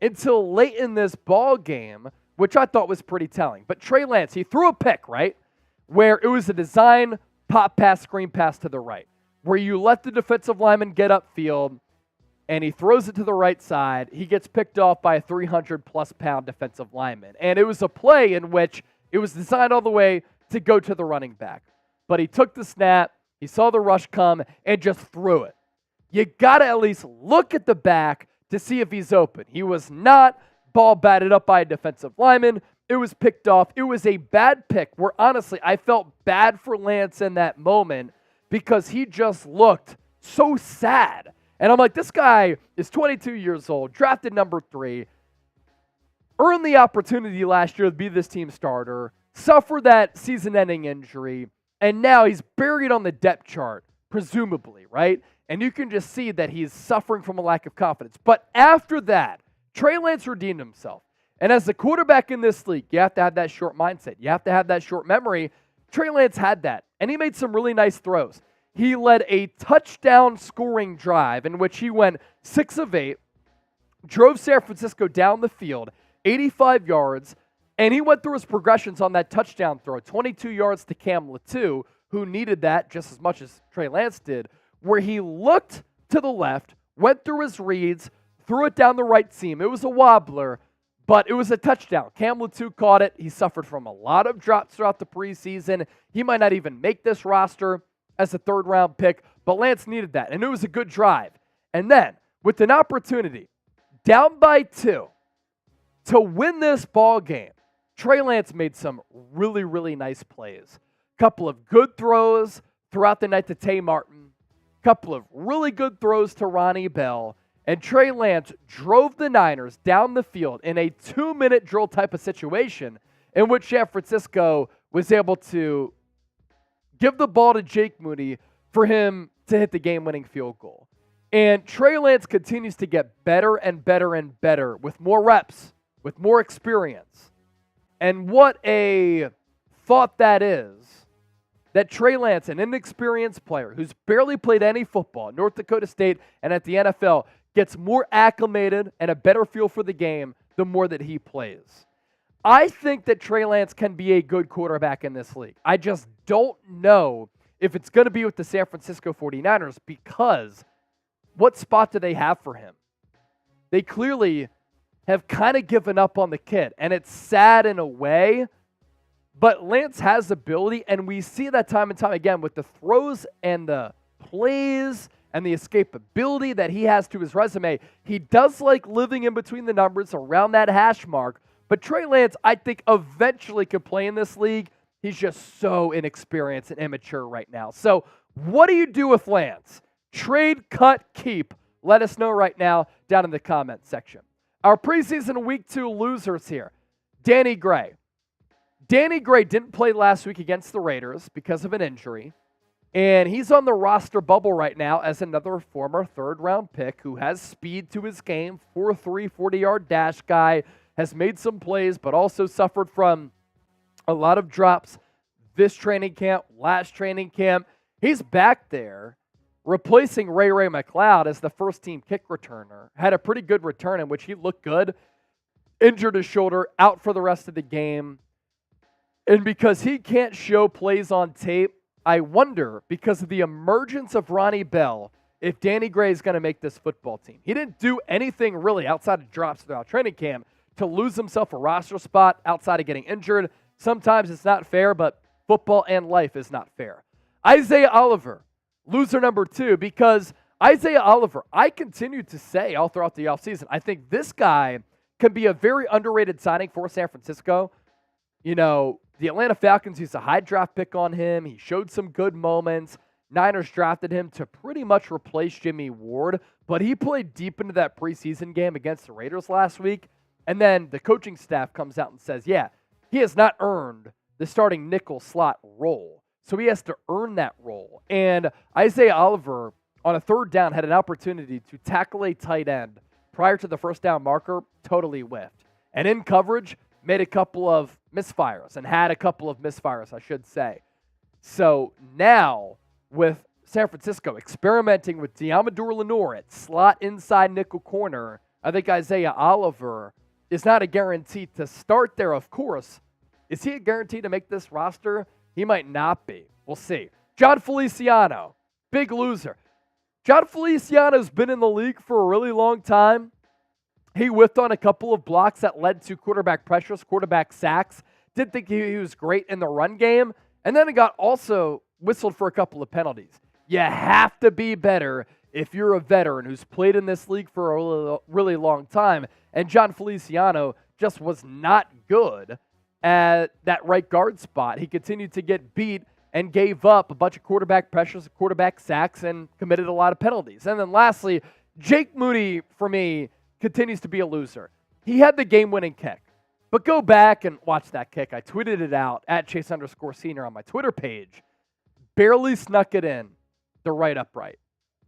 until late in this ball game, which I thought was pretty telling. But Trey Lance, he threw a pick, right? Where it was a design pop pass, screen pass to the right, where you let the defensive lineman get upfield, and he throws it to the right side. He gets picked off by a 300-plus pound defensive lineman. And it was a play in which it was designed all the way to go to the running back. But he took the snap, he saw the rush come, and just threw it. You got to at least look at the back to see if he's open. He was not. Ball batted up by a defensive lineman. It was picked off. It was a bad pick where, honestly, I felt bad for Lance in that moment because he just looked so sad. And I'm like, this guy is 22 years old, drafted number 3, earned the opportunity last year to be this team starter, suffered that season-ending injury, and now he's buried on the depth chart, presumably, right? And you can just see that he's suffering from a lack of confidence. But after that, Trey Lance redeemed himself. And as the quarterback in this league, you have to have that short mindset. You have to have that short memory. Trey Lance had that, and he made some really nice throws. He led a touchdown scoring drive in which he went 6 of 8, drove San Francisco down the field, 85 yards, and he went through his progressions on that touchdown throw, 22 yards to Cam Latu, who needed that just as much as Trey Lance did, where he looked to the left, went through his reads, threw it down the right seam. It was a wobbler, but it was a touchdown. Cam Latu caught it. He suffered from a lot of drops throughout the preseason. He might not even make this roster as a 3rd-round pick, but Lance needed that, and it was a good drive. And then, with an opportunity, down by 2, to win this ball game, Trey Lance made some really, really nice plays. Couple of good throws throughout the night to Tay Martin. couple of really good throws to Ronnie Bell, and Trey Lance drove the Niners down the field in a 2-minute drill type of situation in which San Francisco was able to give the ball to Jake Moody for him to hit the game-winning field goal. And Trey Lance continues to get better and better and better with more reps, with more experience. And what a thought that is, that Trey Lance, an inexperienced player who's barely played any football at North Dakota State and at the NFL, gets more acclimated and a better feel for the game the more that he plays. I think that Trey Lance can be a good quarterback in this league. I just don't know if it's going to be with the San Francisco 49ers, because what spot do they have for him? They clearly have kind of given up on the kid, and it's sad in a way, but Lance has ability, and we see that time and time again with the throws and the plays and the escapability that he has to his resume. He does like living in between the numbers around that hash mark, but Trey Lance, I think, eventually could play in this league. He's just so inexperienced and immature right now. So what do you do with Lance? Trade, cut, keep? Let us know right now down in the comment section. Our preseason week 2 losers here. Danny Gray. Danny Gray didn't play last week against the Raiders because of an injury, and he's on the roster bubble right now as another former third-round pick who has speed to his game, 4.3 40-yard dash guy, has made some plays, but also suffered from a lot of drops this training camp, last training camp. He's back there replacing Ray McLeod as the first-team kick returner. Had a pretty good return in which he looked good. Injured his shoulder, out for the rest of the game. And because he can't show plays on tape, I wonder, because of the emergence of Ronnie Bell, if Danny Gray is going to make this football team. He didn't do anything really outside of drops throughout training camp to lose himself a roster spot outside of getting injured. Sometimes it's not fair, but football and life is not fair. Isaiah Oliver, loser number 2, because Isaiah Oliver, I continue to say all throughout the offseason, I think this guy can be a very underrated signing for San Francisco. You know, the Atlanta Falcons used a high draft pick on him. He showed some good moments. Niners drafted him to pretty much replace Jimmy Ward, but he played deep into that preseason game against the Raiders last week. And then the coaching staff comes out and says, yeah, he has not earned the starting nickel slot role. So he has to earn that role. And Isaiah Oliver, on a third down, had an opportunity to tackle a tight end prior to the first down marker, totally whiffed. And in coverage, made a couple of misfires, and had a couple of misfires, I should say. So now, with San Francisco experimenting with Deommodore Lenoir at slot inside nickel corner, I think Isaiah Oliver is not a guarantee to start there, of course. Is he a guarantee to make this roster? He might not be. We'll see. John Feliciano, big loser. John Feliciano's been in the league for a really long time. He whiffed on a couple of blocks that led to quarterback pressures, quarterback sacks. Did think he was great in the run game. And then he got also whistled for a couple of penalties. You have to be better if you're a veteran who's played in this league for a really long time. And John Feliciano just was not good at that right guard spot. He continued to get beat and gave up a bunch of quarterback pressures, quarterback sacks, and committed a lot of penalties. And then lastly, Jake Moody, for me, continues to be a loser. He had the game-winning kick. But go back and watch that kick. I tweeted it out at Chase_Senior on my Twitter page. Barely snuck it in the right upright.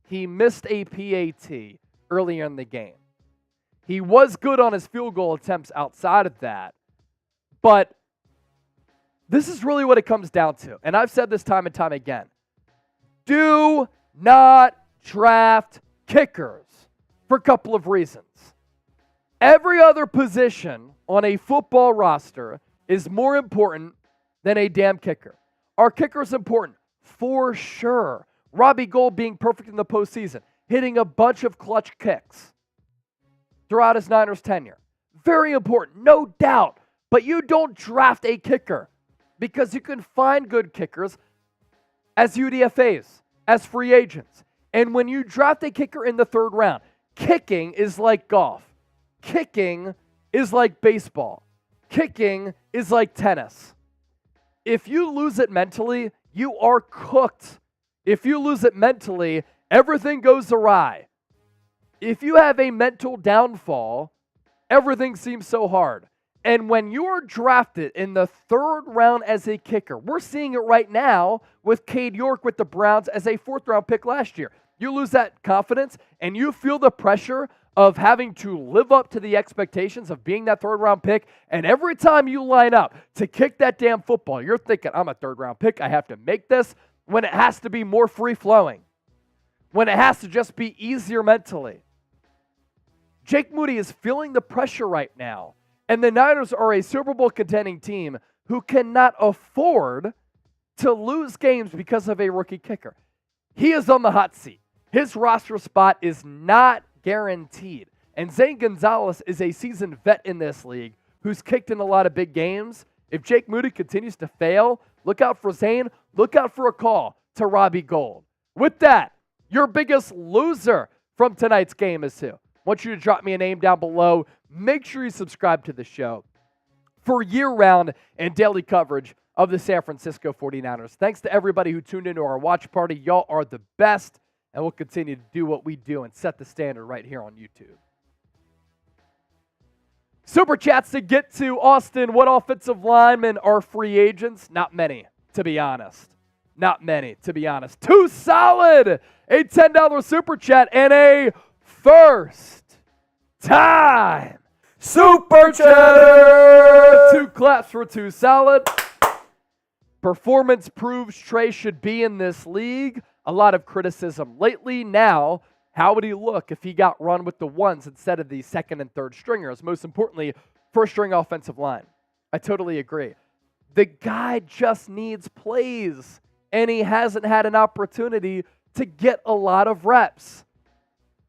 He missed a PAT earlier in the game. He was good on his field goal attempts outside of that. But this is really what it comes down to. And I've said this time and time again. Do not draft kickers for a couple of reasons. Every other position on a football roster is more important than a damn kicker. Are kickers important? For sure. Robbie Gould being perfect in the postseason, hitting a bunch of clutch kicks throughout his Niners tenure. Very important, no doubt. But you don't draft a kicker because you can find good kickers as UDFAs, as free agents. And when you draft a kicker in the third round, kicking is like golf. Kicking is like baseball. Kicking is like tennis. If you lose it mentally, you are cooked. If you lose it mentally everything goes awry. If you have a mental downfall, everything seems so hard. And when you're drafted in the 3rd round as a kicker, we're seeing it right now with Cade York with the Browns as a 4th-round pick last year. You lose that confidence, and you feel the pressure of having to live up to the expectations of being that 3rd-round pick. And every time you line up to kick that damn football, you're thinking, I'm a 3rd-round pick. I have to make this, when it has to be more free-flowing, when it has to just be easier mentally. Jake Moody is feeling the pressure right now. And the Niners are a Super Bowl contending team who cannot afford to lose games because of a rookie kicker. He is on the hot seat. His roster spot is not guaranteed. And Zane Gonzalez is a seasoned vet in this league who's kicked in a lot of big games. If Jake Moody continues to fail, look out for Zane. Look out for a call to Robbie Gould. With that, your biggest loser from tonight's game is who? I want you to drop me a name down below. Make sure you subscribe to the show for year-round and daily coverage of the San Francisco 49ers. Thanks to everybody who tuned into our watch party. Y'all are the best, and we'll continue to do what we do and set the standard right here on YouTube. Super chats to get to. Austin, what offensive linemen are free agents? Not many, to be honest. Not many, to be honest. Too solid! A $10 super chat and a first time super chatter. 2 claps for Too Solid. Performance proves Trey should be in this league. A lot of criticism lately. Now, how would he look if he got run with the ones instead of the 2nd and 3rd stringers? Most importantly, 1st string offensive line. I totally agree. The guy just needs plays, and he hasn't had an opportunity to get a lot of reps.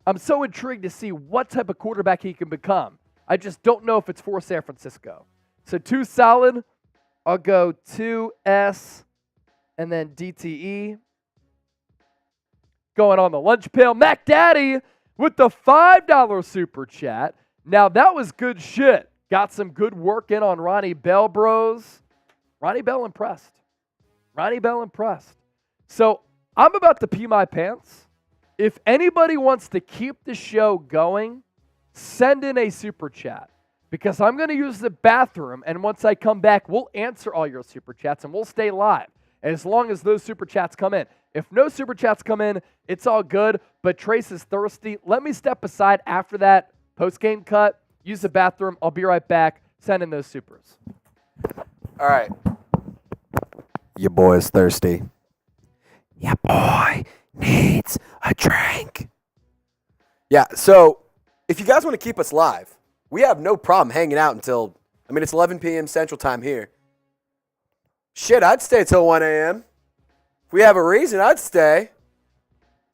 I'm so intrigued to see what type of quarterback he can become. I just don't know if it's for San Francisco. So Too Solid, I'll go 2S and then DTE. Going on the lunch pail, Mac Daddy with the $5 super chat. Now that was good shit. Got some good work in on Ronnie Bell, bros. Ronnie Bell impressed. Ronnie Bell impressed. So I'm about to pee my pants. If anybody wants to keep the show going, send in a super chat because I'm going to use the bathroom, and once I come back, we'll answer all your super chats and we'll stay live as long as those super chats come in. If no super chats come in, it's all good, but Trace is thirsty. Let me step aside after that post-game cut, use the bathroom. I'll be right back. Send in those supers. All right. Your boy is thirsty. Your boy needs a drink. Yeah, so if you guys want to keep us live, we have no problem hanging out until, it's 11 p.m. Central Time here. Shit, I'd stay till 1 a.m. If we have a reason, I'd stay.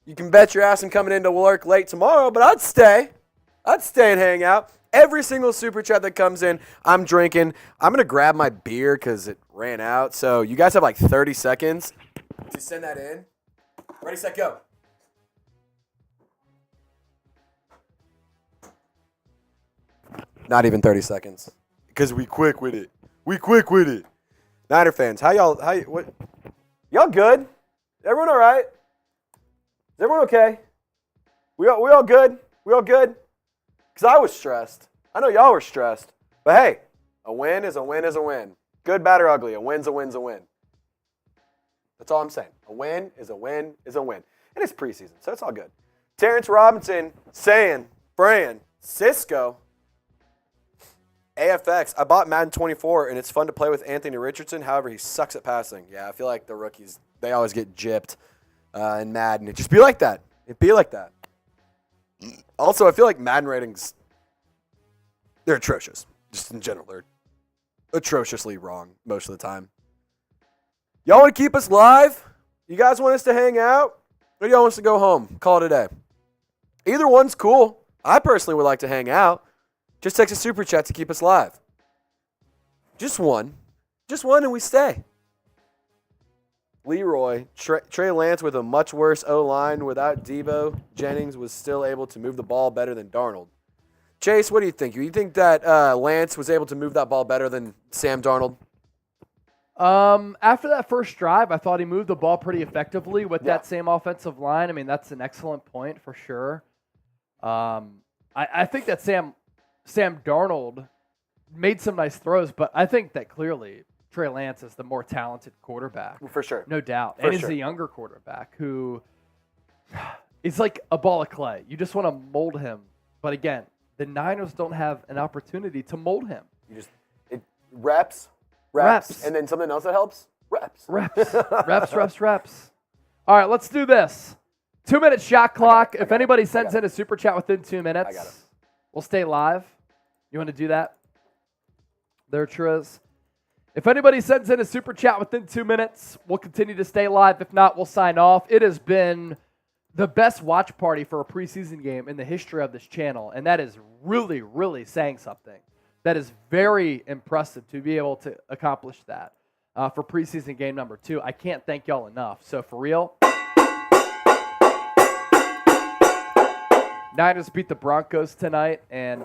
You can bet your ass I'm coming into work late tomorrow, but I'd stay. I'd stay and hang out. Every single super chat that comes in, I'm drinking. I'm going to grab my beer because it ran out. So you guys have like 30 seconds to send that in. Ready, set, go. Not even 30 seconds. Because we quick with it. We quick with it. Niner fans, what? Y'all good? Everyone all right? Is everyone okay? We all good? We all good? Because I was stressed. I know y'all were stressed. But hey, a win is a win is a win. Good, bad, or ugly. A win's a win's a win. That's all I'm saying. A win is a win is a win. And it's preseason, so it's all good. Terrence Robinson saying, Francisco, AFX, I bought Madden 24, and it's fun to play with Anthony Richardson. However, he sucks at passing. Yeah, I feel like the rookies, they always get gypped in Madden. It just be like that. It'd be like that. Also, I feel like Madden ratings, they're atrocious. Just in general, they're atrociously wrong most of the time. Y'all want to keep us live? You guys want us to hang out? Or y'all want us to go home? Call it a day. Either one's cool. I personally would like to hang out. Just text a super chat to keep us live. Just one. Just one and we stay. Leroy, Trey Lance with a much worse O-line without Debo. Jennings was still able to move the ball better than Darnold. Chase, what do you think? You think that Lance was able to move that ball better than Sam Darnold? After that first drive, I thought he moved the ball pretty effectively with that same offensive line. I mean, that's an excellent point for sure. I think that Sam Darnold made some nice throws, but I think that clearly Trey Lance is the more talented quarterback. For sure. No doubt. For And he's sure. a younger quarterback who is like a ball of clay. You just want to mold him. But again, the Niners don't have an opportunity to mold him. Reps. And then something else that helps? Reps. Reps. All right, let's do this. 2-minute shot clock. If anybody sends in a super chat within 2 minutes, I got it. We'll stay live. You want to do that? There, Triz. If anybody sends in a super chat within 2 minutes, we'll continue to stay live. If not, we'll sign off. It has been the best watch party for a preseason game in the history of this channel, and that is really, really saying something. That is very impressive to be able to accomplish that for preseason game number 2. I can't thank y'all enough. So for real, Niners beat the Broncos tonight, and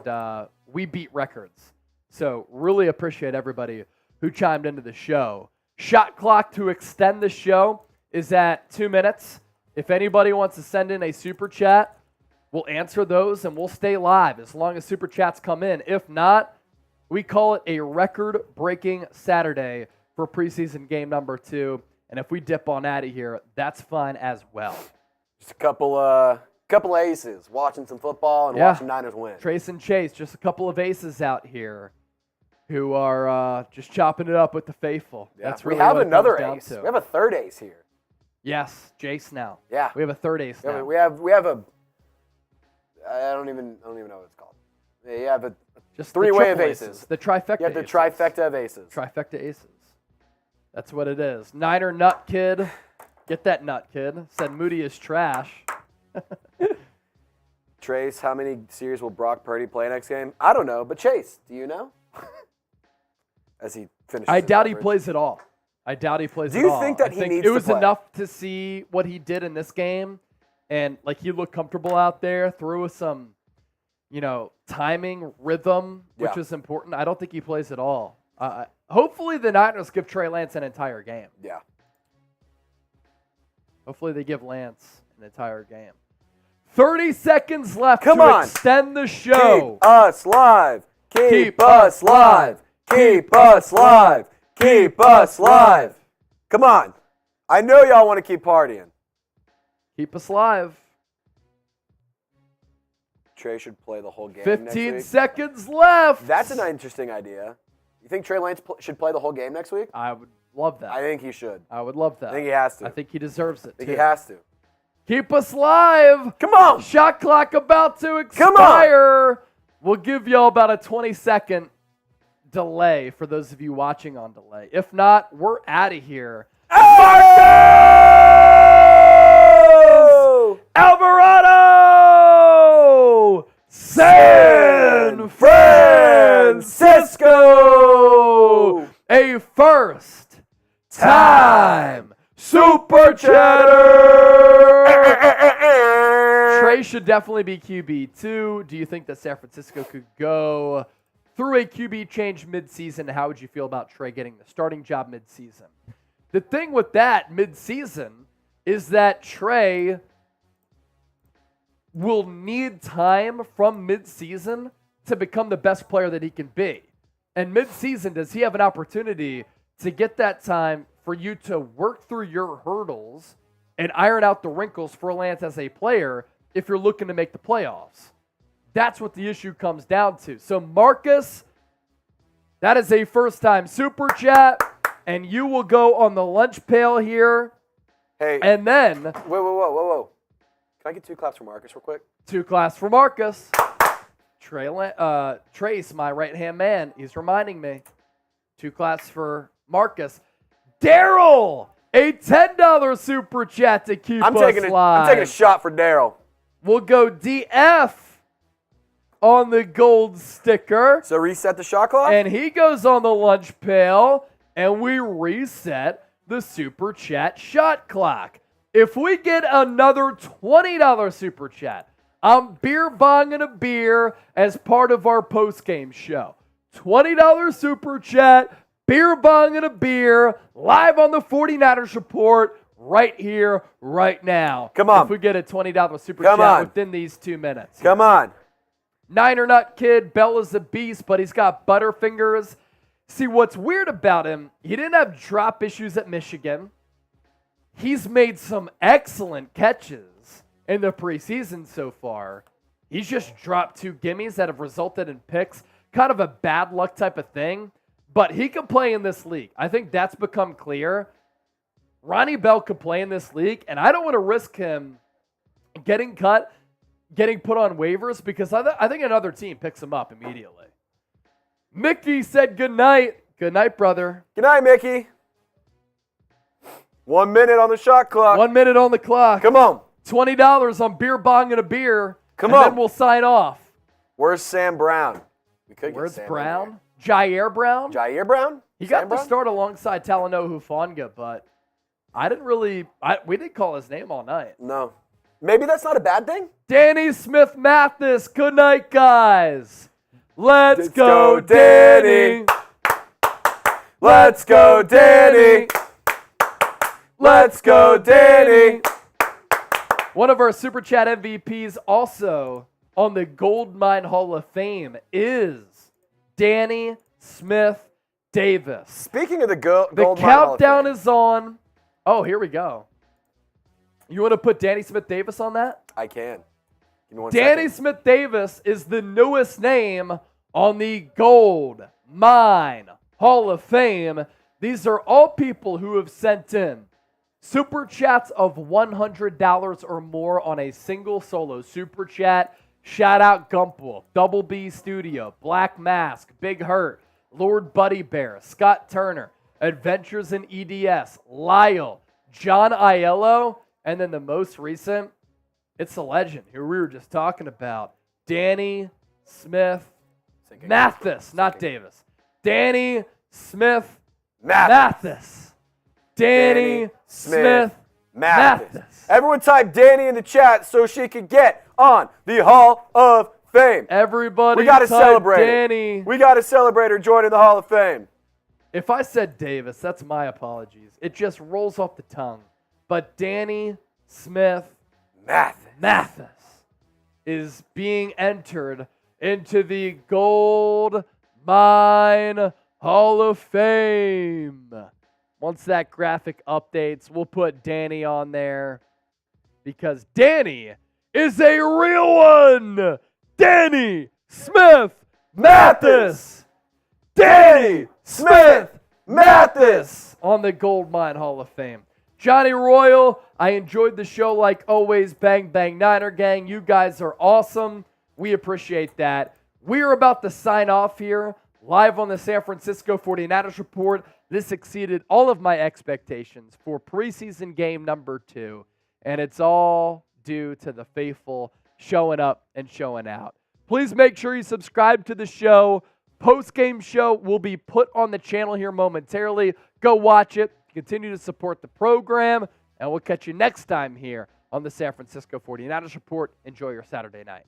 we beat records. So really appreciate everybody who chimed into the show. Shot clock to extend the show is at 2 minutes. If anybody wants to send in a super chat, we'll answer those and we'll stay live as long as super chats come in. If not, we call it a record-breaking Saturday for preseason game number 2. And if we dip on out of here, that's fine as well. Just a couple aces, watching some football and watching Niners win. Trace and Chase, just a couple of aces out here who are just chopping it up with the faithful. Yeah. That's really we have what it another comes down ace. to. We have a third ace here. Yes, Jace now. Yeah. We have a third ace now. We have a. I don't even know what it's called. You have a Just three-way the of triple aces. The trifecta You have the aces. trifecta of aces. Trifecta aces. That's what it is. Niner nut kid. Get that nut kid. Said Moody is trash. Trace, how many series will Brock Purdy play next game? I don't know, but Chase, do you know? As he finishes. I his doubt he coverage. plays it all. I doubt he plays Do it you all. think that I he think needs it to was play? enough to see what he did in this game, and like he looked comfortable out there, threw with some, timing, rhythm, which Yeah. is important. I don't think he plays it all. Hopefully the Niners give Trey Lance an entire game. Yeah. Hopefully they give Lance an entire game. 30 seconds left Come to on. extend the show. Keep us live. Keep us live. Keep us live. Keep us live. Come on. I know y'all want to keep partying. Keep us live. Trey should play the whole game 15 next week. seconds left. That's an interesting idea. You think Trey Lance should play the whole game next week? I would love that. I think he should. I would love that. I think he has to. I think he deserves it. I think too. he has to. Keep us live. Come on. Shot clock about to expire. Come on. We'll give y'all about a 20-second delay for those of you watching on delay. If not, we're out of here. Oh! Alvarado! San Francisco! A first time super chatter! Trey should definitely be QB2. Do you think that San Francisco could go through a QB change midseason? How would you feel about Trey getting the starting job midseason? The thing with that midseason is that Trey will need time from midseason to become the best player that he can be. And midseason, does he have an opportunity to get that time for you to work through your hurdles and iron out the wrinkles for Lance as a player if you're looking to make the playoffs? That's what the issue comes down to. So Marcus, that is a first-time super chat, and you will go on the lunch pail here. Hey. And then Whoa. Can I get 2 claps for Marcus real quick? 2 claps for Marcus. Trace, my right-hand man, he's reminding me. 2 claps for Marcus. Daryl, a $10 super chat to keep us live. I'm taking a shot for Daryl. We'll go DF on the gold sticker. So reset the shot clock? And he goes on the lunch pail, and we reset the super chat shot clock. If we get another $20 super chat, I'm beer bonging a beer as part of our post-game show. $20 super chat, Beer bong and a beer, live on the 49ers Report, right here, right now. Come on. If we get a $20 super Come chat on. within these 2 minutes. Come on. Niner Nut Kid, Bell is a beast, but he's got butterfingers. See, what's weird about him, he didn't have drop issues at Michigan. He's made some excellent catches in the preseason so far. He's just dropped 2 gimmies that have resulted in picks. Kind of a bad luck type of thing, but he can play in this league. I think that's become clear. Ronnie Bell could play in this league, and I don't want to risk him getting cut, getting put on waivers, because I think another team picks him up immediately. Mickey said good night. Good night, brother. Good night, Mickey. 1 minute on the shot clock. 1 minute on the clock. Come on. $20 on beer bong and a beer. Come and on. then we'll sign off. Where's Sam Brown? We could Where's get Sam Brown? Jair Brown? Jair Brown? He Sam got the Brown? start alongside Talanoa Hufanga, but we didn't call his name all night. No. Maybe that's not a bad thing? Danny Smith Mathis. Good night, guys. Let's go, Danny. Let's go, Danny. Let's go, Danny. One of our Super Chat MVPs also on the Goldmine Hall of Fame is Danny Smith Davis. Speaking of the Goldmine The Hall of countdown Fame, is on. Oh, here we go. You want to put Danny Smith Davis on that? I can. Give me one Danny second. Smith Davis is the newest name on the Gold Mine Hall of Fame. These are all people who have sent in super chats of $100 or more on a single solo super chat. Shout out Gumpwolf, Double B Studio, Black Mask, Big Hurt, Lord Buddy Bear, Scott Turner, Adventures in EDS, Lyle, John Aiello, and then the most recent, it's a legend who we were just talking about, Danny Smith Mathis, not Davis. Danny Smith Mathis. Danny Smith Mathis. Everyone type Danny in the chat so she could get on the Hall of Fame. Everybody We got to type celebrate Danny. it. We got to celebrate her joining the Hall of Fame. If I said Davis, that's my apologies. It just rolls off the tongue. But Danny Smith Mathis is being entered into the Gold Mine Hall of Fame. Once that graphic updates, we'll put Danny on there because Danny is a real one. Danny Smith Mathis. Danny Smith Mathis on the Gold Mine Hall of Fame. Johnny Royal, I enjoyed the show like always. Bang, bang, Niner gang. You guys are awesome. We appreciate that. We are about to sign off here live on the San Francisco 49ers Report. This exceeded all of my expectations for preseason game number 2, and it's all due to the faithful showing up and showing out. Please make sure you subscribe to the show. Post-game show will be put on the channel here momentarily. Go watch it. Continue to support the program, and we'll catch you next time here on the San Francisco 49ers Report. Enjoy your Saturday night.